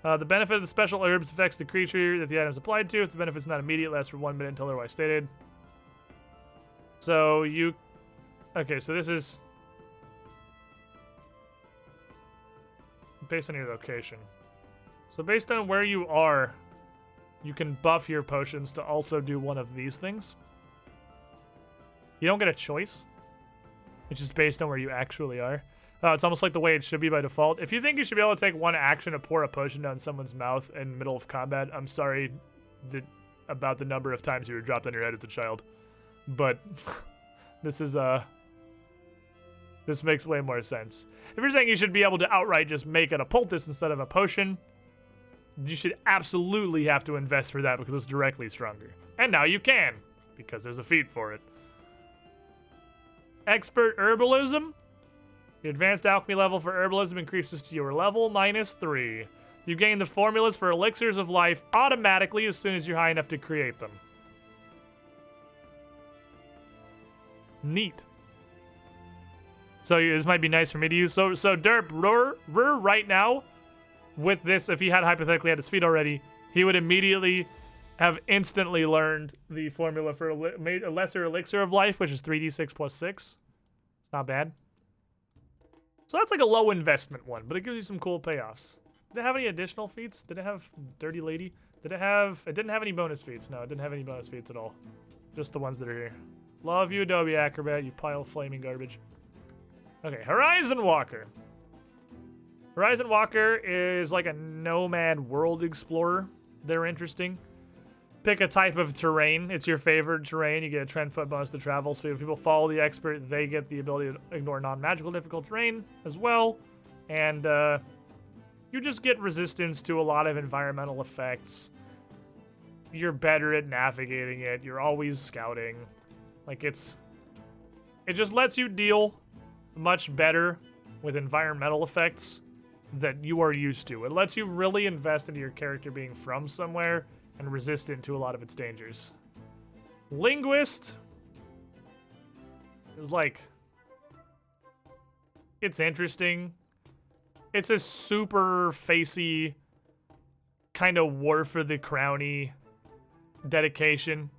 S1: The benefit of the special herbs affects the creature that the item is applied to. If the benefit's not immediate, lasts for 1 minute until otherwise stated. So you... Okay, so this is... based on your location. So based on where you are, you can buff your potions to also do one of these things. You don't get a choice. It's just based on where you actually are. It's almost like the way it should be by default. If you think you should be able to take one action to pour a potion down someone's mouth in the middle of combat, I'm sorry about the number of times you were dropped on your head as a child. But this is this makes way more sense. If you're saying you should be able to outright just make it a poultice instead of a potion, you should absolutely have to invest for that because it's directly stronger. And now you can, because there's a feat for it. Expert Herbalism. The advanced alchemy level for herbalism increases to your level -3. You gain the formulas for elixirs of life automatically as soon as you're high enough to create them. Neat. So this might be nice for me to use. So Derp, Rur right now, with this, if he had hypothetically had his feet already, he would immediately have instantly learned the formula for a lesser elixir of life, which is 3d6 + 6. It's not bad. So that's like a low investment one, but it gives you some cool payoffs. Did it have any additional feats? Did it have Dirty Lady? Did it have... It didn't have any bonus feats. No, it didn't have any bonus feats at all. Just the ones that are here. Love you, Adobe Acrobat, you pile of flaming garbage. Okay, Horizon Walker. Horizon Walker is like a nomad world explorer. They're interesting. Pick a type of terrain. It's your favorite terrain. You get a 10-foot bonus to travel. So if people follow the expert, they get the ability to ignore non-magical difficult terrain as well. And you just get resistance to a lot of environmental effects. You're better at navigating it. You're always scouting. Like it just lets you deal much better with environmental effects that you are used to. It lets you really invest into your character being from somewhere and resistant to a lot of its dangers. Linguist is like... It's interesting. It's a super facey, kind of war for the crowny dedication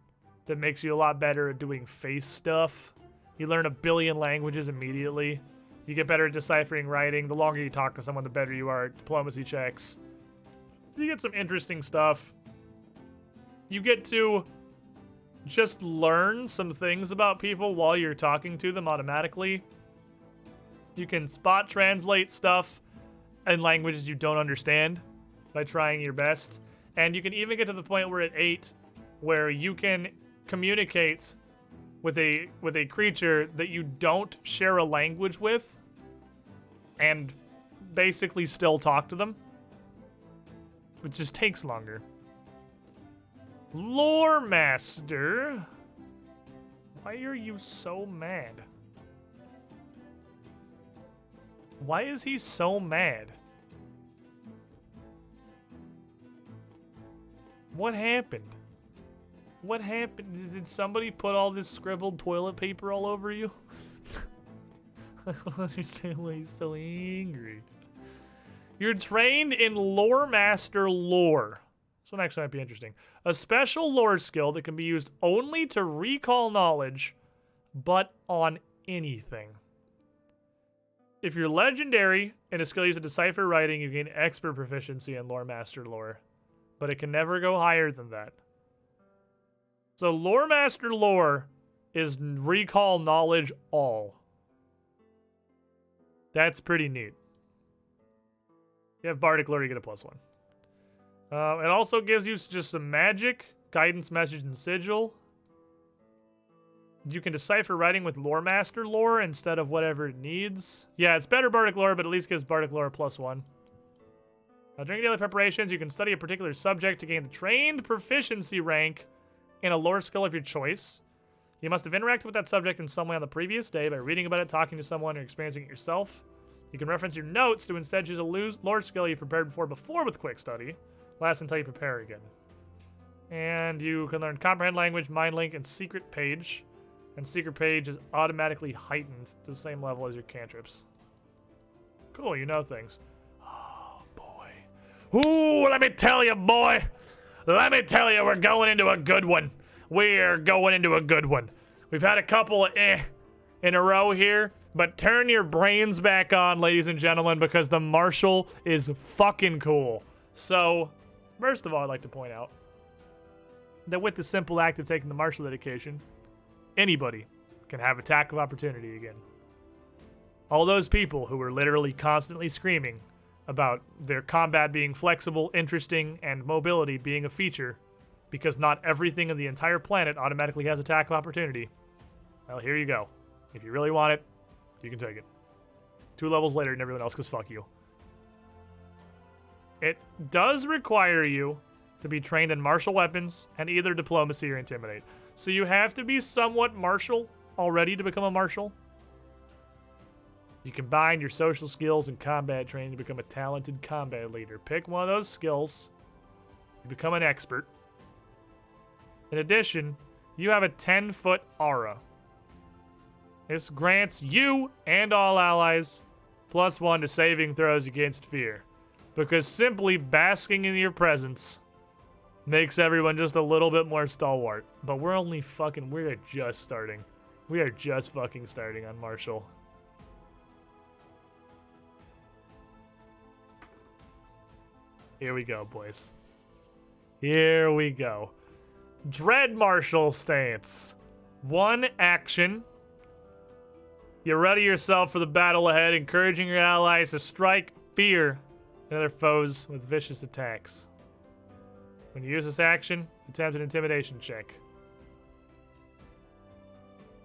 S1: that makes you a lot better at doing face stuff. You learn a billion languages immediately. You get better at deciphering writing. The longer you talk to someone, the better you are at diplomacy checks. You get some interesting stuff. You get to just learn some things about people while you're talking to them automatically. You can spot translate stuff in languages you don't understand by trying your best. And you can even get to the point where at 8, where you can communicate with a creature that you don't share a language with and basically still talk to them. It just takes longer. Lore Master. Why are you so mad? Why is he so mad? What happened? What happened? Did somebody put all this scribbled toilet paper all over you? I don't understand why he's so angry. You're trained in Lore Master Lore. This one actually might be interesting. A special lore skill that can be used only to recall knowledge, but on anything. If you're legendary and a skill used to decipher writing, you gain expert proficiency in Lore Master Lore. But it can never go higher than that. So Lore Master Lore is recall knowledge all. That's pretty neat. If you have Bardic Lore, you get a +1. It also gives you just some magic, guidance, message, and sigil. You can decipher writing with Lore Master Lore instead of whatever it needs. Yeah, it's better Bardic Lore, but at least gives Bardic Lore a +1. During daily preparations, you can study a particular subject to gain the trained proficiency rank in a lore skill of your choice. You must have interacted with that subject in some way on the previous day by reading about it, talking to someone, or experiencing it yourself. You can reference your notes to instead choose a lore skill you prepared before with quick study. Lasts until you prepare again. And you can learn Comprehend Language, Mind Link, and Secret Page. And Secret Page is automatically heightened to the same level as your cantrips. Cool, you know things. Oh, boy. Ooh, let me tell you, boy. Let me tell you, we're going into a good one. We're going into a good one. We've had a couple of in a row here, but turn your brains back on, ladies and gentlemen, because the Marshal is fucking cool. So, first of all, I'd like to point out that with the simple act of taking the Marshal dedication, anybody can have attack of opportunity again. All those people who were literally constantly screaming about their combat being flexible, interesting, and mobility being a feature because not everything in the entire planet automatically has attack of opportunity. Well, here you go. If you really want it, you can take it. 2 levels later and everyone else goes, fuck you. It does require you to be trained in martial weapons and either diplomacy or intimidate. So you have to be somewhat martial already to become a marshal. You combine your social skills and combat training to become a talented combat leader. Pick one of those skills. You become an expert. In addition, you have a 10-foot aura. This grants you and all allies +1 to saving throws against fear. Because simply basking in your presence makes everyone just a little bit more stalwart. But we're just starting. We are just fucking starting on Marshall. Here we go, boys. Here we go. Dread Marshal stance. 1 action. You ready yourself for the battle ahead, encouraging your allies to strike fear in other foes with vicious attacks. When you use this action, attempt an intimidation check.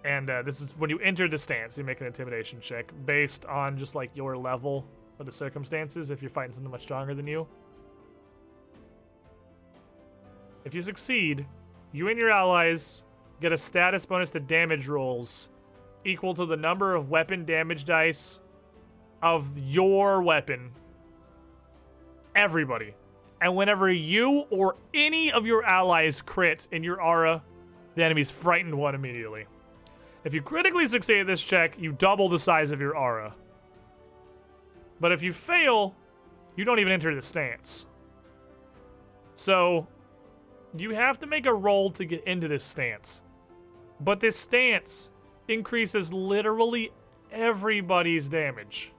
S1: And this is when you enter the stance, you make an intimidation check based on just like your level of the circumstances if you're fighting something much stronger than you. If you succeed, you and your allies get a status bonus to damage rolls equal to the number of weapon damage dice of your weapon. Everybody. And whenever you or any of your allies crit in your aura, the enemy's frightened 1 immediately. If you critically succeed at this check, you double the size of your aura. But if you fail, you don't even enter the stance. So, you have to make a roll to get into this stance. But this stance increases literally everybody's damage.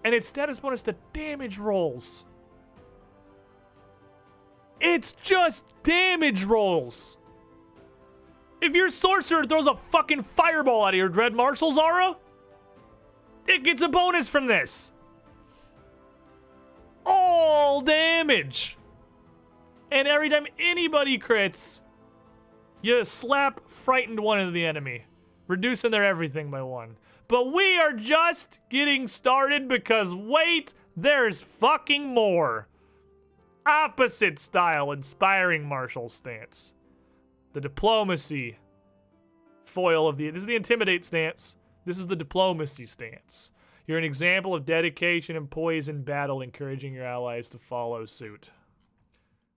S1: And its status bonus to damage rolls. It's just damage rolls. If your sorcerer throws a fucking fireball out of your Dread Marshal's aura, it gets a bonus from this. All damage. And every time anybody crits, you slap frightened 1 into the enemy, reducing their everything by 1. But we are just getting started because wait, there's fucking more. Opposite style inspiring martial stance. The diplomacy, foil of this is the intimidate stance. This is the diplomacy stance. You're an example of dedication and poise in battle, encouraging your allies to follow suit.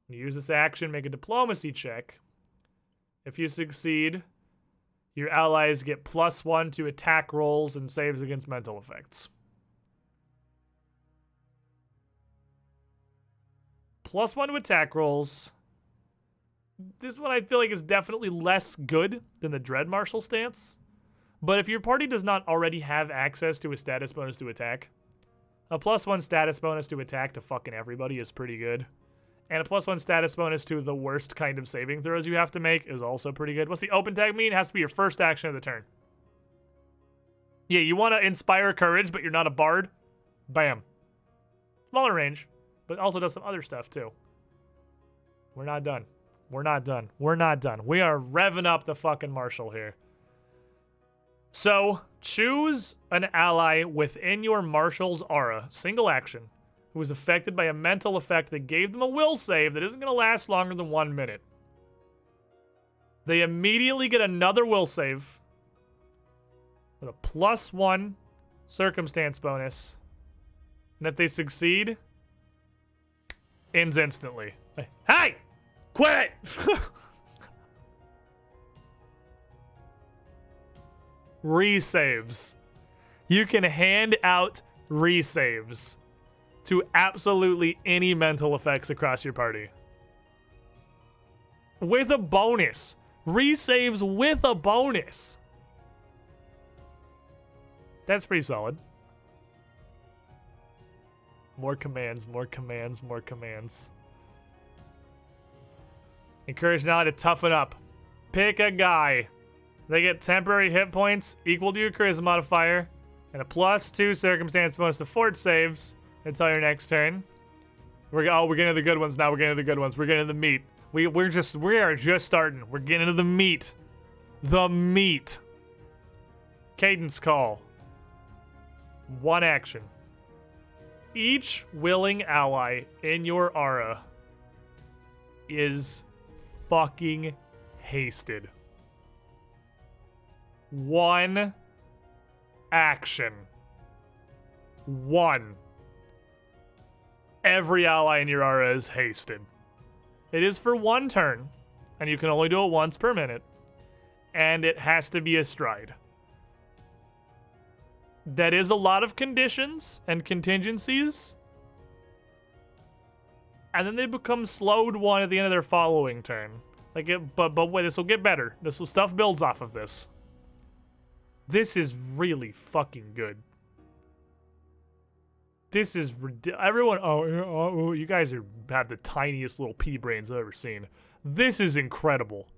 S1: You use this action, make a diplomacy check. If you succeed, your allies get +1 to attack rolls and saves against mental effects. +1 to attack rolls. This one I feel like is definitely less good than the Dread Marshal stance. But if your party does not already have access to a status bonus to attack, a +1 status bonus to attack to fucking everybody is pretty good. And a +1 status bonus to the worst kind of saving throws you have to make is also pretty good. What's the open tag mean? It has to be your first action of the turn. Yeah, you want to inspire courage, but you're not a bard. Bam. Smaller range, but also does some other stuff too. We're not done. We're not done. We're not done. We are revving up the fucking Marshal here. So, choose an ally within your Marshal's aura, single action, who was affected by a mental effect that gave them a will save that isn't going to last longer than 1 minute. They immediately get another will save with a +1 circumstance bonus. And if they succeed, ends instantly. Hey! Quit it! Resaves. You can hand out resaves to absolutely any mental effects across your party. With a bonus. Resaves with a bonus. That's pretty solid. More commands, more commands, more commands. Encourage now to toughen up. Pick a guy. They get temporary hit points equal to your charisma modifier and a +2 circumstance bonus to fort saves until your next turn. We're getting to the good ones now. We're getting to the good ones. We're getting to the meat. We are just starting. We're getting into the meat. The meat. Cadence call. 1 action. Each willing ally in your aura is fucking hasted. 1 action. 1. Every ally in your aura is hasted. It is for 1 turn, and you can only do it once per minute, and it has to be a stride. That is a lot of conditions and contingencies, and then they become slowed 1 at the end of their following turn. But wait, this will get better. Stuff builds off of this. This is really fucking good. This is everyone. Oh, you guys have the tiniest little pea brains I've ever seen. This is incredible.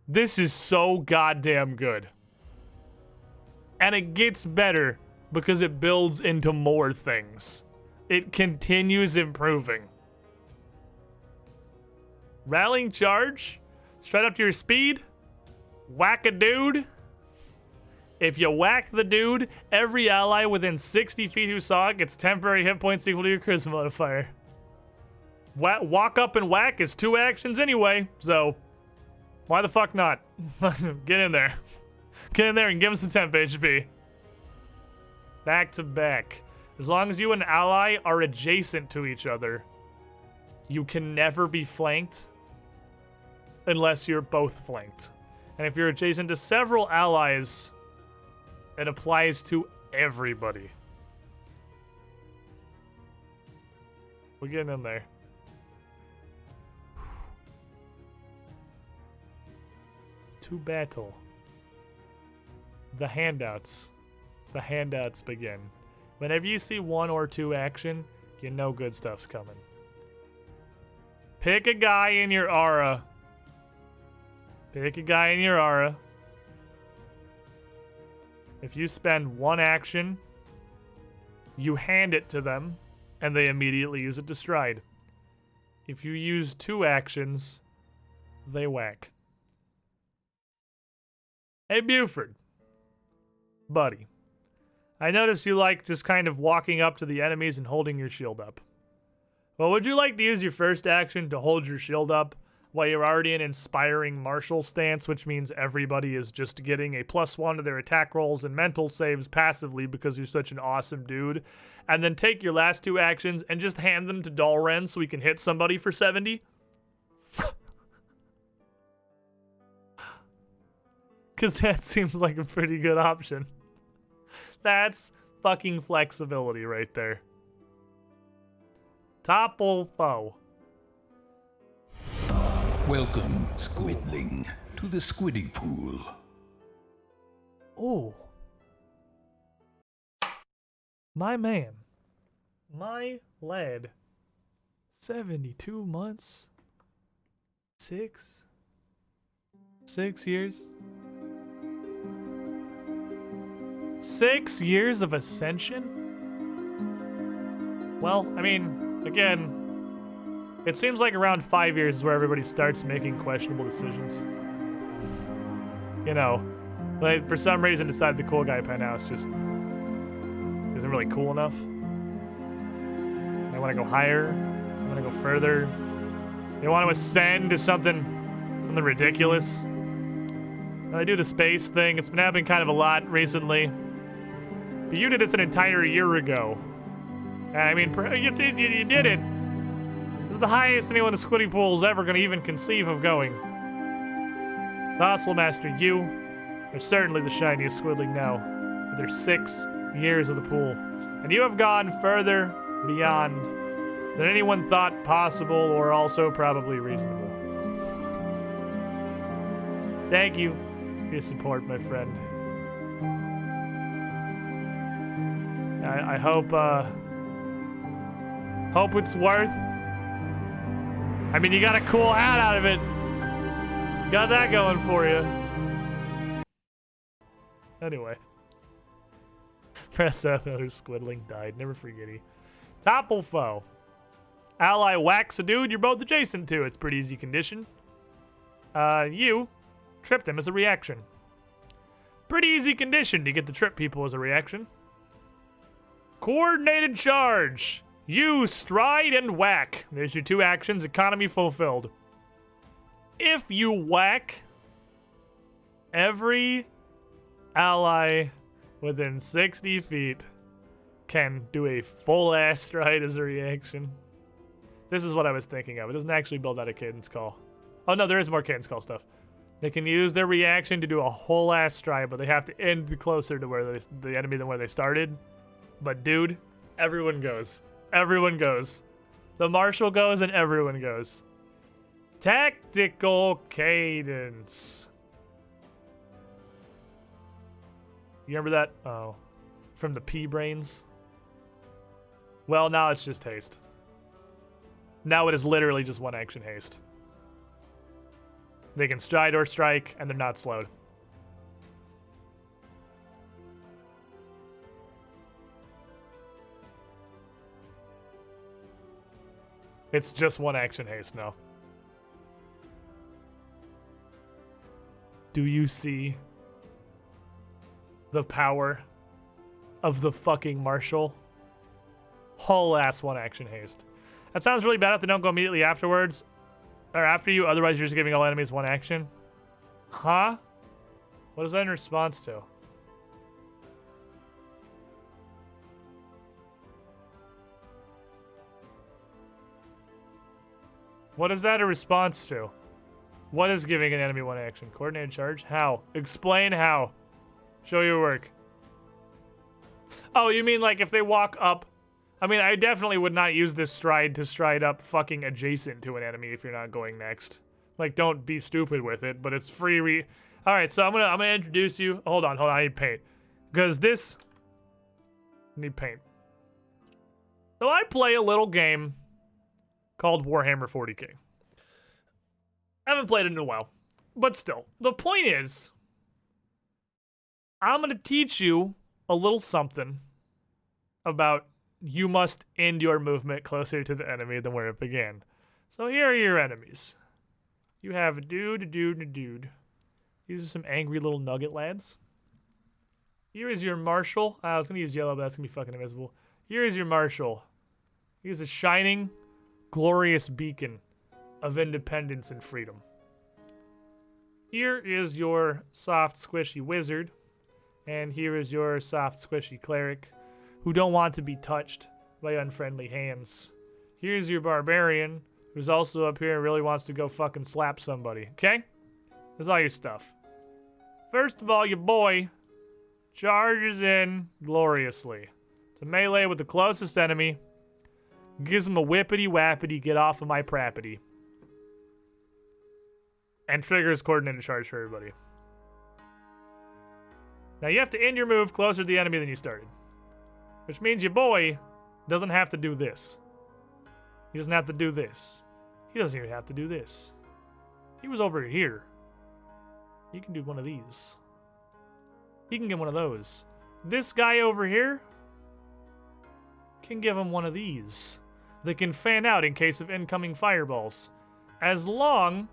S1: This is so goddamn good. And it gets better because it builds into more things. It continues improving. Rallying charge, straight up to your speed, whack a dude. If you whack the dude, every ally within 60 feet who saw it gets temporary hit points equal to your charisma modifier. Walk up and whack is 2 actions anyway, so why the fuck not? Get in there. Get in there and give him some temp HP. Back to back. As long as you and an ally are adjacent to each other, you can never be flanked unless you're both flanked. And if you're adjacent to several allies, it applies to everybody. We're getting in there. To battle. The handouts. The handouts begin. Whenever you see 1 or 2 action, you know good stuff's coming. Pick a guy in your aura. Pick a guy in your aura. If you spend 1 action, you hand it to them, and they immediately use it to stride. If you use 2 actions, they whack. Hey, Buford. Buddy. I notice you like just kind of walking up to the enemies and holding your shield up. Well, would you like to use your first action to hold your shield up, While you're already in inspiring martial stance, which means everybody is just getting a +1 to their attack rolls and mental saves passively because you're such an awesome dude. And then take your last 2 actions and just hand them to Dalren so we can hit somebody for 70. Because that seems like a pretty good option. That's fucking flexibility right there. Topple foe.
S2: Welcome, Squidling, to the Squiddy Pool.
S1: Oh. My man. My lad. 72 months. 6 years. 6 years of ascension? Well, I mean, again, it seems like around 5 years is where everybody starts making questionable decisions. You know, like for some reason decide the cool guy penthouse just isn't really cool enough. I want to go higher. I want to go further. They want to ascend to something ridiculous. Now, they do the space thing. It's been happening kind of a lot recently. But you did this an entire year ago. I mean, you did it. This is the highest anyone in the Squiddy Pool is ever going to even conceive of going. Fossil Master, you are certainly the shiniest Squidling now. With your 6 years of the pool. And you have gone further beyond than anyone thought possible or also probably reasonable. Thank you for your support, my friend. I hope it's worth. I mean, you got a cool hat out of it. Got that going for you. Anyway. Press F, another Squidling died. Never forget he. Topple foe. Ally whacks a dude you're both adjacent to. It's pretty easy condition. You trip them as a reaction. Pretty easy condition to get to trip people as a reaction. Coordinated charge. You stride and whack. There's your 2 actions. Economy fulfilled. If you whack, every ally within 60 feet can do a full ass stride as a reaction. This is what I was thinking of. It doesn't actually build out a cadence call. Oh no, there is more cadence call stuff. They can use their reaction to do a whole ass stride, but they have to end closer to where the enemy than where they started. But dude, everyone goes. Everyone goes. The marshal goes and everyone goes. Tactical cadence. You remember that? Oh. From the pea brains? Well, now it's just haste. Now it is literally just 1 action haste. They can stride or strike, and they're not slowed. It's just 1 action haste now. Do you see the power of the fucking marshal? Whole ass 1 action haste. That sounds really bad if they don't go immediately afterwards. Or after you, otherwise you're just giving all enemies 1 action. Huh? What is that in response to? What is that a response to? What is giving an enemy 1 action? Coordinated charge? How? Explain how. Show your work. Oh, you mean like if they walk up? I mean, I definitely would not use this stride to stride up fucking adjacent to an enemy if you're not going next. Like, don't be stupid with it, but it's free Alright, so I'm gonna introduce you. Hold on, I need paint. Because this... I need paint. So I play a little game called Warhammer 40k. I haven't played it in a while. But still, the point is, I'm gonna teach you a little something about you must end your movement closer to the enemy than where it began. So here are your enemies. You have a dude, a dude, and a dude. These are some angry little nugget lads. Here is your marshal. I was going to use yellow, but that's going to be fucking invisible. Here is your marshal. He is a shining, glorious beacon of independence and freedom. Here is your soft, squishy wizard, and here is your soft, squishy cleric who don't want to be touched by unfriendly hands. Here's your barbarian who's also up here and really wants to go fucking slap somebody, okay? That's all your stuff. First of all, your boy charges in gloriously. It's a melee with the closest enemy. Gives him a whippity-wappity, get off of my prappity. And triggers coordinated charge for everybody. Now you have to end your move closer to the enemy than you started. Which means your boy doesn't have to do this. He doesn't have to do this. He doesn't even have to do this. He was over here. He can do one of these. He can get one of those. This guy over here can give him one of these. They can fan out in case of incoming fireballs. As long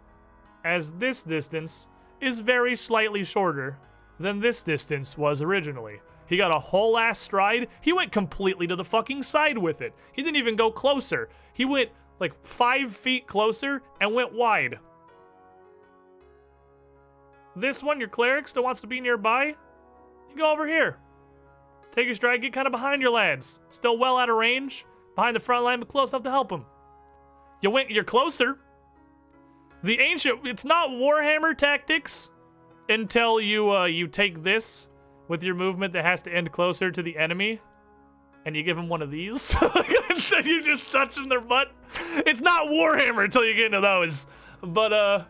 S1: as this distance is very slightly shorter than this distance was originally. He got a whole ass stride. He went completely to the fucking side with it. He didn't even go closer. He went like 5 feet closer and went wide. This one, your cleric, still wants to be nearby. You go over here. Take your stride, get kind of behind your lads. Still well out of range. Behind the front line, but close enough to help him. You're closer. The ancient, it's not Warhammer tactics until you take this with your movement that has to end closer to the enemy, and you give him one of these. And you just touch in their butt. It's not Warhammer until you get into those. But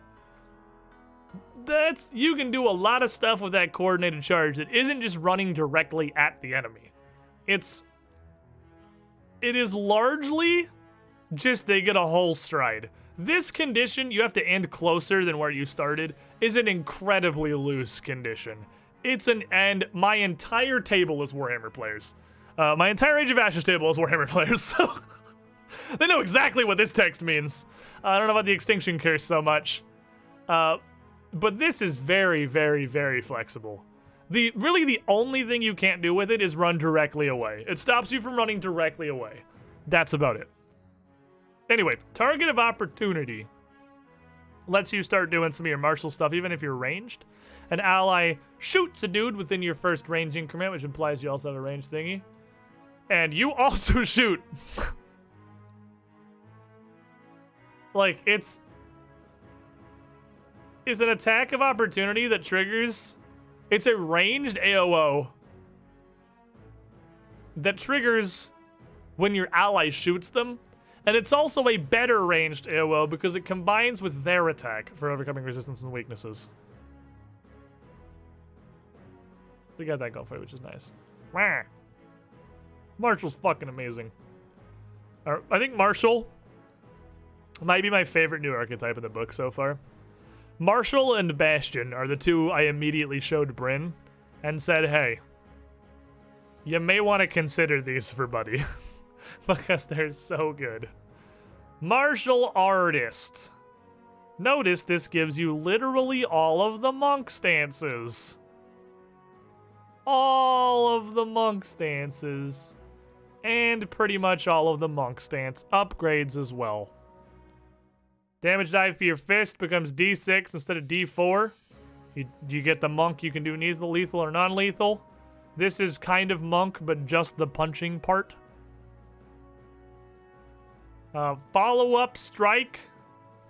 S1: you can do a lot of stuff with that coordinated charge that isn't just running directly at the enemy. It is largely just they get a whole stride. This condition, you have to end closer than where you started, is an incredibly loose condition. And my entire table is Warhammer players. My entire Age of Ashes table is Warhammer players, so they know exactly what this text means. I don't know about the Extinction Curse so much. But this is very, very, very flexible. Really the only thing you can't do with it is run directly away. It stops you from running directly away. That's about it. Anyway, target of opportunity lets you start doing some of your martial stuff even if you're ranged. An ally shoots a dude within your first range increment, which implies you also have a range thingy. And you also shoot. Like, it's an attack of opportunity that triggers. It's a ranged AOO that triggers when your ally shoots them. And it's also a better ranged AOO because it combines with their attack for overcoming resistance and weaknesses. We got that going for it, which is nice. Wah. Marshall's fucking amazing. I think Marshall might be my favorite new archetype in the book so far. Marshall and Bastion are the two I immediately showed Bryn and said, hey, you may want to consider these for Buddy. Because they're so good. Martial Artist. Notice this gives you literally all of the monk stances. All of the monk stances. And pretty much all of the monk stance upgrades as well. Damage die for your fist becomes D6 instead of D4. You get the monk, you can do lethal or non-lethal. This is kind of monk, but just the punching part. Follow-up strike.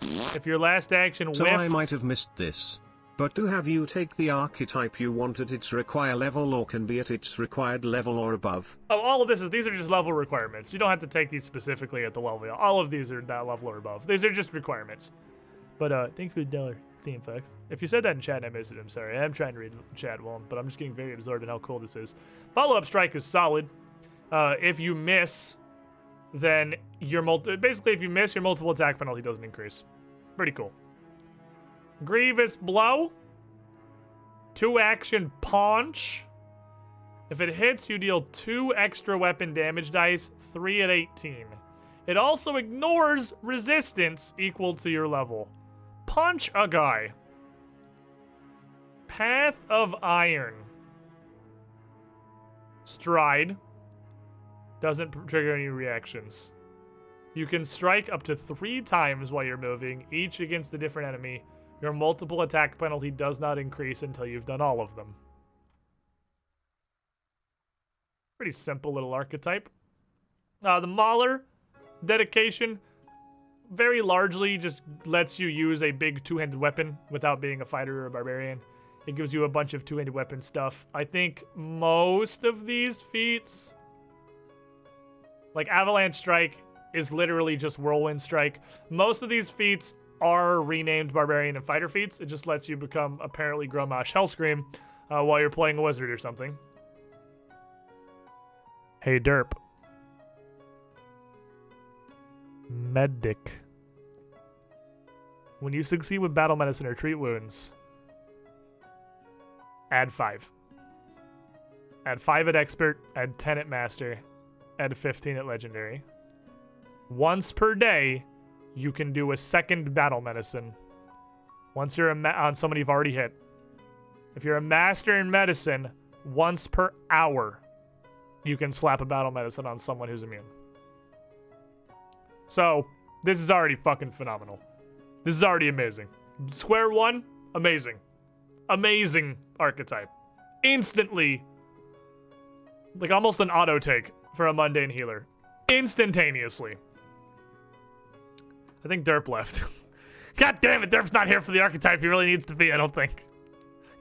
S1: If your last action whiffed.
S3: So I might have missed this. But do have you take the archetype you want at its require level or can be at its required level or above?
S1: Oh, all of these are just level requirements. You don't have to take these specifically at the level. All of these are that level or above. These are just requirements. But thanks for the dollar theme fact. If you said that in chat and I missed it, I'm sorry. I am trying to read chat well, but I'm just getting very absorbed in how cool this is. Follow-up strike is solid. If you miss, then basically if you miss, your multiple attack penalty doesn't increase. Pretty cool. Grievous Blow. 2-action Paunch. If it hits, you deal 2 extra weapon damage dice, 3 at 18. It also ignores resistance equal to your level. Punch a guy. Path of Iron. Stride. Doesn't trigger any reactions. You can strike up to 3 times while you're moving, each against a different enemy. Your multiple attack penalty does not increase until you've done all of them. Pretty simple little archetype. The Mauler dedication very largely just lets you use a big two-handed weapon without being a fighter or a barbarian. It gives you a bunch of two-handed weapon stuff. I think most of these feats, like Avalanche Strike, is literally just Whirlwind Strike. Most of these feats are renamed Barbarian and Fighter feats. It just lets you become apparently Grommash Hellscream while you're playing a wizard or something. Hey Derp. Medic. When you succeed with Battle Medicine or Treat Wounds, add 5. Add 5 at Expert, add 10 at Master, add 15 at Legendary. Once per day, you can do a second Battle Medicine. Once you're on somebody you've already hit. If you're a Master in Medicine, once per hour, you can slap a Battle Medicine on someone who's immune. So, this is already fucking phenomenal. This is already amazing. Square one, amazing. Amazing archetype. Instantly, like almost an auto take for a mundane healer. Instantaneously. I think Derp left. God damn it, Derp's not here for the archetype he really needs to be, I don't think.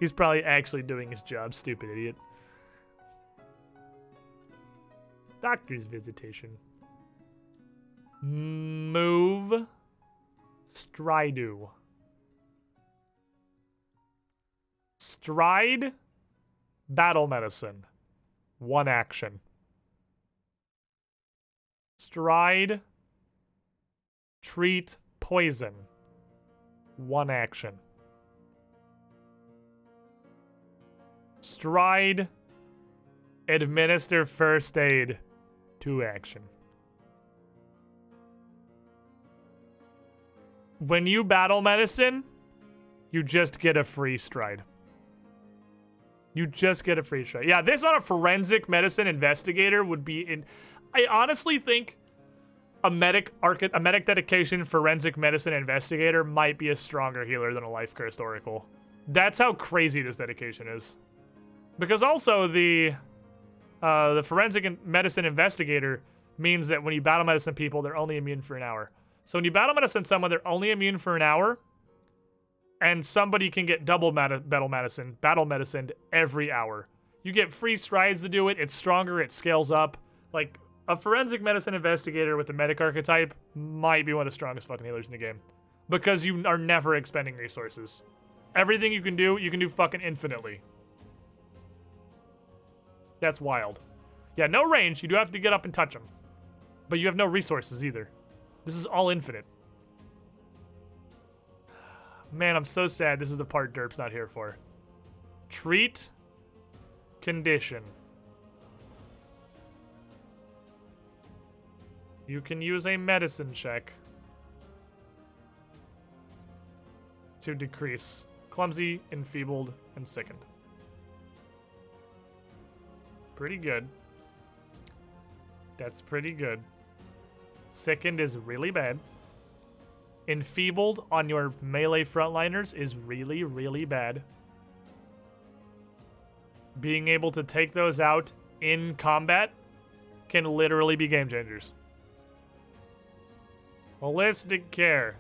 S1: He's probably actually doing his job, stupid idiot. Doctor's visitation. Move. Stridu. Stride. Battle Medicine. 1 action. Stride. Treat Poison. 1 action. Stride. Administer First Aid. 2 action. When you Battle Medicine, you just get a free stride. You just get a free stride. Yeah, this on a Forensic Medicine Investigator would be in... I honestly think a medic dedication Forensic Medicine Investigator might be a stronger healer than a Life Cursed Oracle. That's how crazy this dedication is. Because also the Forensic Medicine Investigator means that when you Battle Medicine people, they're only immune for an hour. So when you Battle Medicine someone, they're only immune for an hour, and somebody can get double Battle Medicine every hour. You get free strides to do it. It's stronger. It scales up. Like, a Forensic Medicine Investigator with the Medic archetype might be one of the strongest fucking healers in the game. Because you are never expending resources. Everything you can do fucking infinitely. That's wild. Yeah, no range. You do have to get up and touch them. But you have no resources either. This is all infinite. Man, I'm so sad this is the part Derp's not here for. Treat. Condition. You can use a medicine check to decrease clumsy, enfeebled, and sickened. Pretty good. That's pretty good. Sickened is really bad. Enfeebled on your melee frontliners is really, really bad. Being able to take those out in combat can literally be game changers. Holistic Care.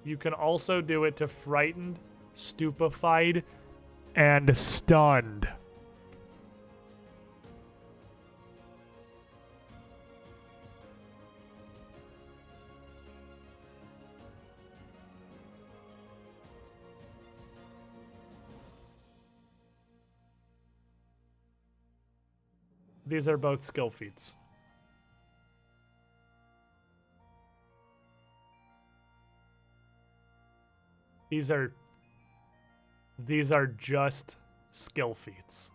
S1: You can also do it to frightened, stupefied, and stunned. These are both skill feats. These are just skill feats.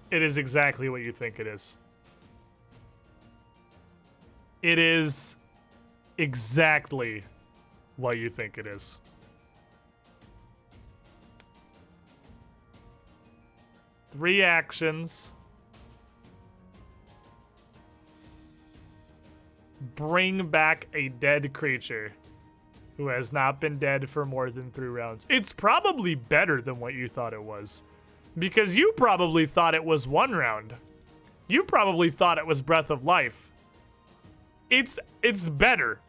S1: It is exactly what you think it is. It is exactly what you think it is. Three actions. Bring back a dead creature who has not been dead for more than 3 rounds. It's probably better than what you thought it was. Because you probably thought it was 1 round. You probably thought it was Breath of Life. It's better.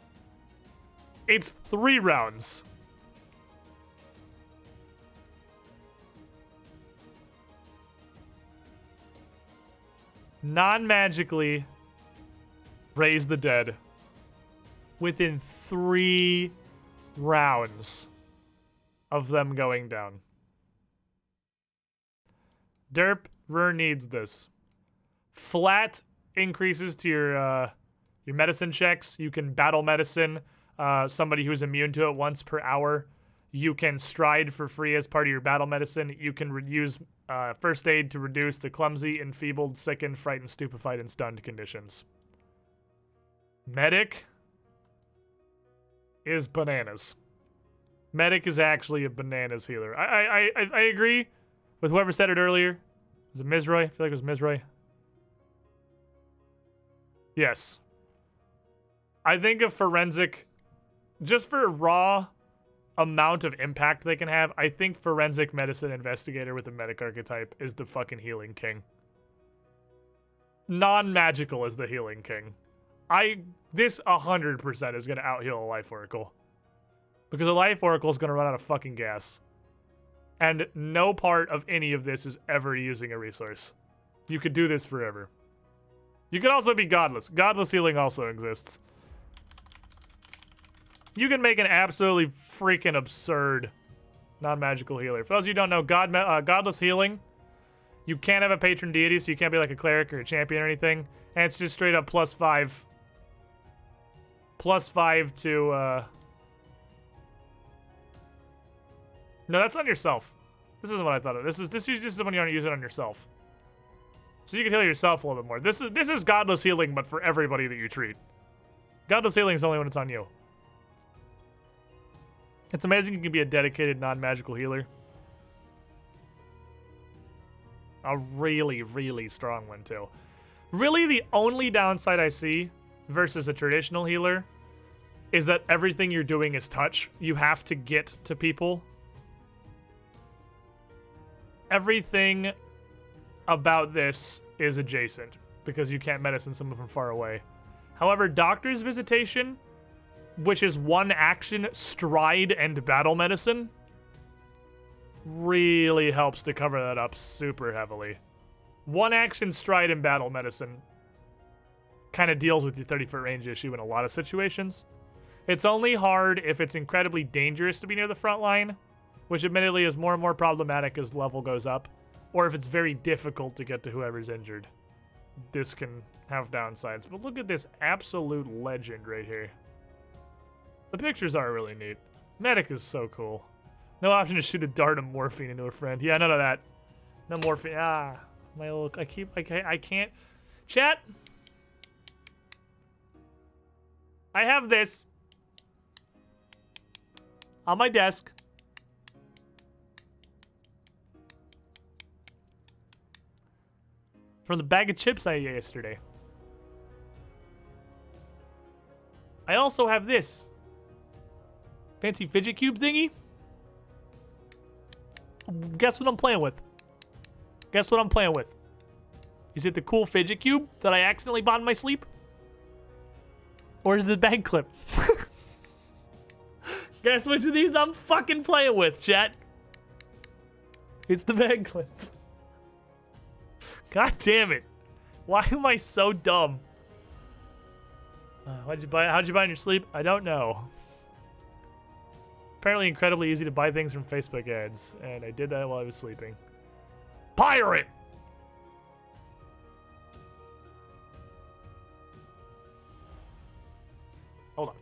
S1: It's 3 rounds. Non-magically raise the dead within 3 rounds of them going down. Derp, Rur needs this. Flat increases to your medicine checks. You can battle medicine somebody who's immune to it once per hour. You can stride for free as part of your battle medicine. You can use first aid to reduce the clumsy, enfeebled, sickened, frightened, stupefied, and stunned conditions. Medic is bananas. Medic is actually a bananas healer. I agree with whoever said it earlier. Was it Mizroy? I feel like it was Mizroy. Yes. I think of forensic, just for raw amount of impact they can have, I think forensic medicine investigator with a medic archetype is the fucking healing king. Non-magical is the healing king. This 100% is going to out-heal a Life Oracle. Because a Life Oracle is going to run out of fucking gas. And no part of any of this is ever using a resource. You could do this forever. You can also be godless. Godless healing also exists. You can make an absolutely freaking absurd non-magical healer. For those of you who don't know, godless healing, you can't have a patron deity, so you can't be like a cleric or a champion or anything. And it's just straight up +5. +5 to, No, that's on yourself. This isn't what I thought of. This is when you want to use it on yourself. So you can heal yourself a little bit more. This is godless healing, but for everybody that you treat. Godless healing is only when it's on you. It's amazing you can be a dedicated non-magical healer. A really, really strong one, too. Really, the only downside I see versus a traditional healer is that everything you're doing is touch. You have to get to people. Everything about this is adjacent because you can't medicine someone from far away. However, Doctor's Visitation, which is 1 action, stride, and battle medicine, really helps to cover that up super heavily. 1 action, stride, and battle medicine kind of deals with your 30-foot range issue in a lot of situations. It's only hard if it's incredibly dangerous to be near the front line, which admittedly is more and more problematic as level goes up, or if it's very difficult to get to whoever's injured. This can have downsides, but look at this absolute legend right here. The pictures are really neat. Medic is so cool. No option to shoot a dart of morphine into a friend. Yeah, none of that. No morphine. Ah, my little. I can't. Chat. I have this on my desk. From the bag of chips I ate yesterday. I also have this fancy fidget cube thingy. Guess what I'm playing with? Guess what I'm playing with? Is it the cool fidget cube that I accidentally bought in my sleep? Or is it the bag clip? Guess which of these I'm fucking playing with, chat? It's the bag clip. God damn it. Why am I so dumb? How'd you buy in your sleep? I don't know. Apparently incredibly easy to buy things from Facebook ads, and I did that while I was sleeping. Pirate! Hold on.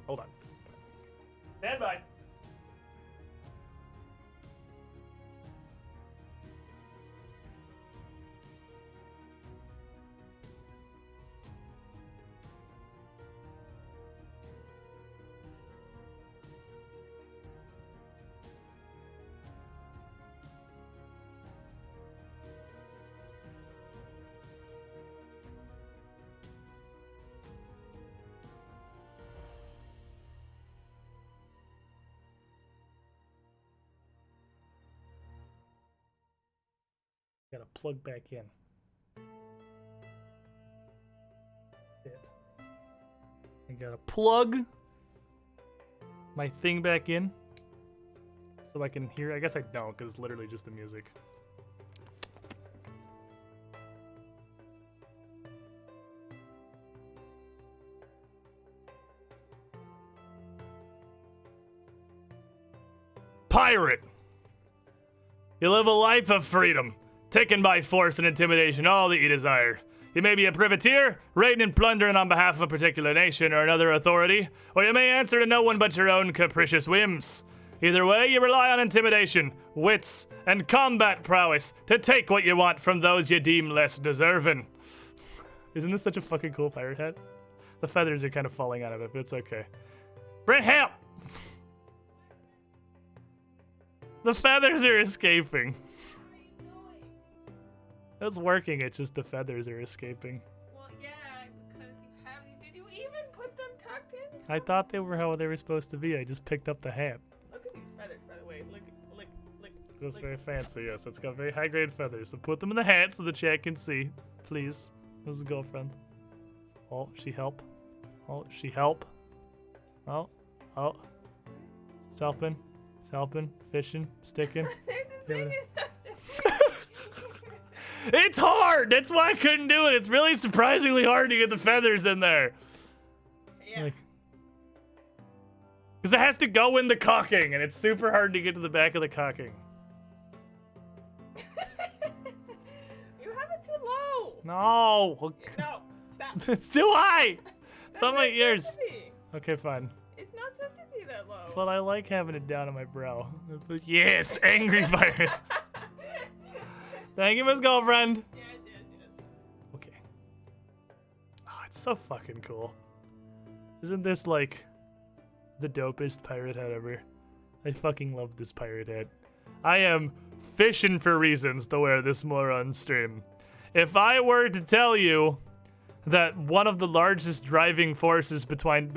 S1: Hold on. Stand by. Gotta plug back in. It. I gotta plug my thing back in so I can hear. I guess I don't, because it's literally just the music. Pirate! You live a life of freedom, taken by force and intimidation all that you desire. You may be a privateer, raiding and plundering on behalf of a particular nation or another authority, or you may answer to no one but your own capricious whims. Either way, you rely on intimidation, wits, and combat prowess to take what you want from those you deem less deserving. Isn't this such a fucking cool pirate hat? The feathers are kind of falling out of it, but it's okay. Brent, help! The feathers are escaping.
S5: What are you doing?
S1: It's working, it's just the feathers are escaping.
S5: Well, yeah, because you have. Did you even put them tucked in?
S1: I thought they were how they were supposed to be. I just picked up the hat.
S5: Look at these feathers, by the way. Look.
S1: It was very fancy, yes. It's got very high-grade feathers. So put them in the hat so the chat can see. Please. Who's the girlfriend? Oh, she help. Oh, she help. Oh. She's helping. Fishing, sticking.
S5: There's this thing
S1: It's hard! That's why I couldn't do it. It's really surprisingly hard to get the feathers in there.
S5: Yeah.
S1: Because it has to go in the cocking, and it's super hard to get to the back of the cocking.
S5: You have it too low.
S1: No!
S5: No, stop.
S1: It's too high! It's
S5: That's
S1: on my
S5: what it's
S1: ears.
S5: supposed to be.
S1: Okay, fine.
S5: It's not supposed to be that low.
S1: But I like having it down on my brow. Yes, angry pirate. Thank you, Miss Girlfriend.
S5: Yes.
S1: Okay. Oh, it's so fucking cool. Isn't this like the dopest pirate hat ever? I fucking love this pirate hat. I am fishing for reasons to wear this more on stream. If I were to tell you that one of the largest driving forces behind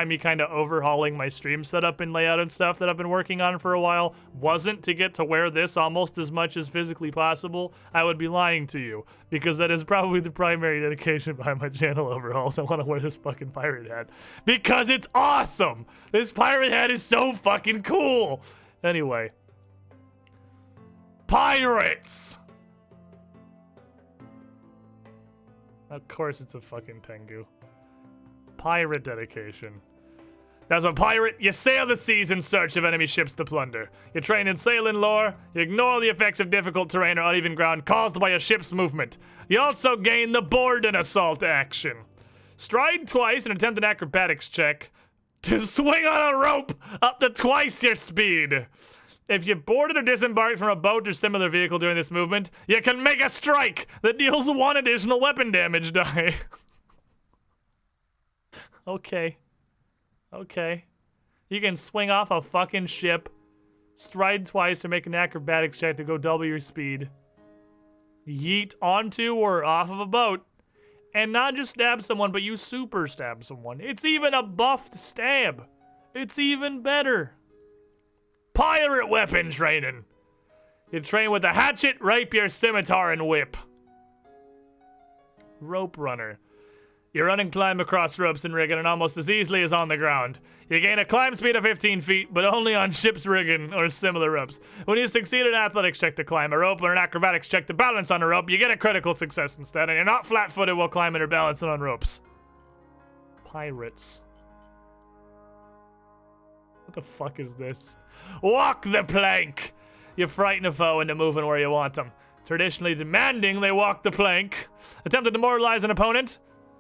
S1: me kind of overhauling my stream setup and layout and stuff that I've been working on for a while wasn't to get to wear this almost as much as physically possible, I would be lying to you, because that is probably the primary dedication behind my channel overhauls. I want to wear this fucking pirate hat because it's awesome. This pirate hat is so fucking cool. Anyway, pirates. Of course it's a fucking Tengu. Pirate dedication. As a pirate, you sail the seas in search of enemy ships to plunder. You train in sailing lore, you ignore the effects of difficult terrain or uneven ground caused by a ship's movement. You also gain the board and assault action. Stride twice and attempt an acrobatics check to swing on a rope up to twice your speed. If you boarded or disembarked from a boat or similar vehicle during this movement, you can make a strike that deals 1 additional weapon damage die. Okay. You can swing off a fucking ship, stride twice to make an acrobatics check to go double your speed, yeet onto or off of a boat, and not just stab someone, but you super stab someone. It's even a buffed stab. It's even better. Pirate weapon training. You train with a hatchet, rapier, scimitar, and whip. Rope runner. You run and climb across ropes and rigging and almost as easily as on the ground. You gain a climb speed of 15 feet, but only on ship's rigging or similar ropes. When you succeed in an athletics check to climb a rope or an acrobatics check to balance on a rope, you get a critical success instead, and you're not flat-footed while climbing or balancing on ropes. Pirates. What the fuck is this? Walk the plank! You frighten a foe into moving where you want them. Traditionally demanding they walk the plank. Attempt to demoralize an opponent.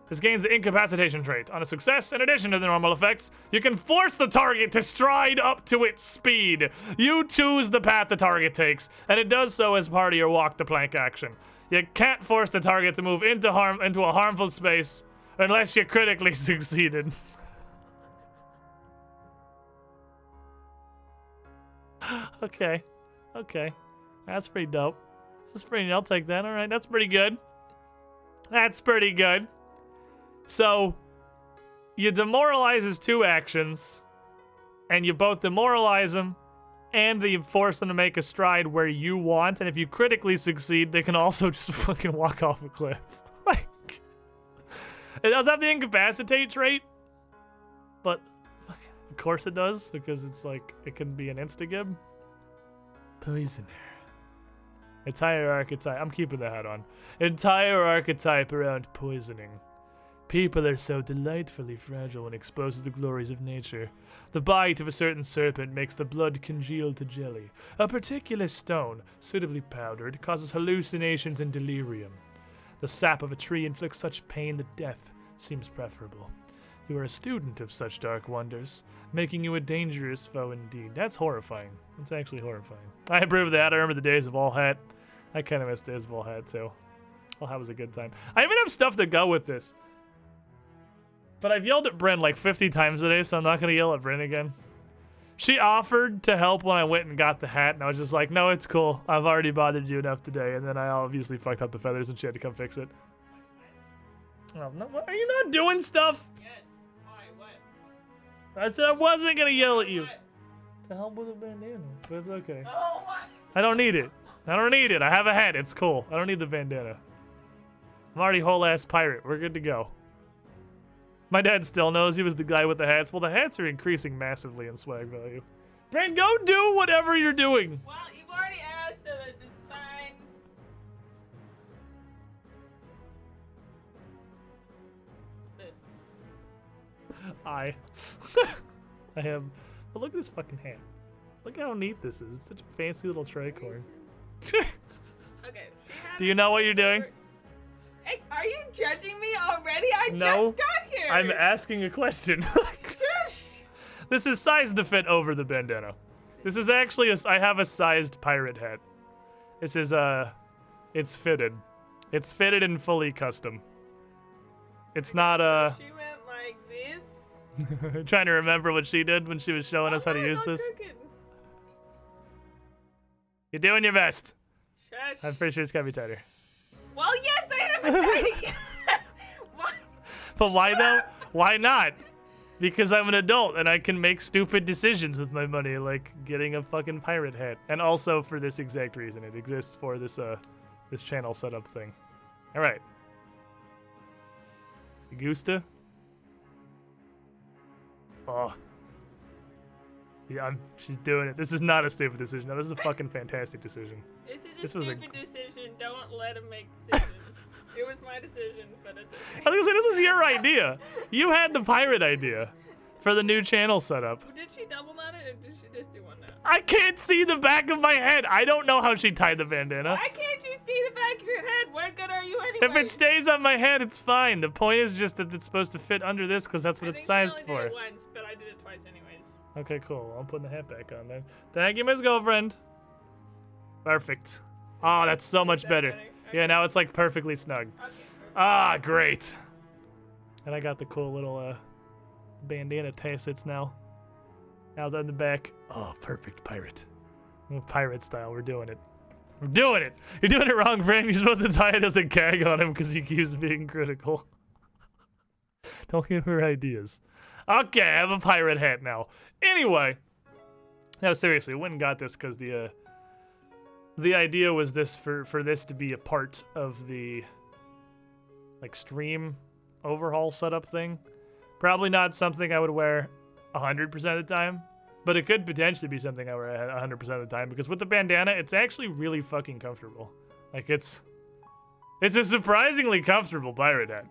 S1: This gains the incapacitation trait. On a success, in addition to the normal effects, you can force the target to stride up to its speed. You choose the path the target takes, and it does so as part of your walk the plank action. You can't force the target to move into a harmful space unless you critically succeeded. Okay. That's pretty dope. I'll take that. All right, that's pretty good. So, you demoralize his 2 actions, and you both demoralize him and they force them to make a stride where you want, and if you critically succeed, they can also just fucking walk off a cliff. Like, it does have the incapacitate trait, but of course it does, because it's like, it can be an insta-gib. Poisoner. Entire archetype. I'm keeping the hat on. Entire archetype around poisoning. People are so delightfully fragile when exposed to the glories of nature. The bite of a certain serpent makes the blood congeal to jelly. A particular stone, suitably powdered, causes hallucinations and delirium. The sap of a tree inflicts such pain that death seems preferable. You are a student of such dark wonders, making you a dangerous foe indeed. That's horrifying. That's actually horrifying. I approve of that. I remember the days of All Hat. I kind of miss days of All Hat, too. All Hat was a good time. I even have stuff to go with this. But I've yelled at Bryn like 50 times today, so I'm not going to yell at Bryn again. She offered to help when I went and got the hat, and I was just like, no, it's cool. I've already bothered you enough today. And then I obviously fucked up the feathers, and she had to come fix it. Oh, no, are you not doing stuff?
S5: Yes. Why? What?
S1: I said I wasn't going to yell at you.
S5: What?
S1: To help with a bandana, but it's okay.
S5: Oh my.
S1: I don't need it. I don't need it. I have a hat. It's cool. I don't need the bandana. I'm already whole-ass pirate. We're good to go. My dad still knows he was the guy with the hats. Well, the hats are increasing massively in swag value. Bryn, go do whatever you're doing.
S5: Well, you've already asked, so it's fine. This.
S1: I am. But look at this fucking hat. Look how neat this is. It's such a fancy little tricorn.
S5: Okay.
S1: Do you know what you're doing?
S5: Hey, are you judging me already? I
S1: No,
S5: just got here.
S1: I'm asking a question.
S5: Shush.
S1: This is sized to fit over the bandana. This is actually I have a sized pirate hat. This is it's fitted. It's fitted and fully custom. It's not
S5: She went like this.
S1: trying to remember what she did when she was showing us how to use this. You're doing your best.
S5: Shush.
S1: I'm pretty sure it's gotta be tighter.
S5: Well, yes, I haven't tried it yet. Why?
S1: But why though? Why not? Because I'm an adult and I can make stupid decisions with my money, like getting a fucking pirate hat. And also for this exact reason. It exists for this this channel setup thing. Alright. Gusta? Oh. Yeah, she's doing it. This is not a stupid decision. No, this is a fucking fantastic decision.
S5: This is a
S1: was a-
S5: stupid decision. Don't let him make decisions. It was my decision, but it's okay.
S1: I was gonna say, this was your idea. You had the pirate idea for the new channel setup.
S5: Did she double knot it, or did she just do one knot?
S1: I can't see the back of my head. I don't know how she tied the bandana.
S5: Why can't you see the back of your head? What good are you anyway?
S1: If it stays on my head, it's fine. The point is just that it's supposed to fit under this because that's what it's sized
S5: I
S1: for.
S5: did it once, but I did it twice anyways.
S1: Okay, cool. I'm putting the hat back on then. Thank you, Miss Girlfriend. Perfect. Oh, that's so much
S5: that
S1: better.
S5: better?
S1: Yeah, now it's like perfectly snug.
S5: Okay.
S1: Ah, great. And I got the cool little bandana tassets now. Now they're in the back. Oh, perfect pirate. Pirate style. We're doing it. We're doing it. You're doing it wrong, Brandon. You're supposed to tie it as a gag on him because he keeps being critical. Don't give her ideas. Okay, I have a pirate hat now. Anyway. No, seriously, I went and got this because the idea was this for this to be a part of the like stream overhaul setup thing. Probably not something I would wear 100% of the time, but it could potentially be something I wear 100% of the time because with the bandana, it's actually really fucking comfortable. Like it's a surprisingly comfortable pirate hat.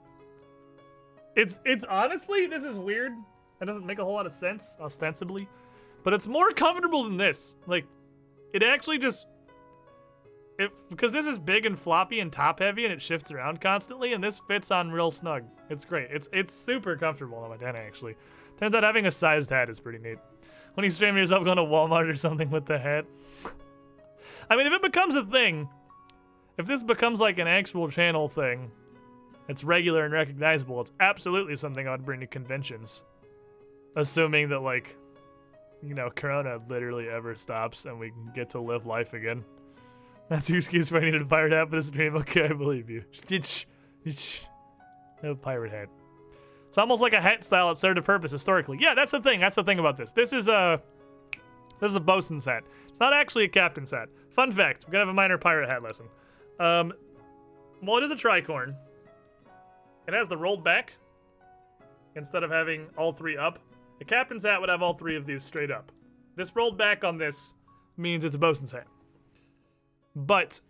S1: It's honestly, this is weird. It doesn't make a whole lot of sense ostensibly, but it's more comfortable than this. Like it actually just because this is big and floppy and top heavy and it shifts around constantly, and this fits on real snug. It's great. It's super comfortable on my bandana actually. Turns out having a sized hat is pretty neat. When you stream yourself going to Walmart or something with the hat. I mean, if it becomes a thing, if this becomes like an actual channel thing, it's regular and recognizable, it's absolutely something I'd bring to conventions. Assuming that like, you know, Corona literally ever stops and we can get to live life again. That's your excuse for I needed a pirate hat for the stream. Okay, I believe you. No pirate hat. It's almost like a hat style that served a purpose historically. Yeah, that's the thing. That's the thing about this. This This is a bosun's hat. It's not actually a captain's hat. Fun fact, we're gonna have a minor pirate hat lesson. Well, it is a tricorn. It has the rolled back instead of having all three up. A captain's hat would have all three of these straight up. This rolled back on this means it's a bosun's hat. But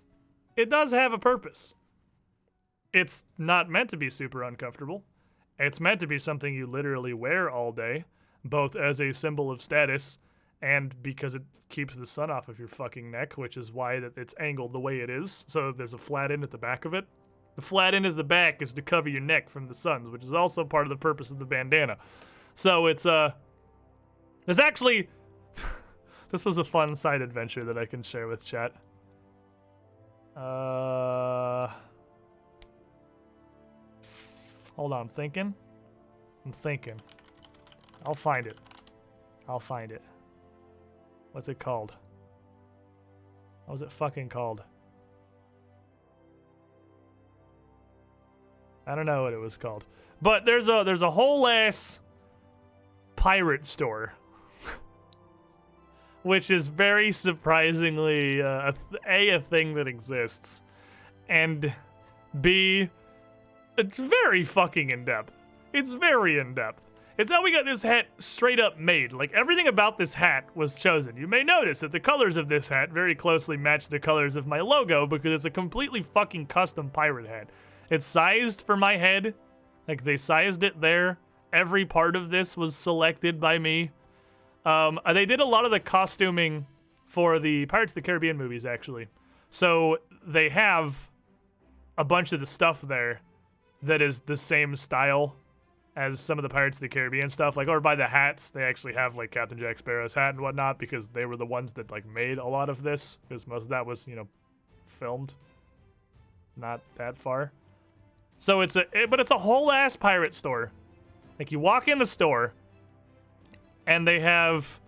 S1: it does have a purpose. It's not meant to be super uncomfortable. It's meant to be something you literally wear all day, both as a symbol of status and because it keeps the sun off of your fucking neck, which is why it's angled the way it is, so there's a flat end at the back of it. The flat end at the back is to cover your neck from the suns, which is also part of the purpose of the bandana. So it's, there's actually, this was a fun side adventure that I can share with chat. Hold on, I'm thinking. I'll find it. What's it called? What was it fucking called? I don't know what it was called. But there's a whole ass pirate store. Which is very surprisingly a thing that exists. And B, it's very fucking in-depth. It's very in-depth. It's how we got this hat straight up made. Like, everything about this hat was chosen. You may notice that the colors of this hat very closely match the colors of my logo because it's a completely fucking custom pirate hat. It's sized for my head. Like, they sized it there. Every part of this was selected by me. They did a lot of the costuming for the Pirates of the Caribbean movies, actually. So they have a bunch of the stuff there that is the same style as some of the Pirates of the Caribbean stuff. Like, or by the hats, they actually have, like, Captain Jack Sparrow's hat and whatnot because they were the ones that, like, made a lot of this. Because most of that was, you know, filmed not that far. So but it's a whole-ass pirate store. Like, you walk in the store, and they have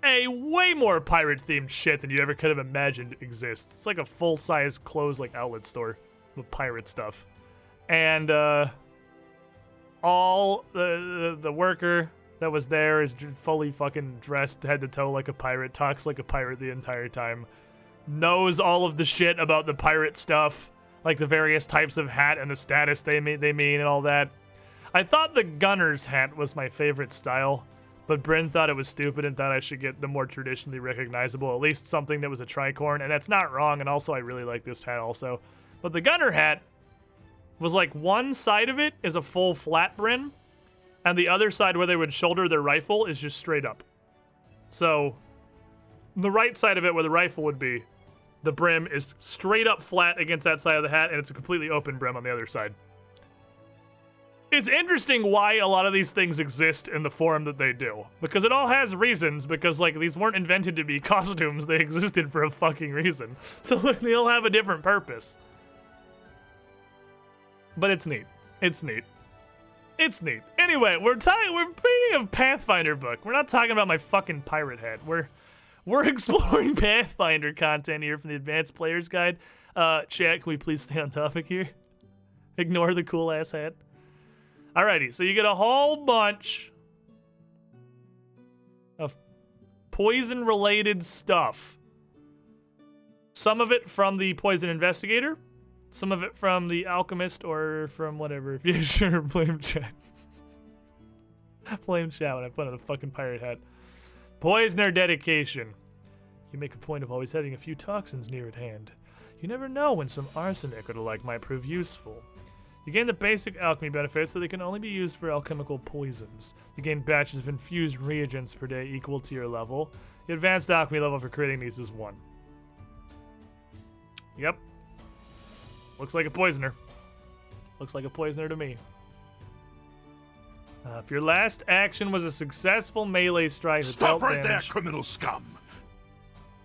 S1: a way more pirate-themed shit than you ever could have imagined exists. It's like a full-size clothes, like, outlet store with pirate stuff. And, all the worker that was there is fully fucking dressed head to toe like a pirate, talks like a pirate the entire time, knows all of the shit about the pirate stuff, like the various types of hat and the status they mean and all that. I thought the gunner's hat was my favorite style, but Bryn thought it was stupid and thought I should get the more traditionally recognizable, at least something that was a tricorn, and that's not wrong, and also I really like this hat also. But the gunner hat was like one side of it is a full flat brim, and the other side where they would shoulder their rifle is just straight up. So the right side of it where the rifle would be, the brim is straight up flat against that side of the hat, and it's a completely open brim on the other side. It's interesting why a lot of these things exist in the form that they do, because it all has reasons, because like these weren't invented to be costumes, they existed for a fucking reason. So they all have a different purpose. But it's neat. It's neat. Anyway, we're reading a Pathfinder book. We're not talking about my fucking pirate hat. We're exploring Pathfinder content here from the Advanced Player's Guide. Chat, can we please stay on topic here? Ignore the cool ass hat. Alrighty, so you get a whole bunch of poison related stuff. Some of it from the Poison Investigator. Some of it from the Alchemist or from whatever. If you're sure, blame chat. Blame chat when I put on a fucking pirate hat. Poisoner dedication. You make a point of always having a few toxins near at hand. You never know when some arsenic or the like might prove useful. You gain the basic alchemy benefits so they can only be used for alchemical poisons. You gain batches of infused reagents per day equal to your level. The advanced alchemy level for creating these is 1. Yep. Looks like a poisoner. Looks like a poisoner to me. If your last action was a successful melee strike that dealt
S2: Stop right there,
S1: damage,
S2: criminal scum!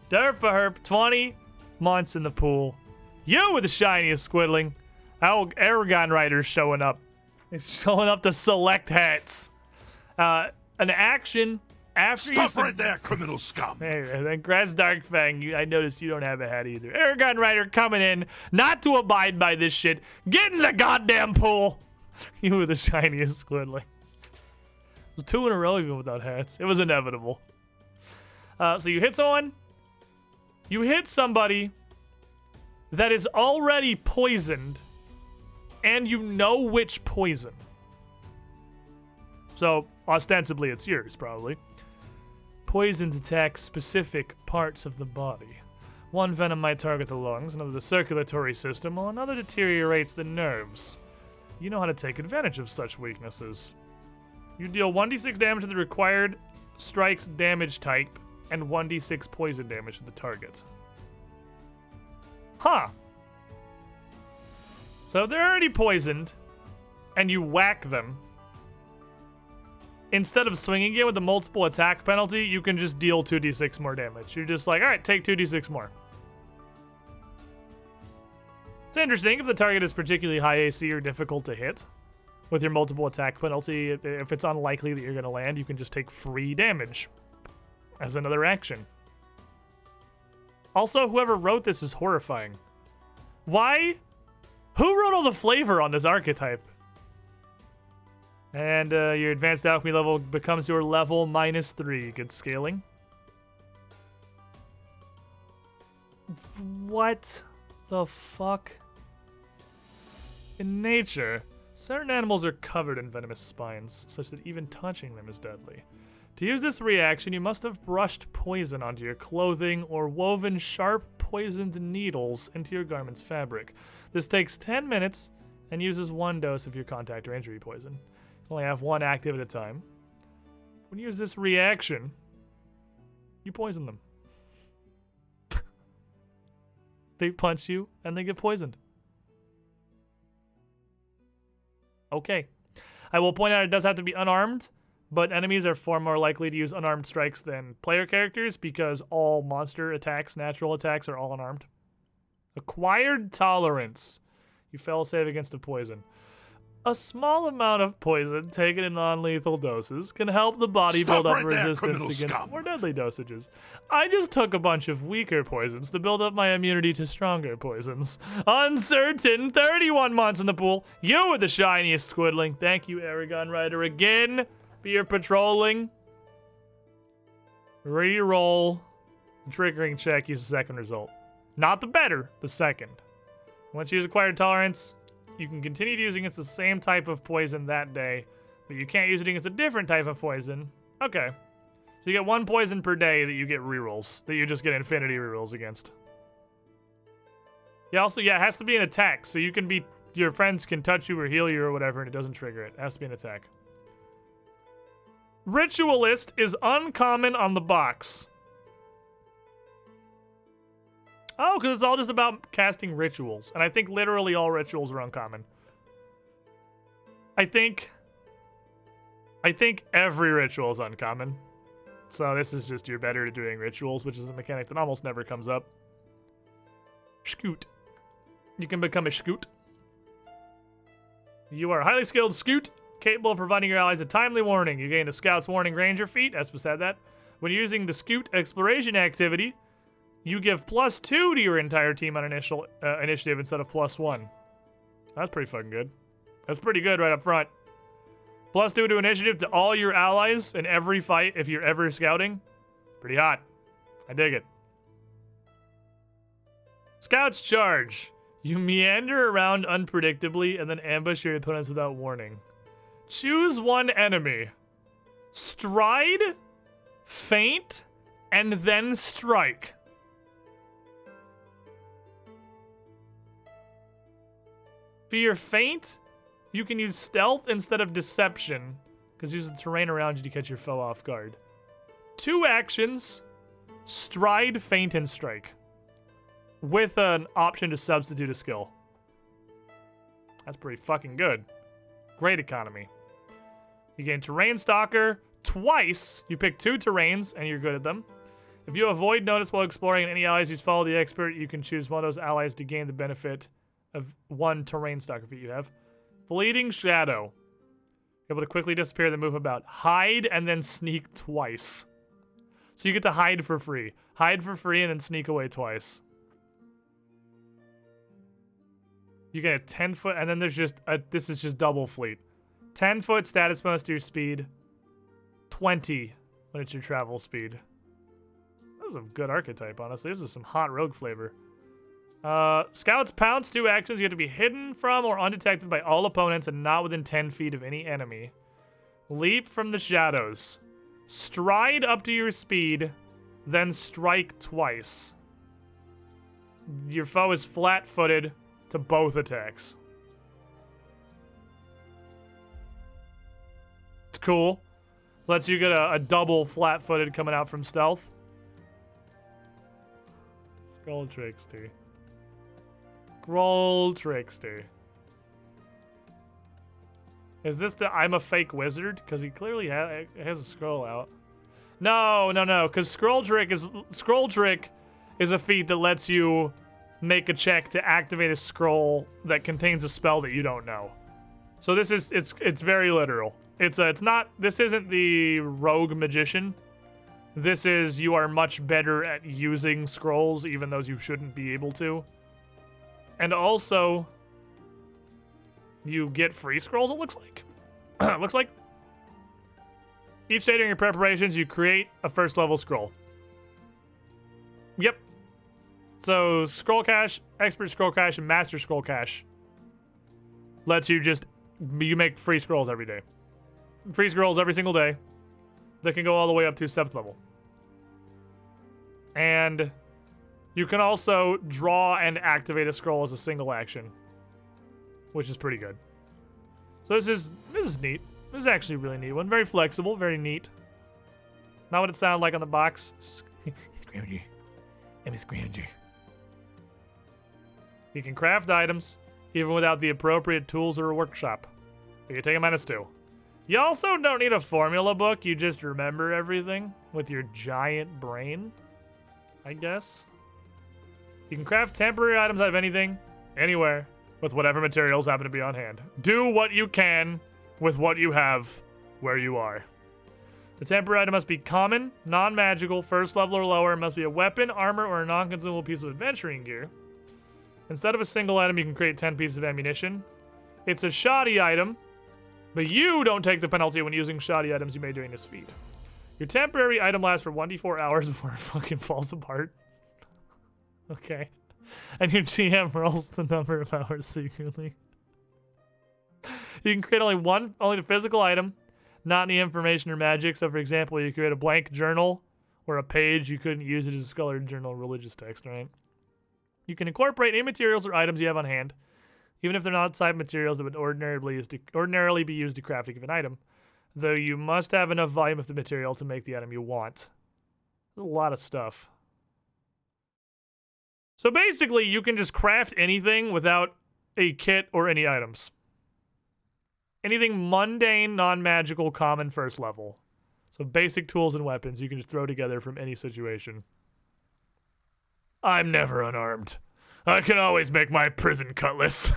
S1: Derpa-herp, 20 months in the pool. You with the shiniest squiddling. Our Aragon Rider's showing up. He's showing up to select hats. An action after
S2: Stop right there, criminal scum!
S1: Hey, then Graz Darkfang, I noticed you don't have a hat either. Aragon Rider coming in, not to abide by this shit. Get in the goddamn pool! You were the shiniest squidling. It was 2 in a row even without hats. It was inevitable. So you hit someone. You hit somebody that is already poisoned, and you know which poison. So, ostensibly, it's yours, probably. Poisons attack specific parts of the body. One venom might target the lungs, another the circulatory system, while another deteriorates the nerves. You know how to take advantage of such weaknesses. You deal 1d6 damage to the required strike's damage type, and 1d6 poison damage to the target. Huh. So they're already poisoned, and you whack them. Instead of swinging it with a multiple attack penalty, you can just deal 2d6 more damage. You're just like, alright, take 2d6 more. It's interesting if the target is particularly high AC or difficult to hit. With your multiple attack penalty, if it's unlikely that you're going to land, you can just take free damage as another action. Also, whoever wrote this is horrifying. Why? Who wrote all the flavor on this archetype? And your advanced alchemy level becomes your level -3. Good scaling. What the fuck? In nature, certain animals are covered in venomous spines, such that even touching them is deadly. To use this reaction, you must have brushed poison onto your clothing or woven sharp poisoned needles into your garment's fabric. This takes 10 minutes and uses 1 dose of your contact or injury poison. You only have 1 active at a time. When you use this reaction, you poison them. They punch you and they get poisoned. Okay. I will point out it does have to be unarmed, but enemies are far more likely to use unarmed strikes than player characters because all monster attacks, natural attacks, are all unarmed. Acquired tolerance. You fail a save against a poison. A small amount of poison taken in non-lethal doses can help the body build up resistance against more deadly dosages. I just took a bunch of weaker poisons to build up my immunity to stronger poisons. Uncertain, 31 months in the pool. You were the shiniest squidling. Thank you, Aragon Rider, again for your patrolling. Reroll. Triggering check, use the second result. Not the better, the second. Once you use acquired tolerance, you can continue to use it against the same type of poison that day, but you can't use it against a different type of poison. Okay. So you get 1 poison per day that you get rerolls, that you just get infinity rerolls against. Yeah, also, yeah, it has to be an attack, so you can be, your friends can touch you or heal you or whatever, and it doesn't trigger it. It has to be an attack. Ritualist is uncommon on the box. Oh, because it's all just about casting rituals. And I think literally all rituals are uncommon. I think every ritual is uncommon. So this is just you're better at doing rituals, which is a mechanic that almost never comes up. Scoot. You can become a scoot. You are a highly skilled scoot, capable of providing your allies a timely warning. You gain a Scout's Warning Ranger feat, Espa said that. When using the Scoot exploration activity, you give +2 to your entire team on initial initiative instead of +1. That's pretty fucking good. That's pretty good right up front. +2 to initiative to all your allies in every fight if you're ever scouting. Pretty hot. I dig it. Scouts charge. You meander around unpredictably and then ambush your opponents without warning. Choose 1 enemy. Stride, feint, and then strike. For your feint, you can use stealth instead of deception, because use the terrain around you to catch your foe off guard. 2 actions, stride, feint, and strike, with an option to substitute a skill. That's pretty fucking good. Great economy. You gain Terrain Stalker twice. You pick 2 terrains, and you're good at them. If you avoid notice while exploring and any allies who's follow the expert, you can choose one of those allies to gain the benefit of 1 Terrain Stalker feat you have. Fleeting Shadow. You're able to quickly disappear, then move about. Hide and then sneak twice. So you get to hide for free. Hide for free and then sneak away twice. You get a 10-foot, and then there's just this is just double fleet. 10-foot status bonus to your speed. 20 when it's your travel speed. is a good archetype, honestly. This is some hot rogue flavor. Scouts pounce 2 actions. You have to be hidden from or undetected by all opponents and not within 10 feet of any enemy. Leap from the shadows. Stride up to your speed, then strike twice. Your foe is flat-footed to both attacks. It's cool. Lets you get a double flat-footed coming out from stealth. Scroll Trickster. Scroll Trickster. Is this the I'm a fake wizard? Because he clearly has a scroll out. No, because Scroll Trick is a feat that lets you make a check to activate a scroll that contains a spell that you don't know. So this is it's very literal. This isn't the rogue magician. This is you are much better at using scrolls even though you shouldn't be able to. And also you get free scrolls, it looks like. Looks like each day during your preparations, you create a first level scroll. Yep. So scroll cache, expert scroll cache, and master scroll cache lets you you make free scrolls every day. Free scrolls every single day that can go all the way up to 7th level. And you can also draw and activate a scroll as a single action, which is pretty good. So this is neat. This is actually a really neat one. Very flexible, very neat. Not what it sounded like on the box. Scrounger. I'm a scrounger. You can craft items even without the appropriate tools or a workshop. You can take a -2. You also don't need a formula book. You just remember everything with your giant brain, I guess. You can craft temporary items out of anything, anywhere, with whatever materials happen to be on hand. Do what you can with what you have where you are. The temporary item must be common, non-magical, first level or lower. It must be a weapon, armor, or a non-consumable piece of adventuring gear. Instead of a single item, you can create 10 pieces of ammunition. It's a shoddy item, but you don't take the penalty when using shoddy items you made during this feat. Your temporary item lasts for 1d4 hours before it fucking falls apart. Okay. And your GM rolls the number of hours secretly. You can create only the physical item, not any information or magic. So for example, you create a blank journal or a page, you couldn't use it as a colored journal religious text, right? You can incorporate any materials or items you have on hand, even if they're not outside materials that would ordinarily be used to craft a given item, though you must have enough volume of the material to make the item you want. There's a lot of stuff. So basically, you can just craft anything without a kit or any items. Anything mundane, non-magical, common first level. So basic tools and weapons you can just throw together from any situation. I'm never unarmed. I can always make my prison cutlass.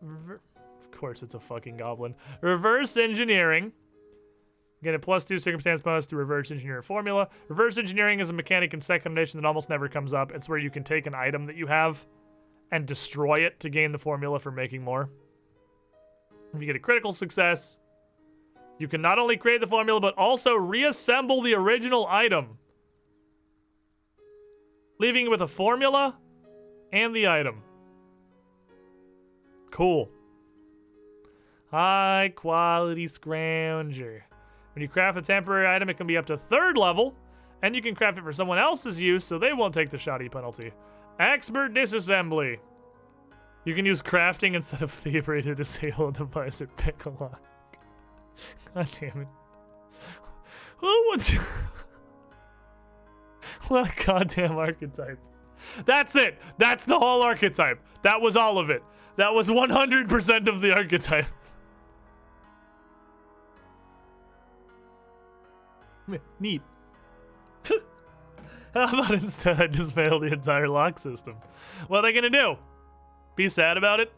S1: Of course it's a fucking goblin. Reverse engineering. Get a +2 circumstance bonus to reverse engineer formula. Reverse engineering is a mechanic in second edition that almost never comes up. It's where you can take an item that you have and destroy it to gain the formula for making more. If you get a critical success, you can not only create the formula, but also reassemble the original item, leaving it with a formula and the item. Cool. High quality scrounger. When you craft a temporary item, it can be up to 3rd level, and you can craft it for someone else's use so they won't take the shoddy penalty. Expert disassembly. You can use crafting instead of thievery to disable a device or pick a lock. God damn it. Who would you... What a goddamn archetype. That's it. That's the whole archetype. That was all of it. That was 100% of the archetype. Neat. How about instead I dismantle the entire lock system? What are they gonna do? Be sad about it?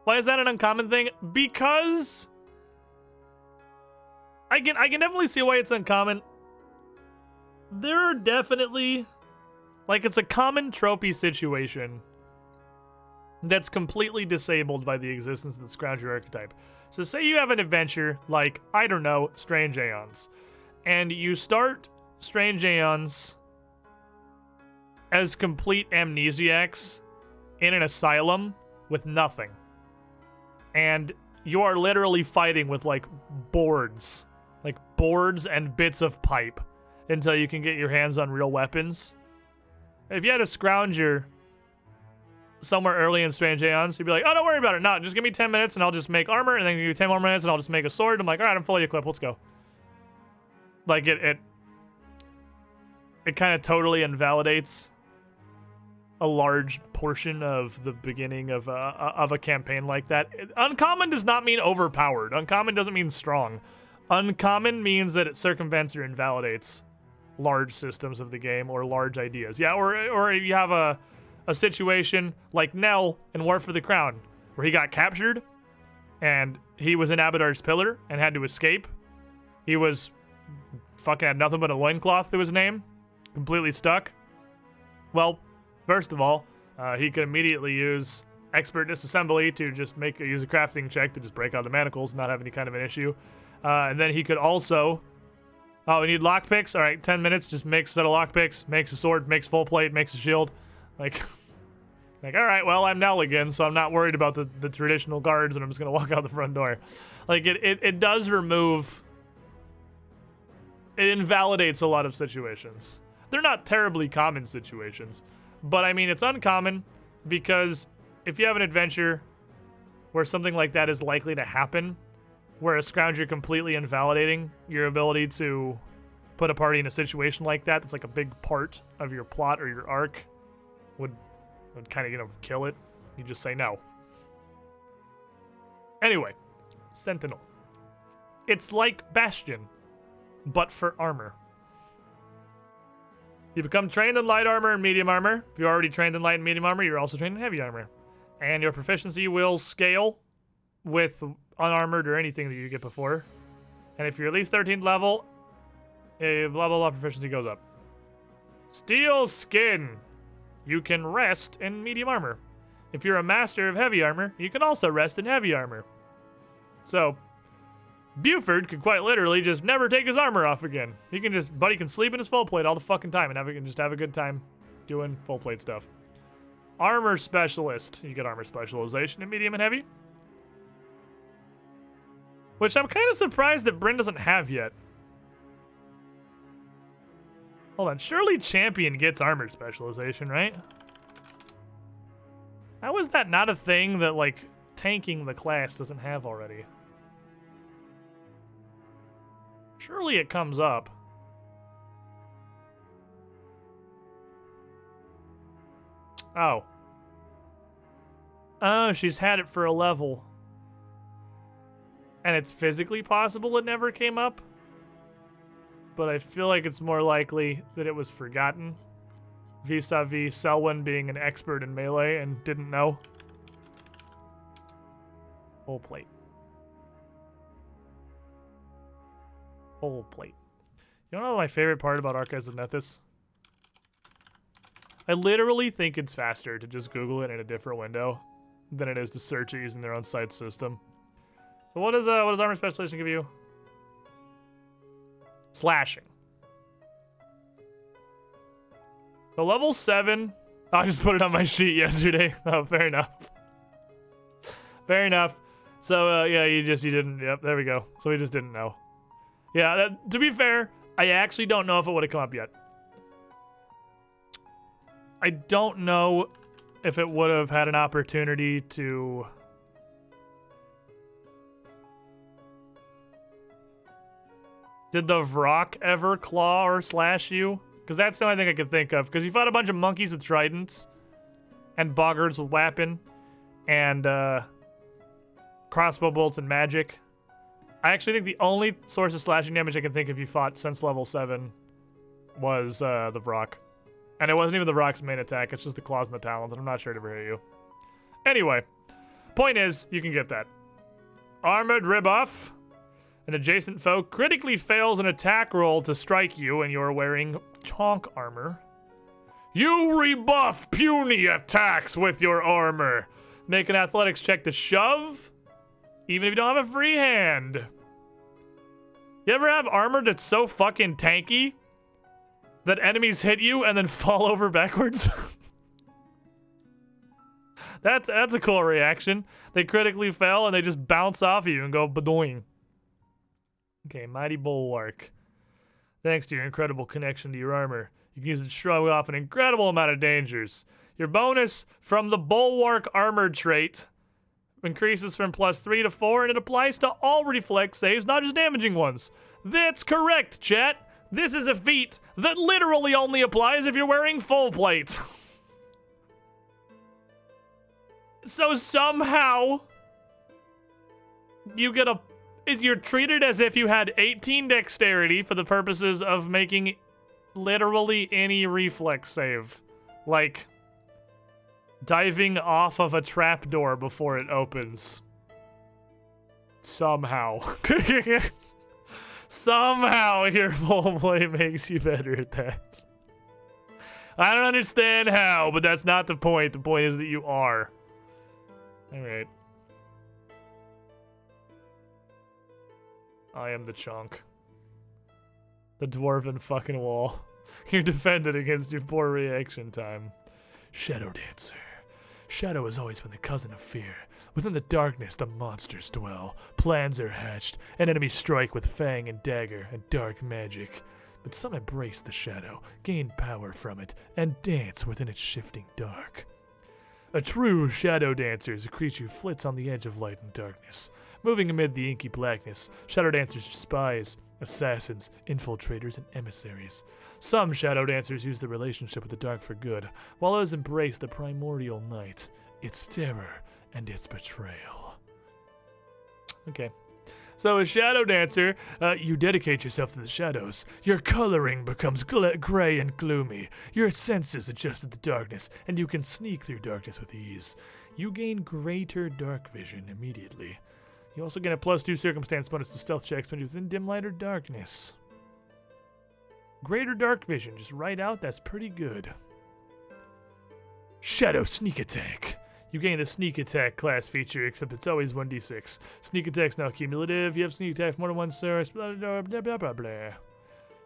S1: Why is that an uncommon thing? Because I can definitely see why it's uncommon. There are definitely, like, it's a common tropey situation that's completely disabled by the existence of the Scrounger archetype. So say you have an adventure like, I don't know, Strange Aeons, And you start Strange Aeons as complete amnesiacs in an asylum with nothing. And you are literally fighting with like boards and bits of pipe until you can get your hands on real weapons. If you had a Scrounger somewhere early in Strange Aeons, you'd be like, oh, don't worry about it. No, just give me 10 minutes and I'll just make armor, and then give you 10 more minutes and I'll just make a sword. I'm like, all right, I'm fully equipped. Let's go. Like, it kind of totally invalidates a large portion of the beginning of a campaign like that. Uncommon does not mean overpowered. Uncommon doesn't mean strong. Uncommon means that it circumvents or invalidates large systems of the game or large ideas. Yeah, or you have a situation like Nell in War for the Crown, where he got captured and he was in Abadar's pillar and had to escape. He was fucking had nothing but a loincloth to his name, completely stuck. Well, first of all, he could immediately use expert disassembly to just use a crafting check to just break out the manacles and not have any kind of an issue. And then he could also, we need lockpicks. All right, 10 minutes, just makes a set of lockpicks, makes a sword, makes full plate, makes a shield. Like, all right, well, I'm Nell again, so I'm not worried about the traditional guards, and I'm just gonna walk out the front door. Like, it does remove, it invalidates a lot of situations. They're not terribly common situations, but I mean, it's uncommon because if you have an adventure where something like that is likely to happen, where a Scrounger completely invalidating your ability to put a party in a situation like that, that's like a big part of your plot or your arc, would kind of, kill it. You just say no. Anyway, Sentinel. It's like Bastion, but for armor. You become trained in light armor and medium armor. If you're already trained in light and medium armor, you're also trained in heavy armor. And your proficiency will scale with unarmored or anything that you get before. And if you're at least 13th level, blah, blah, blah, proficiency goes up. Steel Skin. You can rest in medium armor. If you're a master of heavy armor, you can also rest in heavy armor. So, Buford could quite literally just never take his armor off again. Buddy can sleep in his full plate all the fucking time and just have a good time doing full plate stuff. Armor Specialist. You get armor specialization in medium and heavy. Which I'm kind of surprised that Bryn doesn't have yet. Hold on, surely Champion gets armor specialization, right? How is that not a thing that, like, tanking the class doesn't have already? Surely it comes up. Oh. Oh, she's had it for a level. And it's physically possible it never came up? But I feel like it's more likely that it was forgotten, vis-a-vis Selwyn being an expert in melee and didn't know. Full plate. Full plate. You know what my favorite part about Archives of Nethys? I literally think it's faster to just Google it in a different window than it is to search it using their own site system. So what does armor specialization give you? Slashing. The level 7. Oh, I just put it on my sheet yesterday. Oh, fair enough. Fair enough. So, yeah, you didn't. Yep, there we go. So we just didn't know. Yeah, to be fair, I actually don't know if it would have come up yet. I don't know if it would have had an opportunity to... Did the Vrock ever claw or slash you? Because that's the only thing I could think of. Because you fought a bunch of monkeys with tridents, and boggards with weapon, and crossbow bolts and magic. I actually think the only source of slashing damage I can think of you fought since level 7 was the Vrock. And it wasn't even the Vrock's main attack, it's just the claws and the talons, and I'm not sure it ever hit you. Anyway, point is, you can get that. Armored Riboff. An adjacent foe critically fails an attack roll to strike you and you're wearing chonk armor. You rebuff puny attacks with your armor. Make an athletics check to shove, even if you don't have a free hand. You ever have armor that's so fucking tanky that enemies hit you and then fall over backwards? That's a cool reaction. They critically fail and they just bounce off you and go badoing. Okay, Mighty Bulwark. Thanks to your incredible connection to your armor, you can use it to shrug off an incredible amount of dangers. Your bonus from the Bulwark armor trait increases from +3 to 4, and it applies to all reflex saves, not just damaging ones. That's correct, chat. This is a feat that literally only applies if you're wearing full plate. So somehow, you're treated as if you had 18 dexterity for the purposes of making literally any reflex save. Like diving off of a trapdoor before it opens. Somehow. Somehow your full play makes you better at that. I don't understand how, but that's not the point. The point is that you are. Alright. I am the chunk. The dwarven fucking wall. You're defended against your poor reaction time. Shadow Dancer. Shadow has always been the cousin of fear. Within the darkness, the monsters dwell. Plans are hatched, and enemies strike with fang and dagger and dark magic. But some embrace the shadow, gain power from it, and dance within its shifting dark. A true shadow dancer is a creature who flits on the edge of light and darkness. Moving amid the inky blackness, shadow dancers are spies, assassins, infiltrators, and emissaries. Some shadow dancers use their relationship with the dark for good, while others embrace the primordial night, its terror, and its betrayal. Okay. So as shadow dancer, you dedicate yourself to the shadows. Your coloring becomes gray and gloomy. Your senses adjust to the darkness, and you can sneak through darkness with ease. You gain greater dark vision immediately. You also gain a +2 circumstance bonus to stealth checks when you're within dim light or darkness. Greater dark vision, just right out, that's pretty good. Shadow sneak attack. You gain the sneak attack class feature, except it's always 1d6. Sneak attack's now cumulative. You have sneak attack more than one source. Blah, blah, blah, blah, blah, blah.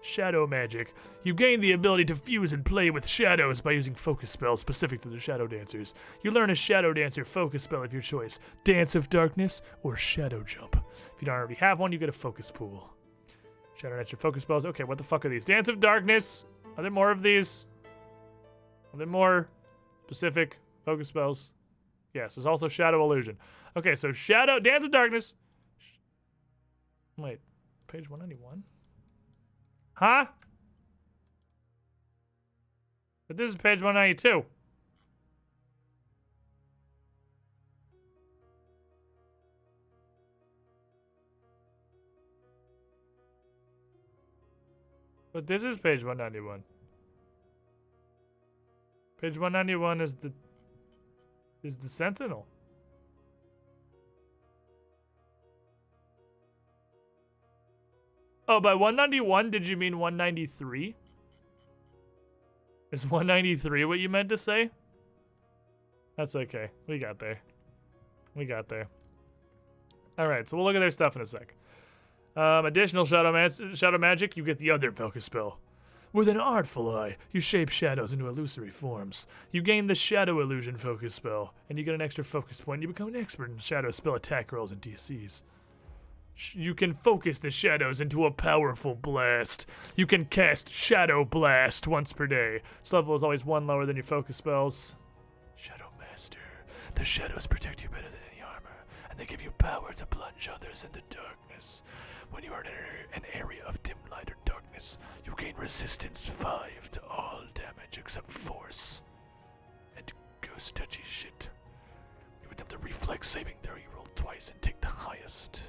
S1: Shadow magic. You gain the ability to fuse and play with shadows by using focus spells specific to the shadow dancers. You learn a shadow dancer focus spell of your choice. Dance of Darkness or Shadow Jump. If you don't already have one, you get a focus pool. Shadow dancer focus spells. Okay, what the fuck are these? Dance of Darkness. Are there more of these? Are there more specific focus spells? Yes, there's also Shadow Illusion. Okay, so Shadow, Dance of Darkness. Wait, page 191? Huh? But this is page 192. But this is page 191. Page 191 is the Sentinel. Oh, by 191, did you mean 193? Is 193 what you meant to say? That's okay. We got there. We got there. Alright, so we'll look at their stuff in a sec. Additional shadow magic, you get the other focus spell. With an artful eye, you shape shadows into illusory forms. You gain the Shadow Illusion focus spell, and you get an extra focus point. You become an expert in shadow spell attack rolls and DCs. You can focus the shadows into a powerful blast. You can cast Shadow Blast once per day. This level is always one lower than your focus spells. Shadow Master. The shadows protect you better than any armor, and they give you power to plunge others into darkness. When you are in an area of dim light or darkness, you gain resistance 5 to all damage except force. And ghost touchy shit. You attempt a reflex saving throw, you roll twice and take the highest.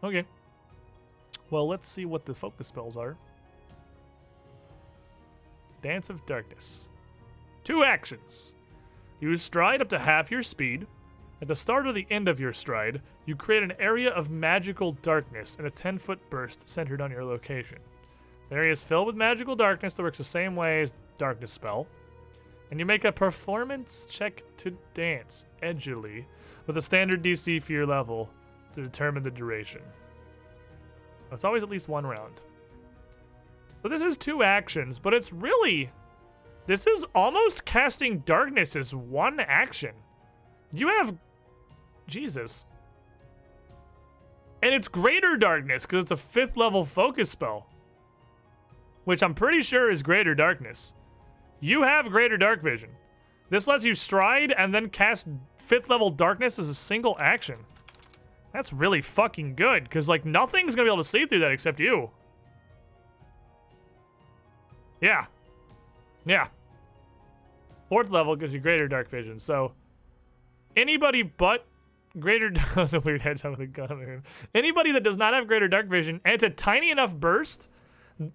S1: Okay. Well, let's see what the focus spells are. Dance of Darkness. 2 actions. Use stride up to half your speed. At the start or the end of your stride, you create an area of magical darkness in a 10-foot burst centered on your location. The area is filled with magical darkness that works the same way as the darkness spell. And you make a performance check to dance edgily with a standard DC for your level to determine the duration. It's always at least 1 round. So this is 2 actions, but it's really... This is almost casting darkness as 1 action. You have... Jesus. And it's greater darkness, because it's a 5th level focus spell. Which I'm pretty sure is greater darkness. You have greater dark vision. This lets you stride and then cast 5th level darkness as a single action. That's really fucking good, because like nothing's gonna be able to see through that except you. Yeah. Yeah. 4th level gives you greater dark vision, so anybody but greater... That's a weird headshot with a gun. Anybody that does not have greater dark vision, and it's a tiny enough burst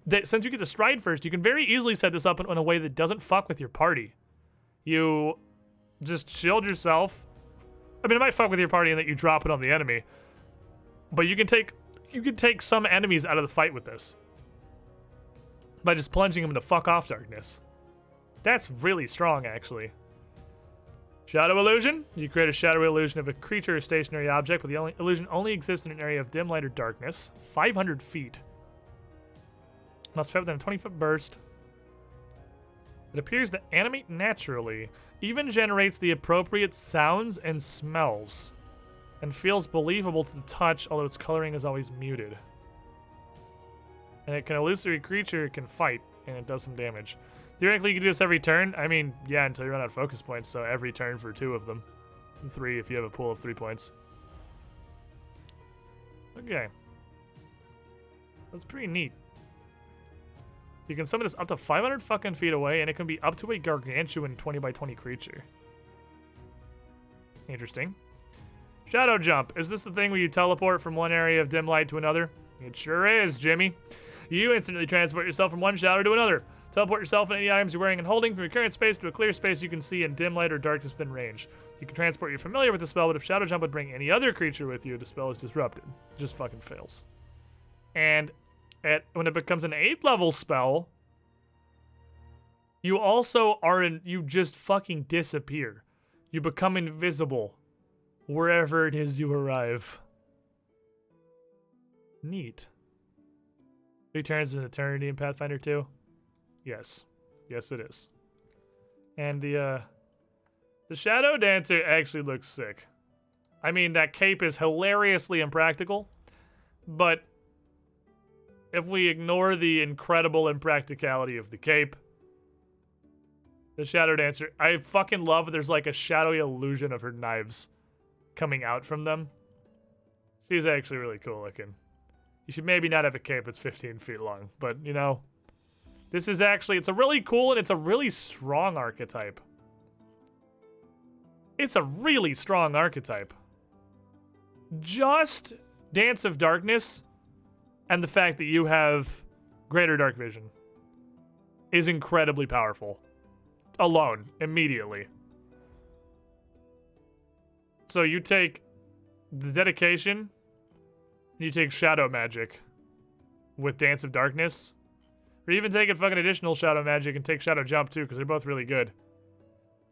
S1: that since you get to stride first, you can very easily set this up in a way that doesn't fuck with your party. You just shield yourself. I mean, it might fuck with your party in that you drop it on the enemy, but you can take some enemies out of the fight with this by just plunging them into fuck off darkness. That's really strong, actually. Shadow illusion. You create a shadowy illusion of a creature or stationary object, but the illusion only exists in an area of dim light or darkness. 500 feet. Must fit within a 20-foot burst. It appears to animate naturally, even generates the appropriate sounds and smells, and feels believable to the touch, although its coloring is always muted. And it can illusory creature, it can fight, and it does some damage. Theoretically, you can do this every turn. I mean, yeah, until you run out of focus points, so every turn for 2 of them. And 3 if you have a pool of 3 points. Okay. That's pretty neat. You can summon this up to 500 fucking feet away, and it can be up to a gargantuan 20 by 20 creature. Interesting. Shadow jump. Is this the thing where you teleport from one area of dim light to another? It sure is, Jimmy. You instantly transport yourself from one shadow to another. Teleport yourself and any items you're wearing and holding from your current space to a clear space you can see in dim light or darkness within range. You can transport you're familiar with the spell, but if Shadow Jump would bring any other creature with you, the spell is disrupted. It just fucking fails. And when it becomes an 8th level spell, you also you just fucking disappear. You become invisible wherever it is you arrive. Neat. 3 turns in eternity in Pathfinder 2? Yes. Yes, it is. And the Shadow Dancer actually looks sick. I mean, that cape is hilariously impractical, but if we ignore the incredible impracticality of the cape, the Shadow Dancer, I fucking love there's like a shadowy illusion of her knives coming out from them. She's actually really cool looking. You should maybe not have a cape that's 15 feet long, but you know, this is actually, it's a really cool and it's a really strong archetype. It's a really strong archetype. Just Dance of Darkness and the fact that you have greater dark vision is incredibly powerful. Alone, immediately. So you take the dedication, you take shadow magic with Dance of Darkness, or even take a fucking additional shadow magic and take shadow jump too, because they're both really good.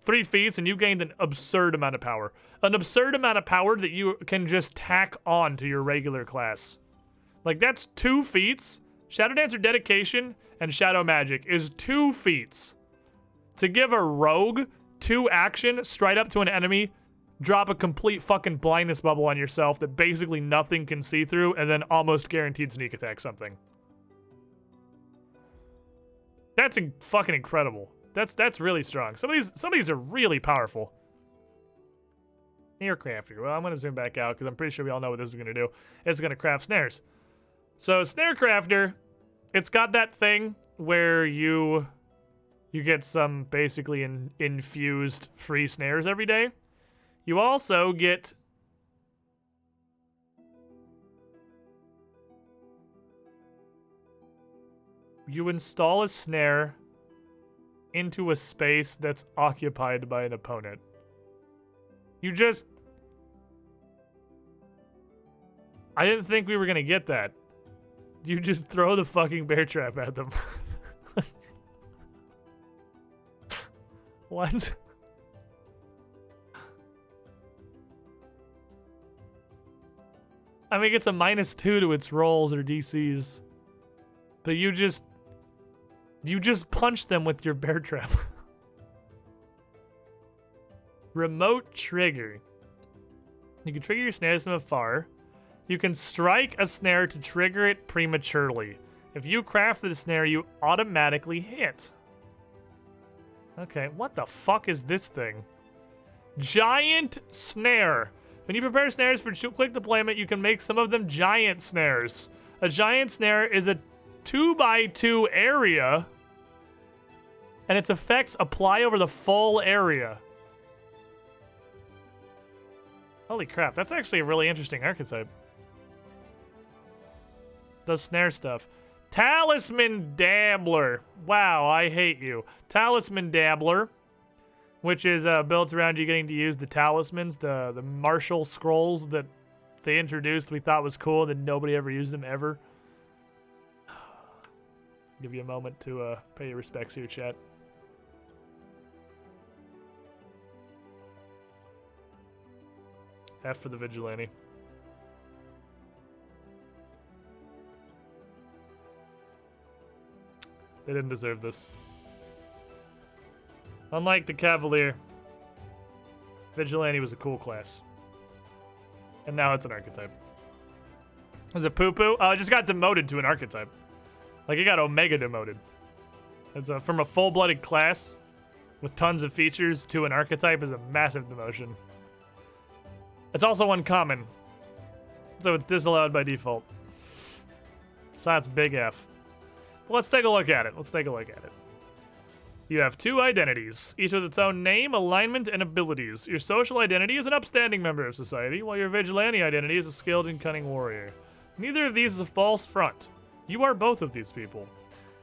S1: 3 feats and you gained an absurd amount of power. An absurd amount of power that you can just tack on to your regular class. Like, that's 2 feats. Shadow Dancer dedication and shadow magic is 2 feats. To give a rogue 2 action straight up to an enemy, drop a complete fucking blindness bubble on yourself that basically nothing can see through, and then almost guaranteed sneak attack something. That's fucking incredible. That's really strong. Some of these are really powerful. Snare-crafter. Well, I'm gonna zoom back out because I'm pretty sure we all know what this is gonna do. It's gonna craft snares. So Snare-crafter, it's got that thing where you get some basically infused free snares every day. You also get you install a snare into a space that's occupied by an opponent. You just... I didn't think we were gonna get that. You just throw the fucking bear trap at them. What? I mean, it's a -2 to its rolls or DCs. But you just punch them with your bear trap. Remote trigger. You can trigger your snares from afar. You can strike a snare to trigger it prematurely. If you craft the snare, you automatically hit. Okay, what the fuck is this thing? Giant snare. When you prepare snares for quick deployment, you can make some of them giant snares. A giant snare is a 2x2 area, and its effects apply over the full area. Holy crap, that's actually a really interesting archetype. Does snare stuff. Talisman Dabbler. Wow, I hate you. Talisman Dabbler, which is built around you getting to use the talismans, the martial scrolls that they introduced we thought was cool, that nobody ever used them ever. Give you a moment to pay your respects here, chat. F for the vigilante. They didn't deserve this. Unlike the Cavalier, Vigilante was a cool class. And now it's an archetype. Is it poo-poo? It just got demoted to an archetype. Like, it got Omega demoted. It's from a full-blooded class with tons of features to an archetype is a massive demotion. It's also uncommon, so it's disallowed by default. So that's big F. But let's take a look at it. You have 2 identities, each with its own name, alignment, and abilities. Your social identity is an upstanding member of society, while your vigilante identity is a skilled and cunning warrior. Neither of these is a false front. You are both of these people.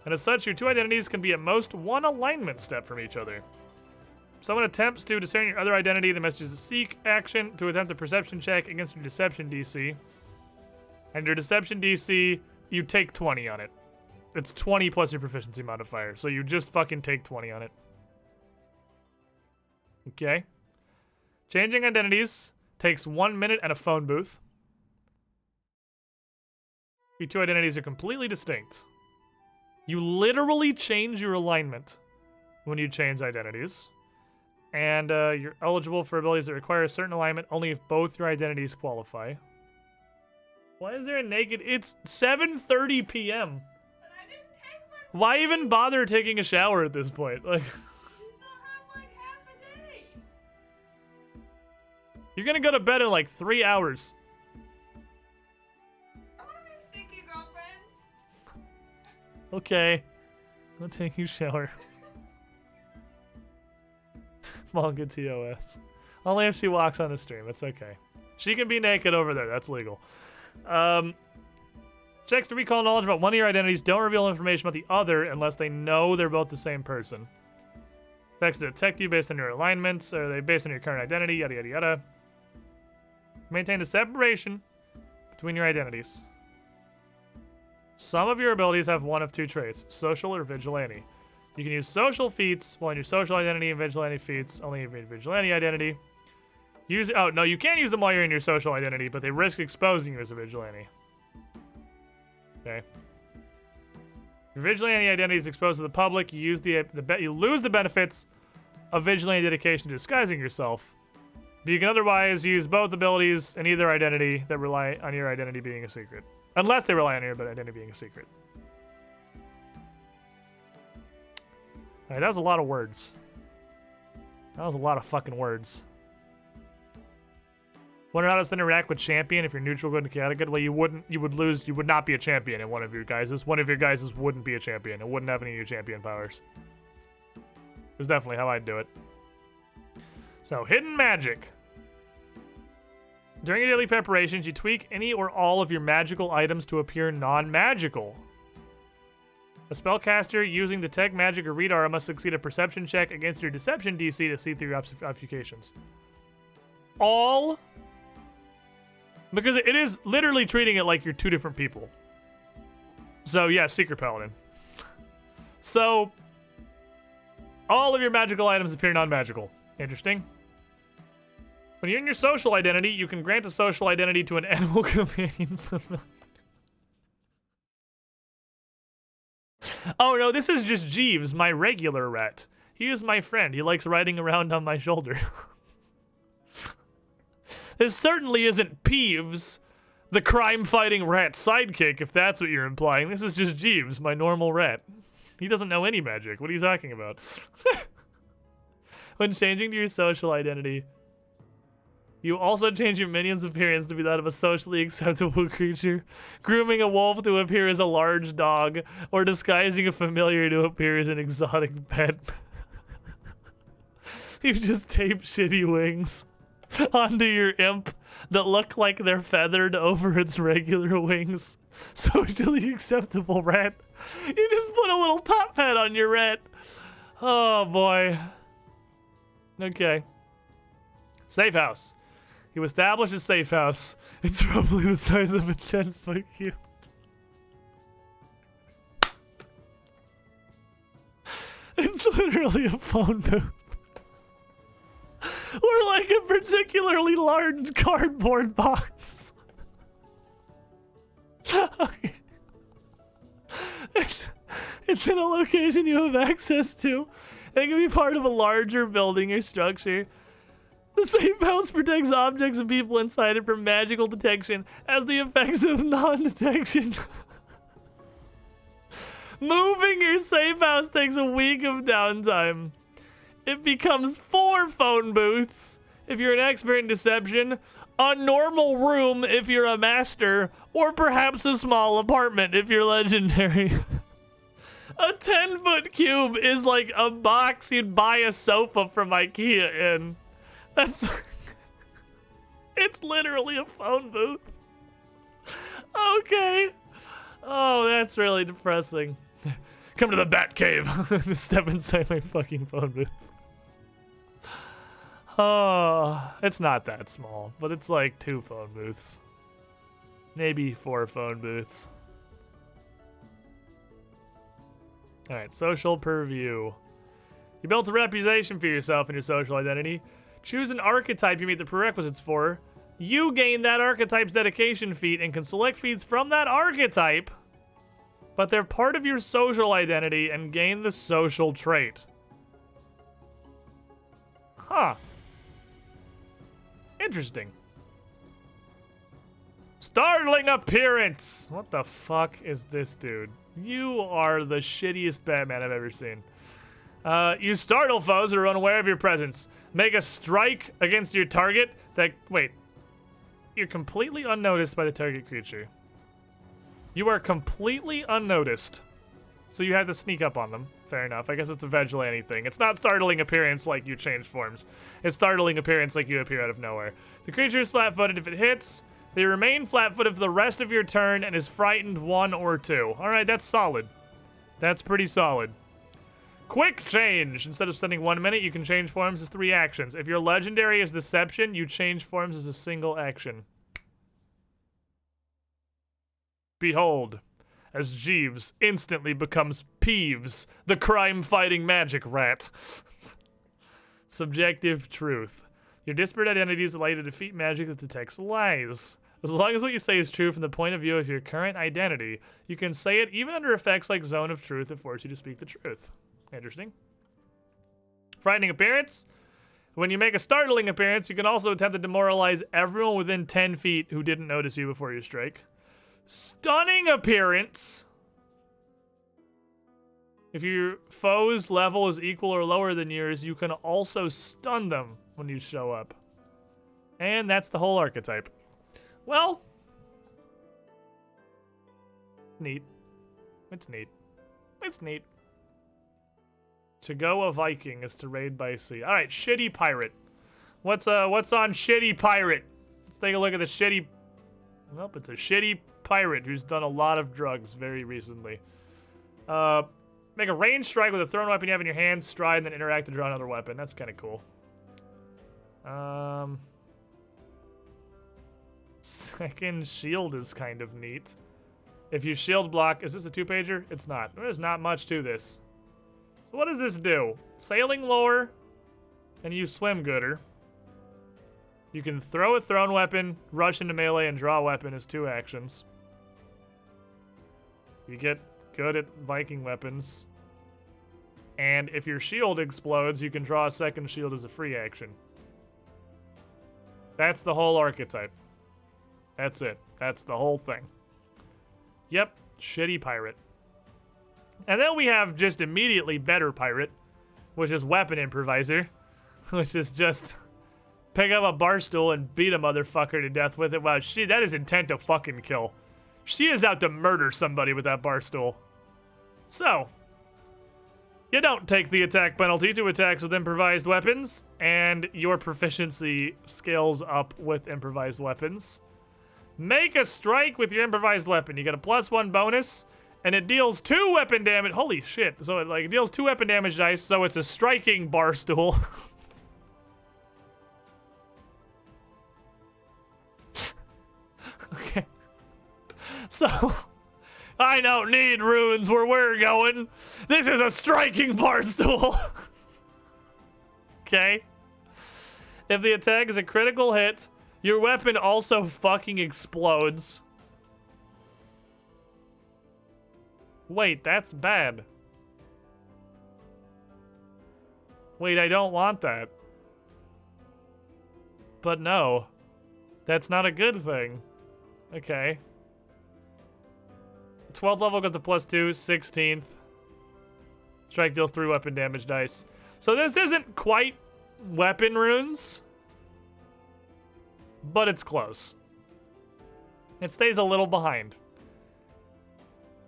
S1: And as such, your 2 identities can be at most 1 alignment step from each other. If someone attempts to discern your other identity, the message is a seek action to attempt a perception check against your deception DC. And your deception DC, you take 20 on it. It's 20 plus your proficiency modifier, so you just fucking take 20 on it. Okay. Changing identities takes 1 minute and a phone booth. Your 2 identities are completely distinct. You literally change your alignment when you change identities. And you're eligible for abilities that require a certain alignment only if both your identities qualify. Why is there a naked? It's 7:30 p.m.
S5: But I didn't take my.
S1: Why even bother taking a shower at this point? Like,
S5: You still have like half a day.
S1: you're gonna go to bed in like 3 hours.
S5: I want to be stinky girlfriends.
S1: Okay. I'll take you a shower. Manga TOS. Only if she walks on the stream. It's okay. She can be naked over there. That's legal. Checks to recall knowledge about one of your identities don't reveal information about the other unless they know they're both the same person. Effects to detect you based on your alignments, or they based on your current identity, yada yada yada. Maintain the separation between your identities. Some of your abilities have one of 2 traits, social or vigilante. You can use social feats while in your social identity and vigilante feats only in your vigilante identity. Oh, no, you can't use them while you're in your social identity, but they risk exposing you as a vigilante. Okay. Your vigilante identity is exposed to the public. You use you lose the benefits of vigilante dedication to disguising yourself. But you can otherwise use both abilities in either identity that rely on your identity being a secret. Unless they rely on your identity being a secret. Alright, that was a lot of words. That was a lot of fucking words. Wonder how does that interact with champion if you're neutral, good, and chaotic good? Well, you would not be a champion in one of your guises. One of your guises wouldn't be a champion. It wouldn't have any of your champion powers. It's definitely how I'd do it. So, hidden magic. During your daily preparations, you tweak any or all of your magical items to appear non-magical. A spellcaster using detect magic or read aura must succeed a perception check against your deception DC to see through your obfuscations. All? Because it is literally treating it like you're 2 different people. So yeah, Secret Paladin. So, all of your magical items appear non-magical. Interesting. When you're in your social identity, you can grant a social identity to an animal companion. Oh no, this is just Jeeves, my regular rat. He is my friend. He likes riding around on my shoulder. This certainly isn't Peeves, the crime-fighting rat sidekick, if that's what you're implying. This is just Jeeves, my normal rat. He doesn't know any magic. What are you talking about? When changing to your social identity, you also change your minion's appearance to be that of a socially acceptable creature, grooming a wolf to appear as a large dog, or disguising a familiar to appear as an exotic pet. You just tape shitty wings onto your imp that look like they're feathered over its regular wings. Socially acceptable rat. You just put a little top hat on your rat. Oh boy. Okay. Safe house. You establish a safe house. It's roughly the size of a 10-foot cube. It's literally a phone booth. Or like a particularly large cardboard box. Okay. It's in a location you have access to. It can be part of a larger building or structure. The safe house protects objects and people inside it from magical detection as the effects of non-detection. Moving your safe house takes a week of downtime. It becomes 4 phone booths if you're an expert in deception, a normal room if you're a master, or perhaps a small apartment if you're legendary. A 10-foot cube is like a box you'd buy a sofa from IKEA in. That's... It's literally a phone booth. Okay. Oh, that's really depressing. Come to the Bat Cave. Just step inside my fucking phone booth. Oh, it's not that small, but it's like 2 phone booths. Maybe 4 phone booths. Alright, social purview. You built a reputation for yourself and your social identity. Choose an archetype you meet the prerequisites for. You gain that archetype's dedication feat and can select feats from that archetype, but they're part of your social identity and gain the social trait. Huh. Interesting. Startling appearance! What the fuck is this dude? You are the shittiest Batman I've ever seen. You startle foes who are unaware of your presence. Make a strike against your target that... Wait. You're completely unnoticed by the target creature. You are completely unnoticed. So you have to sneak up on them. Fair enough. I guess it's a vigilante thing. It's not startling appearance like you change forms. It's startling appearance like you appear out of nowhere. The creature is flat-footed if it hits. They remain flat-footed for the rest of your turn and is frightened 1 or 2. Alright, that's solid. That's pretty solid. Quick change! Instead of spending 1 minute, you can change forms as 3 actions. If your legendary is Deception, you change forms as a single action. Behold, as Jeeves instantly becomes Peeves, the crime-fighting magic rat. Subjective truth. Your disparate identities allow you to defeat magic that detects lies. As long as what you say is true from the point of view of your current identity, you can say it even under effects like Zone of Truth that force you to speak the truth. Interesting. Frightening appearance. When you make a startling appearance, you can also attempt to demoralize everyone within 10 feet who didn't notice you before your strike. Stunning appearance. If your foe's level is equal or lower than yours, you can also stun them when you show up. And that's the whole archetype. Well, neat. It's neat. It's neat. To go a Viking is to raid by sea. All right, shitty pirate. What's on shitty pirate? Let's take a look at the shitty. Nope, it's a shitty pirate who's done a lot of drugs very recently. Make a ranged strike with a thrown weapon you have in your hand, stride, and then interact to draw another weapon. That's kind of cool. Second shield is kind of neat. If you shield block, is this a 2-pager? It's not. There's not much to this. So what does this do? Sailing lore, and you swim gooder. You can throw a thrown weapon, rush into melee, and draw a weapon as 2 actions. You get good at Viking weapons. And if your shield explodes, you can draw a second shield as a free action. That's the whole archetype. That's it. That's the whole thing. Yep, shitty pirate. And then we have just immediately better pirate, which is weapon improviser, which is just pick up a bar stool and beat a motherfucker to death with it. Wow, that is intent to fucking kill. She is out to murder somebody with that bar stool. So, you don't take the attack penalty to attacks with improvised weapons, and your proficiency scales up with improvised weapons. Make a strike with your improvised weapon. You get a +1 bonus, and it deals 2 weapon damage. Holy shit. So it deals 2 weapon damage dice, so it's a striking bar stool. Okay. So, I don't need runes where we're going. This is a striking bar stool. Okay. If the attack is a critical hit, your weapon also fucking explodes. Wait, that's bad. Wait, I don't want that. But no. That's not a good thing. Okay. 12th level goes to +2, 16th. Strike deals 3 weapon damage dice. So this isn't quite weapon runes, but it's close. It stays a little behind.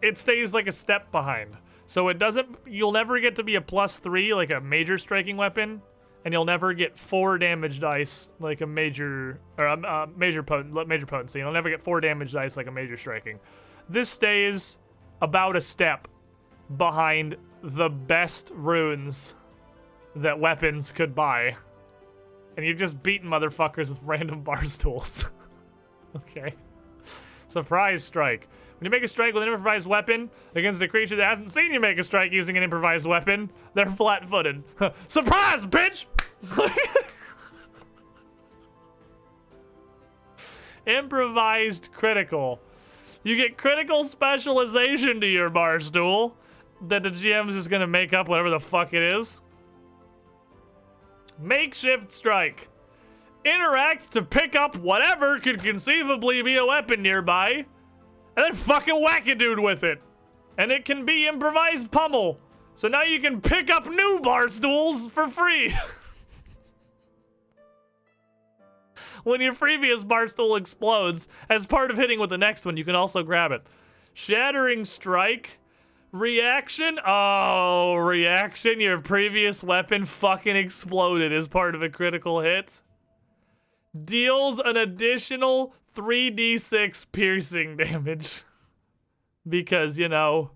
S1: It stays like a step behind. So it doesn't, you'll never get to be a +3 like a major striking weapon, and you'll never get 4 damage dice like a major, or a major potency. You'll never get 4 damage dice like a major striking. This stays about a step behind the best runes that weapons could buy. And you've just beaten motherfuckers with random bar stools. Okay. Surprise strike. When you make a strike with an improvised weapon against a creature that hasn't seen you make a strike using an improvised weapon, they're flat-footed. Surprise, bitch! Improvised critical. You get critical specialization to your bar stool that the GM is just gonna make up whatever the fuck it is. Makeshift strike. Interacts to pick up whatever could conceivably be a weapon nearby, and then fucking whack a dude with it. And it can be improvised pummel. So now you can pick up new bar stools for free. When your previous bar stool explodes, as part of hitting with the next one, you can also grab it. Shattering strike. Reaction? Oh, reaction. Your previous weapon fucking exploded as part of a critical hit. Deals an additional 3d6 piercing damage. Because, you know,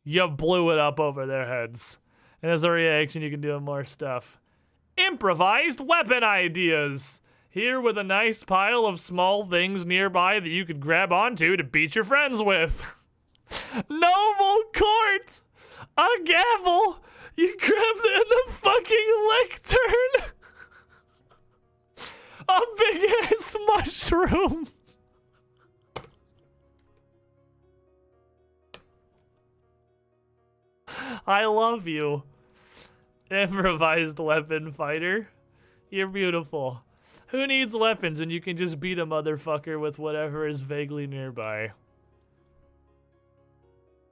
S1: you blew it up over their heads. And as a reaction, you can do more stuff. Improvised weapon ideas. Here with a nice pile of small things nearby that you could grab onto to beat your friends with. Noble court! A gavel! You grab the fucking lectern! A big ass mushroom! I love you. Improvised weapon fighter. You're beautiful. Who needs weapons when you can just beat a motherfucker with whatever is vaguely nearby?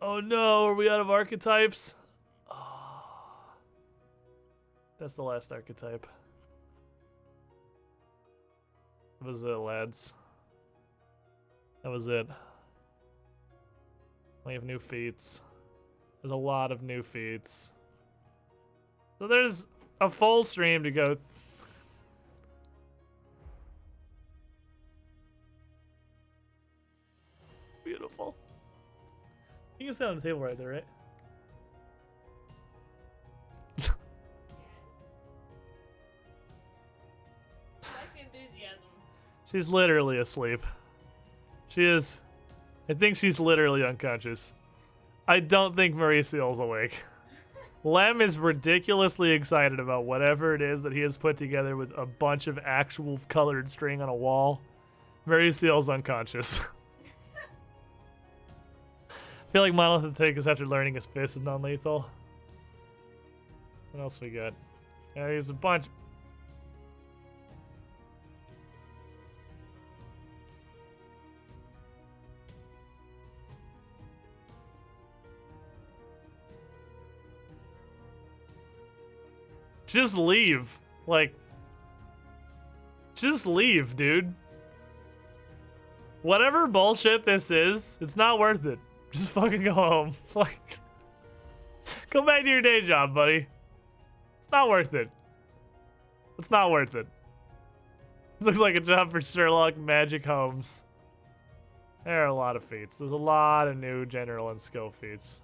S1: Oh no, are we out of archetypes? Oh, that's the last archetype. That was it, lads. That was it. We have new feats. There's a lot of new feats. So there's a full stream to go. Beautiful. You can sit on the table right there, right? She's literally asleep. She is. I think she's literally unconscious. I don't think Mauricio's awake. Lem is ridiculously excited about whatever it is that he has put together with a bunch of actual colored string on a wall. Mary Seal's unconscious. I feel like Monolith will take us after learning his fist is non-lethal. What else we got? Yeah, there's a bunch. Just leave. Like, just leave, dude. Whatever bullshit this is, it's not worth it. Just fucking go home. Like, go back to your day job, buddy. It's not worth it. It's not worth it. This looks like a job for Sherlock Magic Holmes. There are a lot of feats. There's a lot of new general and skill feats.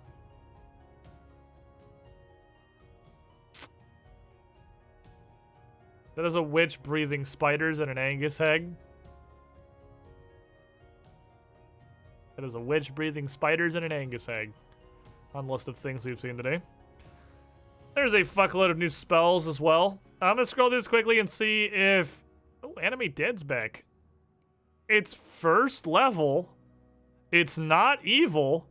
S1: That is a witch breathing spiders and an Angus egg. That is a witch breathing spiders and an Angus egg. On the list of things we've seen today. There's a fuckload of new spells as well. I'm gonna scroll through this quickly and see if... Oh, Animate Dead's back. It's first level. It's not evil.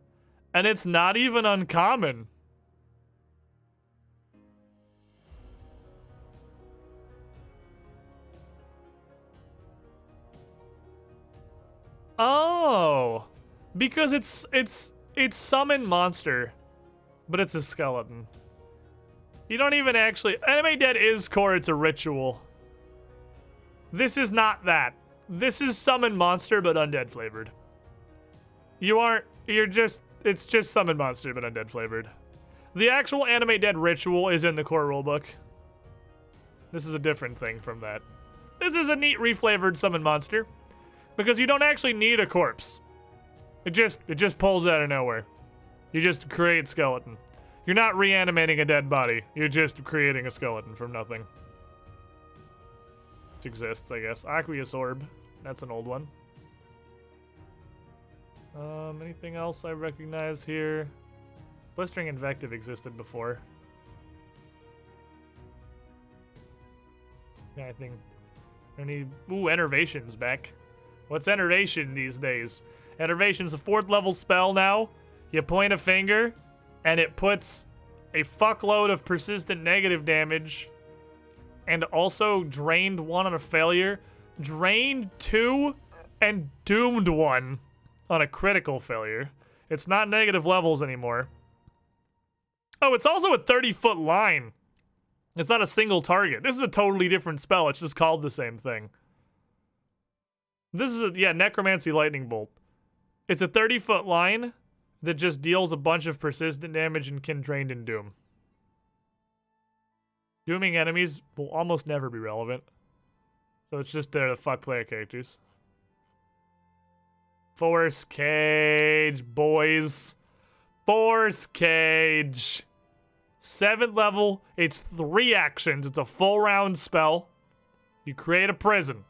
S1: And it's not even uncommon. Oh, because it's summon monster, but it's a skeleton. You don't even actually. Anime Dead is core. It's a ritual. This is not that. This is summon monster, but undead flavored. You aren't. You're just. It's just summon monster, but undead flavored. The actual Anime Dead ritual is in the core rulebook. This is a different thing from that. This is a neat reflavored summon monster. Because you don't actually need a corpse. It just pulls out of nowhere. You just create skeleton. You're not reanimating a dead body. You're just creating a skeleton from nothing. Which exists, I guess. Aqueous Orb. That's an old one. Anything else I recognize here? Blistering Invective existed before. Yeah, I think. Ooh, Enervation's back. What's Enervation these days? Enervation's a 4th level spell now. You point a finger, and it puts a fuckload of persistent negative damage, and also drained 1 on a failure, drained 2, and doomed 1 on a critical failure. It's not negative levels anymore. Oh, it's also a 30-foot line. It's not a single target. This is a totally different spell. It's just called the same thing. This is yeah, Necromancy Lightning Bolt. It's a 30-foot line that just deals a bunch of persistent damage and can drain and doom. Dooming enemies will almost never be relevant. So it's just there to fuck player characters. Force Cage, boys. Force Cage. 7th level. It's 3 actions. It's a full round spell. You create a prison.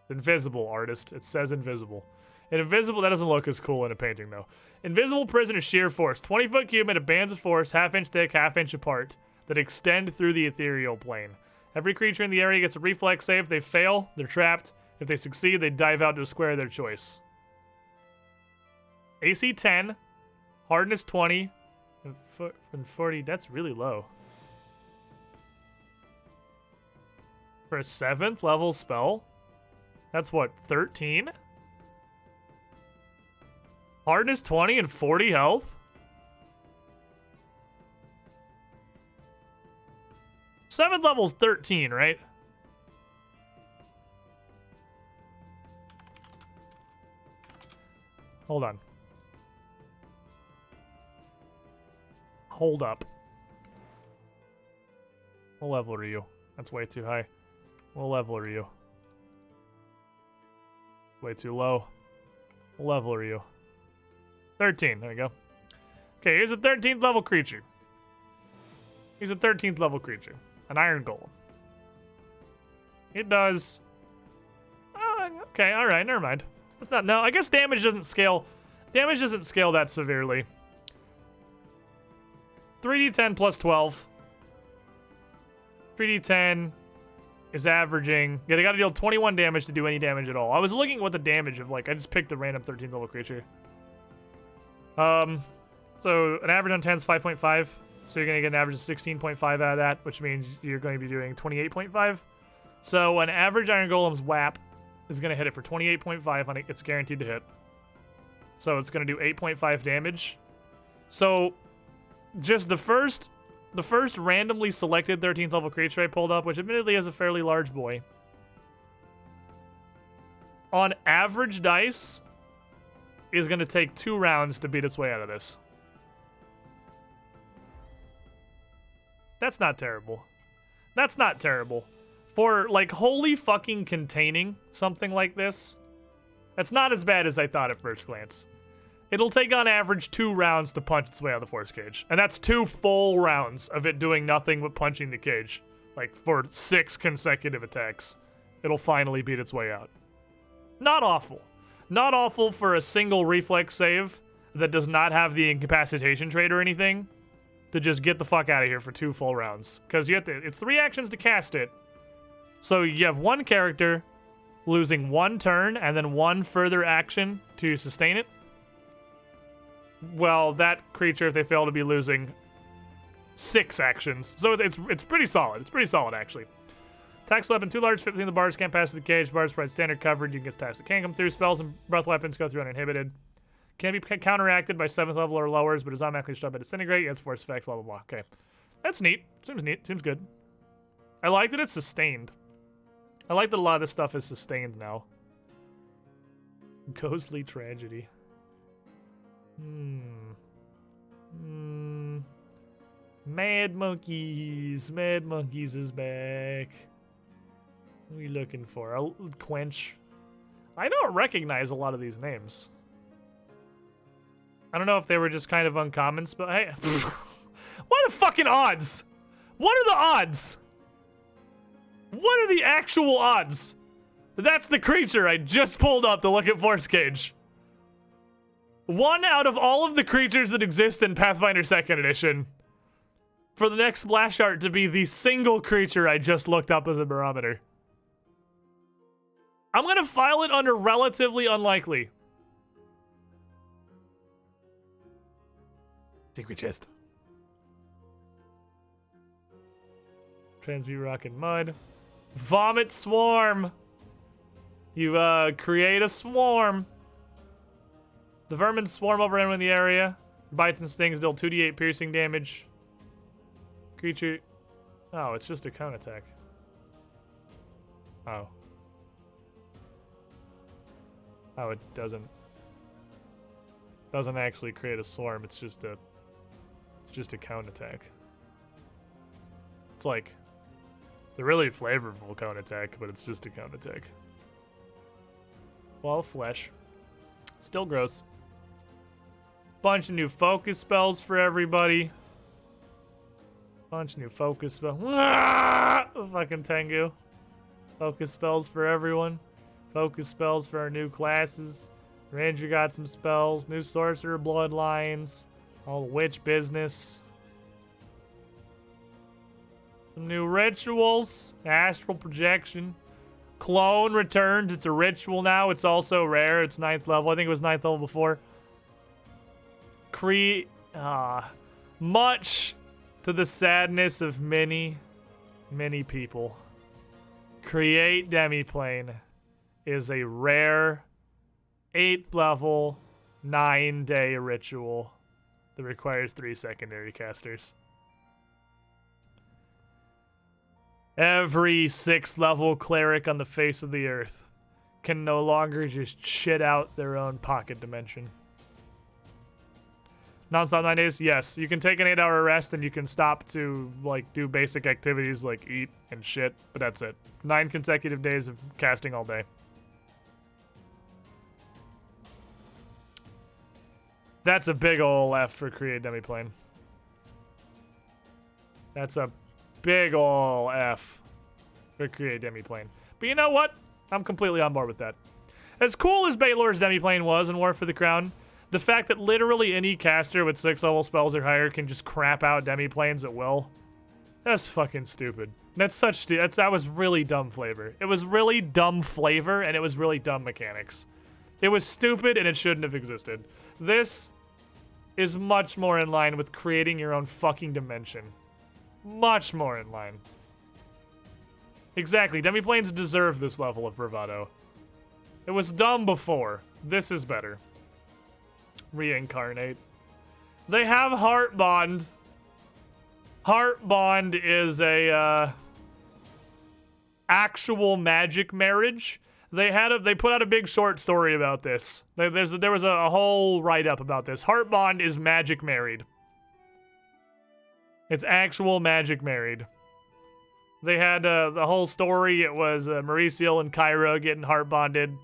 S1: It's invisible, artist. It says invisible. And invisible, that doesn't look as cool in a painting, though. Invisible prison is sheer force. 20-foot cube made of bands of force, half-inch thick, half-inch apart, that extend through the ethereal plane. Every creature in the area gets a reflex save. If they fail, they're trapped. If they succeed, they dive out to a square of their choice. AC 10, hardness 20, and 40. That's really low. For a 7th level spell? That's what, 13? Hardness 20 and 40 health? 7th level's 13, right? Hold on. Hold up. What level are you? That's way too high. What level are you? Way too low. What level are you? 13. There we go. Okay, here's a 13th level creature. He's a 13th level creature. An iron golem. It does... okay, alright, never mind. That's not... No, I guess damage doesn't scale... Damage doesn't scale that severely. 3d10 plus 12. 3d10 is averaging. Yeah, they got to deal 21 damage to do any damage at all. I was looking at what the damage of, like, I just picked a random 13th level creature. So an average on 10 is 5.5. So you're going to get an average of 16.5 out of that, which means you're going to be doing 28.5. So an average Iron Golem's WAP is going to hit it for 28.5 on it. It's guaranteed to hit. So it's going to do 8.5 damage. So just the first randomly selected 13th level creature I pulled up, which admittedly is a fairly large boy, on average dice is going to take 2 rounds to beat its way out of this. That's not terrible. That's not terrible. For, like, wholly fucking containing something like this, that's not as bad as I thought at first glance. It'll take on average 2 rounds to punch its way out of the force cage. And that's 2 full rounds of it doing nothing but punching the cage. Like, for 6 consecutive attacks. It'll finally beat its way out. Not awful. Not awful for a single reflex save that does not have the incapacitation trait or anything to just get the fuck out of here for 2 full rounds. Because you have to, it's 3 actions to cast it. So you have one character losing 1 turn and then 1 further action to sustain it. Well, that creature, if they fail, to be losing 6 actions. So it's pretty solid. It's pretty solid, actually. Attack weapon, 2 large fit between the bars, can't pass the cage. Bars provide standard coverage. You can get types that can come through. Spells and breath weapons go through uninhibited. Can be counteracted by 7th level or lowers, but is automatically struck by disintegrate. Yeah, it's force effect, blah, blah, blah. Okay. That's neat. Seems neat. Seems good. I like that it's sustained. I like that a lot of this stuff is sustained now. Ghostly tragedy. Mad Monkeys. Mad Monkeys is back. What are we looking for? Quench. I don't recognize a lot of these names. I don't know if they were just kind of uncommons, but hey. What are the fucking odds? What are the odds? What are the actual odds? That's the creature I just pulled up to look at Force Cage. 1 out of all of the creatures that exist in Pathfinder 2nd Edition for the next splash art to be the single creature I just looked up as a barometer. I'm going to file it under relatively unlikely. Secret chest. Transmute rock and mud. Vomit swarm. You create a swarm. The vermin swarm over anyone in the area. Bites and stings deal 2d8 piercing damage. Creature. Oh, it's just a counterattack. Oh. Oh, it doesn't actually create a swarm. It's just a counterattack. It's like, it's a really flavorful counterattack, but it's just a counterattack. Wall of flesh. Still gross. Bunch of new focus spells for everybody. Bunch of new focus spells. Fucking Tengu. Focus spells for everyone. Focus spells for our new classes. Ranger got some spells. New sorcerer bloodlines. All the witch business. Some new rituals. Astral projection. Clone returns. It's a ritual now. It's also rare. It's 9th level. I think it was 9th level before. Much to the sadness of many, many people. Create Demiplane is a rare 8th level 9-day ritual that requires 3 secondary casters. Every 6th level cleric on the face of the earth can no longer just shit out their own pocket dimension. Non-stop 9 days? Yes. You can take an 8-hour rest and you can stop to, like, do basic activities like eat and shit, but that's it. 9 consecutive days of casting all day. That's a big ol' F for Create Demiplane. That's a big ol' F for Create Demiplane. But you know what? I'm completely on board with that. As cool as Baylor's Demiplane was in War for the Crown, The fact that literally any caster with 6 level spells or higher can just crap out demiplanes at will. That's fucking stupid. That's such that was really dumb flavor. It was really dumb flavor, and it was really dumb mechanics. It was stupid, and it shouldn't have existed. This is much more in line with creating your own fucking dimension. Much more in line. Exactly. Demiplanes deserve this level of bravado. It was dumb before. This is better. Reincarnate. They have Heart Bond. Heart Bond is a actual magic marriage. They put out a big short story about this. There was a whole write-up about this. Heart Bond is magic married. It's actual magic married. They had the whole story. It was Mauricio and Kyra getting heart bonded.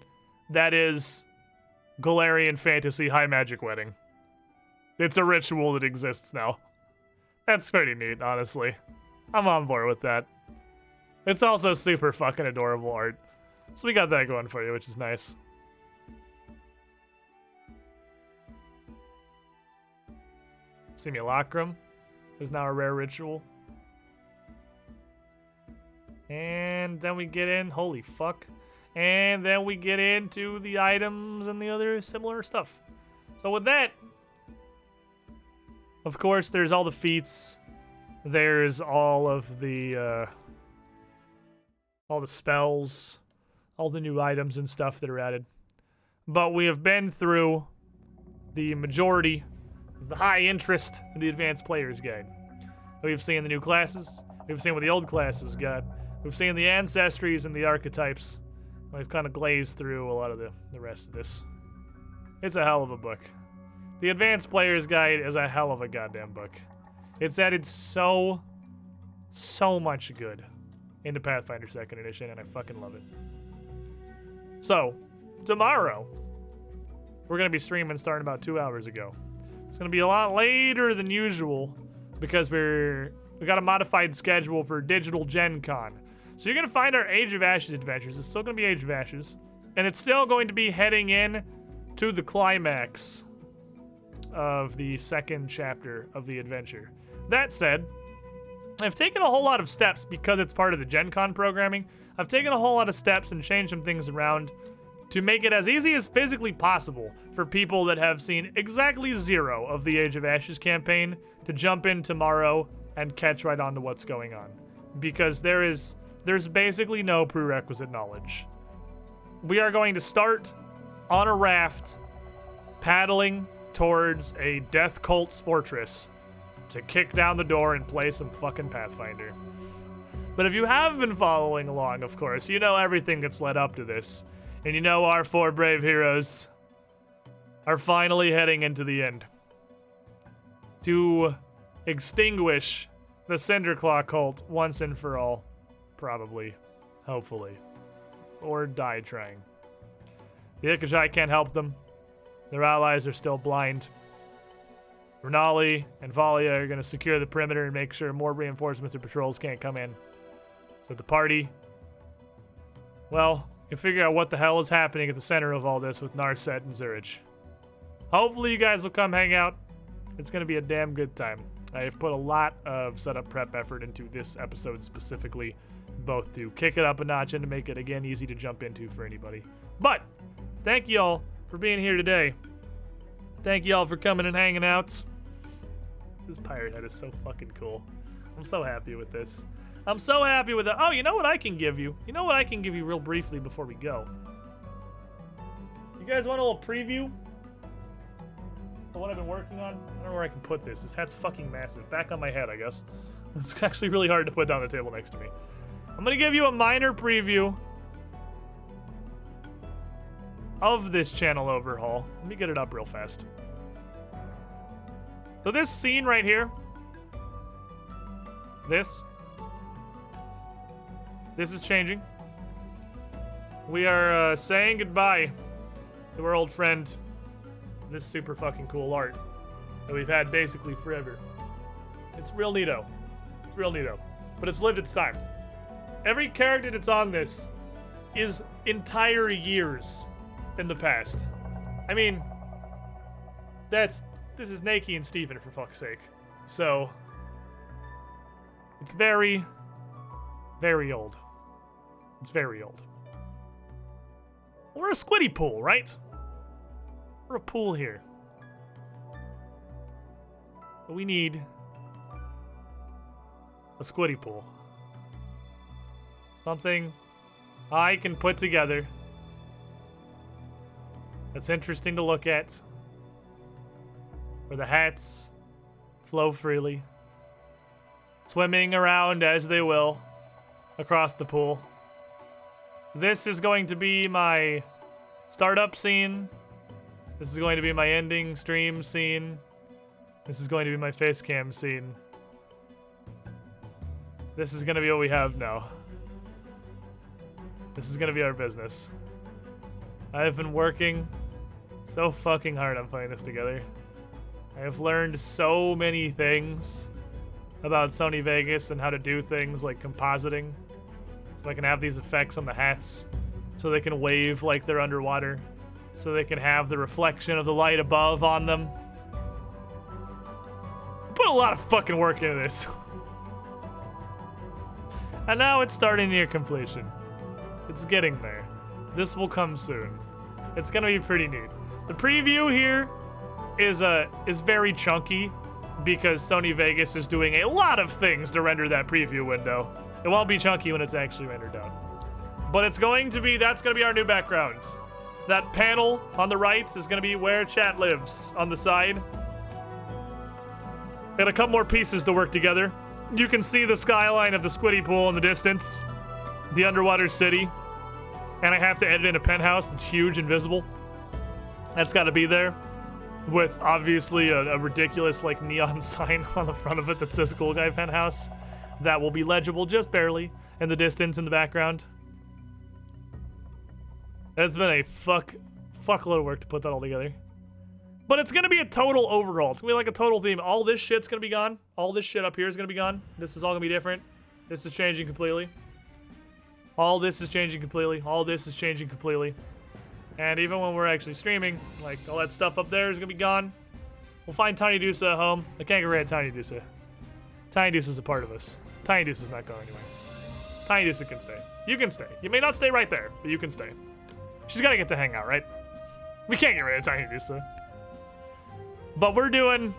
S1: That is Galarian fantasy high magic wedding. It's a ritual that exists now. That's pretty neat, honestly. I'm on board with that. It's also super fucking adorable art. So we got that going for you, which is nice. Simulacrum is now a rare ritual. And then we get in, holy fuck. And then we get into the items and the other similar stuff. So with that, of course, there's all the feats. There's all of the spells, all the new items and stuff that are added. But we have been through the majority of the high interest in the advanced player's guide. We've seen the new classes. We've seen what the old classes got. We've seen the ancestries and the archetypes. We've kind of glazed through a lot of the rest of this. It's a hell of a book. The Advanced Player's Guide is a hell of a goddamn book. It's added so much good into Pathfinder 2nd Edition, and I fucking love it. So, tomorrow, we're going to be streaming starting about 2 hours ago. It's going to be a lot later than usual because we got a modified schedule for Digital Gen Con. So you're going to find our Age of Ashes adventures. It's still going to be Age of Ashes. And it's still going to be heading in to the climax of the second chapter of the adventure. That said, I've taken a whole lot of steps because it's part of the Gen Con programming. I've taken a whole lot of steps and changed some things around to make it as easy as physically possible for people that have seen exactly 0 of the Age of Ashes campaign to jump in tomorrow and catch right on to what's going on. Because there's basically no prerequisite knowledge. We are going to start on a raft paddling towards a Death Cult's fortress to kick down the door and play some fucking Pathfinder. But if you have been following along, of course, you know everything that's led up to this. And you know our 4 brave heroes are finally heading into the end to extinguish the Cinderclaw cult once and for all. Probably. Hopefully. Or die trying. The Ikajai can't help them. Their allies are still blind. Renali and Valia are going to secure the perimeter and make sure more reinforcements or patrols can't come in. So the party, well, you can figure out what the hell is happening at the center of all this with Narset and Zurich. Hopefully you guys will come hang out. It's going to be a damn good time. I have put a lot of setup prep effort into this episode specifically, both to kick it up a notch and to make it, again, easy to jump into for anybody. But thank you all for being here today. Thank you all for coming and hanging out. This pirate head is so fucking cool. I'm so happy with this. I'm so happy with it. Oh, you know what I can give you? You know what I can give you real briefly before we go? You guys want a little preview of what I've been working on? I don't know where I can put this. This hat's fucking massive. Back on my head, I guess. It's actually really hard to put down the table next to me. I'm gonna give you a minor preview of this channel overhaul. Let me get it up real fast. So this scene right here, this is changing. We are saying goodbye to our old friend, this super fucking cool art that we've had basically forever. It's real neato. It's real neato. But it's lived its time. Every character that's on this is entire years in the past. I mean, this is Naki and Steven, for fuck's sake. So, it's very, very old. It's very old. We're a squiddy pool, right? We're a pool here. But we need a squiddy pool. Something I can put together that's interesting to look at, where the hats flow freely, swimming around as they will across the pool. This is going to be my startup scene. This is going to be my ending stream scene. This is going to be my face cam scene. This is going to be what we have now. This is going to be our business. I have been working so fucking hard on putting this together. I have learned so many things about Sony Vegas and how to do things like compositing. So I can have these effects on the hats. So they can wave like they're underwater. So they can have the reflection of the light above on them. I put a lot of fucking work into this. And now it's starting near completion. It's getting there. This will come soon. It's gonna be pretty neat. The preview here is very chunky because Sony Vegas is doing a lot of things to render that preview window. It won't be chunky when it's actually rendered out. But it's going to be, that's going to be our new background. That panel on the right is going to be where chat lives on the side. Got a couple more pieces to work together. You can see the skyline of the squiddy pool in the distance. The underwater city. And I have to edit in a penthouse that's huge and visible. That's got to be there. With obviously a ridiculous like neon sign on the front of it that says Cool Guy Penthouse. That will be legible just barely in the distance in the background. It's been a fuckload of work to put that all together. But it's gonna be a total overhaul. It's gonna be like a total theme. All this shit's gonna be gone. All this shit up here is gonna be gone. This is all gonna be different. This is changing completely. All this is changing completely. All this is changing completely. And even when we're actually streaming, like all that stuff up there is gonna be gone. We'll find Tiny Deuce at home. I can't get rid of Tiny Deuce. Tiny Deuce is a part of us. Tiny Deuce is not going anywhere. Tiny Deuce can stay. You can stay. You may not stay right there, but you can stay. She's gotta get to hang out, right? We can't get rid of Tiny Deuce. But we're doing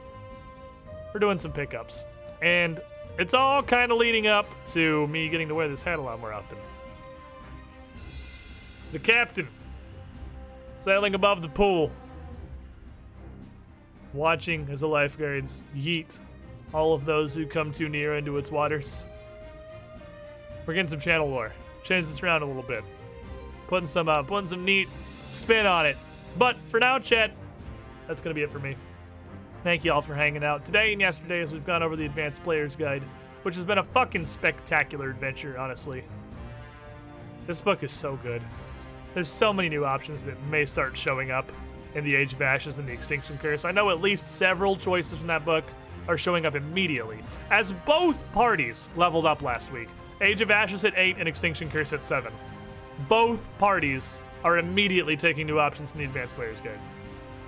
S1: some pickups. And it's all kind of leading up to me getting to wear this hat a lot more often. The captain, sailing above the pool, watching as the lifeguards yeet all of those who come too near into its waters. We're getting some channel lore. Change this around a little bit. Putting some neat spin on it. But for now, chat, that's gonna be it for me. Thank you all for hanging out today and yesterday as we've gone over the Advanced Player's Guide, which has been a fucking spectacular adventure, honestly. This book is so good. There's so many new options that may start showing up in the Age of Ashes and the Extinction Curse. I know at least several choices from that book are showing up immediately, as both parties leveled up last week. Age of Ashes at 8 and Extinction Curse at 7. Both parties are immediately taking new options in the Advanced Player's Guide.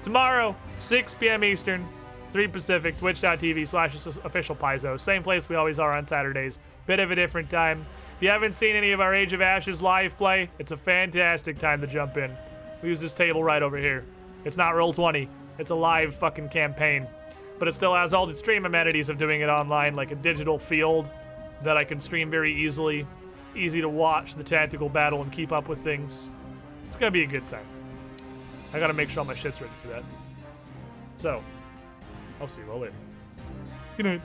S1: Tomorrow, 6 p.m. Eastern, 3 Pacific, twitch.tv/official Paizo. Same place we always are on Saturdays. Bit of a different time. If you haven't seen any of our Age of Ashes live play, it's a fantastic time to jump in. We use this table right over here. It's not Roll20. It's a live fucking campaign. But it still has all the stream amenities of doing it online, like a digital field that I can stream very easily. It's easy to watch the tactical battle and keep up with things. It's gonna be a good time. I gotta make sure all my shit's ready for that. So, I'll see you all later. Good night.